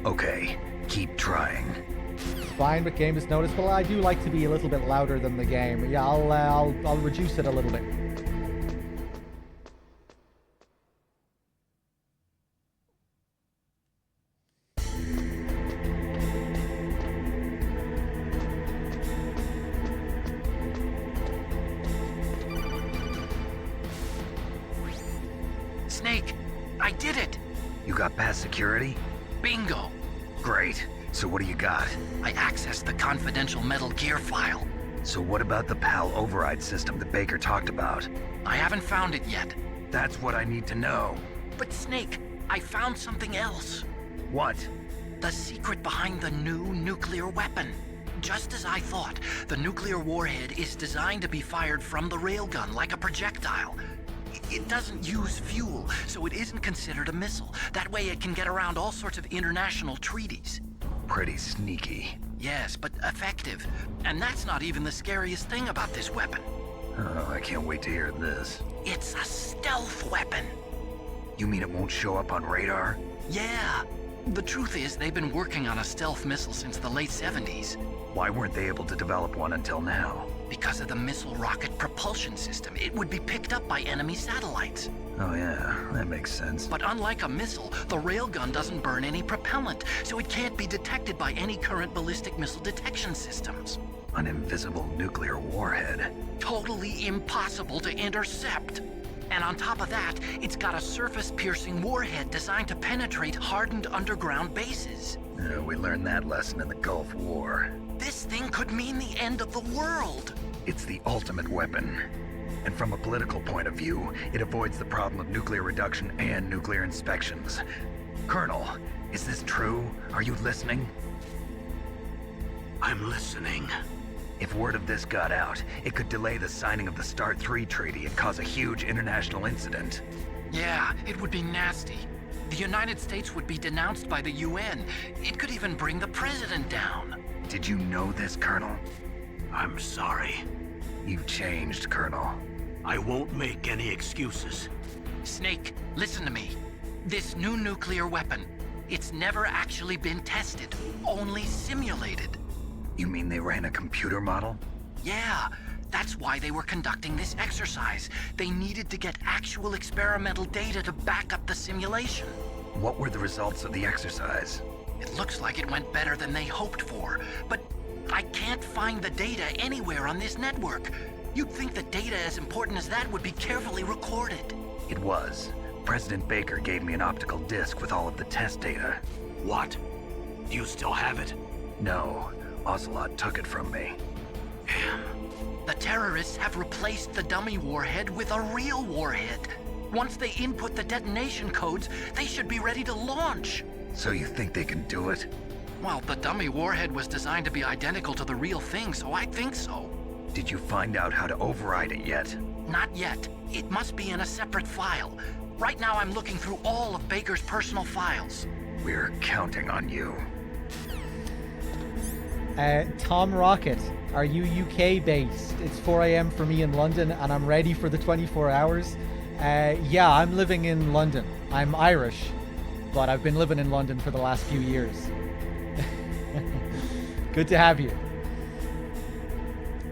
Okay, keep trying. Fine, but game is noticeable. I do like to be a little bit louder than the game. Yeah, I'll reduce it a little bit. Snake, I did it! You got past security? Bingo! Great. So what do you got? I accessed the confidential Metal Gear file. So what about the PAL override system that Baker talked about? I haven't found it yet. That's what I need to know. But Snake, I found something else. What? The secret behind the new nuclear weapon. Just as I thought, the nuclear warhead is designed to be fired from the railgun like a projectile. It doesn't use fuel, so it isn't considered a missile. That way it can get around all sorts of international treaties. Pretty sneaky. Yes, but effective. And that's not even the scariest thing about this weapon. Oh, I can't wait to hear this. It's a stealth weapon. You mean it won't show up on radar? Yeah. The truth is, they've been working on a stealth missile since the late 70s. Why weren't they able to develop one until now? Because of the missile rocket propulsion system. It would be picked up by enemy satellites. Oh yeah, that makes sense. But unlike a missile, the railgun doesn't burn any propellant, so it can't be detected by any current ballistic missile detection systems. An invisible nuclear warhead. Totally impossible to intercept. And on top of that, it's got a surface-piercing warhead designed to penetrate hardened underground bases. We learned that lesson in the Gulf War. This thing could mean the end of the world. It's the ultimate weapon. And from a political point of view, it avoids the problem of nuclear reduction and nuclear inspections. Colonel, is this true? Are you listening? I'm listening. If word of this got out, it could delay the signing of the START 3 treaty and cause a huge international incident. Yeah, it would be nasty. The United States would be denounced by the UN. It could even bring the president down. Did you know this, Colonel? I'm sorry. You changed, Colonel. I won't make any excuses. Snake, listen to me. This new nuclear weapon, it's never actually been tested, only simulated. You mean they ran a computer model? Yeah, that's why they were conducting this exercise. They needed to get actual experimental data to back up the simulation. What were the results of the exercise? It looks like it went better than they hoped for, but I can't find the data anywhere on this network. You'd think the data as important as that would be carefully recorded. It was. President Baker gave me an optical disc with all of the test data. What? Do you still have it? No. Ocelot took it from me. Damn. The terrorists have replaced the dummy warhead with a real warhead. Once they input the detonation codes, they should be ready to launch. So you think they can do it? Well, the dummy warhead was designed to be identical to the real thing, so I think so. Did you find out how to override it yet? Not yet. It must be in a separate file. Right now I'm looking through all of Baker's personal files. We're counting on you. Tom Rocket, are you UK based? It's 4 a.m. for me in London and I'm ready for the 24 hours. Yeah, I'm living in London. I'm Irish, but I've been living in London for the last few years. Good to have you.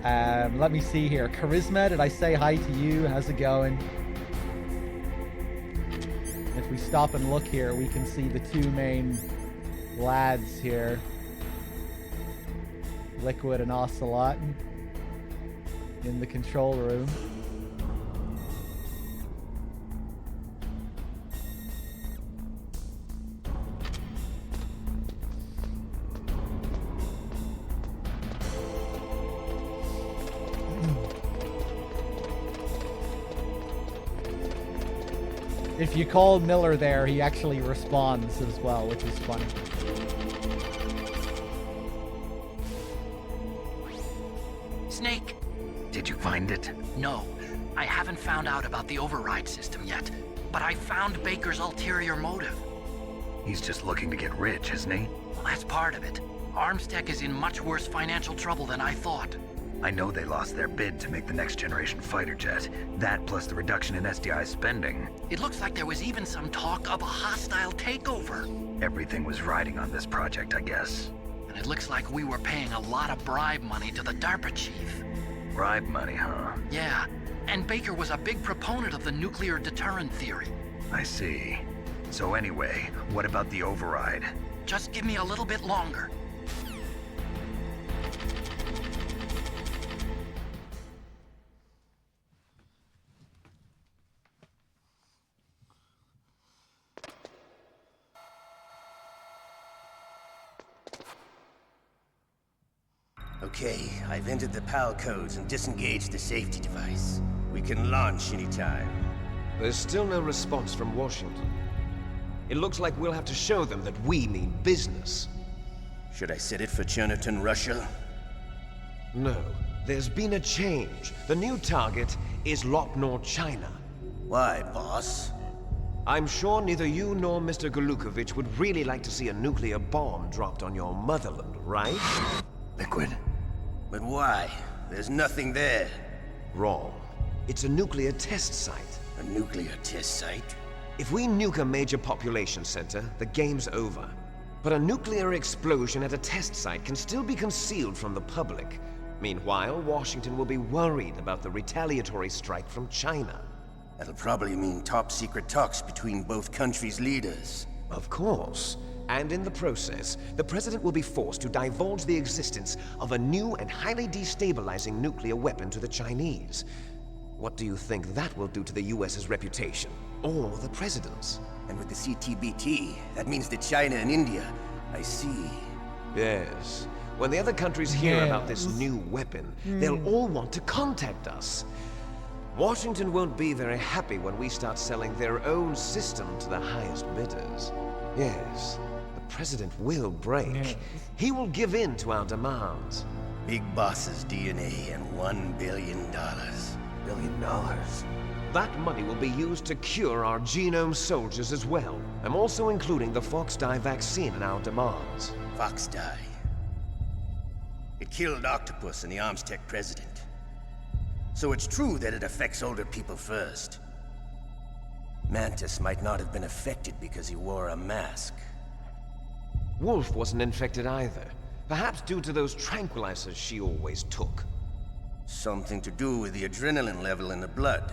Let me see here. Charisma, did I say hi to you? How's it going? If we stop and look here, we can see the two main lads here. Liquid and Ocelot in the control room. If you call Miller there, he actually responds as well, which is funny. Snake! Did you find it? No, I haven't found out about the override system yet, but I found Baker's ulterior motive. He's just looking to get rich, isn't he? Well, that's part of it. Armstech is in much worse financial trouble than I thought. I know they lost their bid to make the next generation fighter jet. That plus the reduction in SDI spending. It looks like there was even some talk of a hostile takeover. Everything was riding on this project, I guess. And it looks like we were paying a lot of bribe money to the DARPA chief. Bribe money, huh? Yeah, and Baker was a big proponent of the nuclear deterrent theory. I see. So anyway, what about the override? Just give me a little bit longer. Okay, I've entered the PAL codes and disengaged the safety device. We can launch anytime. There's still no response from Washington. It looks like we'll have to show them that we mean business. Should I set it for Cherniton, Russia? No. There's been a change. The new target is Lopnor, China. Why, boss? I'm sure neither you nor Mr. Golukovich would really like to see a nuclear bomb dropped on your motherland, right? Liquid. But why? There's nothing there. Wrong. It's a nuclear test site. A nuclear test site? If we nuke a major population center, the game's over. But a nuclear explosion at a test site can still be concealed from the public. Meanwhile, Washington will be worried about the retaliatory strike from China. That'll probably mean top-secret talks between both countries' leaders. Of course. And in the process, the President will be forced to divulge the existence of a new and highly destabilizing nuclear weapon to the Chinese. What do you think that will do to the US's reputation? Or the President's? And with the CTBT, that means that China and India. I see. Yes. When the other countries hear about this new weapon, they'll all want to contact us. Washington won't be very happy when we start selling their own system to the highest bidders. Yes, the President will break. He will give in to our demands. Big Boss's DNA and $1 billion. $1 billion? That money will be used to cure our genome soldiers as well. I'm also including the Fox-Die vaccine in our demands. Fox-Die? It killed Octopus and the Armstech president. So it's true that it affects older people first. Mantis might not have been affected because he wore a mask. Wolf wasn't infected either. Perhaps due to those tranquilizers she always took. Something to do with the adrenaline level in the blood.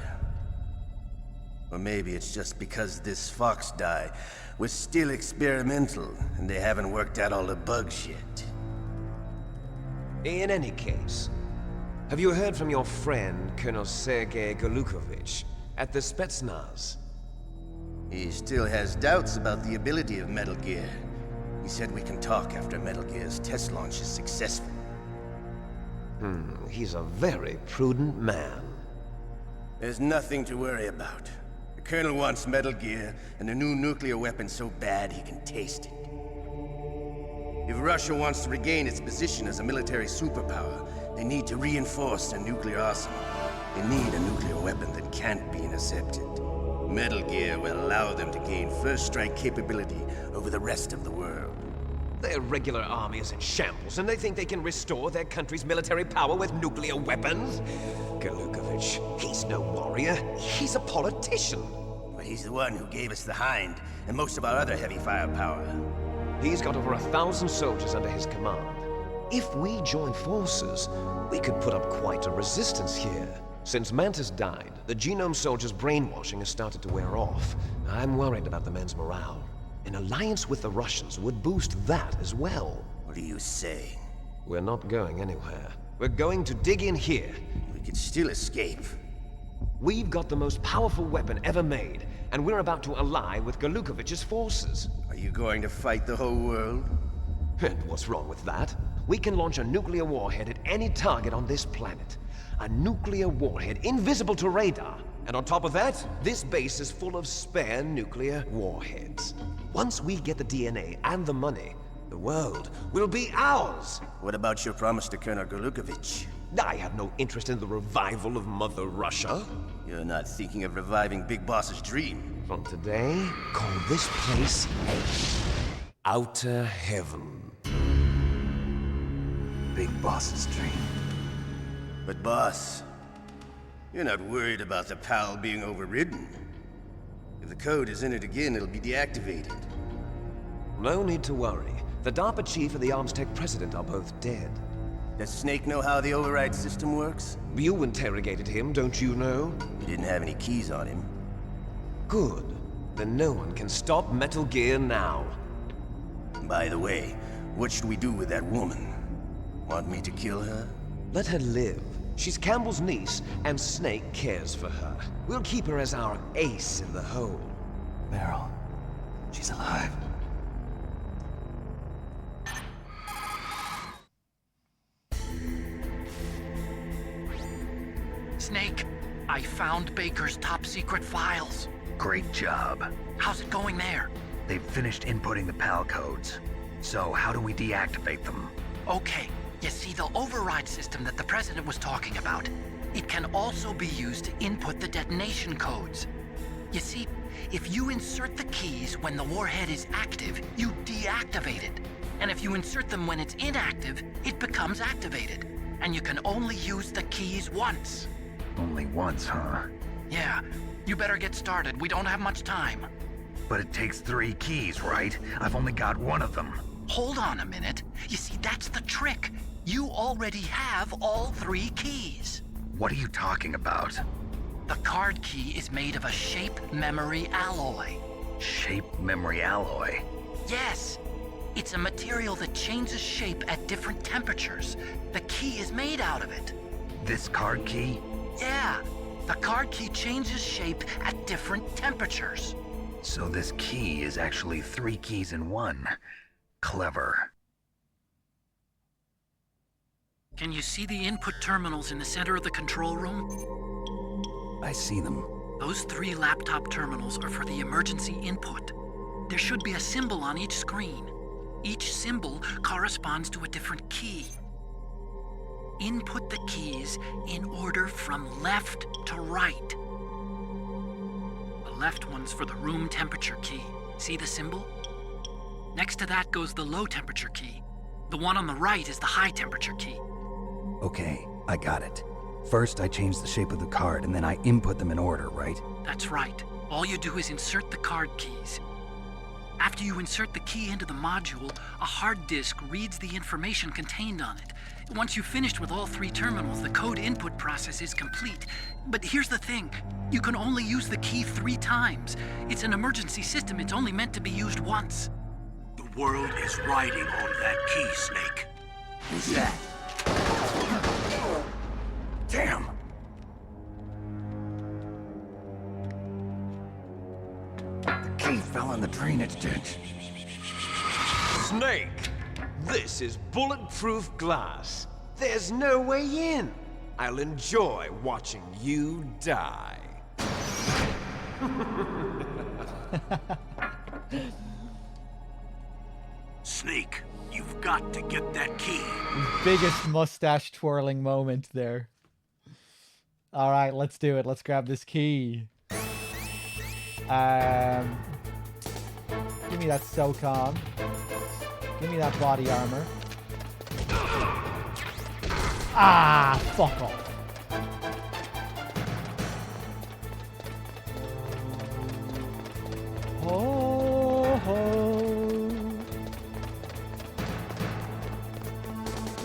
Or maybe it's just because this Fox-Die was still experimental and they haven't worked out all the bugs yet. In any case, have you heard from your friend, Colonel Sergei Golukovich, at the Spetsnaz? He still has doubts about the ability of Metal Gear. He said we can talk after Metal Gear's test launch is successful. He's a very prudent man. There's nothing to worry about. The Colonel wants Metal Gear and a new nuclear weapon so bad he can taste it. If Russia wants to regain its position as a military superpower, they need to reinforce their nuclear arsenal. They need a nuclear weapon that can't be intercepted. Metal Gear will allow them to gain first strike capability over the rest of the world. Their regular army is in shambles, and they think they can restore their country's military power with nuclear weapons? Golukovich, he's no warrior. He's a politician. But he's the one who gave us the Hind and most of our other heavy firepower. He's got over 1,000 soldiers under his command. If we join forces, we could put up quite a resistance here. Since Mantis died, the genome soldiers' brainwashing has started to wear off. I'm worried about the men's morale. An alliance with the Russians would boost that as well. What are you saying? We're not going anywhere. We're going to dig in here. We could still escape. We've got the most powerful weapon ever made, and we're about to ally with Golukovich's forces. Are you going to fight the whole world? And what's wrong with that? We can launch a nuclear warhead at any target on this planet. A nuclear warhead invisible to radar. And on top of that, this base is full of spare nuclear warheads. Once we get the DNA and the money, the world will be ours! What about your promise to Colonel Golukovich? I have no interest in the revival of Mother Russia. You're not thinking of reviving Big Boss's dream. From today, call this place Outer Heaven. Big Boss's dream. But boss, you're not worried about the PAL being overridden. If the code is in it again, it'll be deactivated. No need to worry. The DARPA chief and the Armstech president are both dead. Does Snake know how the override system works? You interrogated him, don't you know? He didn't have any keys on him. Good. Then no one can stop Metal Gear now. By the way, what should we do with that woman? Want me to kill her? Let her live. She's Campbell's niece, and Snake cares for her. We'll keep her as our ace in the hole. Meryl, she's alive. Snake, I found Baker's top-secret files. Great job. How's it going there? They've finished inputting the PAL codes. So how do we deactivate them? Okay, you see the override system that the President was talking about? It can also be used to input the detonation codes. You see, if you insert the keys when the warhead is active, you deactivate it. And if you insert them when it's inactive, it becomes activated. And you can only use the keys once. Only once, huh? Yeah, you better get started. We don't have much time. But it takes 3 keys, right? I've only got 1 of them. Hold on a minute. You see, that's the trick. You already have all 3 keys. What are you talking about? The card key is made of a shape memory alloy. Shape memory alloy? Yes. It's a material that changes shape at different temperatures. The key is made out of it. This card key? Yeah. The card key changes shape at different temperatures. So this key is actually 3 keys in 1. Clever. Can you see the input terminals in the center of the control room? I see them. Those 3 laptop terminals are for the emergency input. There should be a symbol on each screen. Each symbol corresponds to a different key. Input the keys in order from left to right. The left one's for the room temperature key. See the symbol? Next to that goes the low temperature key. The one on the right is the high temperature key. Okay, I got it. First, I change the shape of the card, and then I input them in order, right? That's right. All you do is insert the card keys. After you insert the key into the module, a hard disk reads the information contained on it. Once you've finished with all 3 terminals, the code input process is complete. But here's the thing. You can only use the key 3 times. It's an emergency system. It's only meant to be used once. The world is riding on that key, Snake. Who's that? Damn! The key fell in the drainage ditch. Snake, this is bulletproof glass. There's no way in. I'll enjoy watching you die. Snake, you've got to get that key. Biggest mustache twirling moment there. All right, let's do it. Let's grab this key. Give me that SOCOM. Give me that body armor. Ah, fuck off. Oh, ho.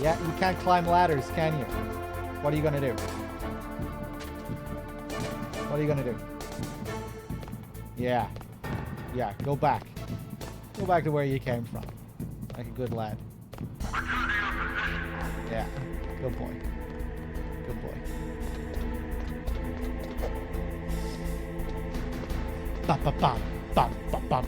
Yeah, you can't climb ladders, can you? What are you gonna do? What are you gonna do? Yeah. Yeah, go back. Go back to where you came from. Like a good lad. Yeah, good boy. Good boy. Bop, bop, bop, bop, bop, bop.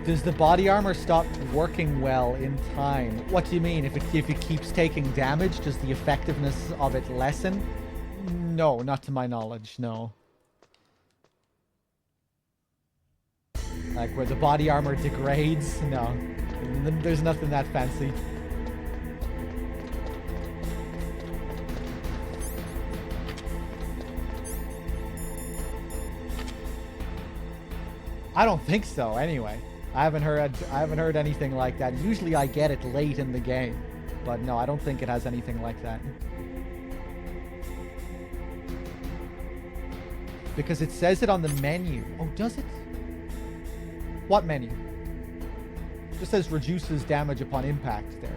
Does the body armor stop working well in time? What do you mean? If it keeps taking damage, does the effectiveness of it lessen? No, not to my knowledge, no. Like where the body armor degrades? No. There's nothing that fancy. I don't think so, anyway. I haven't heard anything like that. Usually I get it late in the game, but no, I don't think it has anything like that. Because it says it on the menu. Oh, does it? What menu? It just says reduces damage upon impact there.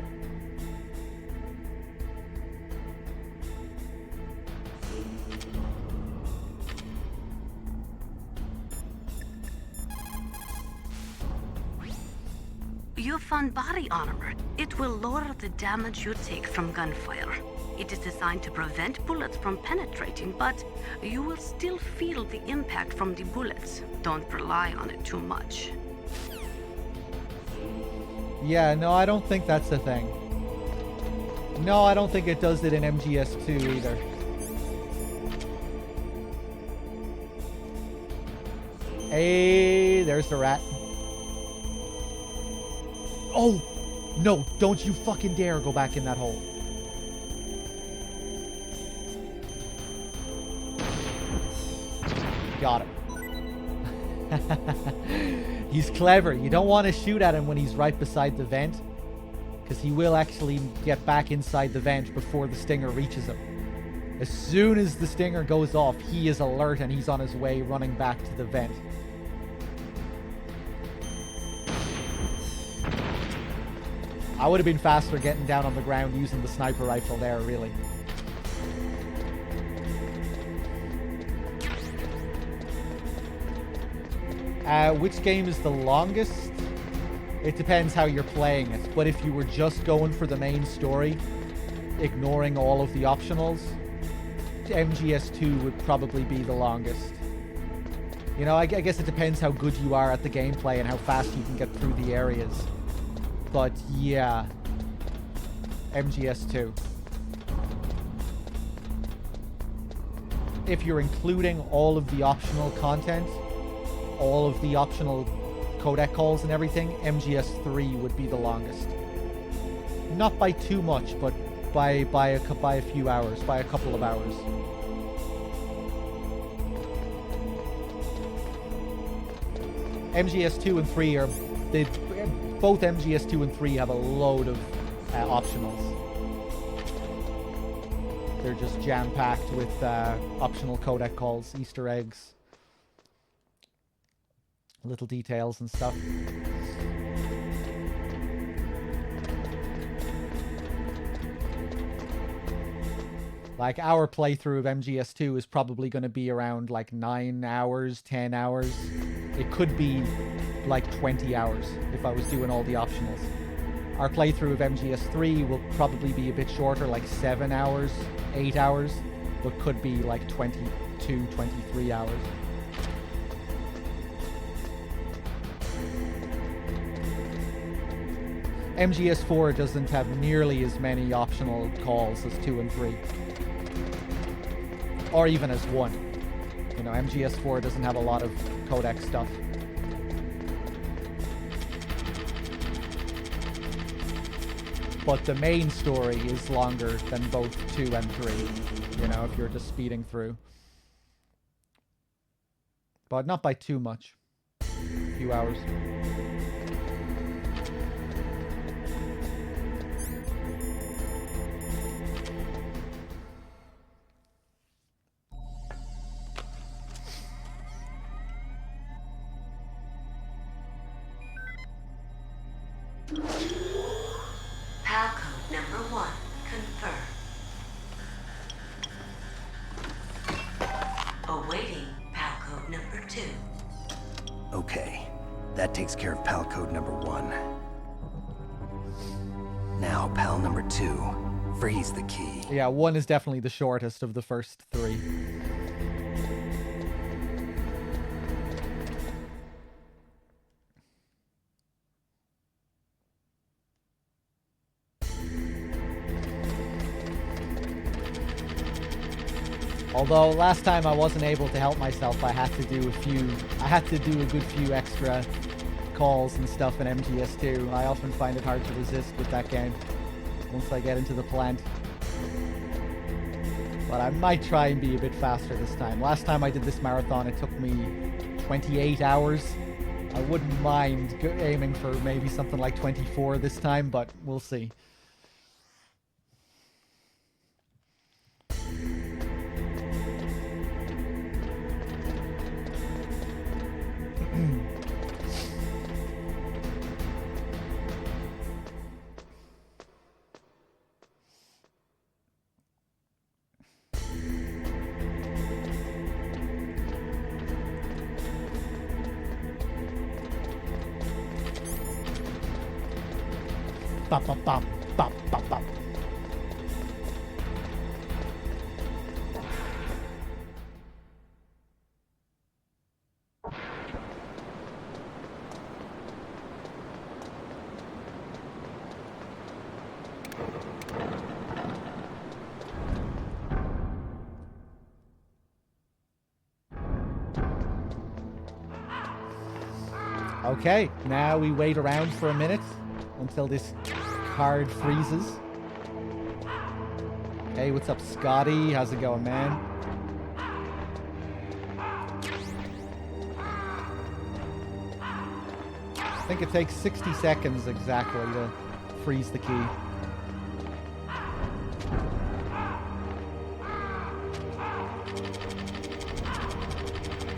You found body armor. It will lower the damage you take from gunfire. It is designed to prevent bullets from penetrating, but you will still feel the impact from the bullets. Don't rely on it too much. Yeah, no, I don't think that's the thing. No, I don't think it does it in MGS2 either. Hey, there's the rat. Oh! No, don't you fucking dare go back in that hole. Got him. He's clever. You don't want to shoot at him when he's right beside the vent, because he will actually get back inside the vent before the stinger reaches him. As soon as the stinger goes off, he is alert and he's on his way running back to the vent. I would have been faster getting down on the ground using the sniper rifle there, really. Which game is the longest? It depends how you're playing it, but if you were just going for the main story, ignoring all of the optionals, MGS2 would probably be the longest. You know, I guess it depends how good you are at the gameplay and how fast you can get through the areas. But yeah, MGS2. If you're including all of the optional content, all of the optional codec calls and everything, MGS3 would be the longest. Not by too much, but by a few hours, by a couple of hours. MGS2 and 3 are... both MGS2 and 3 have a load of optionals. They're just jam-packed with optional codec calls, Easter eggs, little details and stuff. Like, our playthrough of MGS2 is probably going to be around like 9 hours, 10 hours. It could be like 20 hours if I was doing all the optionals. Our playthrough of MGS3 will probably be a bit shorter, like 7 hours, 8 hours, but could be like 22, 23 hours. MGS4 doesn't have nearly as many optional calls as 2 and 3. Or even as 1. You know, MGS4 doesn't have a lot of codec stuff. But the main story is longer than both 2 and 3, you know, if you're just speeding through. But not by too much. A few hours. PAL code number 1 confirmed. Awaiting PAL code number 2. Okay, that takes care of PAL code number 1. Now, PAL number 2. Freeze the key. Yeah, 1 is definitely the shortest of the first 3. Although last time I wasn't able to help myself, I had to do a good few extra calls and stuff in MGS2. I often find it hard to resist with that game once I get into the plant. But I might try and be a bit faster this time. Last time I did this marathon, it took me 28 hours. I wouldn't mind aiming for maybe something like 24 this time, but we'll see. Bop, bop, bop, bop, bop, bop. Okay, now we wait around for a minute until this card freezes. Hey, what's up, Scotty? How's it going, man? I think it takes 60 seconds exactly to freeze the key.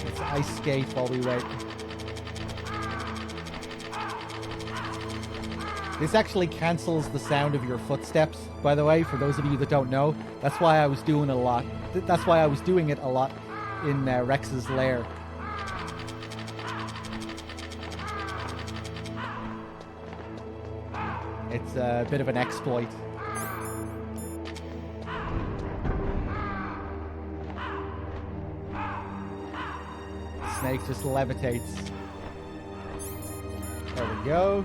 Let's ice skate while we wait. This actually cancels the sound of your footsteps, by the way, for those of you that don't know. That's why I was doing it a lot. That's why I was doing it a lot in Rex's lair. It's a bit of an exploit. Snake just levitates. There we go.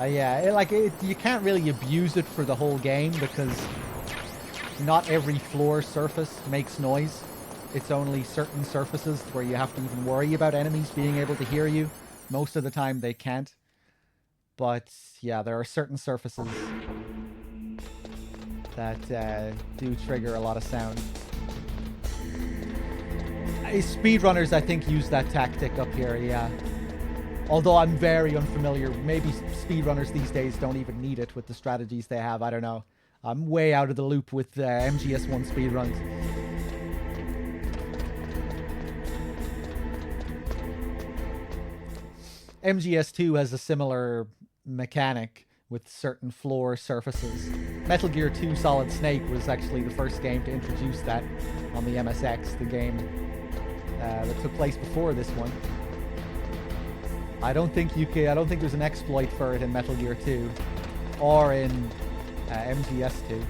Yeah, you can't really abuse it for the whole game because not every floor surface makes noise. It's only certain surfaces where you have to even worry about enemies being able to hear you. Most of the time they can't. But yeah, there are certain surfaces that do trigger a lot of sound. Speedrunners, I think, use that tactic up here, yeah. Although I'm very unfamiliar. Maybe speedrunners these days don't even need it with the strategies they have. I don't know. I'm way out of the loop with MGS1 speedruns. MGS2 has a similar mechanic with certain floor surfaces. Metal Gear 2 Solid Snake was actually the first game to introduce that on the MSX, the game that took place before this one. I don't think there's an exploit for it in Metal Gear 2 or in MGS2.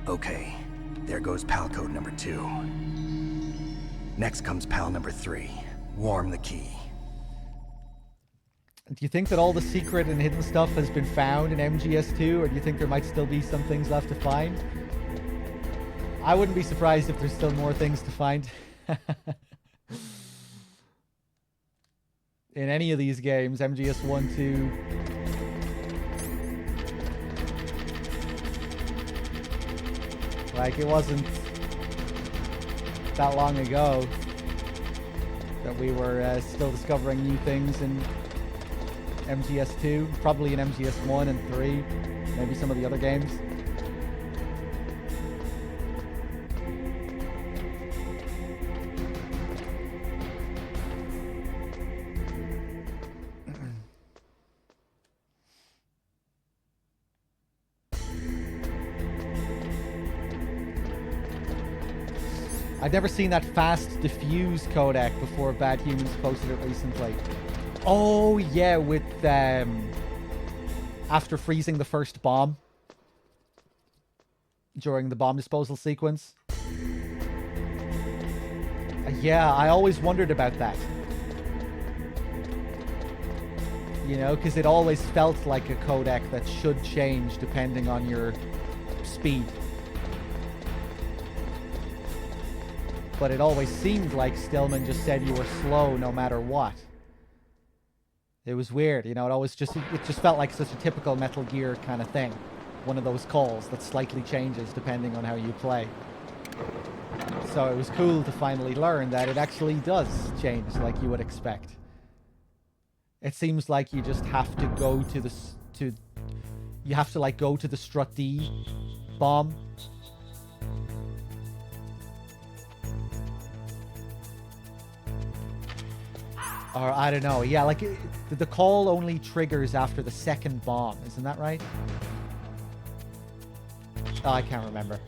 Okay, there goes pal code number 2. Next comes pal number 3. Warm the key. Do you think that all the secret and hidden stuff has been found in MGS2, or do you think there might still be some things left to find? I wouldn't be surprised if there's still more things to find. In any of these games, MGS1, 2... Like, it wasn't that long ago that we were still discovering new things in MGS2, probably in MGS1 and 3, maybe some of the other games. I'd never seen that fast diffuse codec before. Bad Humans posted it recently. Oh yeah, with after freezing the first bomb during the bomb disposal sequence. Yeah, I always wondered about that. You know, because it always felt like a codec that should change depending on your speed. But it always seemed like Stillman just said you were slow no matter what. It was weird, you know, it just felt like such a typical Metal Gear kind of thing. One of those calls that slightly changes depending on how you play. So it was cool to finally learn that it actually does change like you would expect. It seems like you just have to go to the you have to like go to the Strut D bomb. Or I don't know. Yeah, like the call only triggers after the second bomb. Isn't that right? Oh, I can't remember.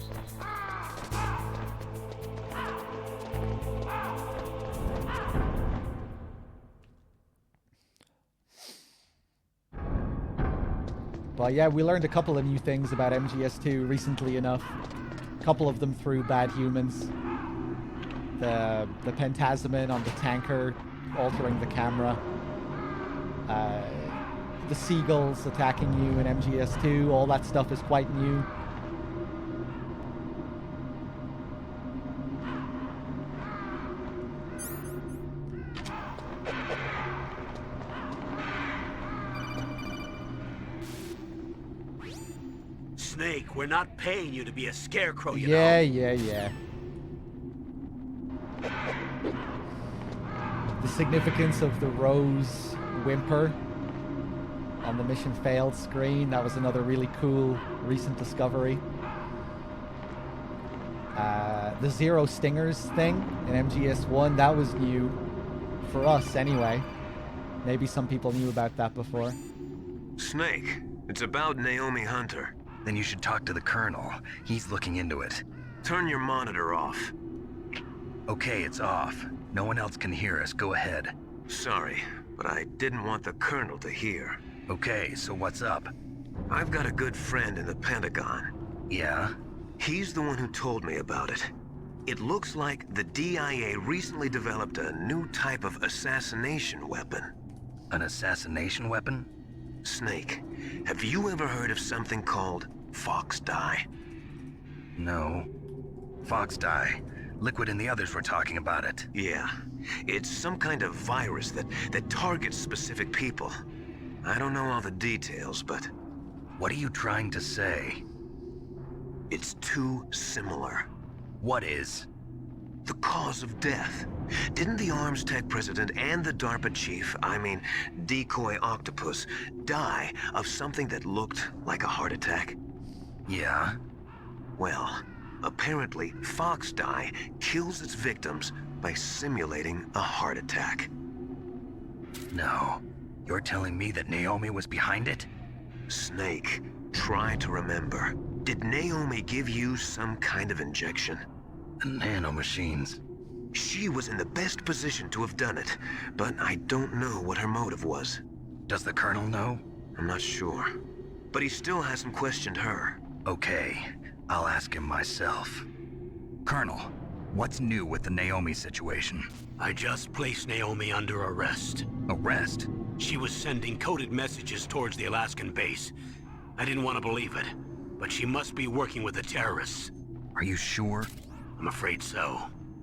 But yeah, we learned a couple of new things about MGS2 recently enough. A couple of them through Bad Humans. The Pentasmin on the tanker altering the camera. The seagulls attacking you in MGS2. All that stuff is quite new. Snake, we're not paying you to be a scarecrow, you know. Yeah. The significance of the rose whimper on the mission failed screen. That was another really cool recent discovery. The zero stingers thing in MGS1, that was new for us anyway. Maybe some people knew about that before. Snake, it's about Naomi Hunter. Then you should talk to the Colonel. He's looking into it. Turn your monitor off. Okay, it's off. No one else can hear us. Go ahead. Sorry, but I didn't want the Colonel to hear. Okay, so what's up? I've got a good friend in the Pentagon. Yeah? He's the one who told me about it. It looks like the DIA recently developed a new type of assassination weapon. An assassination weapon? Snake, have you ever heard of something called Fox Dye? No. Fox Dye. Liquid and the others were talking about it. Yeah. It's some kind of virus that targets specific people. I don't know all the details, but... What are you trying to say? It's too similar. What is? The cause of death. Didn't the Arms Tech president and the DARPA chief, I mean, Decoy Octopus, die of something that looked like a heart attack? Yeah? Well, apparently Fox Dye kills its victims by simulating a heart attack. No. You're telling me that Naomi was behind it? Snake, try to remember. Did Naomi give you some kind of injection? The nanomachines. She was in the best position to have done it, but I don't know what her motive was. Does the Colonel know? I'm not sure. But he still hasn't questioned her. Okay, I'll ask him myself. Colonel, what's new with the Naomi situation? I just placed Naomi under arrest. Arrest? She was sending coded messages towards the Alaskan base. I didn't want to believe it, but she must be working with the terrorists. Are you sure? I'm afraid so.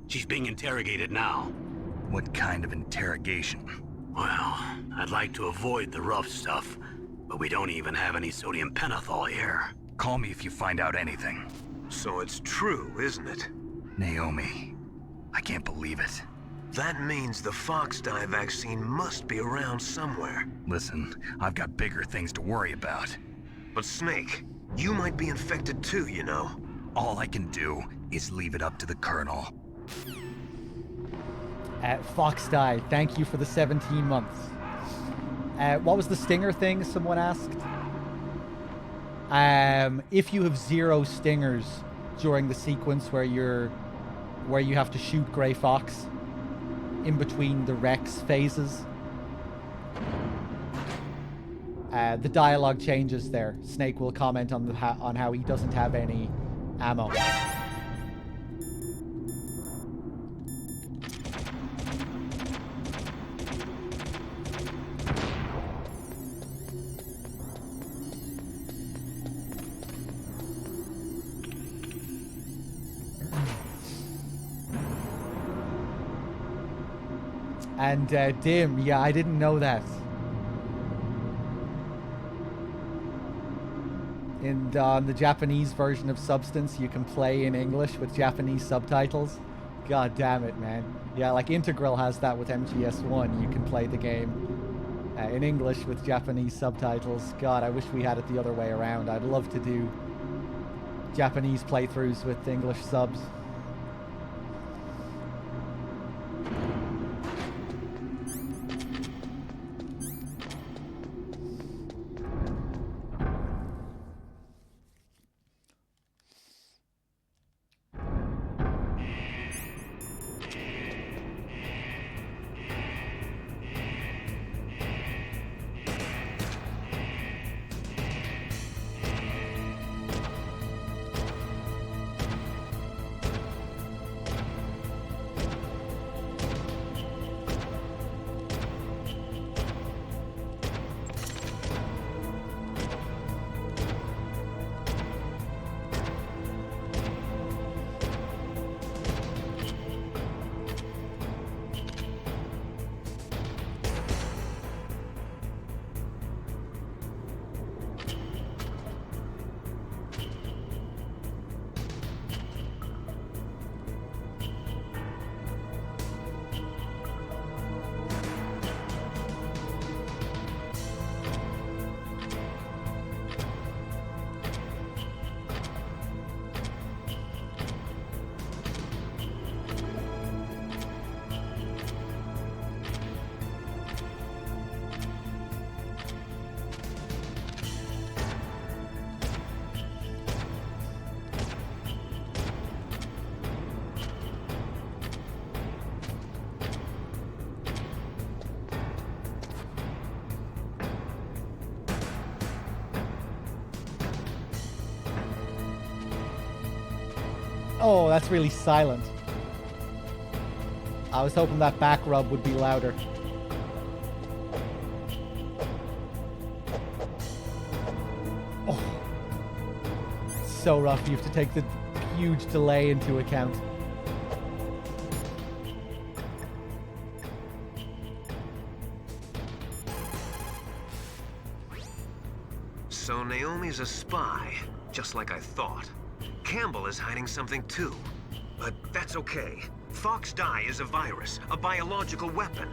She's being interrogated now. What kind of interrogation? Well, I'd like to avoid the rough stuff, but we don't even have any sodium pentothal here. Call me if you find out anything. So it's true, isn't it? Naomi. I can't believe it. That means the Fox Dye vaccine must be around somewhere. Listen, I've got bigger things to worry about. But Snake, you might be infected too, you know. All I can do is leave it up to the Colonel. Fox Dye, thank you for the 17 months. What was the stinger thing someone asked? If you have 0 stingers during the sequence where you have to shoot Grey Fox in between the Rex phases, the dialogue changes there. Snake will comment on how he doesn't have any ammo. And Dim, yeah, I didn't know that. And on the Japanese version of Substance, you can play in English with Japanese subtitles. God damn it, man. Yeah, like Integral has that with MGS1. You can play the game in English with Japanese subtitles. God, I wish we had it the other way around. I'd love to do Japanese playthroughs with English subs. Oh, that's really silent. I was hoping that back rub would be louder. Oh. It's so rough. You have to take the huge delay into account. So Naomi's a spy, just like I thought. Campbell is hiding something too. But that's okay. Fox dye is a virus, a biological weapon.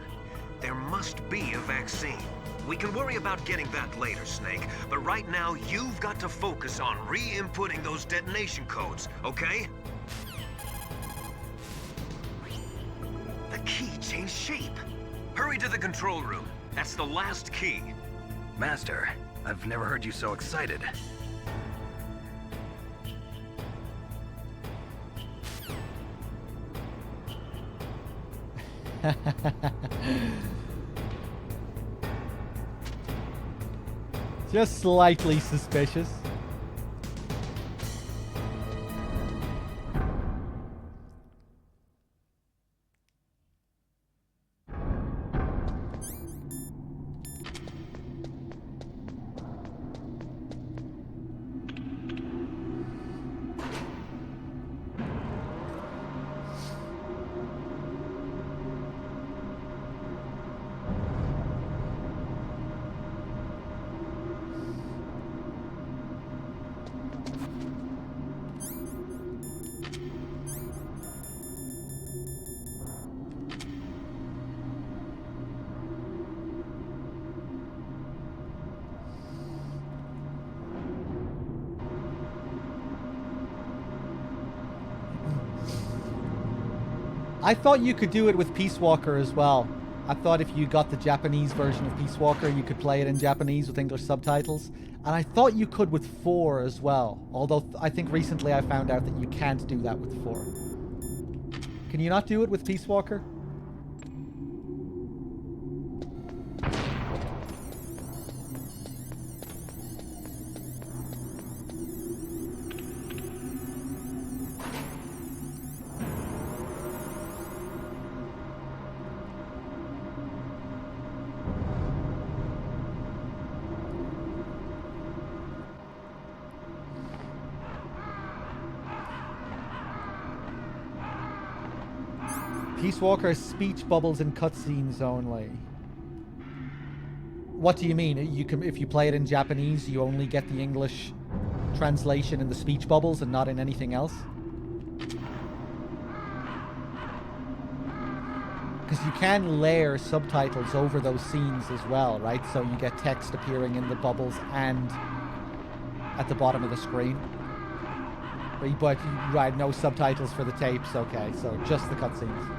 There must be a vaccine. We can worry about getting that later, Snake. But right now, you've got to focus on re-inputting those detonation codes, okay? The key changed shape. Hurry to the control room. That's the last key. Master, I've never heard you so excited. Just slightly suspicious. I thought you could do it with Peace Walker as well. I thought if you got the Japanese version of Peace Walker, you could play it in Japanese with English subtitles. And I thought you could with 4 as well. Although I think recently I found out that you can't do that with 4. Can you not do it with Peace Walker? Peace Walker speech bubbles and cutscenes only. What do you mean? You can, if you play it in Japanese, you only get the English translation in the speech bubbles and not in anything else? because you can layer subtitles over those scenes as well, right? So you get text appearing in the bubbles and at the bottom of the screen. But right, no subtitles for the tapes. Okay, so just the cutscenes.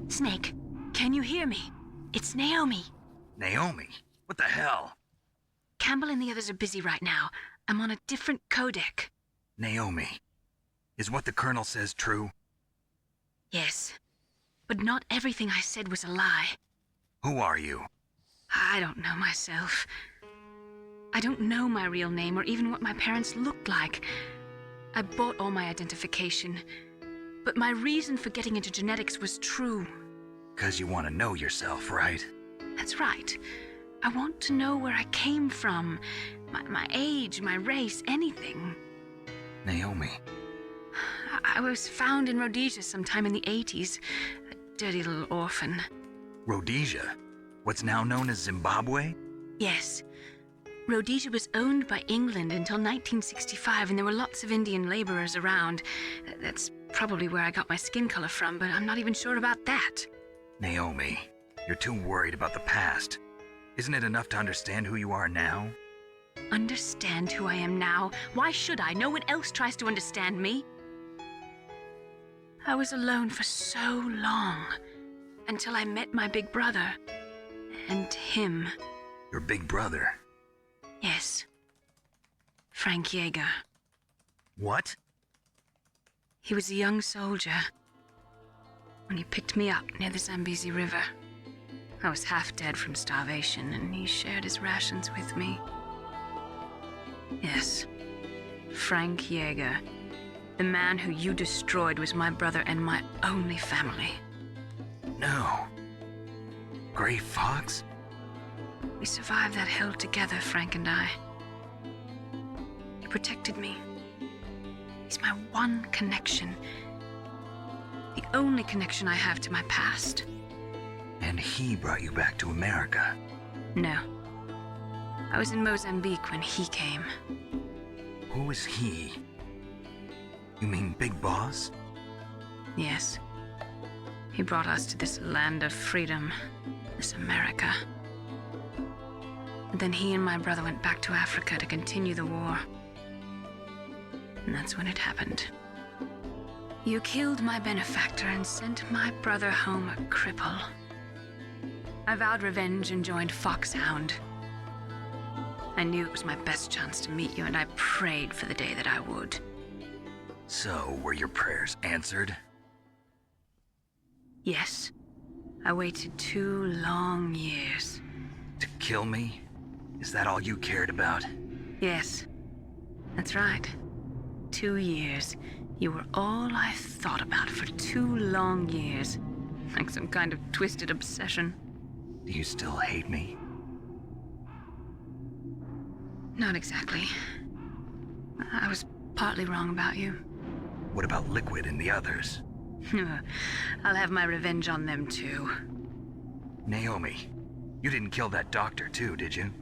Snake, can you hear me? It's Naomi. Naomi? What the hell? Campbell and the others are busy right now. I'm on a different codec. Naomi, is what the Colonel says true? Yes, but not everything I said was a lie. Who are you? I don't know myself. I don't know my real name or even what my parents looked like. I bought all my identification, but my reason for getting into genetics was true. 'Cause you want to know yourself, right? That's right. I want to know where I came from, my age, my race, anything. Naomi. I was found in Rhodesia sometime in the 80s, a dirty little orphan. Rhodesia? What's now known as Zimbabwe? Yes. Rhodesia was owned by England until 1965, and there were lots of Indian laborers around. That's probably where I got my skin color from, but I'm not even sure about that. Naomi, you're too worried about the past. Isn't it enough to understand who you are now? Understand who I am now? Why should I? No one else tries to understand me. I was alone for so long, until I met my big brother. And him. Your big brother? Yes. Frank Yeager. What? He was a young soldier when he picked me up near the Zambezi River. I was half dead from starvation, and he shared his rations with me. Yes. Frank Yeager. The man who you destroyed was my brother and my only family. No. Gray Fox? We survived that hell together, Frank and I. He protected me. He's my one connection. The only connection I have to my past. And he brought you back to America? No. I was in Mozambique when he came. Who is he? You mean Big Boss? Yes. He brought us to this land of freedom, this America. And then he and my brother went back to Africa to continue the war. And that's when it happened. You killed my benefactor and sent my brother home a cripple. I vowed revenge and joined Foxhound. I knew it was my best chance to meet you, and I prayed for the day that I would. So, were your prayers answered? Yes. I waited 2 long years. To kill me? Is that all you cared about? Yes. That's right. 2 years. You were all I thought about for 2 long years. Like some kind of twisted obsession. Do you still hate me? Not exactly. I was partly wrong about you. What about Liquid and the others? I'll have my revenge on them too. Naomi, you didn't kill that doctor too, did you?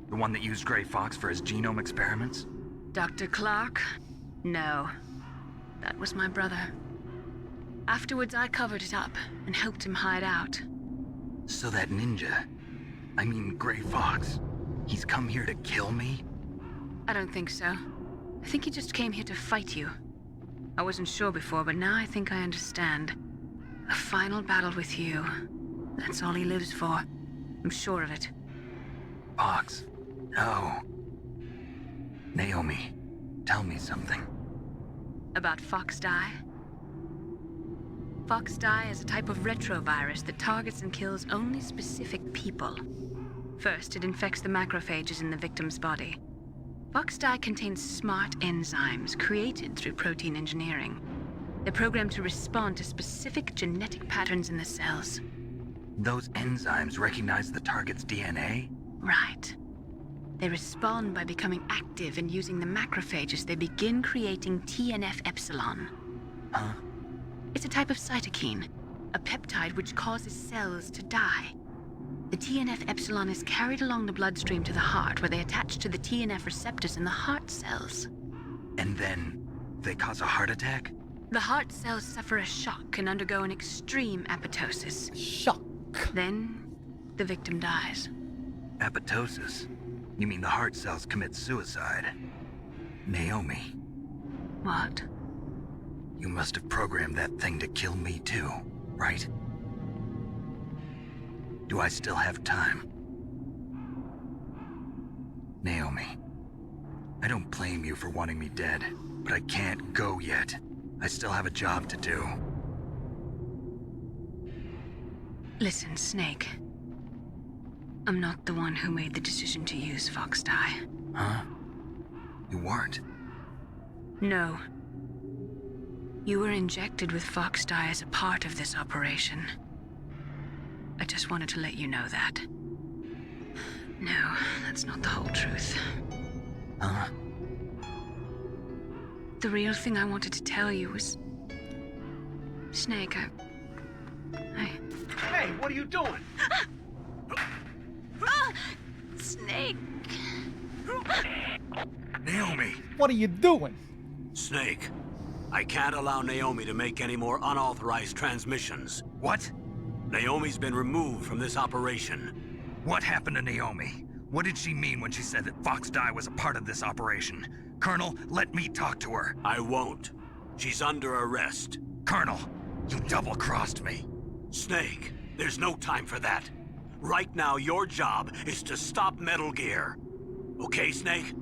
The one that used Gray Fox for his genome experiments? Dr. Clark? No. That was my brother. Afterwards, I covered it up and helped him hide out. So that ninja, I mean Gray Fox, he's come here to kill me? I don't think so. I think he just came here to fight you. I wasn't sure before, but now I think I understand. A final battle with you. That's all he lives for. I'm sure of it. Fox, no. Naomi, tell me something. About Fox-Die? Fox-Die is a type of retrovirus that targets and kills only specific people. First, it infects the macrophages in the victim's body. Fox-Die contains smart enzymes created through protein engineering. They're programmed to respond to specific genetic patterns in the cells. Those enzymes recognize the target's DNA? Right. They respond by becoming active and using the macrophages. They begin creating TNF-epsilon. Huh? It's a type of cytokine, a peptide which causes cells to die. The TNF-epsilon is carried along the bloodstream to the heart, where they attach to the TNF receptors in the heart cells. And then they cause a heart attack? The heart cells suffer a shock and undergo an extreme apoptosis. Shock. Then, the victim dies. Apoptosis? You mean the heart cells commit suicide? Naomi. What? You must have programmed that thing to kill me too, right? Do I still have time? Naomi, I don't blame you for wanting me dead, but I can't go yet. I still have a job to do. Listen, Snake. I'm not the one who made the decision to use Fox Dye. Huh? You weren't? No. You were injected with Fox Dye as a part of this operation. I just wanted to let you know that. No, that's not the whole truth. Huh? The real thing I wanted to tell you was... Snake, Hey, what are you doing? Snake! Naomi! What are you doing? Snake, I can't allow Naomi to make any more unauthorized transmissions. What? Naomi's been removed from this operation. What happened to Naomi? What did she mean when she said that Fox Dye was a part of this operation? Colonel, let me talk to her. I won't. She's under arrest. Colonel, you double-crossed me. Snake, there's no time for that. Right now, your job is to stop Metal Gear. Okay, Snake?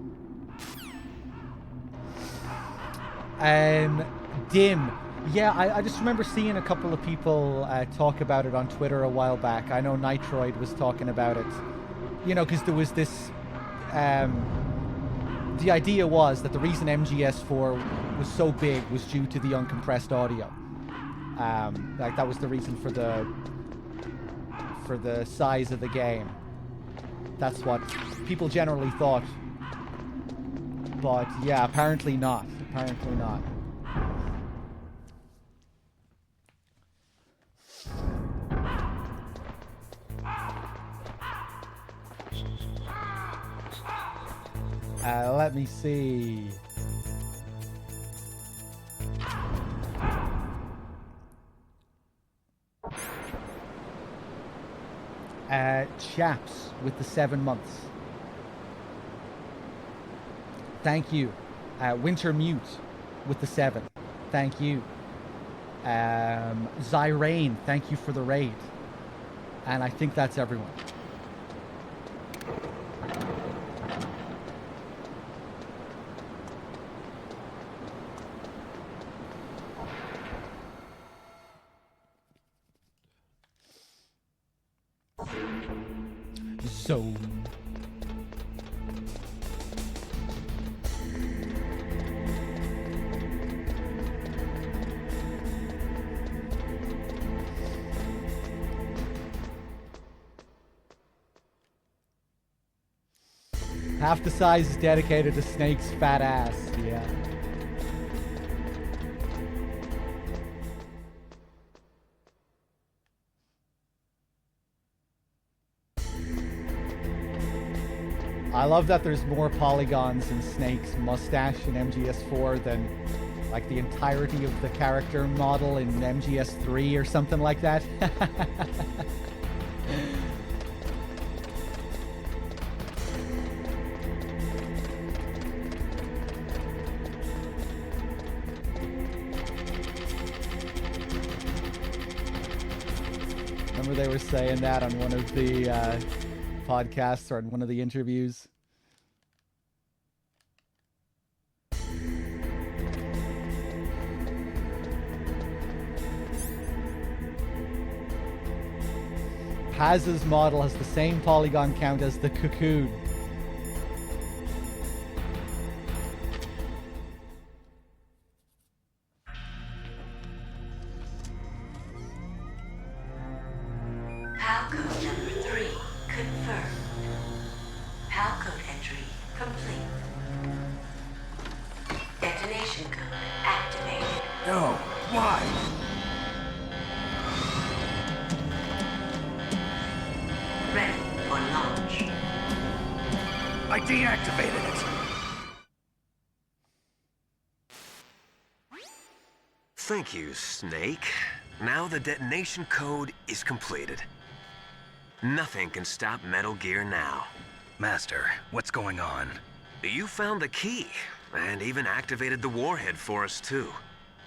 Dim. Yeah, I just remember seeing a couple of people talk about it on Twitter a while back. I know Nitroid was talking about it. You know, because there was this... the idea was that the reason MGS4 was so big was due to the uncompressed audio. Like, that was the reason for the size of the game. That's what people generally thought. But, yeah, apparently not. Apparently not. Let me see. Chaps with the 7 months. Thank you. Winter Mute with the 7. Thank you. Zyrane, thank you for the raid. And I think that's everyone. Zone. Half the size is dedicated to Snake's fat ass. Yeah. I love that there's more polygons in Snake's mustache in MGS4 than like the entirety of the character model in MGS3 or something like that. Remember they were saying that on one of the podcasts or on one of the interviews. Paz's model has the same polygon count as the Cocoon. Palcode number 3 confirmed. Palcode entry complete. Detonation code activated. No, why? Ready for launch. I deactivated it. Thank you, Snake. Now the detonation code is completed. Nothing can stop Metal Gear now. Master, what's going on? You found the key, and even activated the warhead for us, too.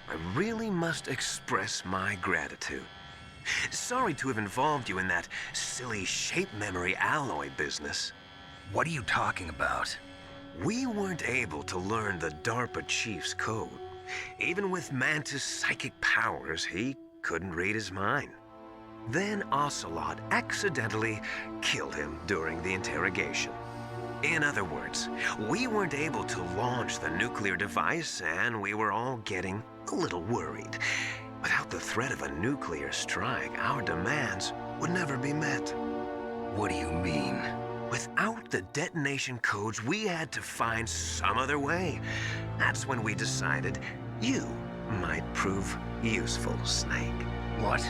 I really must express my gratitude. Sorry to have involved you in that silly shape memory alloy business. What are you talking about? We weren't able to learn the DARPA chief's code. Even with Mantis' psychic powers, he couldn't read his mind. Then Ocelot accidentally killed him during the interrogation. In other words, we weren't able to launch the nuclear device, and we were all getting a little worried. Without the threat of a nuclear strike, our demands would never be met. What do you mean? Without the detonation codes, we had to find some other way. That's when we decided you might prove useful, Snake. What?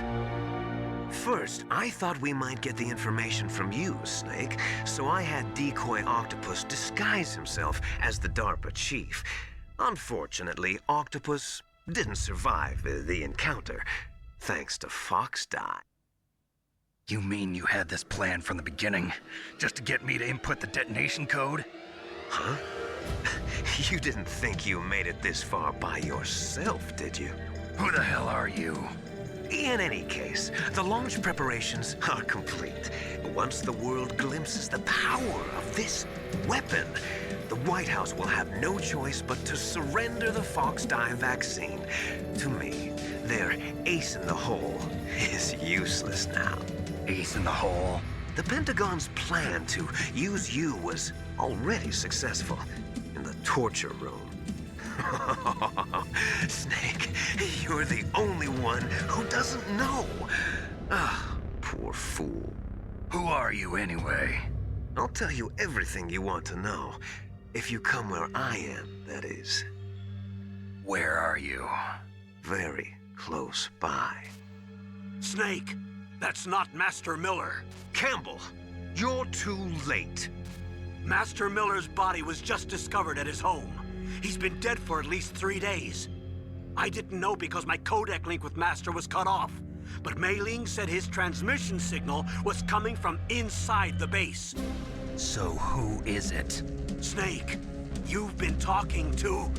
First, I thought we might get the information from you, Snake, so I had Decoy Octopus disguise himself as the DARPA chief. Unfortunately, Octopus didn't survive the encounter, thanks to Fox Die. You mean you had this plan from the beginning, just to get me to input the detonation code? Huh? You didn't think you made it this far by yourself, did you? Who the hell are you? In any case, the launch preparations are complete. Once the world glimpses the power of this weapon, the White House will have no choice but to surrender the Fox Die vaccine to me. Their ace in the hole is useless now. Ace in the hole? The Pentagon's plan to use you was already successful in the torture room. Snake, you're the only one who doesn't know. Ah, poor fool. Who are you anyway? I'll tell you everything you want to know. If you come where I am, that is. Where are you? Very close by. Snake, that's not Master Miller. Campbell, you're too late. Master Miller's body was just discovered at his home. He's been dead for at least 3 days. I didn't know because my codec link with Master was cut off. But Mei Ling said his transmission signal was coming from inside the base. So who is it? Snake, you've been talking to...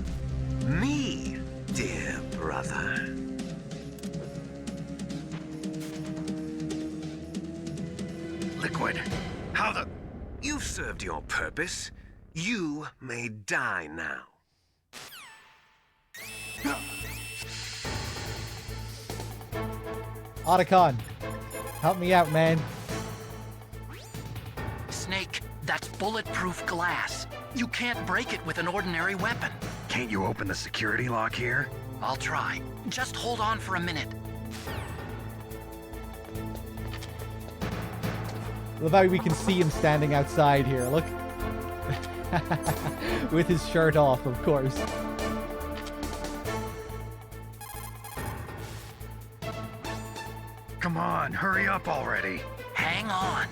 me, dear brother. Liquid, how the... You've served your purpose. You may die now. Otacon, help me out, man. Snake, that's bulletproof glass. You can't break it with an ordinary weapon. Can't you open the security lock here? I'll try. Just hold on for a minute. Love how we can see him standing outside here, look. With his shirt off, of course. Come on, hurry up already. Hang on.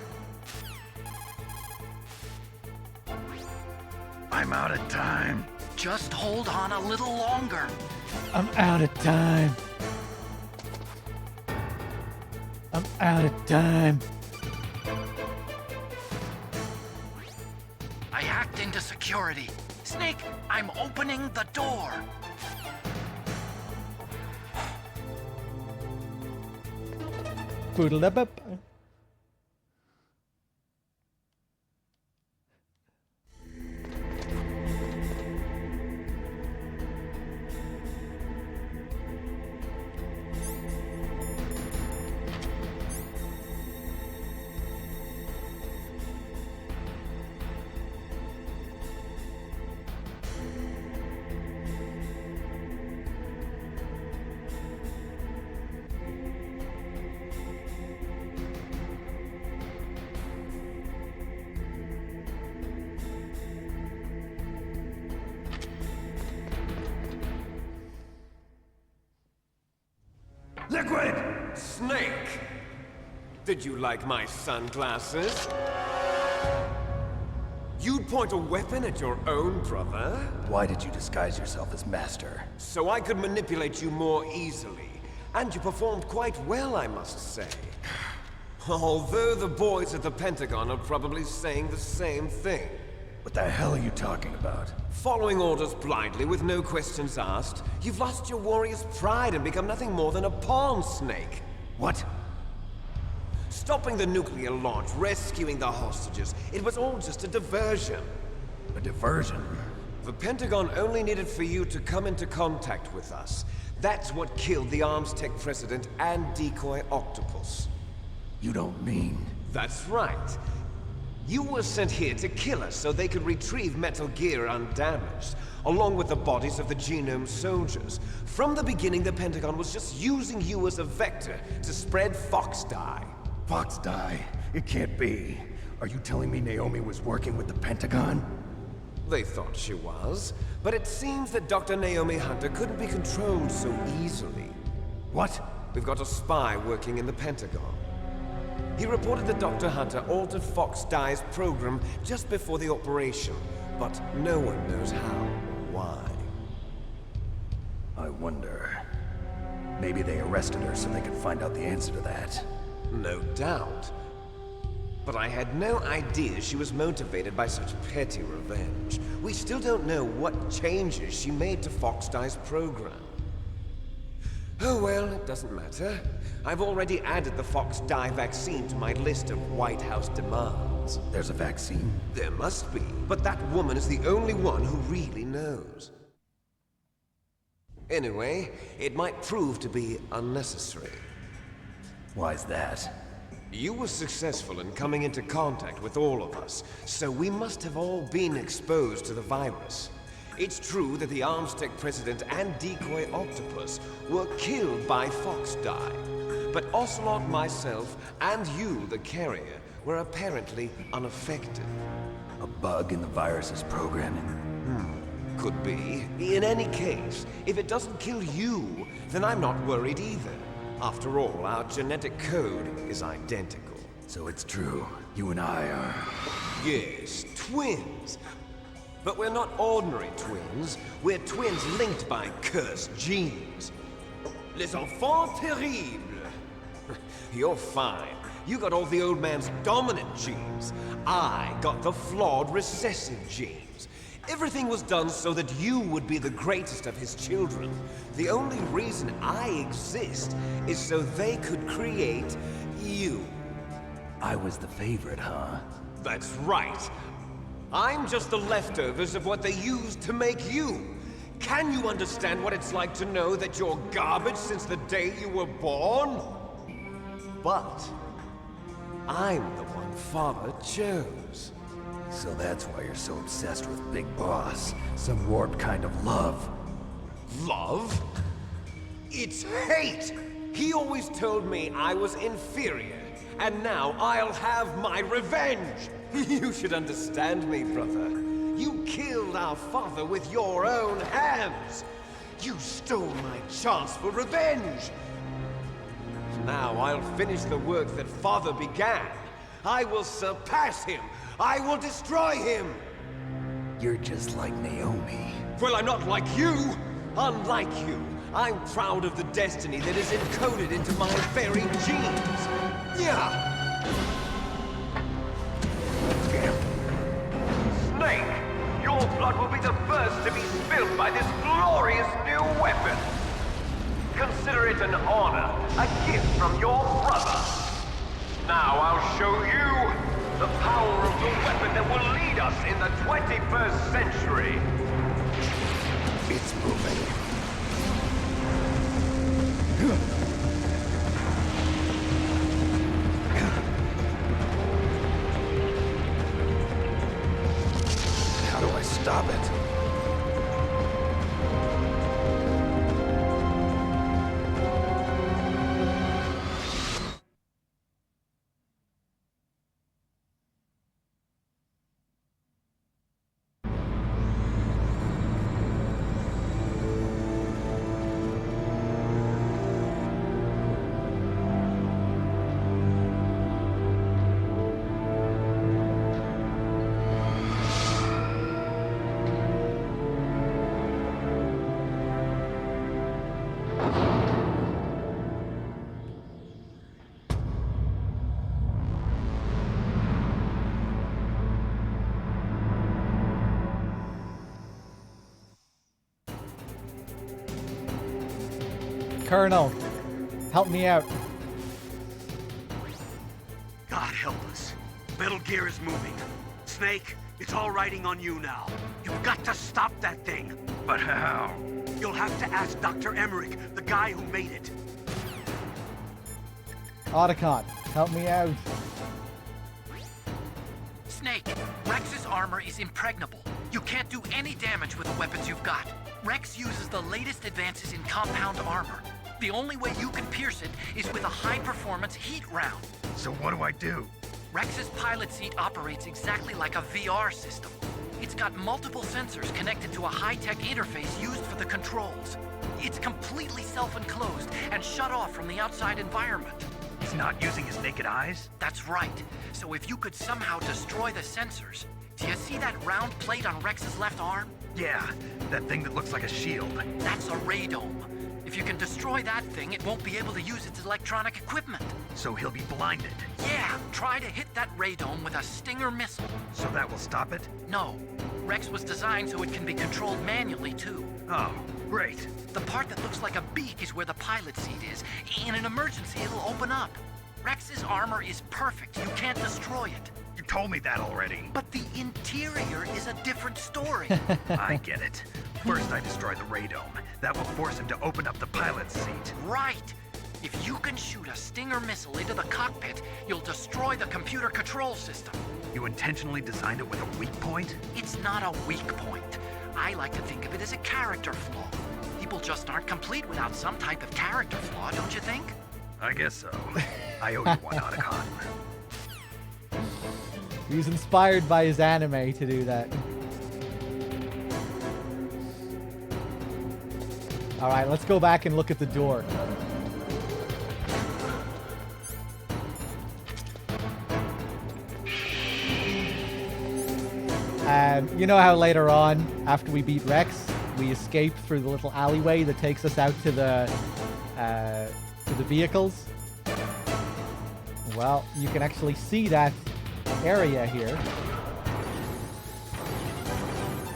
I'm out of time. Just hold on a little longer. I'm out of time. I'm out of time. I hacked into security. Snake, I'm opening the door. Boodle-da-bop. Liquid! Snake! Did you like my sunglasses? You'd point a weapon at your own brother? Why did you disguise yourself as Master? So I could manipulate you more easily. And you performed quite well, I must say. Although the boys at the Pentagon are probably saying the same thing. What the hell are you talking about? Following orders blindly with no questions asked, you've lost your warrior's pride and become nothing more than a pawn snake. What? Stopping the nuclear launch, rescuing the hostages, it was all just a diversion. A diversion? The Pentagon only needed for you to come into contact with us. That's what killed the Arms Tech president and decoy octopus. You don't mean... That's right. You were sent here to kill us so they could retrieve Metal Gear undamaged, along with the bodies of the Genome soldiers. From the beginning, the Pentagon was just using you as a vector to spread Fox dye. Fox dye? It can't be. Are you telling me Naomi was working with the Pentagon? They thought she was, but it seems that Dr. Naomi Hunter couldn't be controlled so easily. What? We've got a spy working in the Pentagon. He reported that Dr. Hunter altered Fox Dye's program just before the operation, but no one knows how or why. I wonder... Maybe they arrested her so they could find out the answer to that. No doubt. But I had no idea she was motivated by such petty revenge. We still don't know what changes she made to Fox Dye's program. Oh well, it doesn't matter. I've already added the Fox Dye vaccine to my list of White House demands. There's a vaccine? There must be, but that woman is the only one who really knows. Anyway, it might prove to be unnecessary. Why's that? You were successful in coming into contact with all of us, so we must have all been exposed to the virus. It's true that the Arms Tech president and decoy octopus were killed by Fox Dye, but Ocelot, myself, and you, the carrier, were apparently unaffected. A bug in the virus's programming? Could be. In any case, if it doesn't kill you, then I'm not worried either. After all, our genetic code is identical. So it's true. You and I are... Yes, twins. But we're not ordinary twins. We're twins linked by cursed genes. Les enfants terribles. You're fine. You got all the old man's dominant genes. I got the flawed recessive genes. Everything was done so that you would be the greatest of his children. The only reason I exist is so they could create you. I was the favorite, huh? That's right. I'm just the leftovers of what they used to make you. Can you understand what it's like to know that you're garbage since the day you were born? But I'm the one Father chose. So that's why you're so obsessed with Big Boss. Some warped kind of love. Love? It's hate! He always told me I was inferior, and now I'll have my revenge! You should understand me, brother. You killed our father with your own hands! You stole my chance for revenge! Now I'll finish the work that Father began. I will surpass him! I will destroy him! You're just like Naomi. Well, I'm not like you! Unlike you, I'm proud of the destiny that is encoded into my very genes! Yeah! Snake, your blood will be the first to be spilled by this glorious new weapon. Consider it an honor, a gift from your brother. Now I'll show you the power of the weapon that will lead us in the 21st century. It's moving. How do I stop it? Colonel, help me out. God help us. Metal Gear is moving. Snake, it's all riding on you now. You've got to stop that thing. But how? You'll have to ask Dr. Emmerich, the guy who made it. Otacon, help me out. Snake, Rex's armor is impregnable. You can't do any damage with the weapons you've got. Rex uses the latest advances in compound armor. The only way you can pierce it is with a high-performance heat round. So what do I do? Rex's pilot seat operates exactly like a VR system. It's got multiple sensors connected to a high-tech interface used for the controls. It's completely self-enclosed and shut off from the outside environment. He's not using his naked eyes? That's right. So if you could somehow destroy the sensors... Do you see that round plate on Rex's left arm? Yeah, that thing that looks like a shield. That's a radome. If you can destroy that thing, it won't be able to use its electronic equipment. So he'll be blinded. Yeah, try to hit that radome with a Stinger missile. So that will stop it? No. Rex was designed so it can be controlled manually, too. Oh, great. The part that looks like a beak is where the pilot seat is. In an emergency, it'll open up. Rex's armor is perfect. You can't destroy it. You told me that already. But the interior is a different story. I get it. First I destroy the radome. That will force him to open up the pilot's seat. Right. If you can shoot a Stinger missile into the cockpit, you'll destroy the computer control system. You intentionally designed it with a weak point? It's not a weak point. I like to think of it as a character flaw. People just aren't complete without some type of character flaw, don't you think? I guess so. I owe you one, Otacon. He was inspired by his anime to do that. Alright, let's go back and look at the door. You know how later on, after we beat Rex, we escape through the little alleyway that takes us out to the vehicles? Well, you can actually see that area here.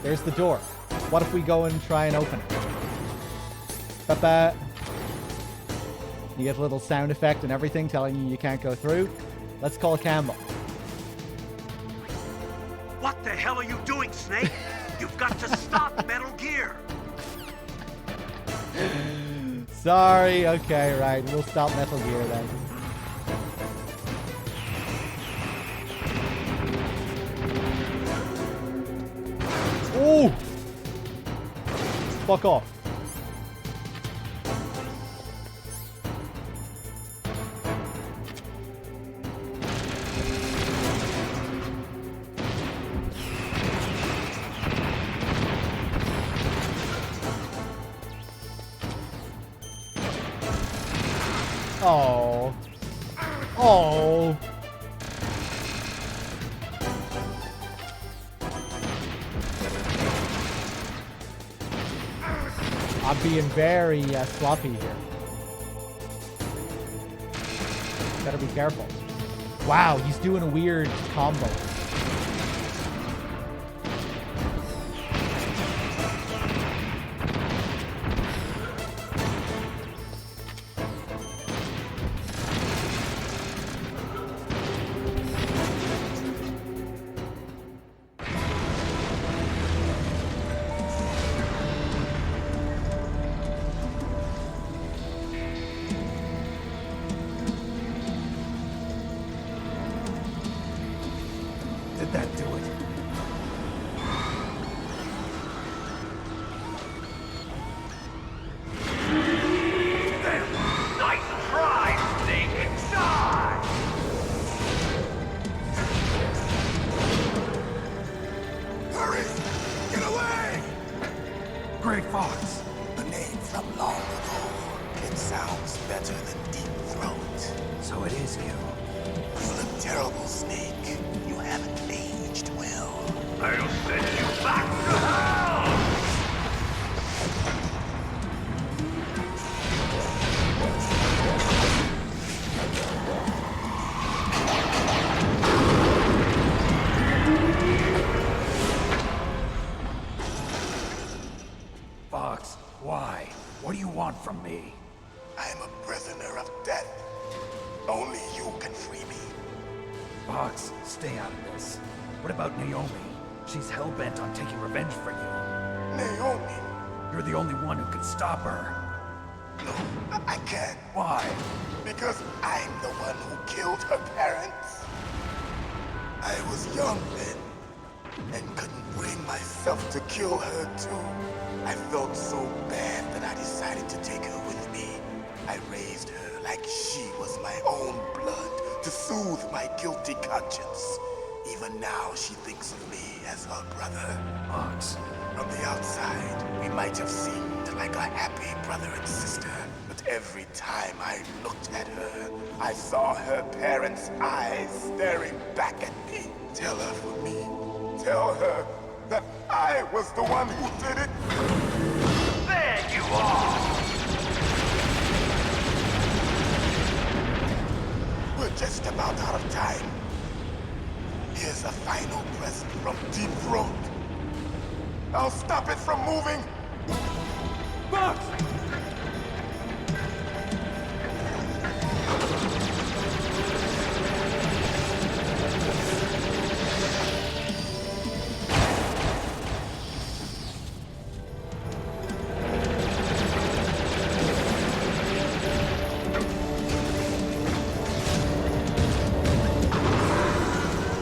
There's the door. What if we go and try and open it? Ba-ba. You get a little sound effect and everything telling you can't go through. Let's call Campbell. What the hell are you doing, Snake? You've got to stop Metal Gear. Sorry. Okay, right. We'll stop Metal Gear then. Oh! Fuck off. Oh. Oh. I'm being very sloppy here. Better be careful. Wow, he's doing a weird combo. Did that do it? Nice try, Snake! Die! Hurry! Get away! Great Fox. A name from long ago. It sounds better than Deep Throat. So it is you. You look terrible, Snake. You haven't aged well. I'll send you back to hell! Fox, why? What do you want from me? Fox, stay out of this. What about Naomi? She's hell-bent on taking revenge for you. Naomi? You're the only one who can stop her. No, I can't. Why? Because I'm the one who killed her parents. I was young then, and couldn't bring myself to kill her too. I felt so bad that I decided to take her with me. I raised her like she was my own blood to soothe my guilty conscience. Even now, she thinks of me as her brother. Fox. From the outside, we might have seemed like a happy brother and sister, but every time I looked at her, I saw her parents' eyes staring back at me. Tell her for me. Tell her that I was the one who did it. There you are! We're just about out of time. Here's a final present from Deep Throat. I'll stop it from moving. Fox!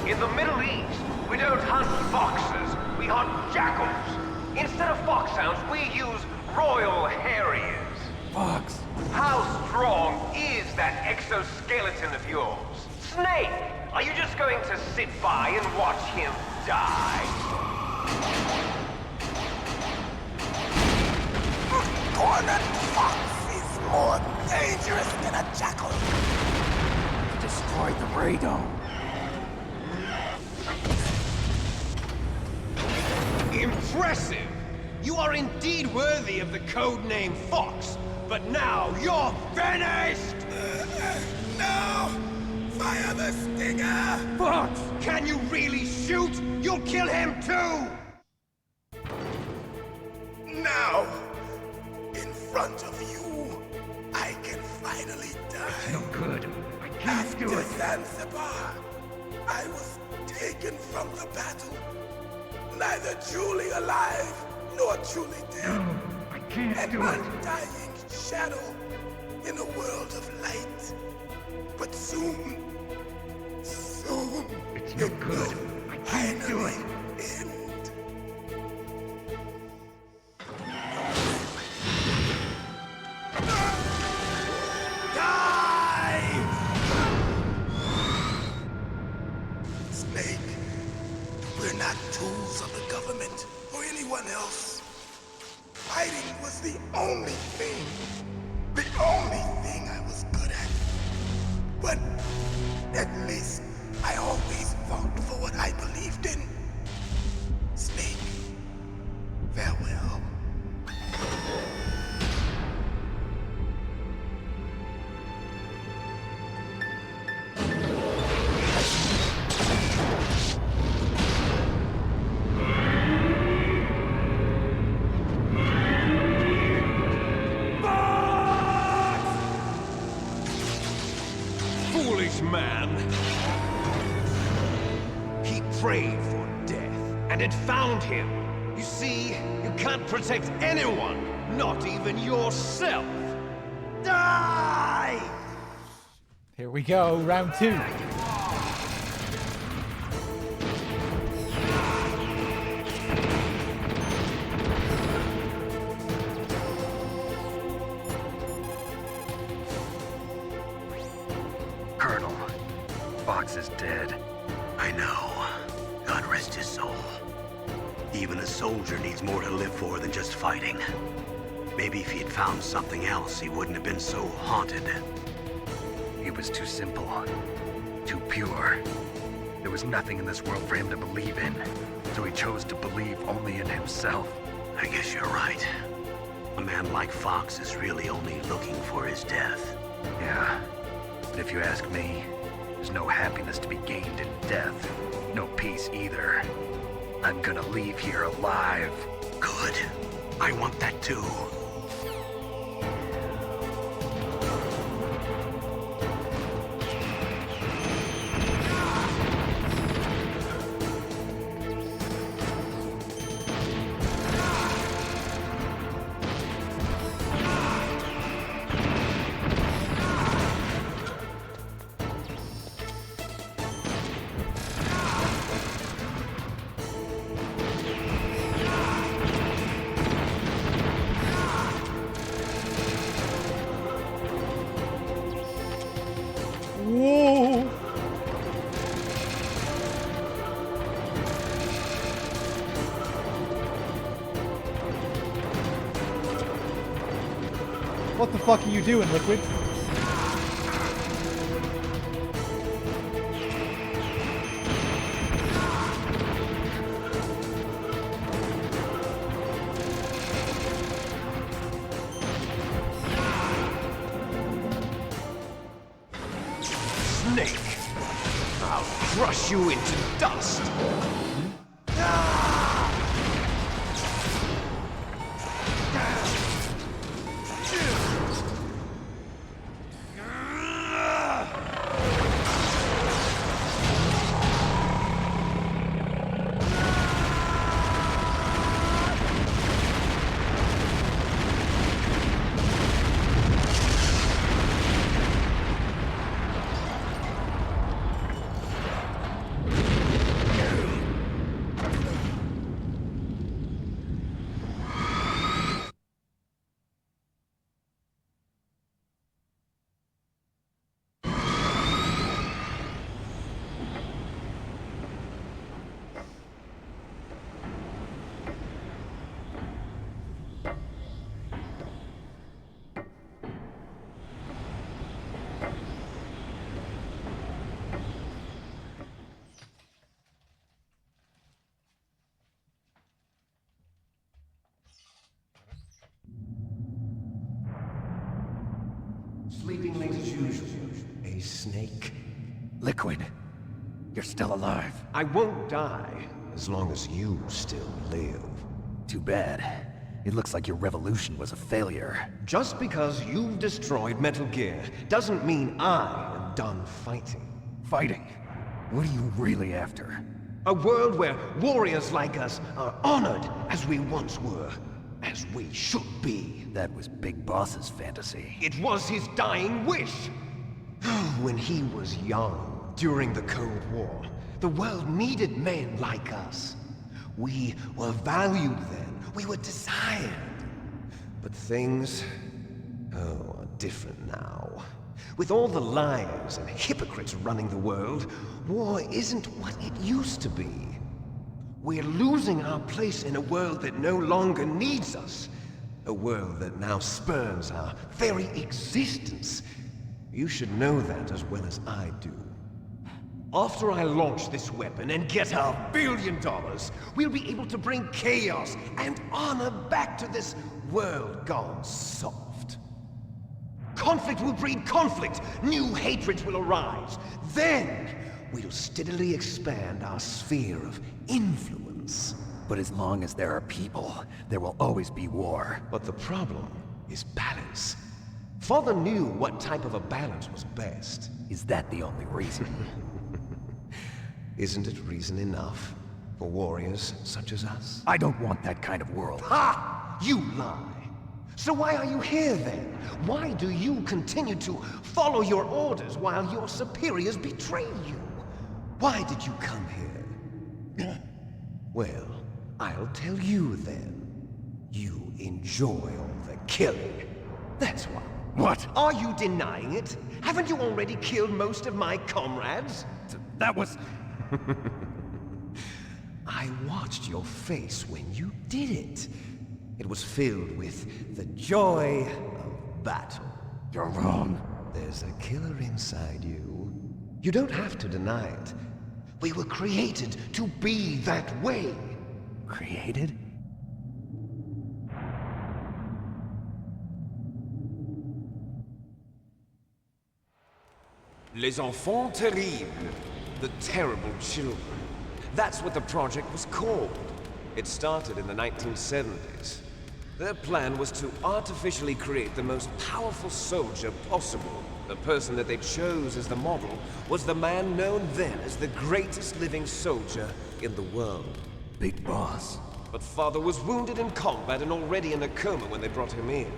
In the Middle East, we don't hunt foxes, we hunt jackals. Instead of foxhounds, we use royal harriers. Fox! How strong is that exoskeleton of yours? Snake, are you just going to sit by and watch him die? Cornered fox is more dangerous than a jackal. He destroyed the radome. Impressive! You are indeed worthy of the codename Fox, but now you're finished! No! Fire the stinger! Fox! Can you really shoot? You'll kill him too! Now, in front of you, I can finally die. No good. I can't After do it. Zanzibar, I was taken from the battle. Neither truly alive, nor truly dead. No, I can't do An it. undying shadow in a world of light. But soon, It's no good. I can't do it. end. Snake, we're not tools of the government or anyone else. Fighting was the only thing I was good at. But at least I always fought for what I believed in. Snake, farewell. Foolish man! He prayed for death, and it found him. You see, you can't protect anyone, not even yourself. Die! Here we go, round 2. Colonel, Fox is dead. I know. God rest his soul. Even a soldier needs more to live for than just fighting. Maybe if he had found something else, he wouldn't have been so haunted. He was too simple, too pure. There was nothing in this world for him to believe in, so he chose to believe only in himself. I guess you're right. A man like Fox is really only looking for his death. Yeah, but if you ask me, there's no happiness to be gained in death. No peace either. I'm gonna leave here alive. Good. I want that too. Whoa! What the fuck are you doing, Liquid? Snake! I'll crush you into dust! Sleeping late as usual, a snake. Liquid, you're still alive. I won't die as long as you still live. Too bad. It looks like your revolution was a failure. Just because you've destroyed Metal Gear doesn't mean I am done fighting. Fighting? What are you really after? A world where warriors like us are honored as we once were. As we should be. That was Big Boss's fantasy. It was his dying wish! When he was young, during the Cold War, the world needed men like us. We were valued then. We were desired. But things, are different now. With all the liars and hypocrites running the world, war isn't what it used to be. We're losing our place in a world that no longer needs us. A world that now spurns our very existence. You should know that as well as I do. After I launch this weapon and get our $1 billion, we'll be able to bring chaos and honor back to this world gone soft. Conflict will breed conflict. New hatreds will arise. Then, we'll steadily expand our sphere of influence. But as long as there are people, there will always be war. But the problem is balance. Father knew what type of a balance was best. Is that the only reason? Isn't it reason enough for warriors such as us? I don't want that kind of world. Ha! You lie! So why are you here then? Why do you continue to follow your orders while your superiors betray you? Why did you come here? Well, I'll tell you then. You enjoy all the killing. That's why. What? Are you denying it? Haven't you already killed most of my comrades? That was... I watched your face when you did it. It was filled with the joy of battle. You're wrong. There's a killer inside you. You don't have to deny it. We were created to be that way. Created? Les enfants terribles. The terrible children. That's what the project was called. It started in the 1970s. Their plan was to artificially create the most powerful soldier possible. The person that they chose as the model was the man known then as the greatest living soldier in the world. Big Boss. But Father was wounded in combat and already in a coma when they brought him in.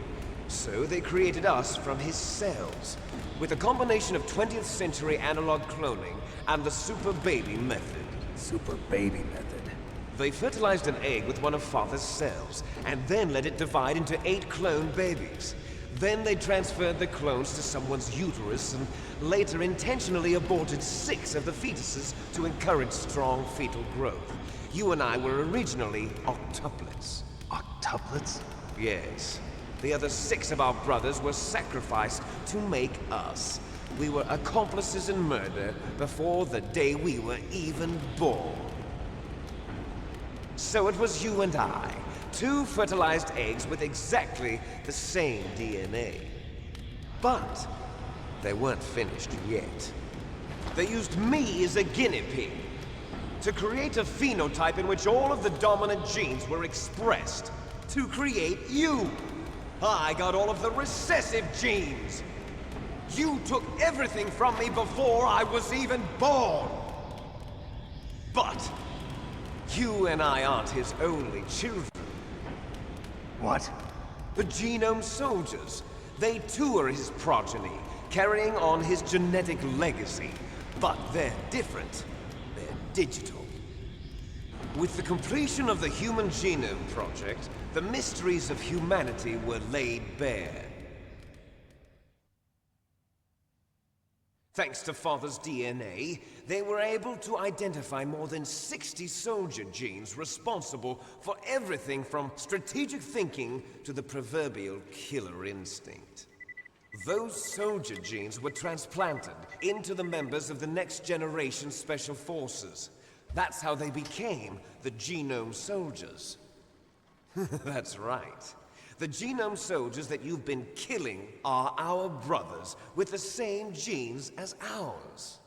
So they created us from his cells, with a combination of 20th century analog cloning and the super baby method. Super baby method? They fertilized an egg with one of Father's cells, and then let it divide into 8 clone babies. Then they transferred the clones to someone's uterus and later intentionally aborted 6 of the fetuses to encourage strong fetal growth. You and I were originally octuplets. Octuplets? Yes. The other 6 of our brothers were sacrificed to make us. We were accomplices in murder before the day we were even born. So it was you and I, 2 fertilized eggs with exactly the same DNA. But they weren't finished yet. They used me as a guinea pig to create a phenotype in which all of the dominant genes were expressed. To create you! I got all of the recessive genes! You took everything from me before I was even born! But you and I aren't his only children. What? The Genome Soldiers. They too are his progeny, carrying on his genetic legacy. But they're different. They're digital. With the completion of the Human Genome Project, the mysteries of humanity were laid bare. Thanks to Father's DNA, they were able to identify more than 60 soldier genes responsible for everything from strategic thinking to the proverbial killer instinct. Those soldier genes were transplanted into the members of the next generation Special Forces. That's how they became the Genome Soldiers. That's right. The Genome Soldiers that you've been killing are our brothers with the same genes as ours.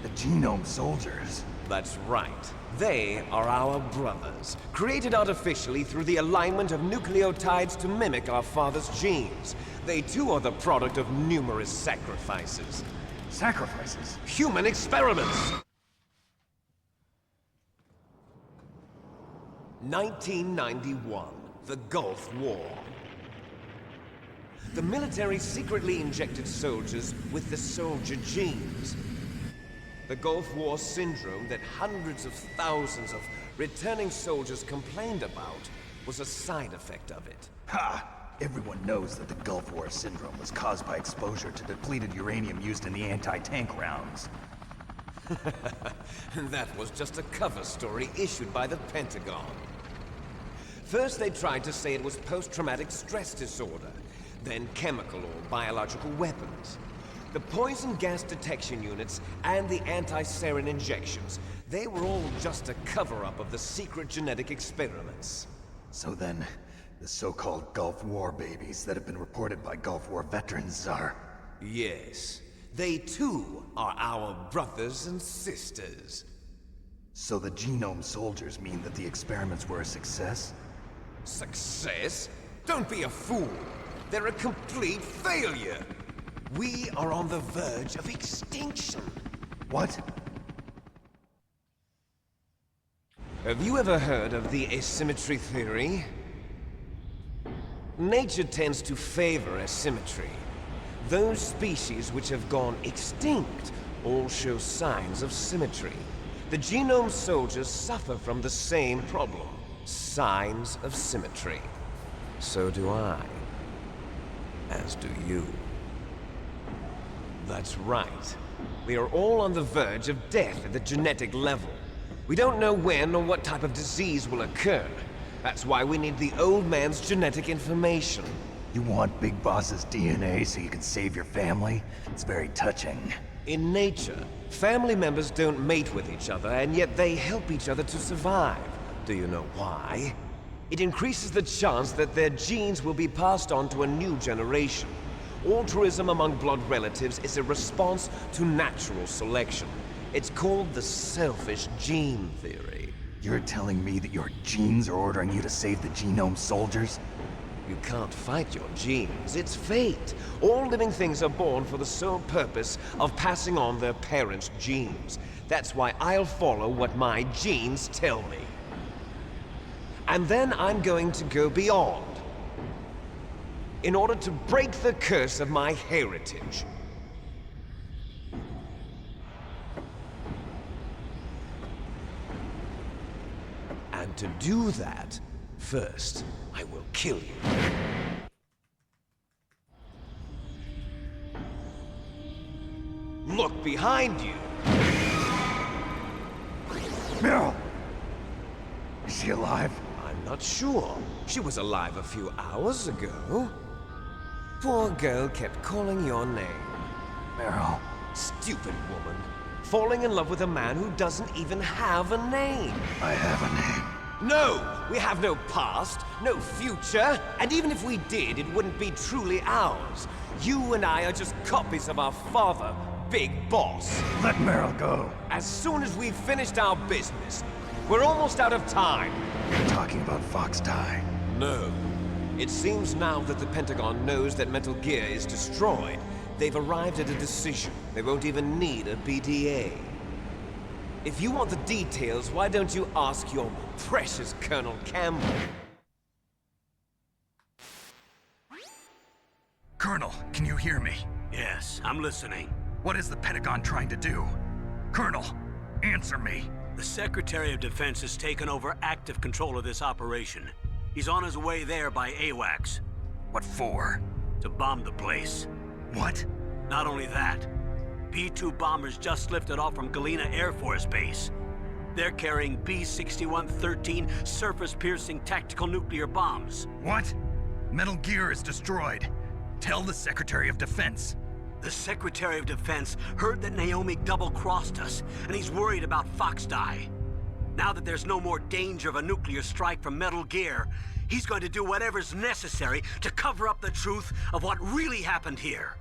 The Genome Soldiers? That's right. They are our brothers, created artificially through the alignment of nucleotides to mimic our father's genes. They too are the product of numerous sacrifices. Sacrifices? Human experiments! 1991, the Gulf War. The military secretly injected soldiers with the soldier genes. The Gulf War syndrome that hundreds of thousands of returning soldiers complained about was a side effect of it. Ha! Everyone knows that the Gulf War syndrome was caused by exposure to depleted uranium used in the anti-tank rounds. That was just a cover story issued by the Pentagon. First they tried to say it was post-traumatic stress disorder, then chemical or biological weapons. The poison gas detection units and the anti-sarin injections, they were all just a cover-up of the secret genetic experiments. So then, the so-called Gulf War babies that have been reported by Gulf War veterans are... Yes. They too are our brothers and sisters. So the Genome Soldiers mean that the experiments were a success? Success? Don't be a fool! They're a complete failure! We are on the verge of extinction. What? Have you ever heard of the asymmetry theory? Nature tends to favor asymmetry. Those species which have gone extinct all show signs of symmetry. The Genome Soldiers suffer from the same problem. Signs of symmetry. So do I. As do you. That's right. We are all on the verge of death at the genetic level. We don't know when or what type of disease will occur. That's why we need the old man's genetic information. You want Big Boss's DNA so you can save your family? It's very touching. In nature, family members don't mate with each other, and yet they help each other to survive. Do you know why? It increases the chance that their genes will be passed on to a new generation. Altruism among blood relatives is a response to natural selection. It's called the selfish gene theory. You're telling me that your genes are ordering you to save the Genome Soldiers? You can't fight your genes. It's fate. All living things are born for the sole purpose of passing on their parents' genes. That's why I'll follow what my genes tell me. And then I'm going to go beyond. In order to break the curse of my heritage. And to do that, First, I will kill you. Look behind you! Meryl! Is she alive? I'm not sure. She was alive a few hours ago. Poor girl kept calling your name. Meryl. Stupid woman. Falling in love with a man who doesn't even have a name. I have a name. No! We have no past, no future, and even if we did, it wouldn't be truly ours. You and I are just copies of our father, Big Boss. Let Meryl go. As soon as we've finished our business, we're almost out of time. You're talking about Fox Die. No. It seems now that the Pentagon knows that Metal Gear is destroyed, they've arrived at a decision. They won't even need a BDA. If you want the details, why don't you ask your precious Colonel Campbell? Colonel, can you hear me? Yes, I'm listening. What is the Pentagon trying to do? Colonel, answer me. The Secretary of Defense has taken over active control of this operation. He's on his way there by AWACS. What for? To bomb the place. What? Not only that, B-2 bombers just lifted off from Galena Air Force Base. They're carrying B-6113 surface-piercing tactical nuclear bombs. What? Metal Gear is destroyed. Tell the Secretary of Defense. The Secretary of Defense heard that Naomi double-crossed us, and he's worried about Fox Die. Now that there's no more danger of a nuclear strike from Metal Gear, he's going to do whatever's necessary to cover up the truth of what really happened here.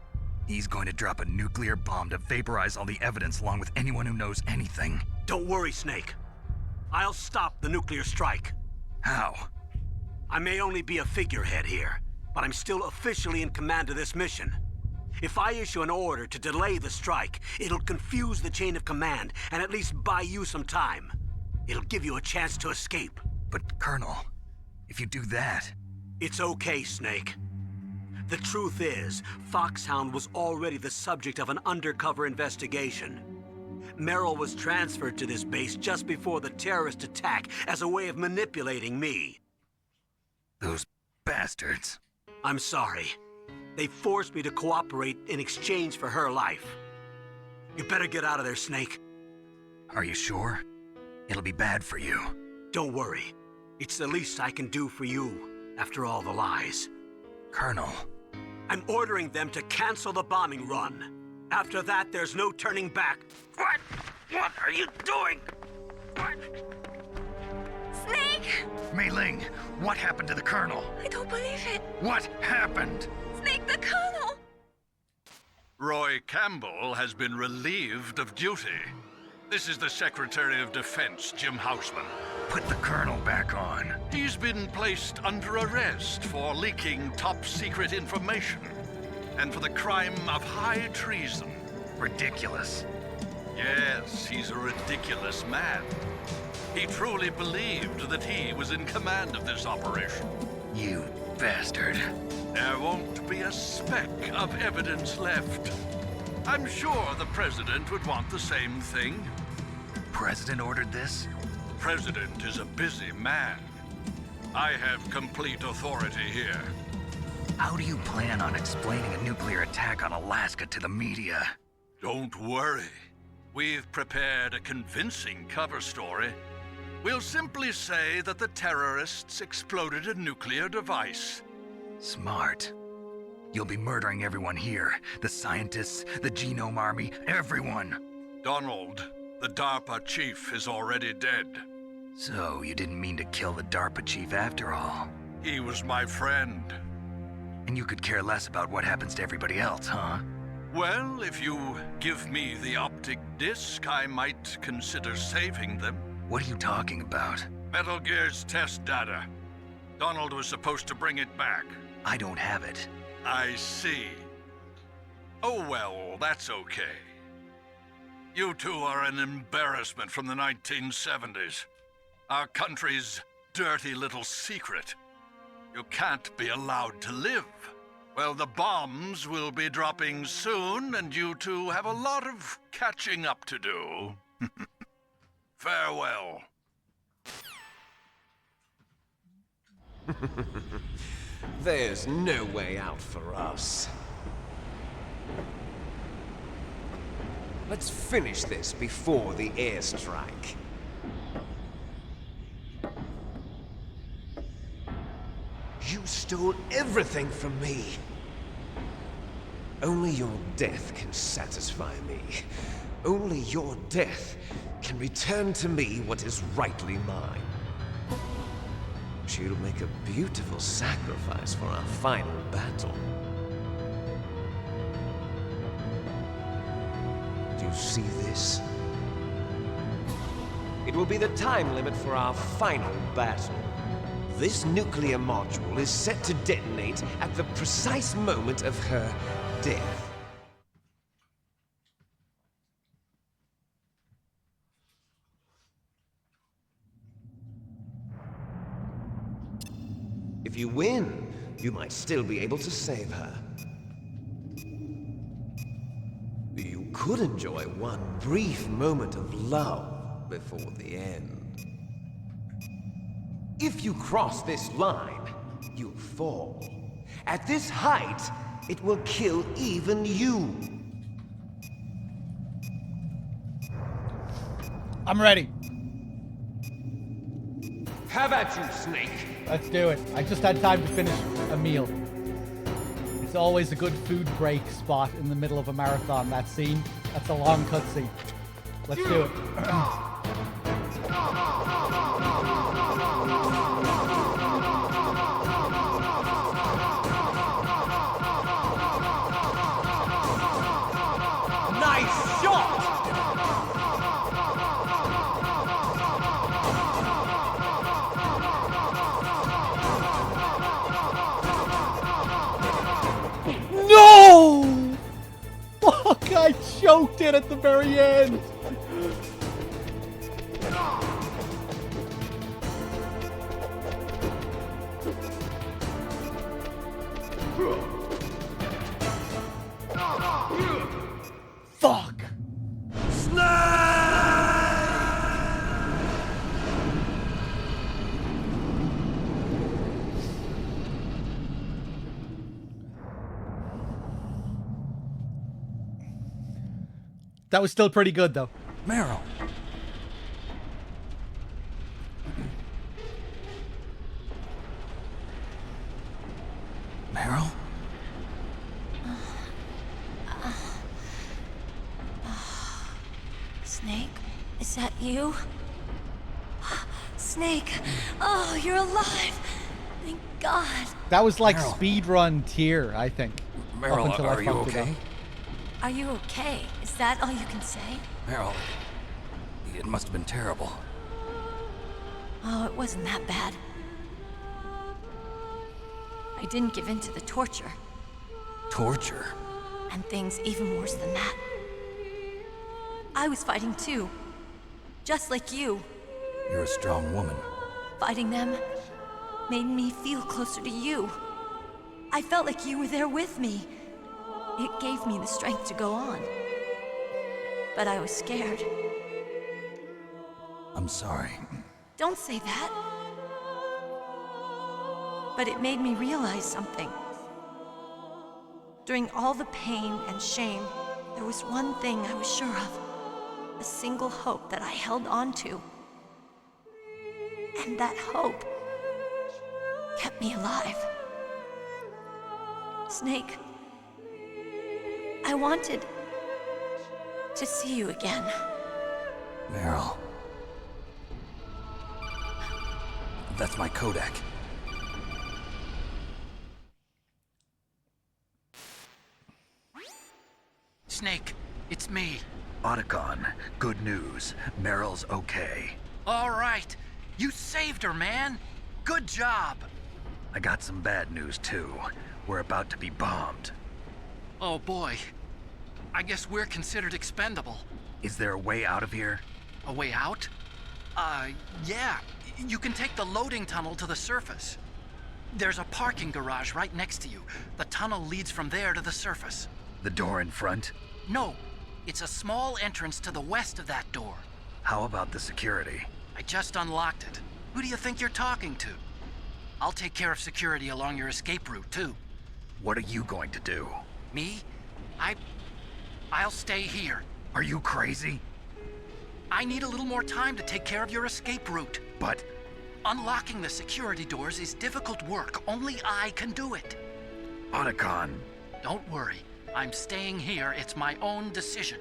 He's going to drop a nuclear bomb to vaporize all the evidence along with anyone who knows anything. Don't worry, Snake. I'll stop the nuclear strike. How? I may only be a figurehead here, but I'm still officially in command of this mission. If I issue an order to delay the strike, it'll confuse the chain of command and at least buy you some time. It'll give you a chance to escape. But, Colonel, if you do that... It's okay, Snake. The truth is, Foxhound was already the subject of an undercover investigation. Meryl was transferred to this base just before the terrorist attack as a way of manipulating me. Those bastards. I'm sorry. They forced me to cooperate in exchange for her life. You better get out of there, Snake. Are you sure? It'll be bad for you. Don't worry. It's the least I can do for you, after all the lies. Colonel. I'm ordering them to cancel the bombing run. After that, there's no turning back. What? What are you doing? What? Snake! Mei Ling, what happened to the Colonel? I don't believe it. What happened? Snake, the Colonel! Roy Campbell has been relieved of duty. This is the Secretary of Defense, Jim Houseman. Put the Colonel back on. He's been placed under arrest for leaking top-secret information and for the crime of high treason. Ridiculous. Yes, he's a ridiculous man. He truly believed that he was in command of this operation. You bastard. There won't be a speck of evidence left. I'm sure the President would want the same thing. President ordered this? President is a busy man. I have complete authority here. How do you plan on explaining a nuclear attack on Alaska to the media? Don't worry. We've prepared a convincing cover story. We'll simply say that the terrorists exploded a nuclear device. Smart. You'll be murdering everyone here. The scientists, the Genome Army, everyone. Donald, the DARPA chief, is already dead. So, you didn't mean to kill the DARPA chief after all? He was my friend. And you could care less about what happens to everybody else, huh? Well, if you give me the optic disc, I might consider saving them. What are you talking about? Metal Gear's test data. Donald was supposed to bring it back. I don't have it. I see. Oh well, that's okay. You two are an embarrassment from the 1970s. Our country's dirty little secret. You can't be allowed to live. Well, the bombs will be dropping soon, and you two have a lot of catching up to do. Farewell. There's no way out for us. Let's finish this before the airstrike. You stole everything from me. Only your death can satisfy me. Only your death can return to me what is rightly mine. She'll make a beautiful sacrifice for our final battle. Do you see this? It will be the time limit for our final battle. This nuclear module is set to detonate at the precise moment of her death. If you win, you might still be able to save her. You could enjoy one brief moment of love before the end. If you cross this line, you'll fall. At this height, it will kill even you. I'm ready. Have at you, Snake. Let's do it. I just had time to finish a meal. It's always a good food break spot in the middle of a marathon, that scene. That's a long cutscene. Let's do it. Nice shot! No! Fuck, I choked it at the very end. Fuck. That was still pretty good, though. Meryl. Meryl? Snake, is that you? Snake, oh, you're alive. Thank God. That was like Meryl. speedrun tier, I think. Meryl, up until I are you fucked it okay? up. Are you okay? Is that all you can say? Meryl, it must have been terrible. Oh, it wasn't that bad. I didn't give in to the torture. Torture? And things even worse than that. I was fighting too. Just like you. You're a strong woman. Fighting them made me feel closer to you. I felt like you were there with me. It gave me the strength to go on. But I was scared. I'm sorry. Don't say that. But it made me realize something. During all the pain and shame, there was one thing I was sure of. A single hope that I held on to. And that hope kept me alive. Snake, I wanted to see you again. Meryl. That's my Kodak. Snake, it's me. Otacon, good news. Meryl's okay. All right. You saved her, man. Good job. I got some bad news, too. We're about to be bombed. Oh, boy. I guess we're considered expendable. Is there a way out of here? A way out? Yeah. You can take the loading tunnel to the surface. There's a parking garage right next to you. The tunnel leads from there to the surface. The door in front? No. It's a small entrance to the west of that door. How about the security? I just unlocked it. Who do you think you're talking to? I'll take care of security along your escape route, too. What are you going to do? Me? I'll stay here. Are you crazy? I need a little more time to take care of your escape route. But... Unlocking the security doors is difficult work. Only I can do it. Otacon. Don't worry. I'm staying here. It's my own decision.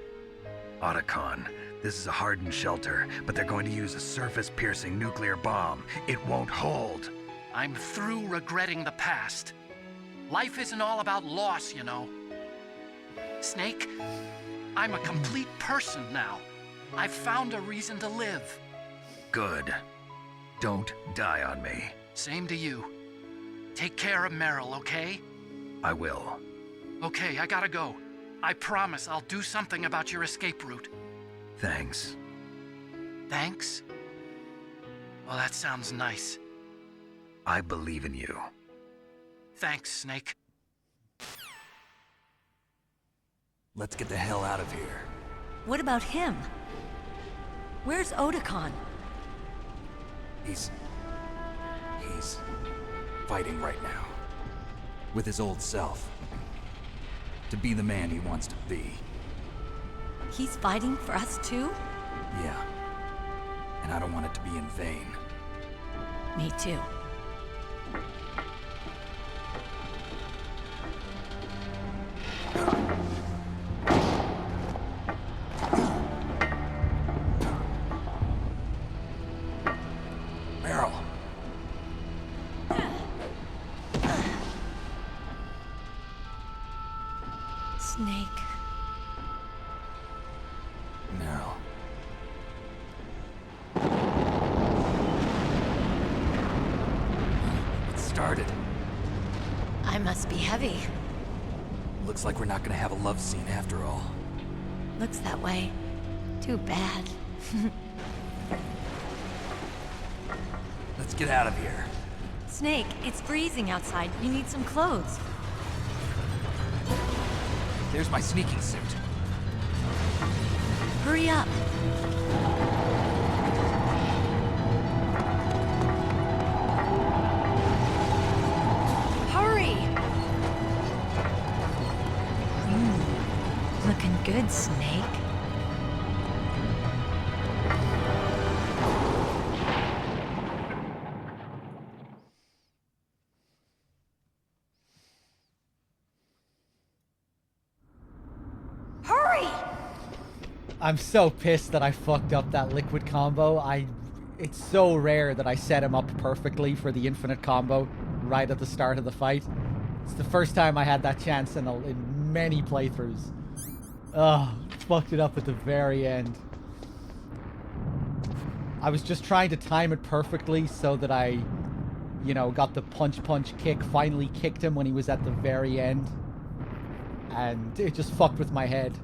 Otacon, this is a hardened shelter, but they're going to use a surface-piercing nuclear bomb. It won't hold. I'm through regretting the past. Life isn't all about loss, you know. Snake, I'm a complete person now. I've found a reason to live. Good. Don't die on me. Same to you. Take care of Meryl, okay? I will. Okay, I gotta go. I promise I'll do something about your escape route. Thanks. Thanks? Well, that sounds nice. I believe in you. Thanks, Snake. Let's get the hell out of here. What about him? Where's Otacon? He's fighting right now. With his old self. To be the man he wants to be. He's fighting for us too? Yeah. And I don't want it to be in vain. Me too. Meryl. Snake. Meryl. It started. I must be heavy. Looks like we're not gonna have a love scene after all. Looks that way. Too bad. Let's get out of here. Snake, it's freezing outside. You need some clothes. There's my sneaking suit. Hurry up. Hurry! Looking good, Snake. I'm so pissed that I fucked up that liquid combo. It's so rare that I set him up perfectly for the infinite combo right at the start of the fight. It's the first time I had that chance in many playthroughs. Ugh, fucked it up at the very end. I was just trying to time it perfectly so that I, got the punch kick, finally kicked him when he was at the very end. And it just fucked with my head.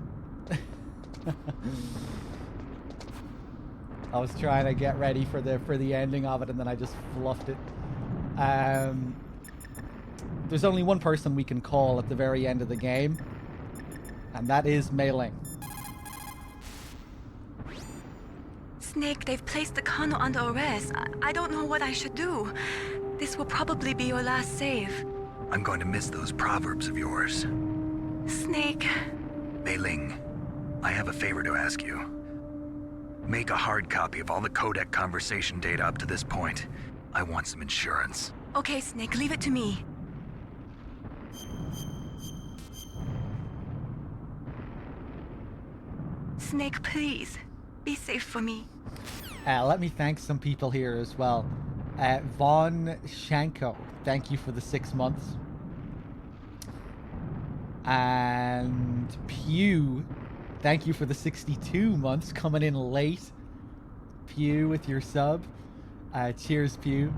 I was trying to get ready for the ending of it, and then I just fluffed it. There's only one person we can call at the very end of the game, and that is Mei Ling. Snake, they've placed the Kano under arrest. I don't know what I should do. This will probably be your last save. I'm going to miss those proverbs of yours. Snake. Mei Ling, I have a favor to ask you. Make a hard copy of all the codec conversation data up to this point. I want some insurance. Okay, Snake, leave it to me. Snake, please. Be safe for me. Let me thank some people here as well. Von Shanko, thank you for the 6 months. And Pew, thank you for the 62 months, coming in late. Pew with your sub. Cheers, Pew.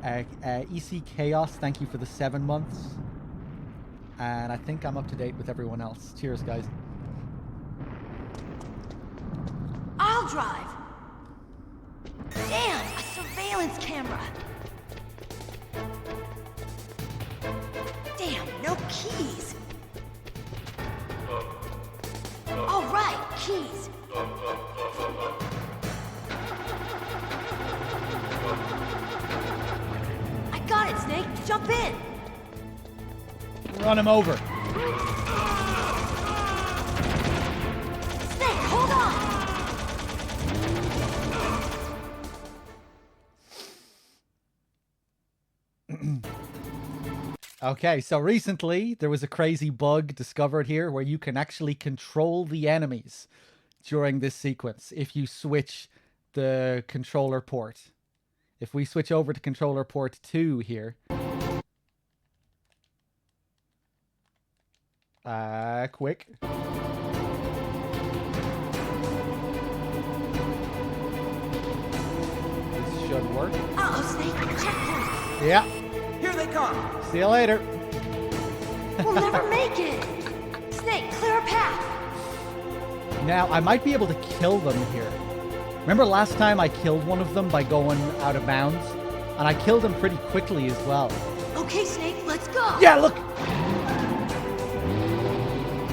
EC Chaos, thank you for the 7 months. And I think I'm up to date with everyone else. Cheers, guys. I'll drive! Damn, a surveillance camera! Damn, no keys! All right, keys! I got jump in. Run him over. Snake, hold on. Okay, so recently there was a crazy bug discovered here where you can actually control the enemies during this sequence if you switch the controller port. If we switch over to controller port 2 here. Quick. This should work. Uh-oh, Snake, checkpoint. Yeah. Here they come. See you later. We'll never make it. Snake, clear a path. Now, I might be able to kill them here. Remember last time I killed one of them by going out of bounds? And I killed him pretty quickly as well. Okay, Snake, let's go. Yeah, look!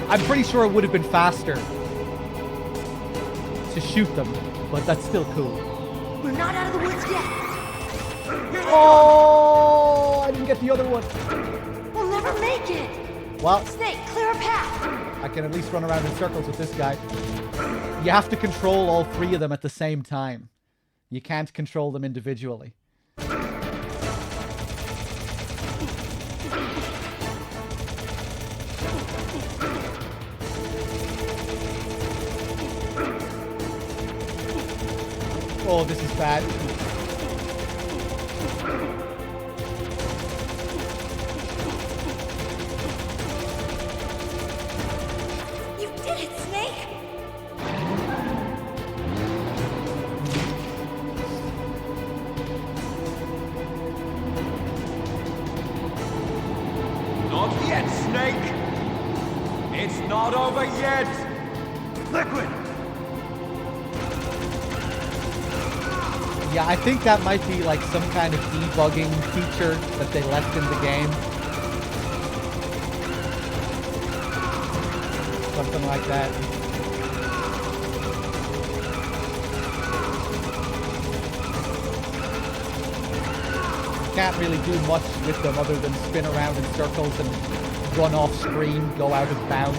I'm pretty sure it would have been faster to shoot them, but that's still cool. We're not out of the woods yet. Oh, I didn't get the other one. We'll never make it. Well, Snake, clear a path. I can at least run around in circles with this guy. You have to control all three of them at the same time. You can't control them individually. Oh, this is bad. You did it, Snake. Not yet, Snake! It's not over yet! Liquid! Yeah, I think that might be like some kind of debugging feature that they left in the game. Something like that. Can't really do much with them other than spin around in circles and run off screen, go out of bounds.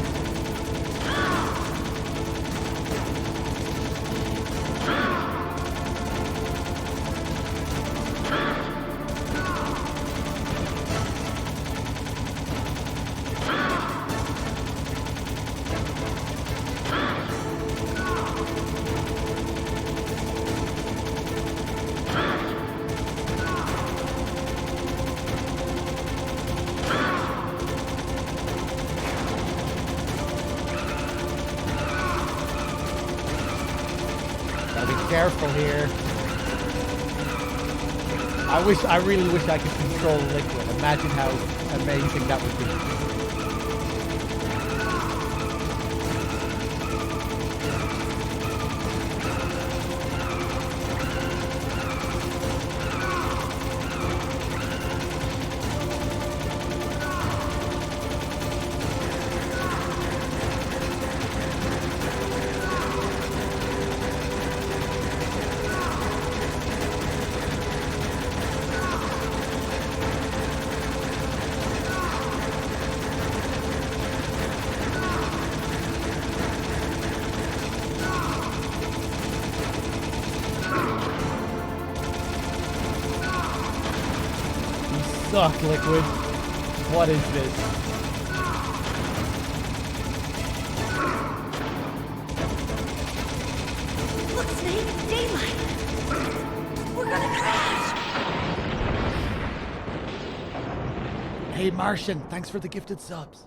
Careful here. I really wish I could control liquid. Imagine how amazing that would be. Suck, Liquid. What is this? Look, Snake, daylight. We're gonna crash. Hey, Martian, thanks for the gifted subs.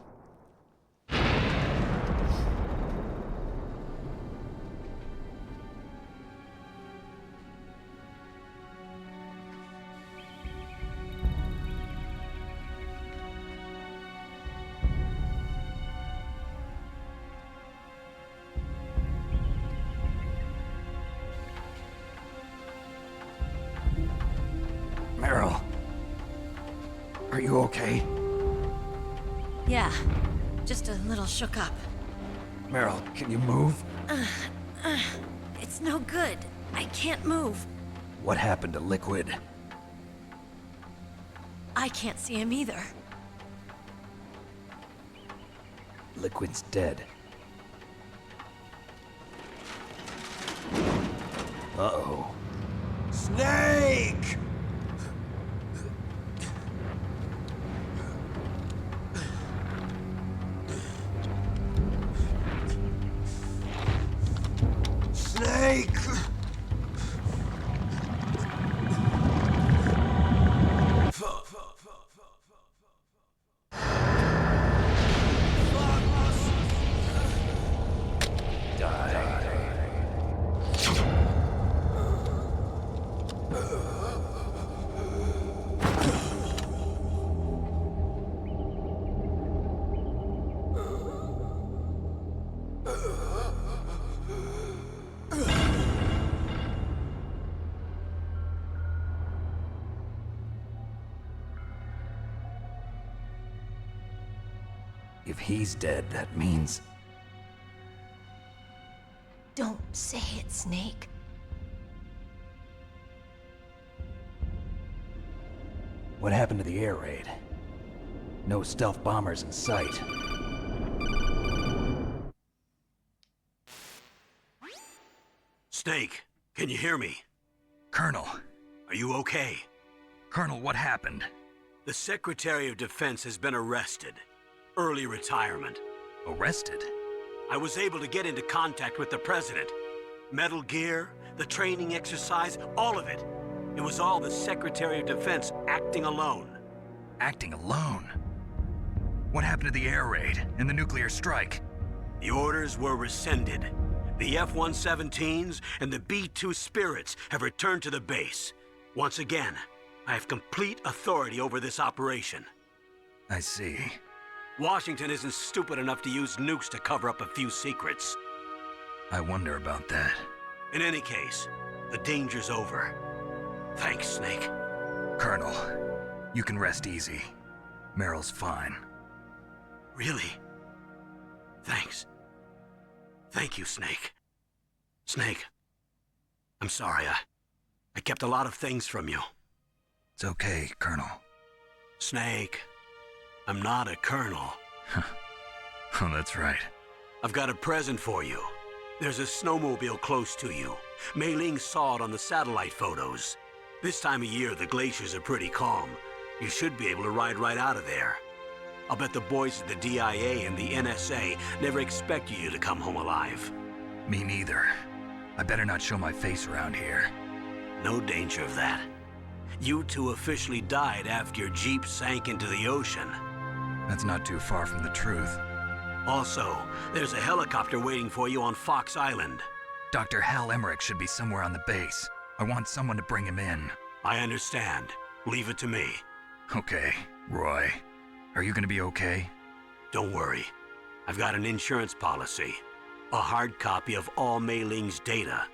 Meryl, are you okay? Yeah, just a little shook up. Meryl, can you move? It's no good. I can't move. What happened to Liquid? I can't see him either. Liquid's dead. Uh-oh. Snake! Snake! If he's dead, that means... Don't say it, Snake. What happened to the air raid? No stealth bombers in sight. Snake, can you hear me? Colonel. Are you okay? Colonel, what happened? The Secretary of Defense has been arrested. Early retirement. Arrested? I was able to get into contact with the President. Metal Gear, the training exercise, all of it. It was all the Secretary of Defense acting alone. Acting alone? What happened to the air raid and the nuclear strike? The orders were rescinded. The F-117s and the B-2 Spirits have returned to the base. Once again, I have complete authority over this operation. I see. Washington isn't stupid enough to use nukes to cover up a few secrets. I wonder about that. In any case, the danger's over. Thanks, Snake. Colonel, you can rest easy. Meryl's fine. Really? Thanks. Thank you, Snake. Snake, I'm sorry. I kept a lot of things from you. It's okay, Colonel. Snake, I'm not a colonel. Oh, that's right. I've got a present for you. There's a snowmobile close to you. Mei Ling saw it on the satellite photos. This time of year, the glaciers are pretty calm. You should be able to ride right out of there. I'll bet the boys at the DIA and the NSA never expect you to come home alive. Me neither. I better not show my face around here. No danger of that. You two officially died after your Jeep sank into the ocean. That's not too far from the truth. Also, there's a helicopter waiting for you on Fox Island. Dr. Hal Emmerich should be somewhere on the base. I want someone to bring him in. I understand. Leave it to me. Okay, Roy. Are you gonna be okay? Don't worry. I've got an insurance policy. A hard copy of all Mei Ling's data.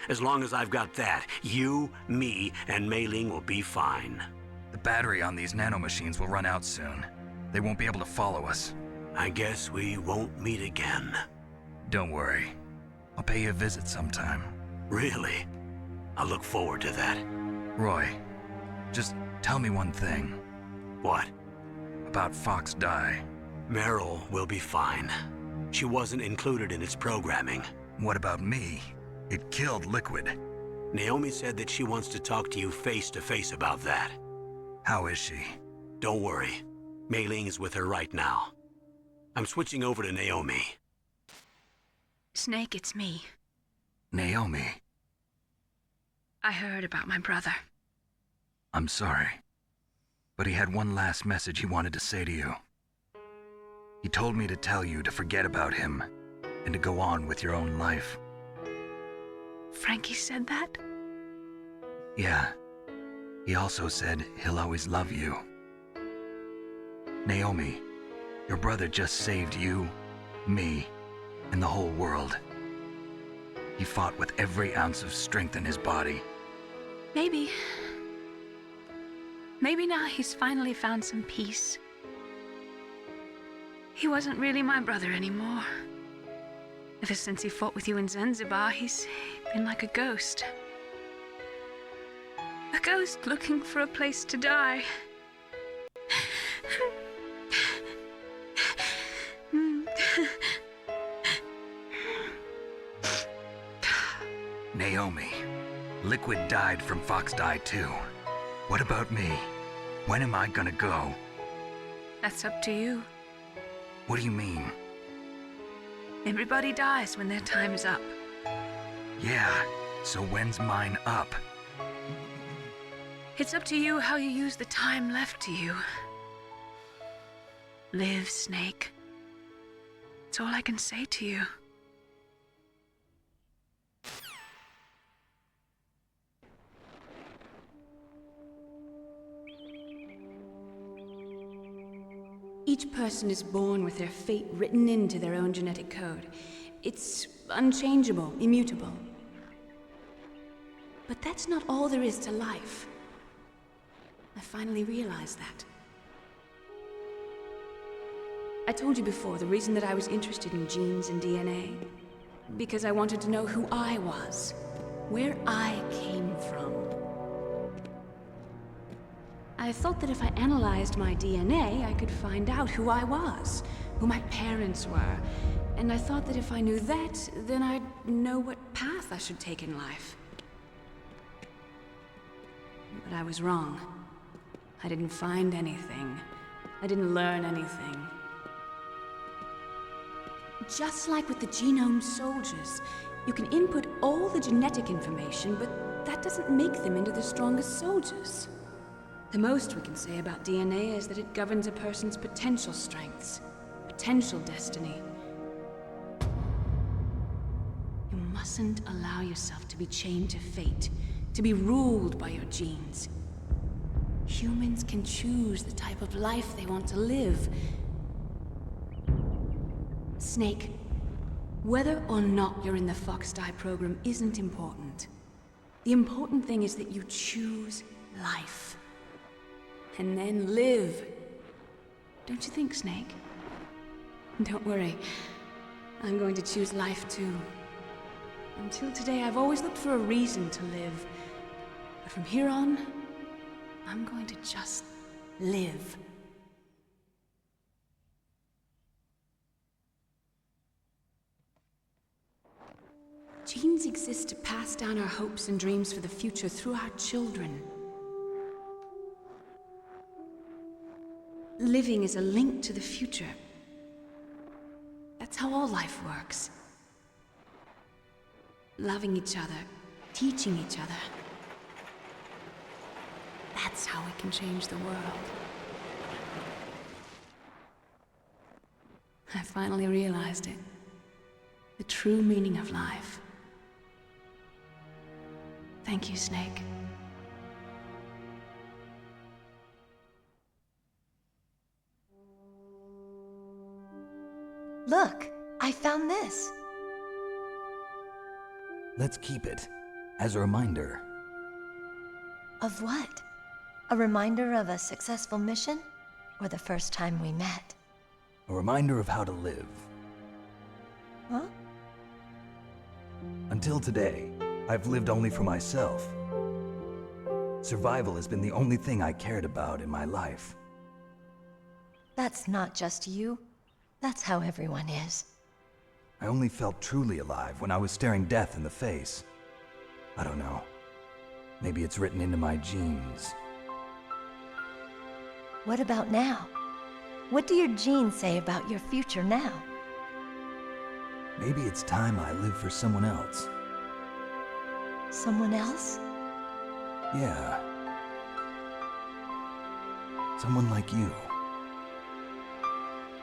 As long as I've got that, you, me, and Mei Ling will be fine. The battery on these nanomachines will run out soon. They won't be able to follow us. I guess we won't meet again. Don't worry. I'll pay you a visit sometime. Really? I look forward to that. Roy, just tell me one thing. What? About Fox Die. Meryl will be fine. She wasn't included in its programming. What about me? It killed Liquid. Naomi said that she wants to talk to you face to face about that. How is she? Don't worry. Mei Ling is with her right now. I'm switching over to Naomi. Snake, it's me. Naomi. I heard about my brother. I'm sorry. But he had one last message he wanted to say to you. He told me to tell you to forget about him and to go on with your own life. Frankie said that? Yeah. He also said he'll always love you. Naomi, your brother just saved you, me, and the whole world. He fought with every ounce of strength in his body. Maybe. Maybe now he's finally found some peace. He wasn't really my brother anymore. Ever since he fought with you in Zanzibar, he's been like a ghost. A ghost looking for a place to die. Naomi, Liquid died from Fox Die too. What about me? When am I gonna go? That's up to you. What do you mean? Everybody dies when their time is up. Yeah, so when's mine up? It's up to you how you use the time left to you. Live, Snake. That's all I can say to you. Each person is born with their fate written into their own genetic code. It's unchangeable, immutable. But that's not all there is to life. I finally realized that. I told you before the reason that I was interested in genes and DNA. Because I wanted to know who I was, where I came from. I thought that if I analyzed my DNA, I could find out who I was, who my parents were. And I thought that if I knew that, then I'd know what path I should take in life. But I was wrong. I didn't find anything. I didn't learn anything. Just like with the genome soldiers, you can input all the genetic information, but that doesn't make them into the strongest soldiers. The most we can say about DNA is that it governs a person's potential strengths, potential destiny. You mustn't allow yourself to be chained to fate, to be ruled by your genes. Humans can choose the type of life they want to live. Snake, whether or not you're in the Fox Die program isn't important. The important thing is that you choose life. And then live. Don't you think, Snake? Don't worry. I'm going to choose life too. Until today, I've always looked for a reason to live. But from here on, I'm going to just live. Genes exist to pass down our hopes and dreams for the future through our children. Living is a link to the future. That's how all life works. Loving each other, teaching each other. That's how we can change the world. I finally realized it. The true meaning of life. Thank you, Snake. Look, I found this. Let's keep it as a reminder. Of what? A reminder of a successful mission? Or the first time we met? A reminder of how to live. Huh? Until today, I've lived only for myself. Survival has been the only thing I cared about in my life. That's not just you. That's how everyone is. I only felt truly alive when I was staring death in the face. I don't know. Maybe it's written into my genes. What about now? What do your genes say about your future now? Maybe it's time I live for someone else. Someone else? Yeah. Someone like you.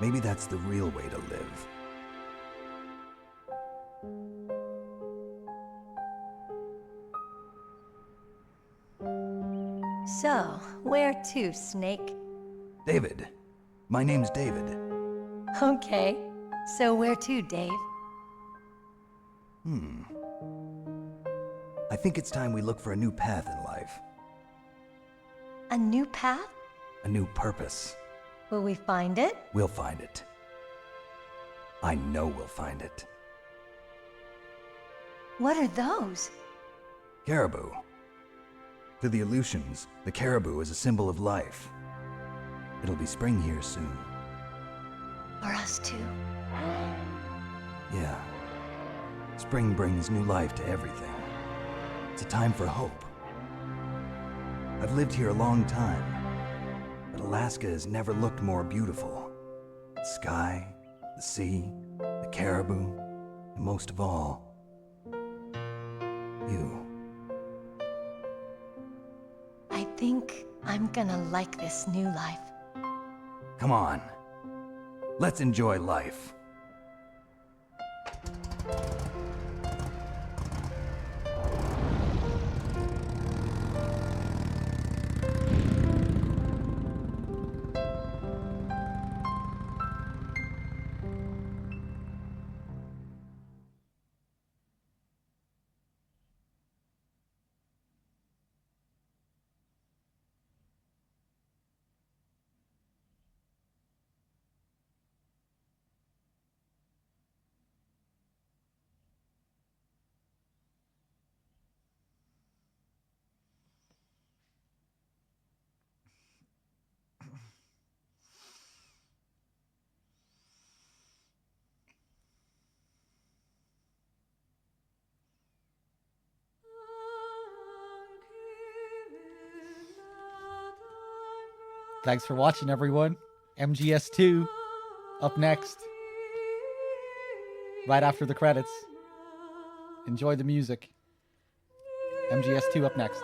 Maybe that's the real way to live. So, where to, Snake? David. My name's David. Okay. So where to, Dave? I think it's time we look for a new path in life. A new path? A new purpose. Will we find it? We'll find it. I know we'll find it. What are those? Caribou. To the Aleutians, the caribou is a symbol of life. It'll be spring here soon. For us too. Yeah. Spring brings new life to everything. It's a time for hope. I've lived here a long time, but Alaska has never looked more beautiful. The sky, the sea, the caribou, and most of all, you. I think I'm gonna like this new life. Come on. Let's enjoy life. Thanks for watching, everyone. MGS2 up next. Right after the credits. Enjoy the music. MGS2 up next.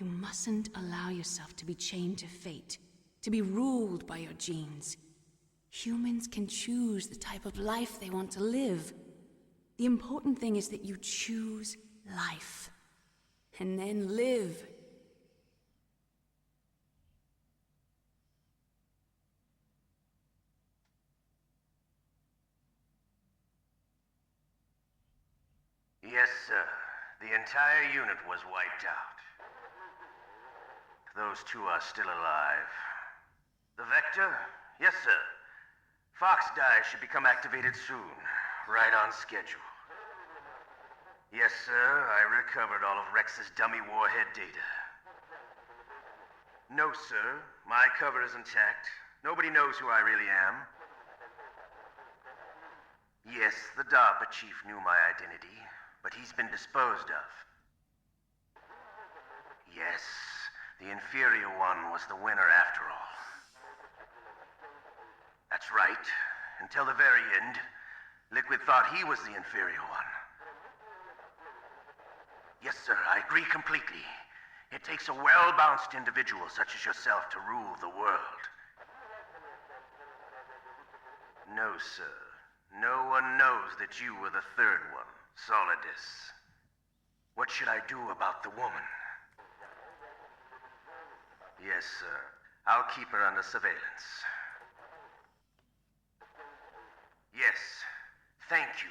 You mustn't allow yourself to be chained to fate, to be ruled by your genes. Humans can choose the type of life they want to live. The important thing is that you choose life. And then live. Yes, sir. The entire unit was wiped out. Those two are still alive. The Vector? Yes, sir. Fox Die should become activated soon. Right on schedule. Yes, sir. I recovered all of Rex's dummy warhead data. No, sir. My cover is intact. Nobody knows who I really am. Yes, the DARPA chief knew my identity, but he's been disposed of. Yes, the inferior one was the winner after all. That's right. Until the very end, Liquid thought he was the inferior one. Yes, sir, I agree completely. It takes a well-balanced individual such as yourself to rule the world. No, sir. No one knows that you were the third one, Solidus. What should I do about the woman? Yes, sir. I'll keep her under surveillance. Yes. Thank you.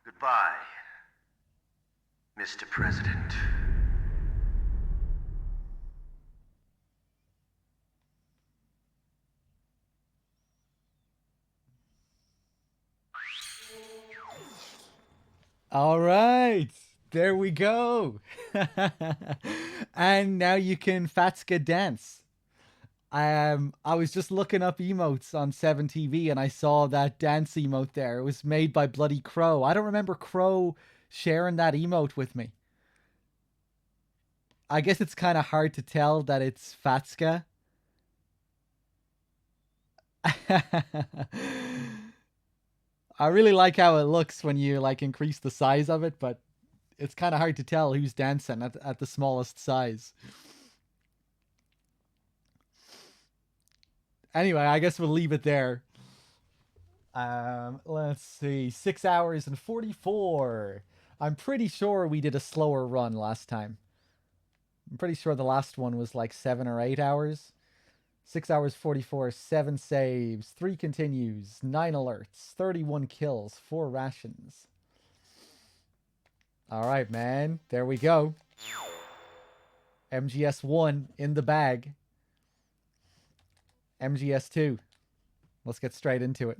Goodbye, Mr. President. All right, there we go. And now you can Fatska dance. I was just looking up emotes on 7TV and I saw that dance emote there. It was made by bloody Crow. I don't remember Crow sharing that emote with me. I guess it's kind of hard to tell that it's Fatska. I really like how it looks when you like increase the size of it, but it's kind of hard to tell who's dancing at the smallest size. Anyway, I guess we'll leave it there. Let's see, 6 hours and 44. I'm pretty sure we did a slower run last time. I'm pretty sure the last one was like 7 or 8 hours. 6 hours 44, 7 saves, 3 continues, 9 alerts, 31 kills, 4 rations. All right, man. There we go. MGS1 in the bag. MGS2. Let's get straight into it.